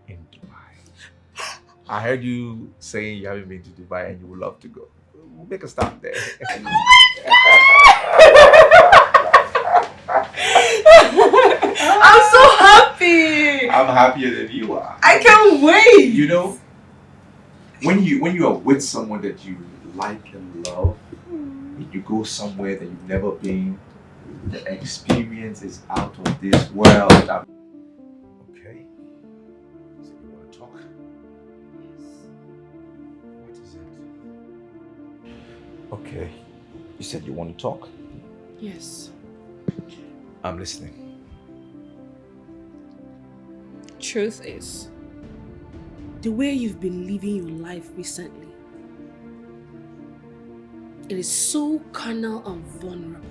in Dubai. I heard you saying you haven't been to Dubai and you would love to go. We'll make a stop there. I'm so happy. I'm happier than you are. I can't wait. You know, when you are with someone that you like and love, and you go somewhere that you've never been, the experience is out of this world. Okay. So you want to talk? What is it? Okay. You said you want to talk? Yes. I'm listening. Truth is, the way you've been living your life recently, it is so carnal and vulnerable.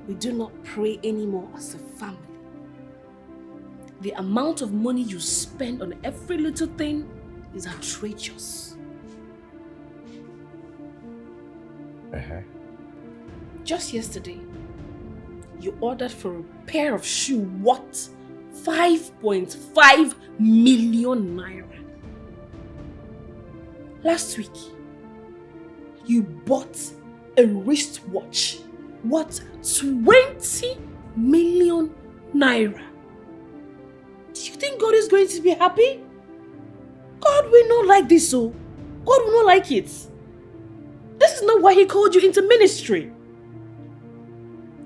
We do not pray anymore as a family. The amount of money you spend on every little thing is outrageous. Just yesterday, you ordered for a pair of shoes worth 5.5 million naira. Last week, you bought a wristwatch worth 20 million naira. Do you think God is going to be happy? God will not like this, so God will not like it. This is not why He called you into ministry.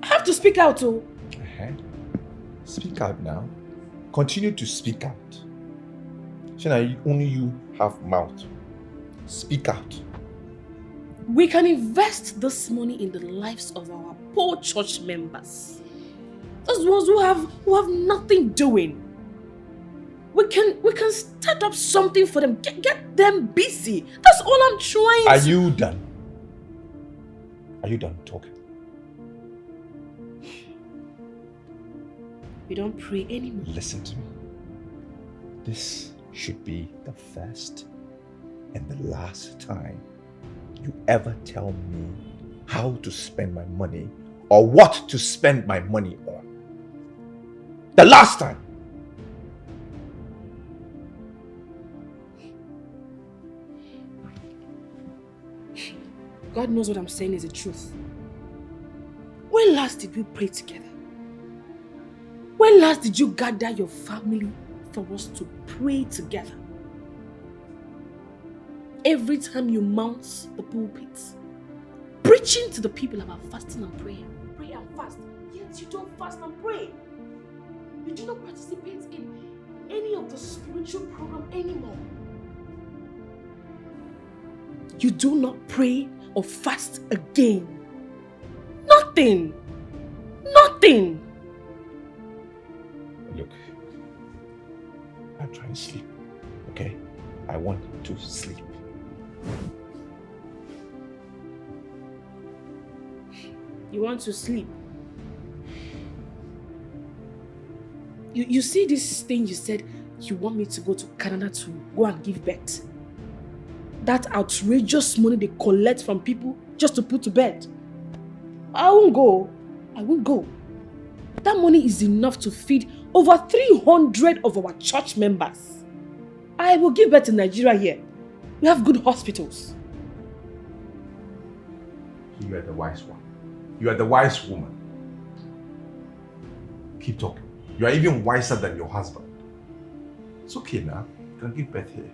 I have to speak out, oh. Speak out now. Continue to speak out. Shana, only you have mouth. Speak out. We can invest this money in the lives of our poor church members. Those ones who have nothing doing. We can start up something for them. Get them busy. That's all I'm trying Are to... you done? Are you done talking? We don't pray anymore. Listen to me. This should be the first and the last time you ever tell me how to spend my money or what to spend my money on. The last time. God knows what I'm saying is the truth. When last did we pray together? When last did you gather your family for us to pray together? Every time you mount the pulpit, preaching to the people about fasting and prayer. Pray and fast. Yet you don't fast and pray. You do not participate in any of the spiritual program anymore. You do not pray or fast again. Nothing. Nothing. Look, I'm trying to sleep, okay? I want to sleep. You want to sleep? You see this thing you said you want me to go to Canada to go and give birth? That outrageous money they collect from people just to put to bed. I won't go. I won't go. That money is enough to feed over 300 of our church members. I will give birth in Nigeria here. We have good hospitals. You are the wise one. You are the wise woman. Keep talking. You are even wiser than your husband. It's okay now. You can give birth here.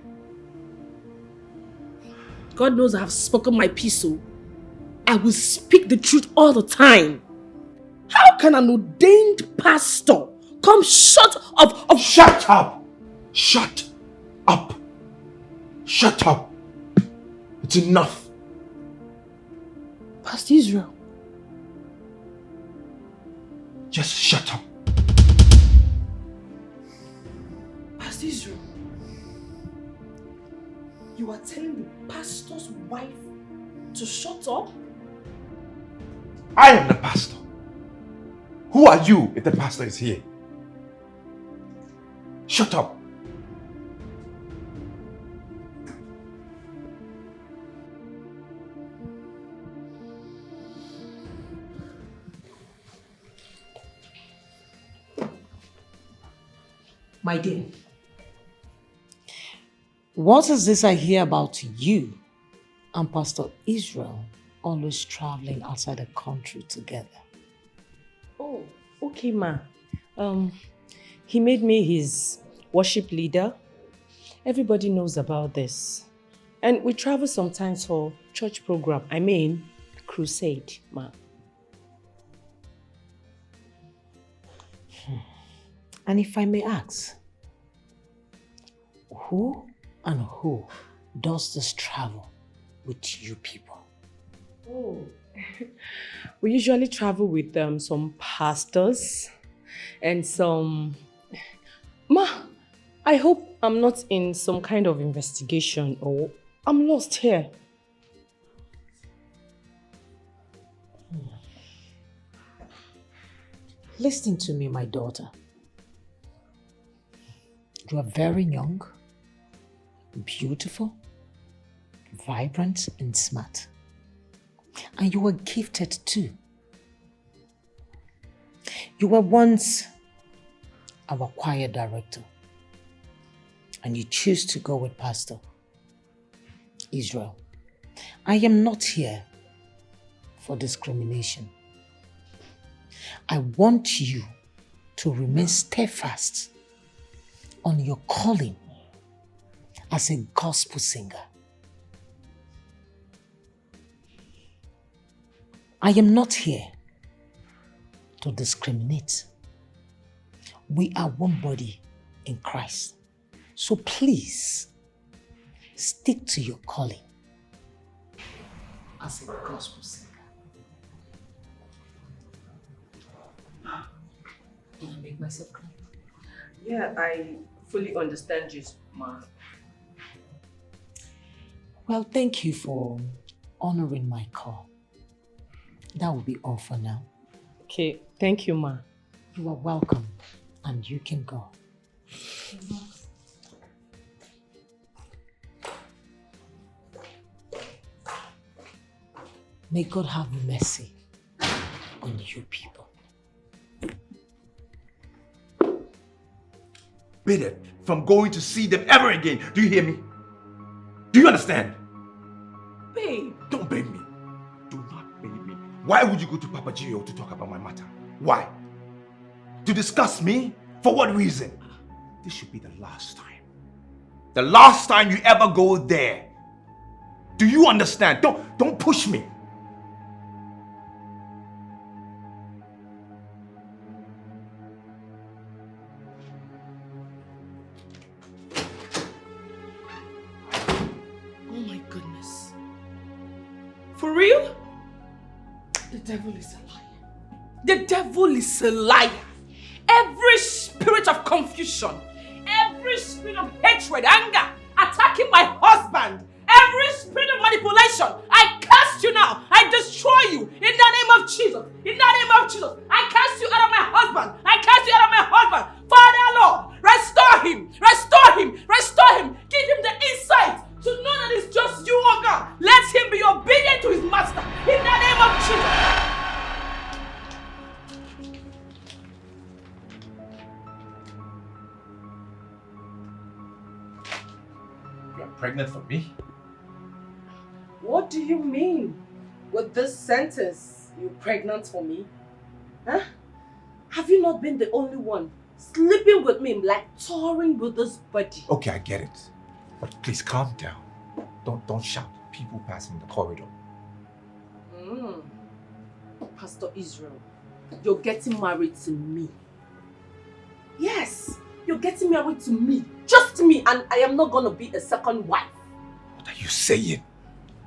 God knows I have spoken my piece, so I will speak the truth all the time. How can an ordained pastor come short of... Shut up! Shut up! Shut up! It's enough. Pastor Israel. Just shut up. Pastor Israel. You are telling the pastor's wife to shut up? I am the pastor. Who are you if the pastor is here? Shut up. My dear, what is this I hear about you and Pastor Israel always traveling outside the country together? Oh, okay, ma. He made me his worship leader. Everybody knows about this. And we travel sometimes for church program. I mean, crusade, ma. And if I may ask, who and who does this travel with you people? Oh, we usually travel with some pastors and some... Ma, I hope I'm not in some kind of investigation or I'm lost here. Listen to me, my daughter. You are very young, beautiful, vibrant, and smart. And you were gifted too. You were once our choir director, and you choose to go with Pastor Israel. I am not here for discrimination. I want you to remain steadfast on your calling as a gospel singer. I am not here to discriminate. We are one body in Christ. So please, stick to your calling as a gospel singer. Did I make myself clear? Yeah, I fully understand you, Ma. Well, thank you for honoring my call. That will be all for now. Okay, thank you, Ma. You are welcome, and you can go. May God have mercy on you people. Bitter from going to see them ever again. Do you hear me? Do you understand? Babe. Don't blame me. Do not blame me. Why would you go to Papa Gio to talk about my matter? Why? To discuss me? For what reason? This should be the last time. The last time you ever go there. Do you understand? Don't push me. Oh my goodness. For real? The devil is a liar. The devil is a liar. Every spirit of confusion, every spirit of hatred, anger, attacking my husband, every spirit of manipulation, I cast you now. I destroy you in the name of Jesus. In the name of Jesus. I cast you out of my husband. I cast you out of my husband. Father, Lord, restore him. Restore him. Restore him. Give him the insight to know that it's just you, oh God. Let him be obedient to his master. In the name of Jesus. Pregnant for me? What do you mean with this sentence? You pregnant for me? Huh? Have you not been the only one sleeping with me, like touring with this body? Okay, I get it. But please calm down. Don't shout at people passing the corridor. Pastor Israel, you're getting married to me. Yes, you're getting married to me. Just me, and I am not gonna be a second wife. What are you saying?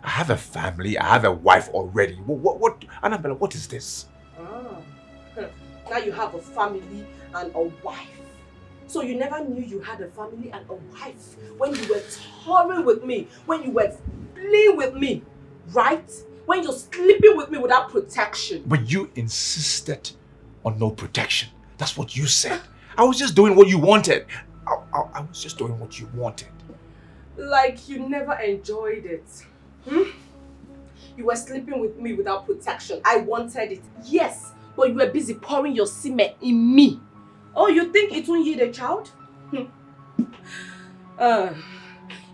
I have a family, I have a wife already. What Annabella, what is this? Now you have a family and a wife. So you never knew you had a family and a wife when you were touring with me, when you were playing with me, right? When you're sleeping with me without protection. But you insisted on no protection. That's what you said. I was just doing what you wanted. I was just doing what you wanted. Like you never enjoyed it. You were sleeping with me without protection. I wanted it. Yes, but you were busy pouring your semen in me. Oh, you think it won't yield a child?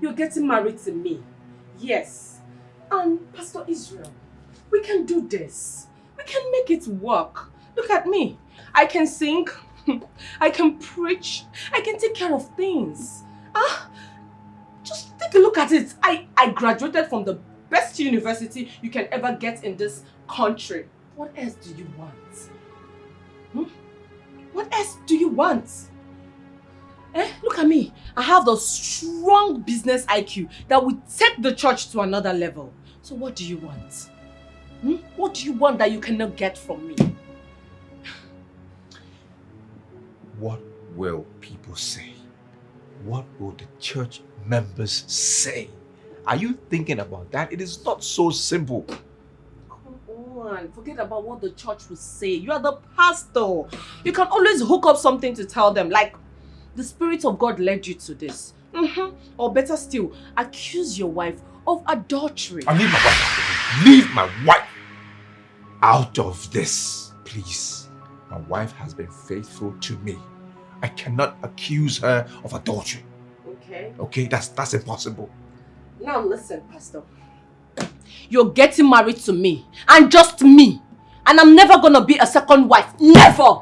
You're getting married to me. Yes. And Pastor Israel, we can do this. We can make it work. Look at me. I can sing. I can preach. I can take care of things. Just take a look at it. I graduated from the best university you can ever get in this country. What else do you want? What else do you want? Look at me. I have the strong business IQ that will take the church to another level. So what do you want? What do you want that you cannot get from me? What will people say? What will the church members say? Are you thinking about that? It is not so simple. Come on, forget about what the church will say. You are the pastor. You can always hook up something to tell them, like the Spirit of God led you to this. Or better still, accuse your wife of adultery. Leave my wife. Leave my wife out of this, please. My wife has been faithful to me. I cannot accuse her of adultery. Okay. Okay, that's impossible. Now listen, Pastor. You're getting married to me. And just me. And I'm never gonna be a second wife. Never!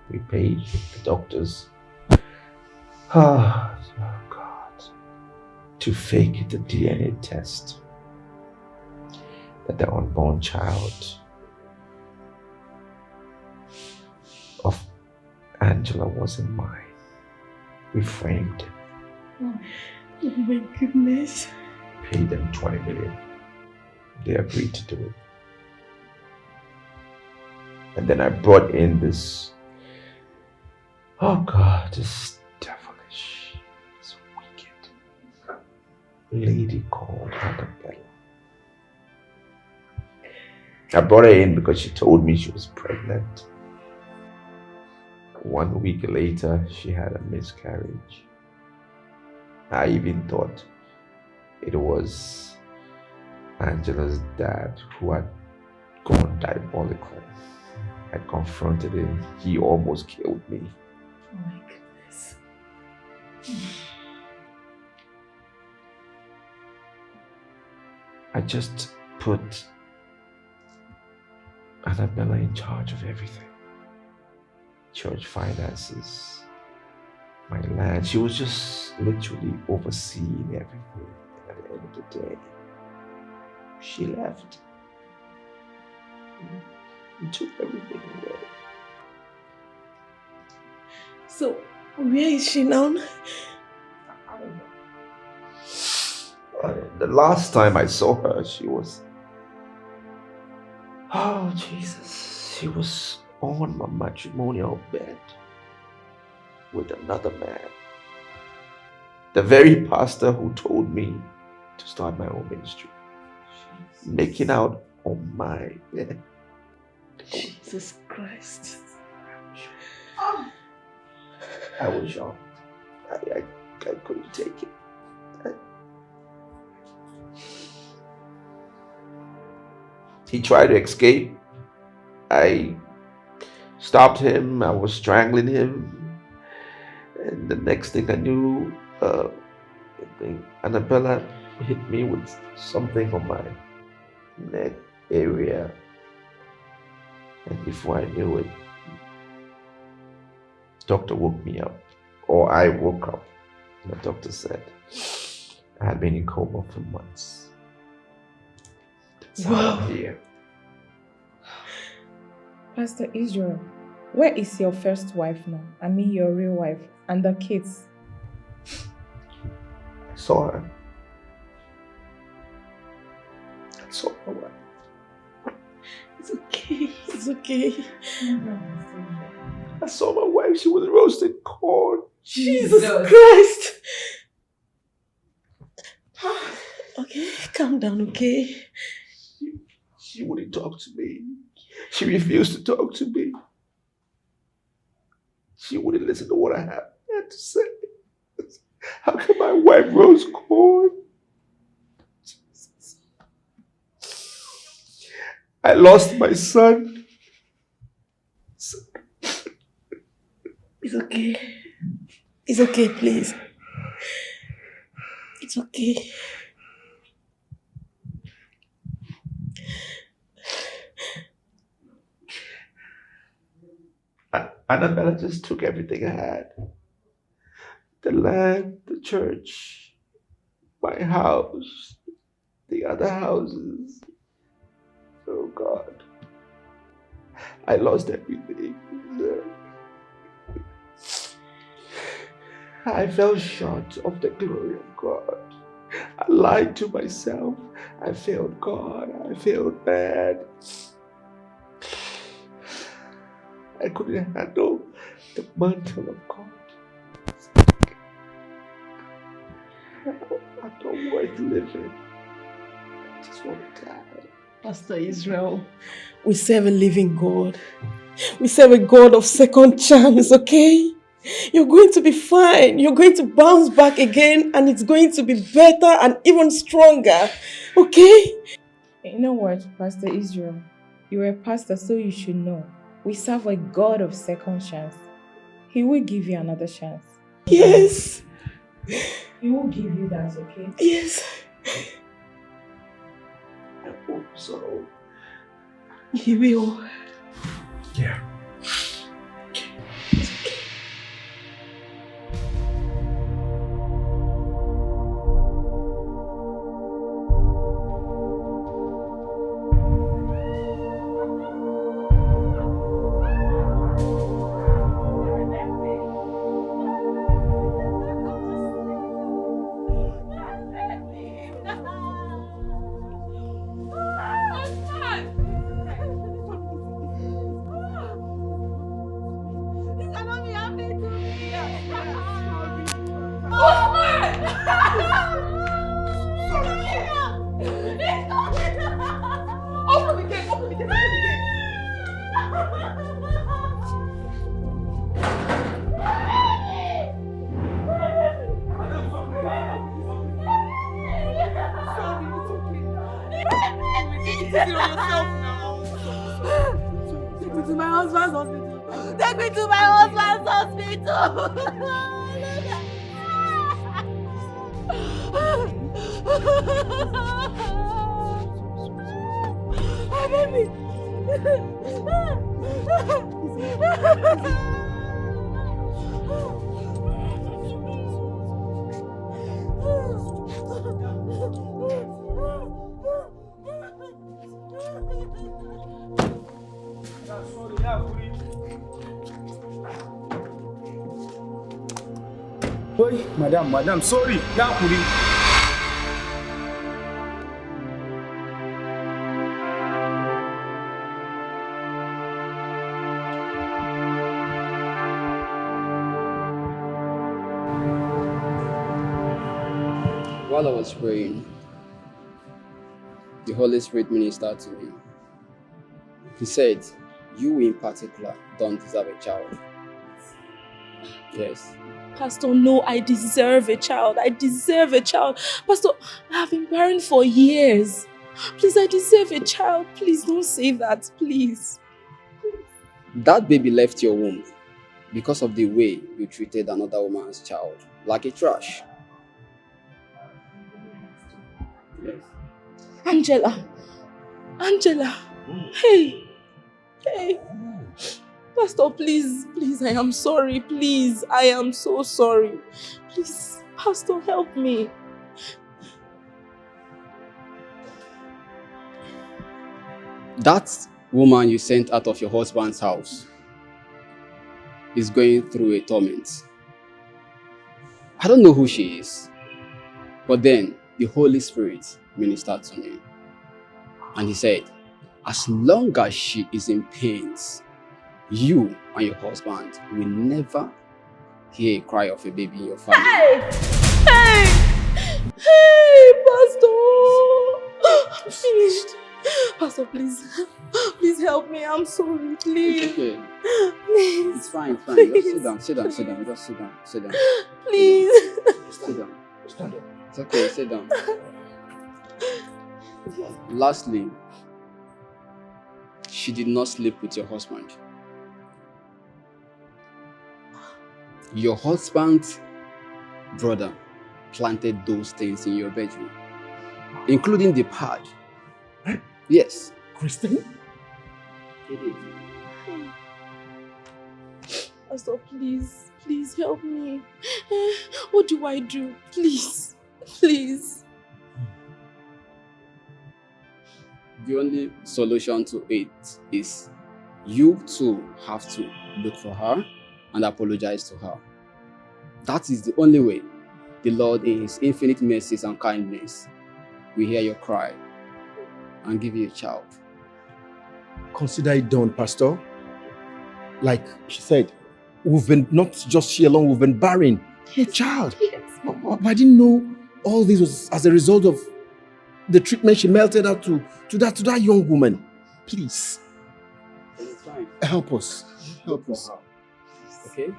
We paid the doctors. Oh God. To fake the DNA test that the unborn child of Angela wasn't mine. We framed it. Oh my goodness. Paid them 20 million. They agreed to do it. And then I brought in this, oh God, this devilish, this wicked lady called Annabella. I brought her in because she told me she was pregnant. 1 week later, she had a miscarriage. I even thought it was Angela's dad who had gone diabolical. I confronted him. He almost killed me. Oh my goodness. I just put Annabella in charge of everything. Church finances, my land. She was just literally overseeing everything. And at the end of the day, she left. And took everything away. So, where is she now? I don't know. The last time I saw her, she was... Oh, Jesus. She was on my matrimonial bed with another man. The very pastor who told me to start my own ministry. Jesus. Making out on my bed. Jesus Christ. I was shocked. I couldn't take it. He tried to escape. I stopped him. I was strangling him. And the next thing I knew, I think Annabella hit me with something on my neck area. And before I knew it, the doctor woke me up. Or I woke up. And the doctor said I had been in coma for months. That's how I'm here. Pastor Israel, where is your first wife now? I mean your real wife and the kids. I saw her. I saw her wife. It's okay. It's okay. I saw my wife. She was roasting corn. Jesus Christ. Okay, calm down, okay? She wouldn't talk to me. She refused to talk to me. She wouldn't listen to what I had to say. How can my wife roast corn? I lost my son. It's okay. It's okay, please. It's okay. Annabella just took everything I had. The land, the church, my house, the other houses. Oh God. I lost everything. I fell short of the glory of God. I lied to myself. I failed God. I failed man. I couldn't handle the mantle of God. I don't worth living. I just want to die. Pastor Israel, we serve a living God. We serve a God of second chance, okay? You're going to be fine. You're going to bounce back again and it's going to be better and even stronger, okay? You know what, Pastor Israel? You're a pastor, so you should know. We serve a God of second chance. He will give you another chance. Yes. He will give you that, okay? Yes. I hope so. He will. Yeah. easy on yourself now. Take me to my husband's hospital. Take me to my husband's hospital. Baby. Boy, madam, sorry. Yeah, Kuri. While I was praying, the Holy Spirit ministered to me. He said, you in particular don't deserve a child. Yes. Pastor, no, I deserve a child. I deserve a child. Pastor, I have been barren for years. Please, I deserve a child. Please don't say that, please. That baby left your womb because of the way you treated another woman's child, like a trash. Yes. Angela, hey. Pastor, please, I am sorry, please. I am so sorry. Please, Pastor, help me. That woman you sent out of your husband's house is going through a torment. I don't know who she is, but then the Holy Spirit ministered to me. And he said, as long as she is in pains, you and your husband will never hear a cry of a baby in your family. Hey, Pastor. I'm finished. Pastor, please help me. I'm sorry, please. It's okay. Please. It's fine. Please. Just sit down. Just sit down. Please. Sit down. It's okay, sit down. Lastly, she did not sleep with your husband. Your husband's brother planted those things in your bedroom, including the pad. Yes. Christine? It is. Pastor, please help me. What do I do? Please. The only solution to it is you two have to look for her and apologize to her. That is the only way the Lord, in His infinite mercies and kindness, will hear your cry and give you a child. Consider it done, Pastor. Like she said, we've been, not just she alone, we've been barren. A child. Yes. But I didn't know all this was as a result of the treatment she melted out to that young woman. Please. Help us. Okay?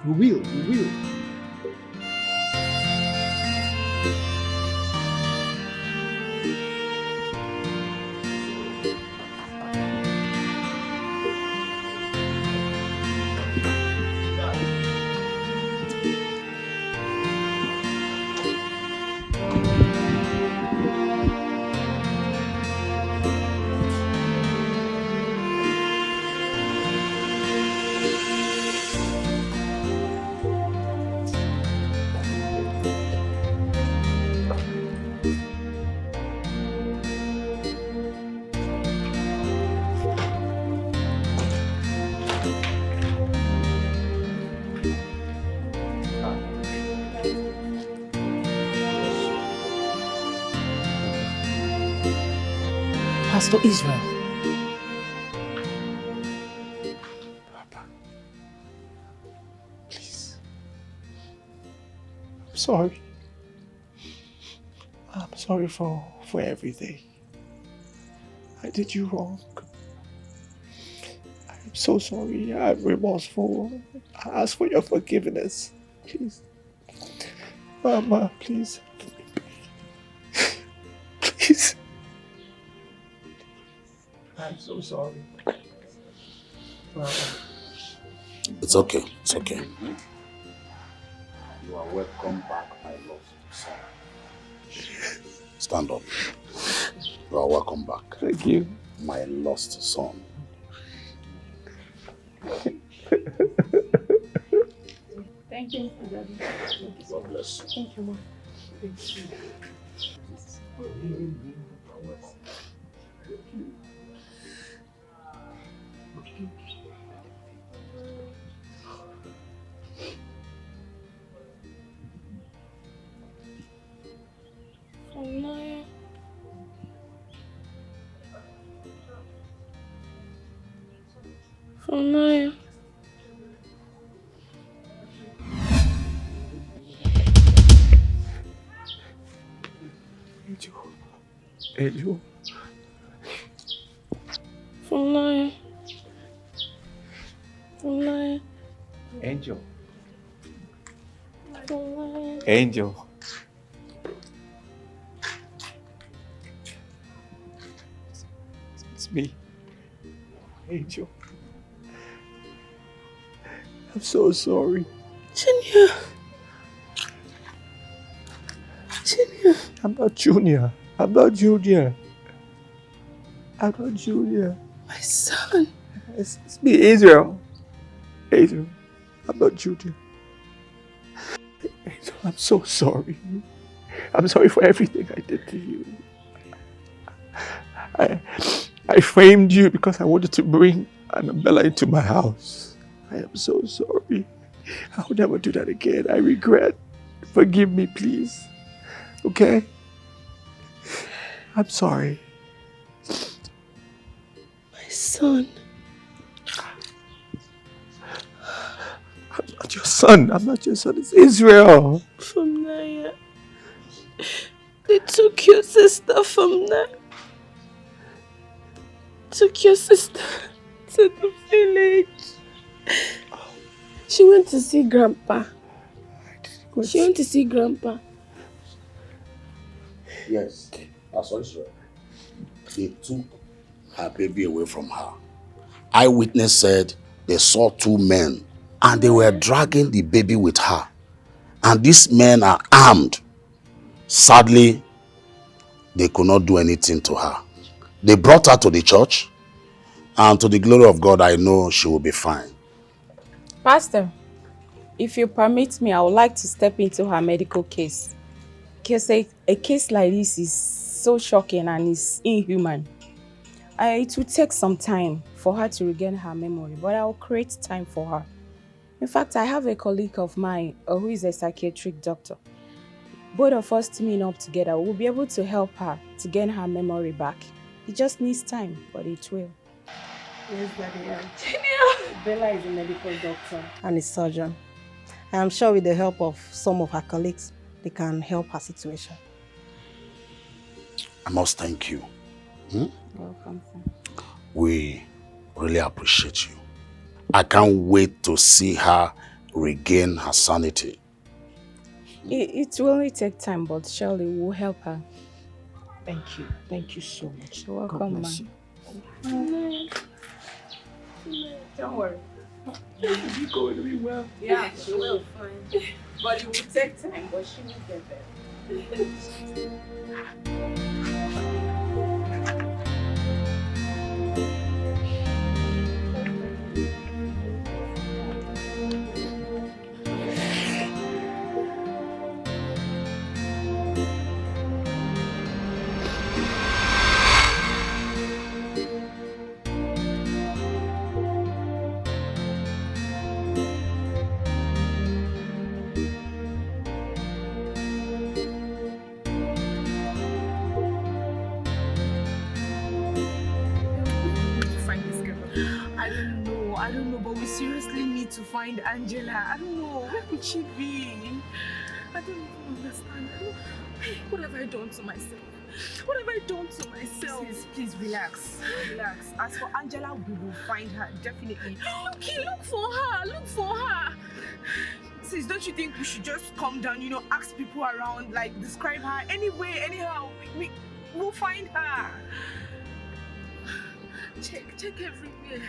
We will. Pastor Israel. Papa, please. I'm sorry. I'm sorry for everything. I did you wrong. I'm so sorry. I'm remorseful. I ask for your forgiveness. Please. Mama, please. Please. I'm so sorry. It's okay. It's okay. You are welcome back, my lost son. Stand up. You are welcome back. Thank you. My lost son. Thank you, Daddy. God bless you. Thank you, Mom. Thank you. From Naya. Angel. From Naya. From Naya. Angel. From Naya. Angel. It's me. Angel. I'm so sorry. Junior. Junior. I'm not Junior. I'm not Junior. I'm not Junior. My son. It's me, Israel. Israel. I'm not Junior. Angel, I'm so sorry. I'm sorry for everything I did to you. I framed you because I wanted to bring Annabella into my house. I am so sorry. I'll never do that again. I regret. Forgive me, please. Okay? I'm sorry. My son. I'm not your son. I'm not your son. It's Israel. From Naya. They took your sister from Naya. Took your sister to the village. She went to see Grandpa. She went to see Grandpa. Yes, that's Israel. They took her baby away from her. Eyewitness said they saw two men and they were dragging the baby with her. And these men are armed. Sadly, they could not do anything to her. They brought her to the church, and to the glory of God, I know she will be fine. Pastor, if you permit me, I would like to step into her medical case. Because a case like this is so shocking and is inhuman. It will take some time for her to regain her memory, but I will create time for her. In fact, I have a colleague of mine who is a psychiatric doctor. Both of us teaming up together will be able to help her to gain her memory back. It just needs time, but it will. Yes, Daddy. Bella is a medical doctor And a surgeon. I am sure with the help of some of her colleagues, they can help her situation. I must thank you. Welcome, sir. We really appreciate you. I can't wait to see her regain her sanity. It will only take time, but surely we'll help her. Thank you. Thank you so much. You're welcome, God bless ma'am. you. Don't worry. You're going to be well. Yeah, she will. Fine. But it will take time, but she will get there. I don't know, but we seriously need to find Angela. I don't know, where could she be? I don't even understand. What have I done to myself? What have I done to myself? Please relax. Relax. As for Angela, we will find her, definitely. Okay, look for her. Look for her. Sis, don't you think we should just calm down, ask people around, like describe her anyway, anyhow. We'll find her. Check everywhere.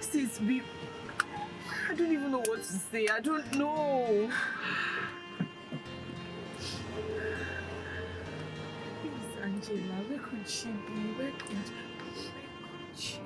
Sis, I don't even know what to say. I don't know. Please, Angela, where could she be? Where could she?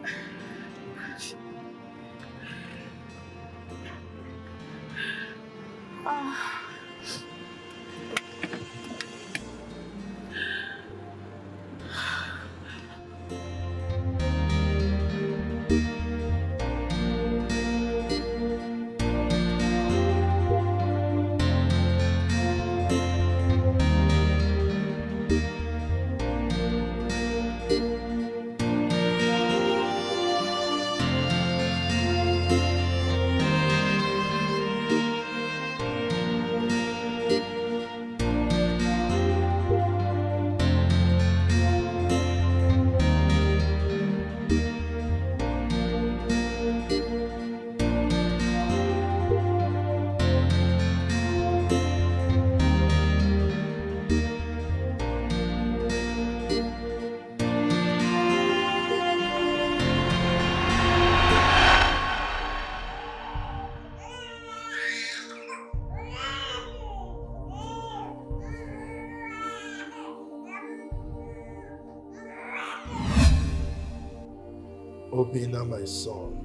Obina, my son,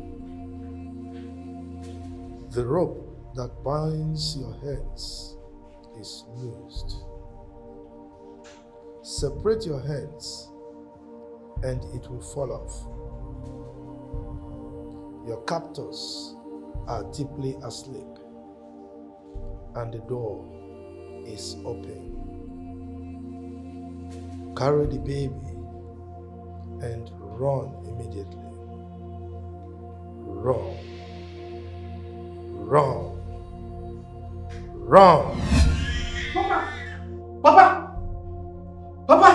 the rope that binds your hands is loosed. Separate your hands and it will fall off. Your captors are deeply asleep and the door is open. Carry the baby and run immediately. Run. Run. Run. Papa! Papa! Papa!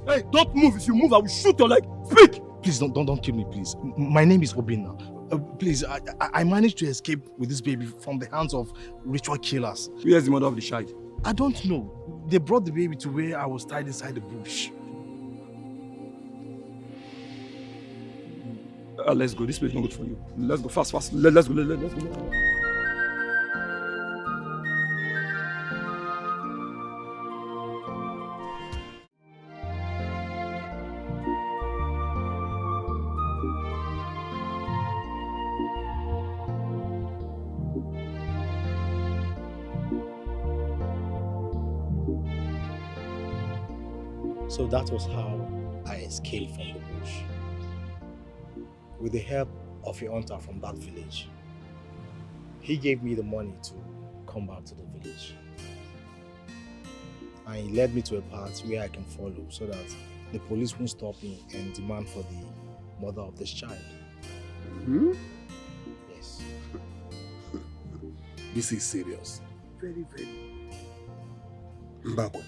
Hey, don't move. If you move, I will shoot your leg. Speak! Please don't kill me, please. My name is Obina. Please, I managed to escape with this baby from the hands of ritual killers. Where's the mother of the child? I don't know. They brought the baby to where I was tied inside the bush. Let's go. This place is not good for you. Let's go fast. Let's go. Let's go. So that was how I escaped from the bush. With the help of a hunter from that village. He gave me the money to come back to the village. And he led me to a path where I can follow so that the police won't stop me and demand for the mother of this child. Hmm? Yes. This is serious. Very, very. Mbakwe,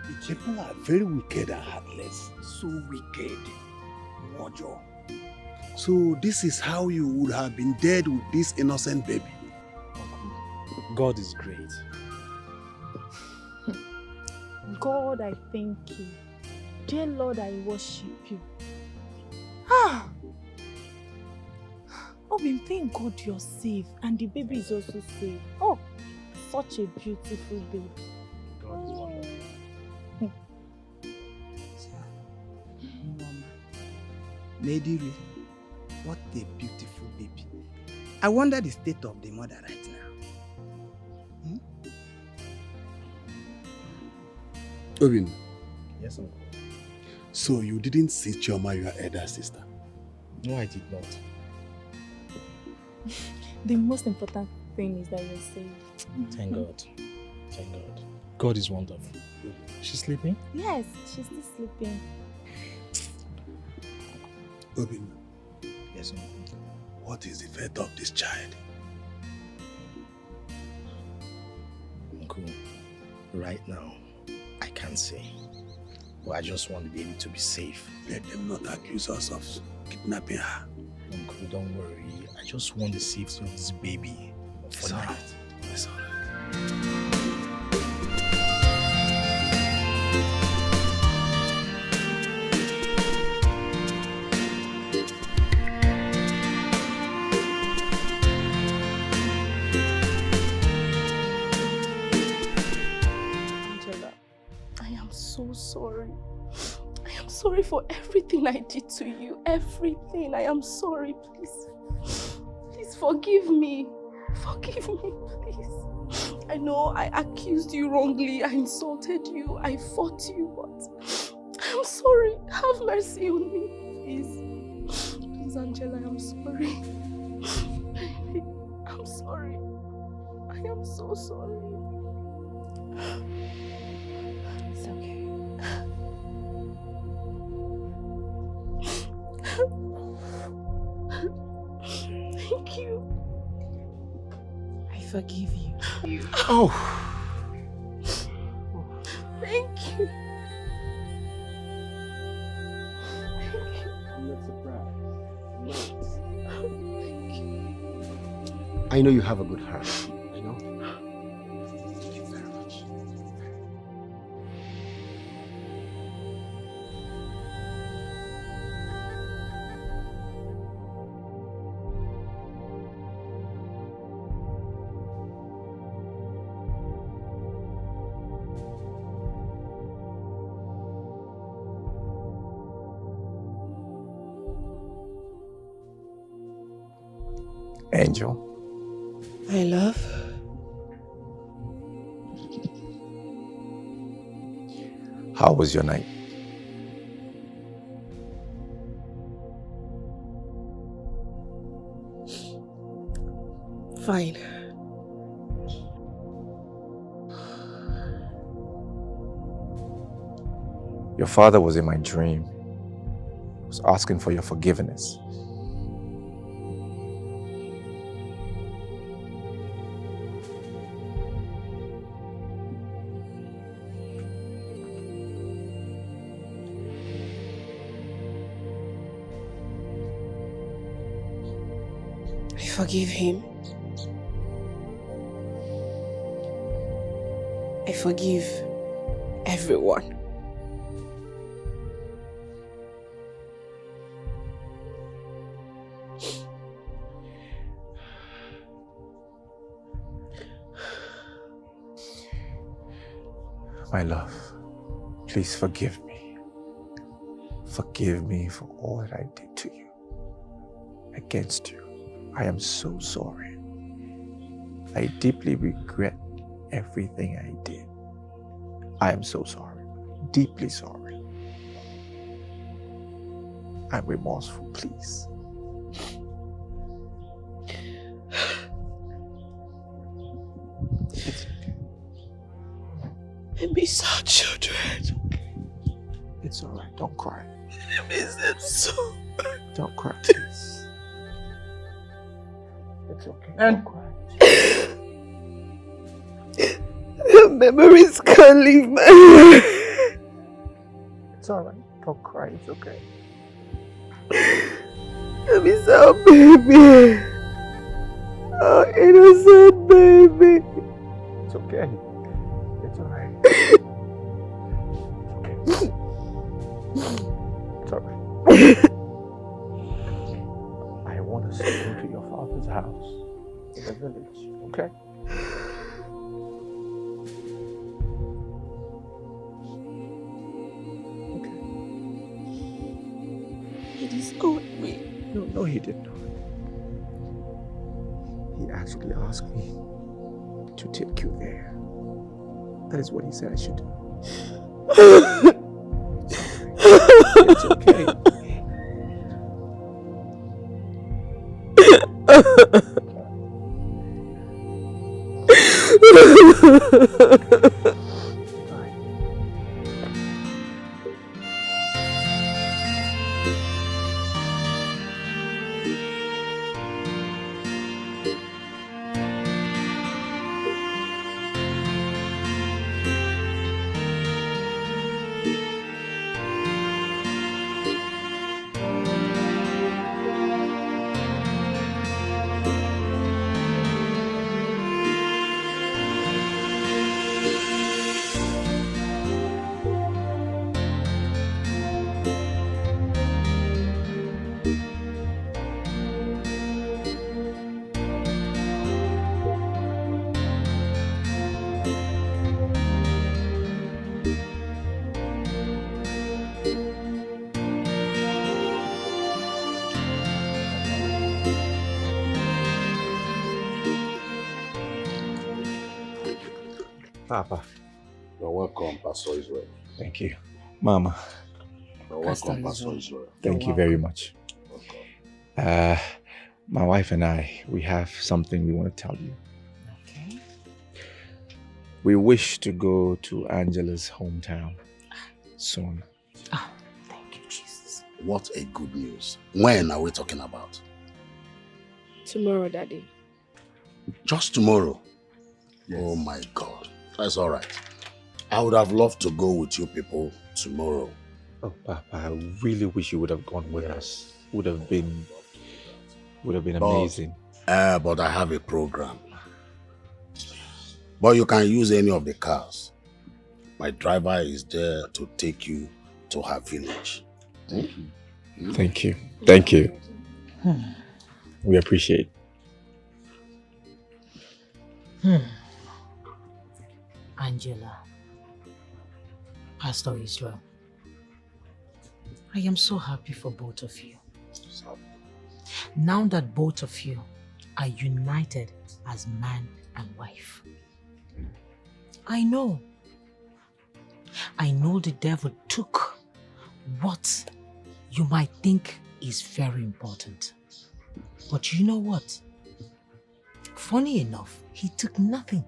the people are very wicked and heartless. So wicked. Mojo. So this is how you would have been dead with this innocent baby. God is great. God, I thank you. Dear Lord, I worship you. Obin, thank God you're safe and the baby is also safe. Oh, such a beautiful baby. God is wonderful. Mediri, what a beautiful baby. I wonder the state of the mother right now. Obin, Yes, uncle. So you didn't see Chioma, your elder sister? No, I did not. The most important thing is that you're safe. Thank God. Thank God. God is wonderful. She's sleeping? Yes, she's still sleeping. Obin. Yes, uncle. What is the fate of this child? Uncle, right now, I can't say. But I just want the baby to be safe. Let them not accuse us of kidnapping her. Uncle, don't worry. I just want the safety of this baby for now. It's all right. Angela, I am so sorry. I am sorry for everything I did to you. Everything. I am sorry. Please. Please forgive me. Forgive me, please. I know I accused you wrongly. I insulted you. I fought you, but I'm sorry. Have mercy on me, please. Please, Angela, I'm sorry. I'm sorry. I am so sorry. It's okay. Thank you. I forgive you. Oh. Thank you. I'm not surprised. I know you have a good heart. I know. Thank you very much. Angel. My love. How was your night? Fine. Your father was in my dream. He was asking for your forgiveness. I forgive him. I forgive everyone. My love, please forgive me. Forgive me for all that I did to you, against you. I am so sorry. I deeply regret everything I did. I am so sorry, deeply sorry. I'm remorseful, please. I miss our children. It's all right, don't cry. I miss them so much. Don't cry, please. It's okay, don't cry. The memories can't leave my head. It's all right, don't cry, it's okay. I miss our baby. Our innocent baby. It's okay. It's all right. It's alright. I want us to go to your father's house in the village, okay? He disowned me. No, he did not. He actually asked me to take you there. That is what he said I should do. It's okay. Papa. You're welcome, Pastor Israel. Thank you. Mama. You're welcome, Pastor Israel. Thank you very much. My wife and I, we have something we want to tell you. Okay. We wish to go to Angela's hometown soon. Oh, thank you, Jesus. What a good news. When are we talking about? Tomorrow, Daddy. Just tomorrow? Yes. Oh my God. That's all right. I would have loved to go with you people tomorrow. Oh, Papa, I really wish you would have gone with us. Would have been amazing. But I have a program. But you can use any of the cars. My driver is there to take you to her village. Thank you. Thank you. We appreciate. Angela, Pastor Israel, I am so happy for both of you. Now that both of you are united as man and wife, I know the devil took what you might think is very important. But you know what? Funny enough, he took nothing.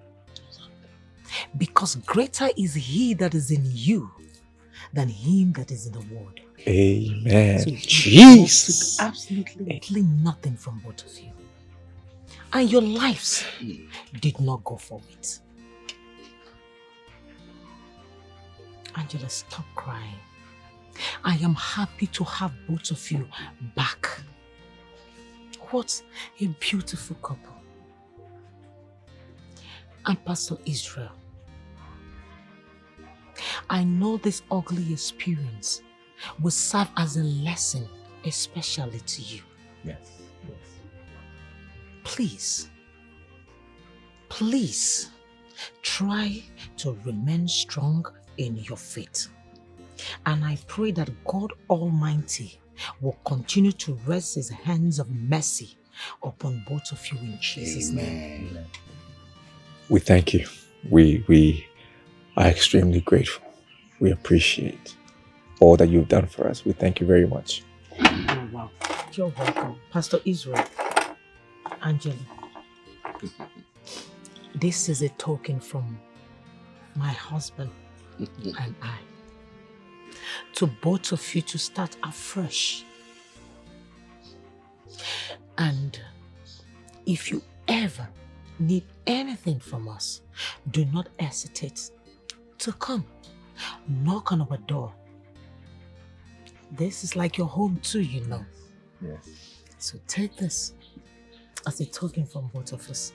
Because greater is he that is in you than him that is in the world. Amen. So Jesus. took absolutely nothing from both of you. And your lives did not go for it. Angela, stop crying. I am happy to have both of you back. What a beautiful couple. And Pastor Israel, I know this ugly experience will serve as a lesson, especially to you. Yes. Please try to remain strong in your faith. And I pray that God Almighty will continue to rest his hands of mercy upon both of you in Jesus' name. Amen. We thank you. We are extremely grateful. We appreciate all that you've done for us. We thank you very much. Oh, wow. You're welcome. Pastor Israel, Angela, this is a token from my husband and I to both of you to start afresh. And if you ever need anything from us, do not hesitate to come. Knock on our door. This is like your home too, you know. Yes. So take this as a token from both of us.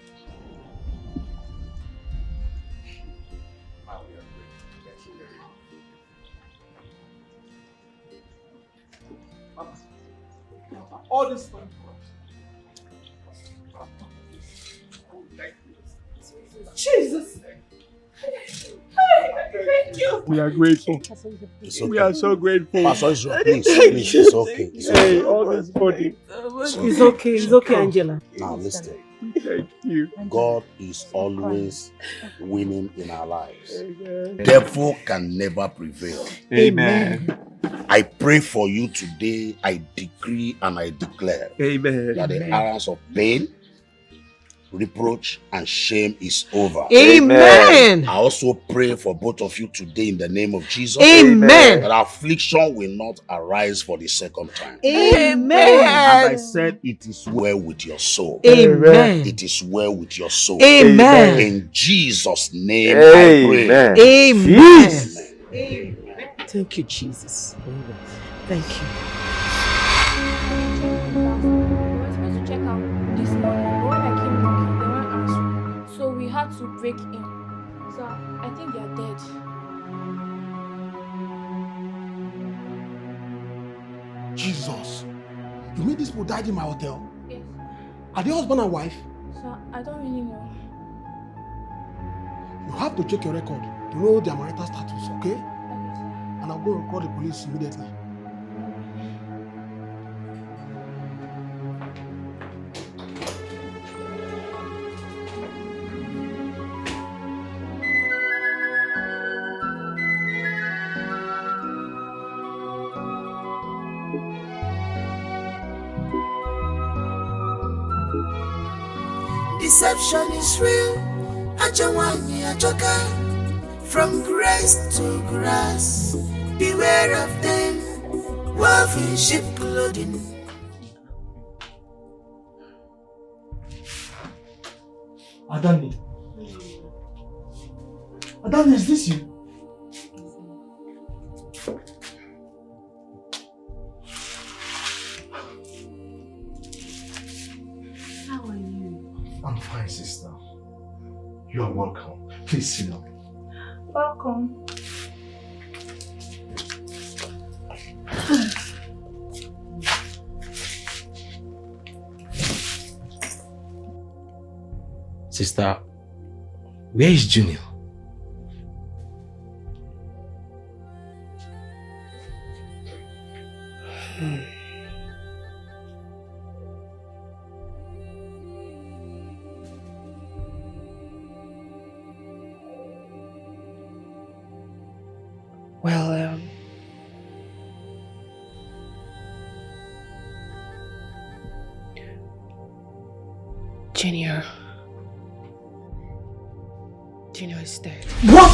All this fun. Jesus! Thank you! We are grateful. It's okay. We are so grateful. Pastor Israel, please, it's okay. It's okay. Hey, all this body. It's okay, Angela. Now listen. Thank you. God is always winning in our lives. Devil can never prevail. Amen. I pray for you today. I decree and I declare Amen. that the hours of pain, reproach, and shame is over. Amen. I also pray for both of you today in the name of Jesus. Amen. That affliction will not arise for the second time. Amen. And I said, it is well with your soul. Amen. It is well with your soul. Amen. In Jesus' name I pray. Amen. Amen. Thank you, Jesus. Amen. Thank you. We were supposed to check out this morning, but when I came knocking, they weren't answering. So we had to break in. So I think they are dead. Jesus. You mean these people died in my hotel? Yes. Are they husband and wife? So I don't really know. You have to check your record to know their marital status, okay? And I'll go and call the police immediately. Deception is real. Ajawani ajoka. From grace to grass. Beware of them. Wolf in sheep clothing. Adani. Adani, is this you? How are you? I'm fine, sister. You are welcome. Please sit down. Welcome. Sister, where is Junior? Well, Junior is dead. What?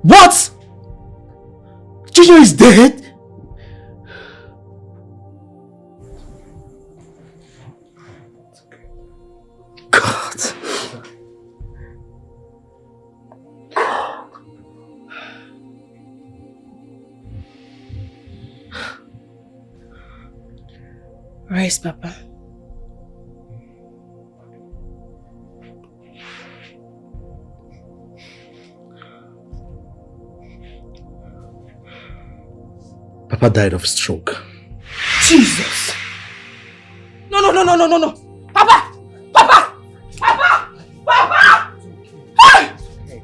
What? Junior is dead? God. Where is Papa? Papa died of stroke. Jesus! No. Papa! Hey!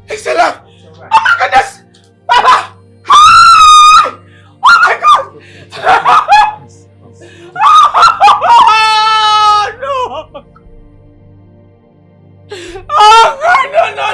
He's alive! Oh my goodness! Papa! Hey! Oh my God! No! Oh God, no!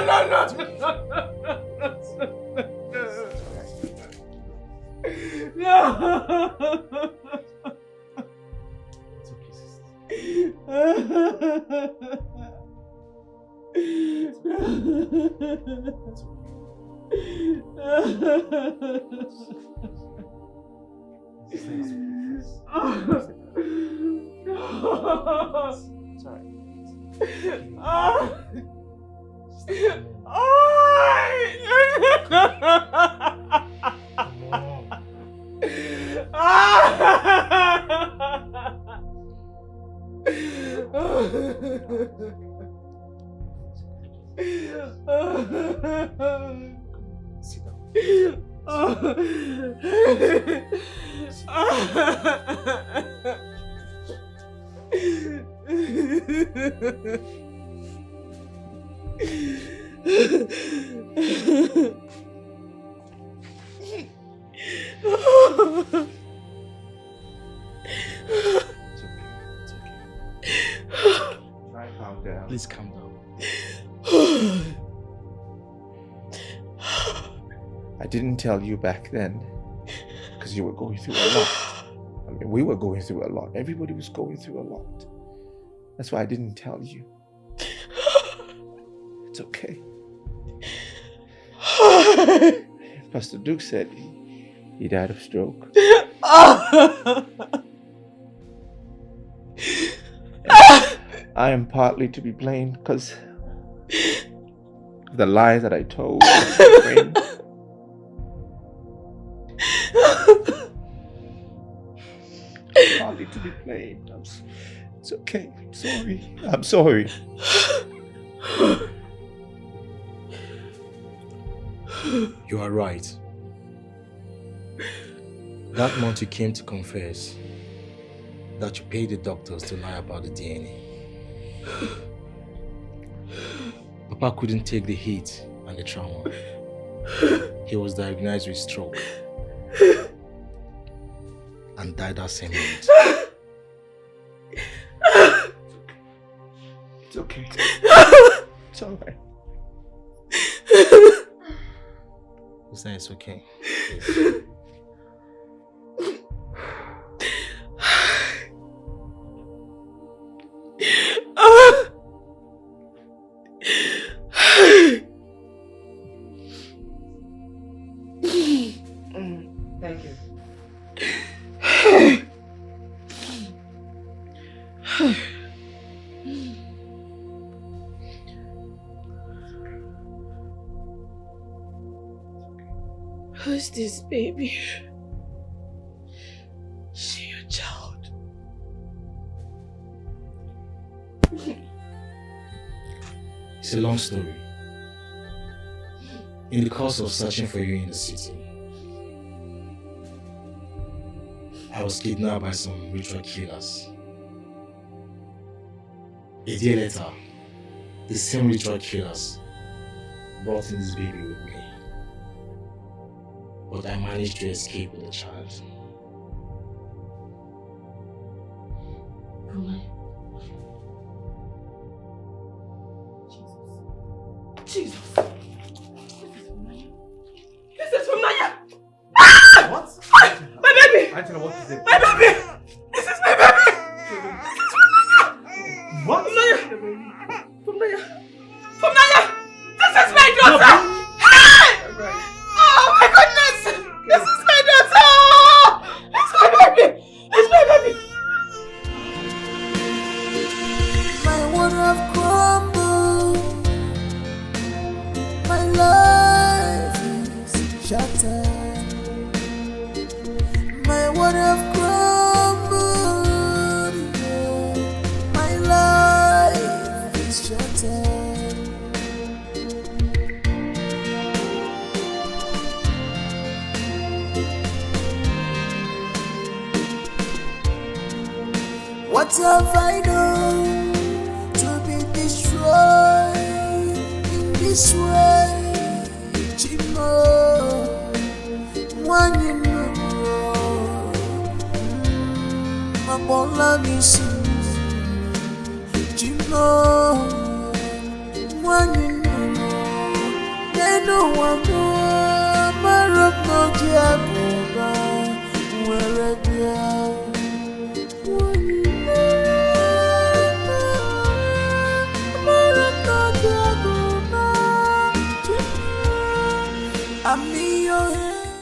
Please calm down. I didn't tell you back then because you were going through a lot. I mean, we were going through a lot. Everybody was going through a lot. That's why I didn't tell you. It's okay. Pastor Duke said he died of stroke. I am partly to be blamed because of the lies that I told. Partly to be blamed. It's okay. I'm sorry. I'm sorry. You are right. That month you came to confess that you paid the doctors to lie about the DNA. Papa couldn't take the heat and the trauma. He was diagnosed with stroke and died that same night. It's okay. It's alright. You say it's okay. Thank you. Who's this baby? She your child. It's a long story. In the course of searching for you in the city, I was kidnapped by some ritual killers. A day later, the same ritual killers brought in this baby with me. But I managed to escape with the child. Jesus. This is from Naija. Ah! What? My baby! Angela, what is it? My baby! This is my baby! This is from Naija! What? From Naija! From Naija! From Naija! This is my daughter! Hey! Oh my goodness! This is my daughter! It's my baby! It's my baby! My world have crumbled. My life is shattered. My world have crumbled. Yeah. My life is shattered. What have I done to be destroyed in this way? Chimo, one you know, Mabola Nisi. Chimo, one you know, they know one more. Marok no Giacoba, where they are. I'm in your hands.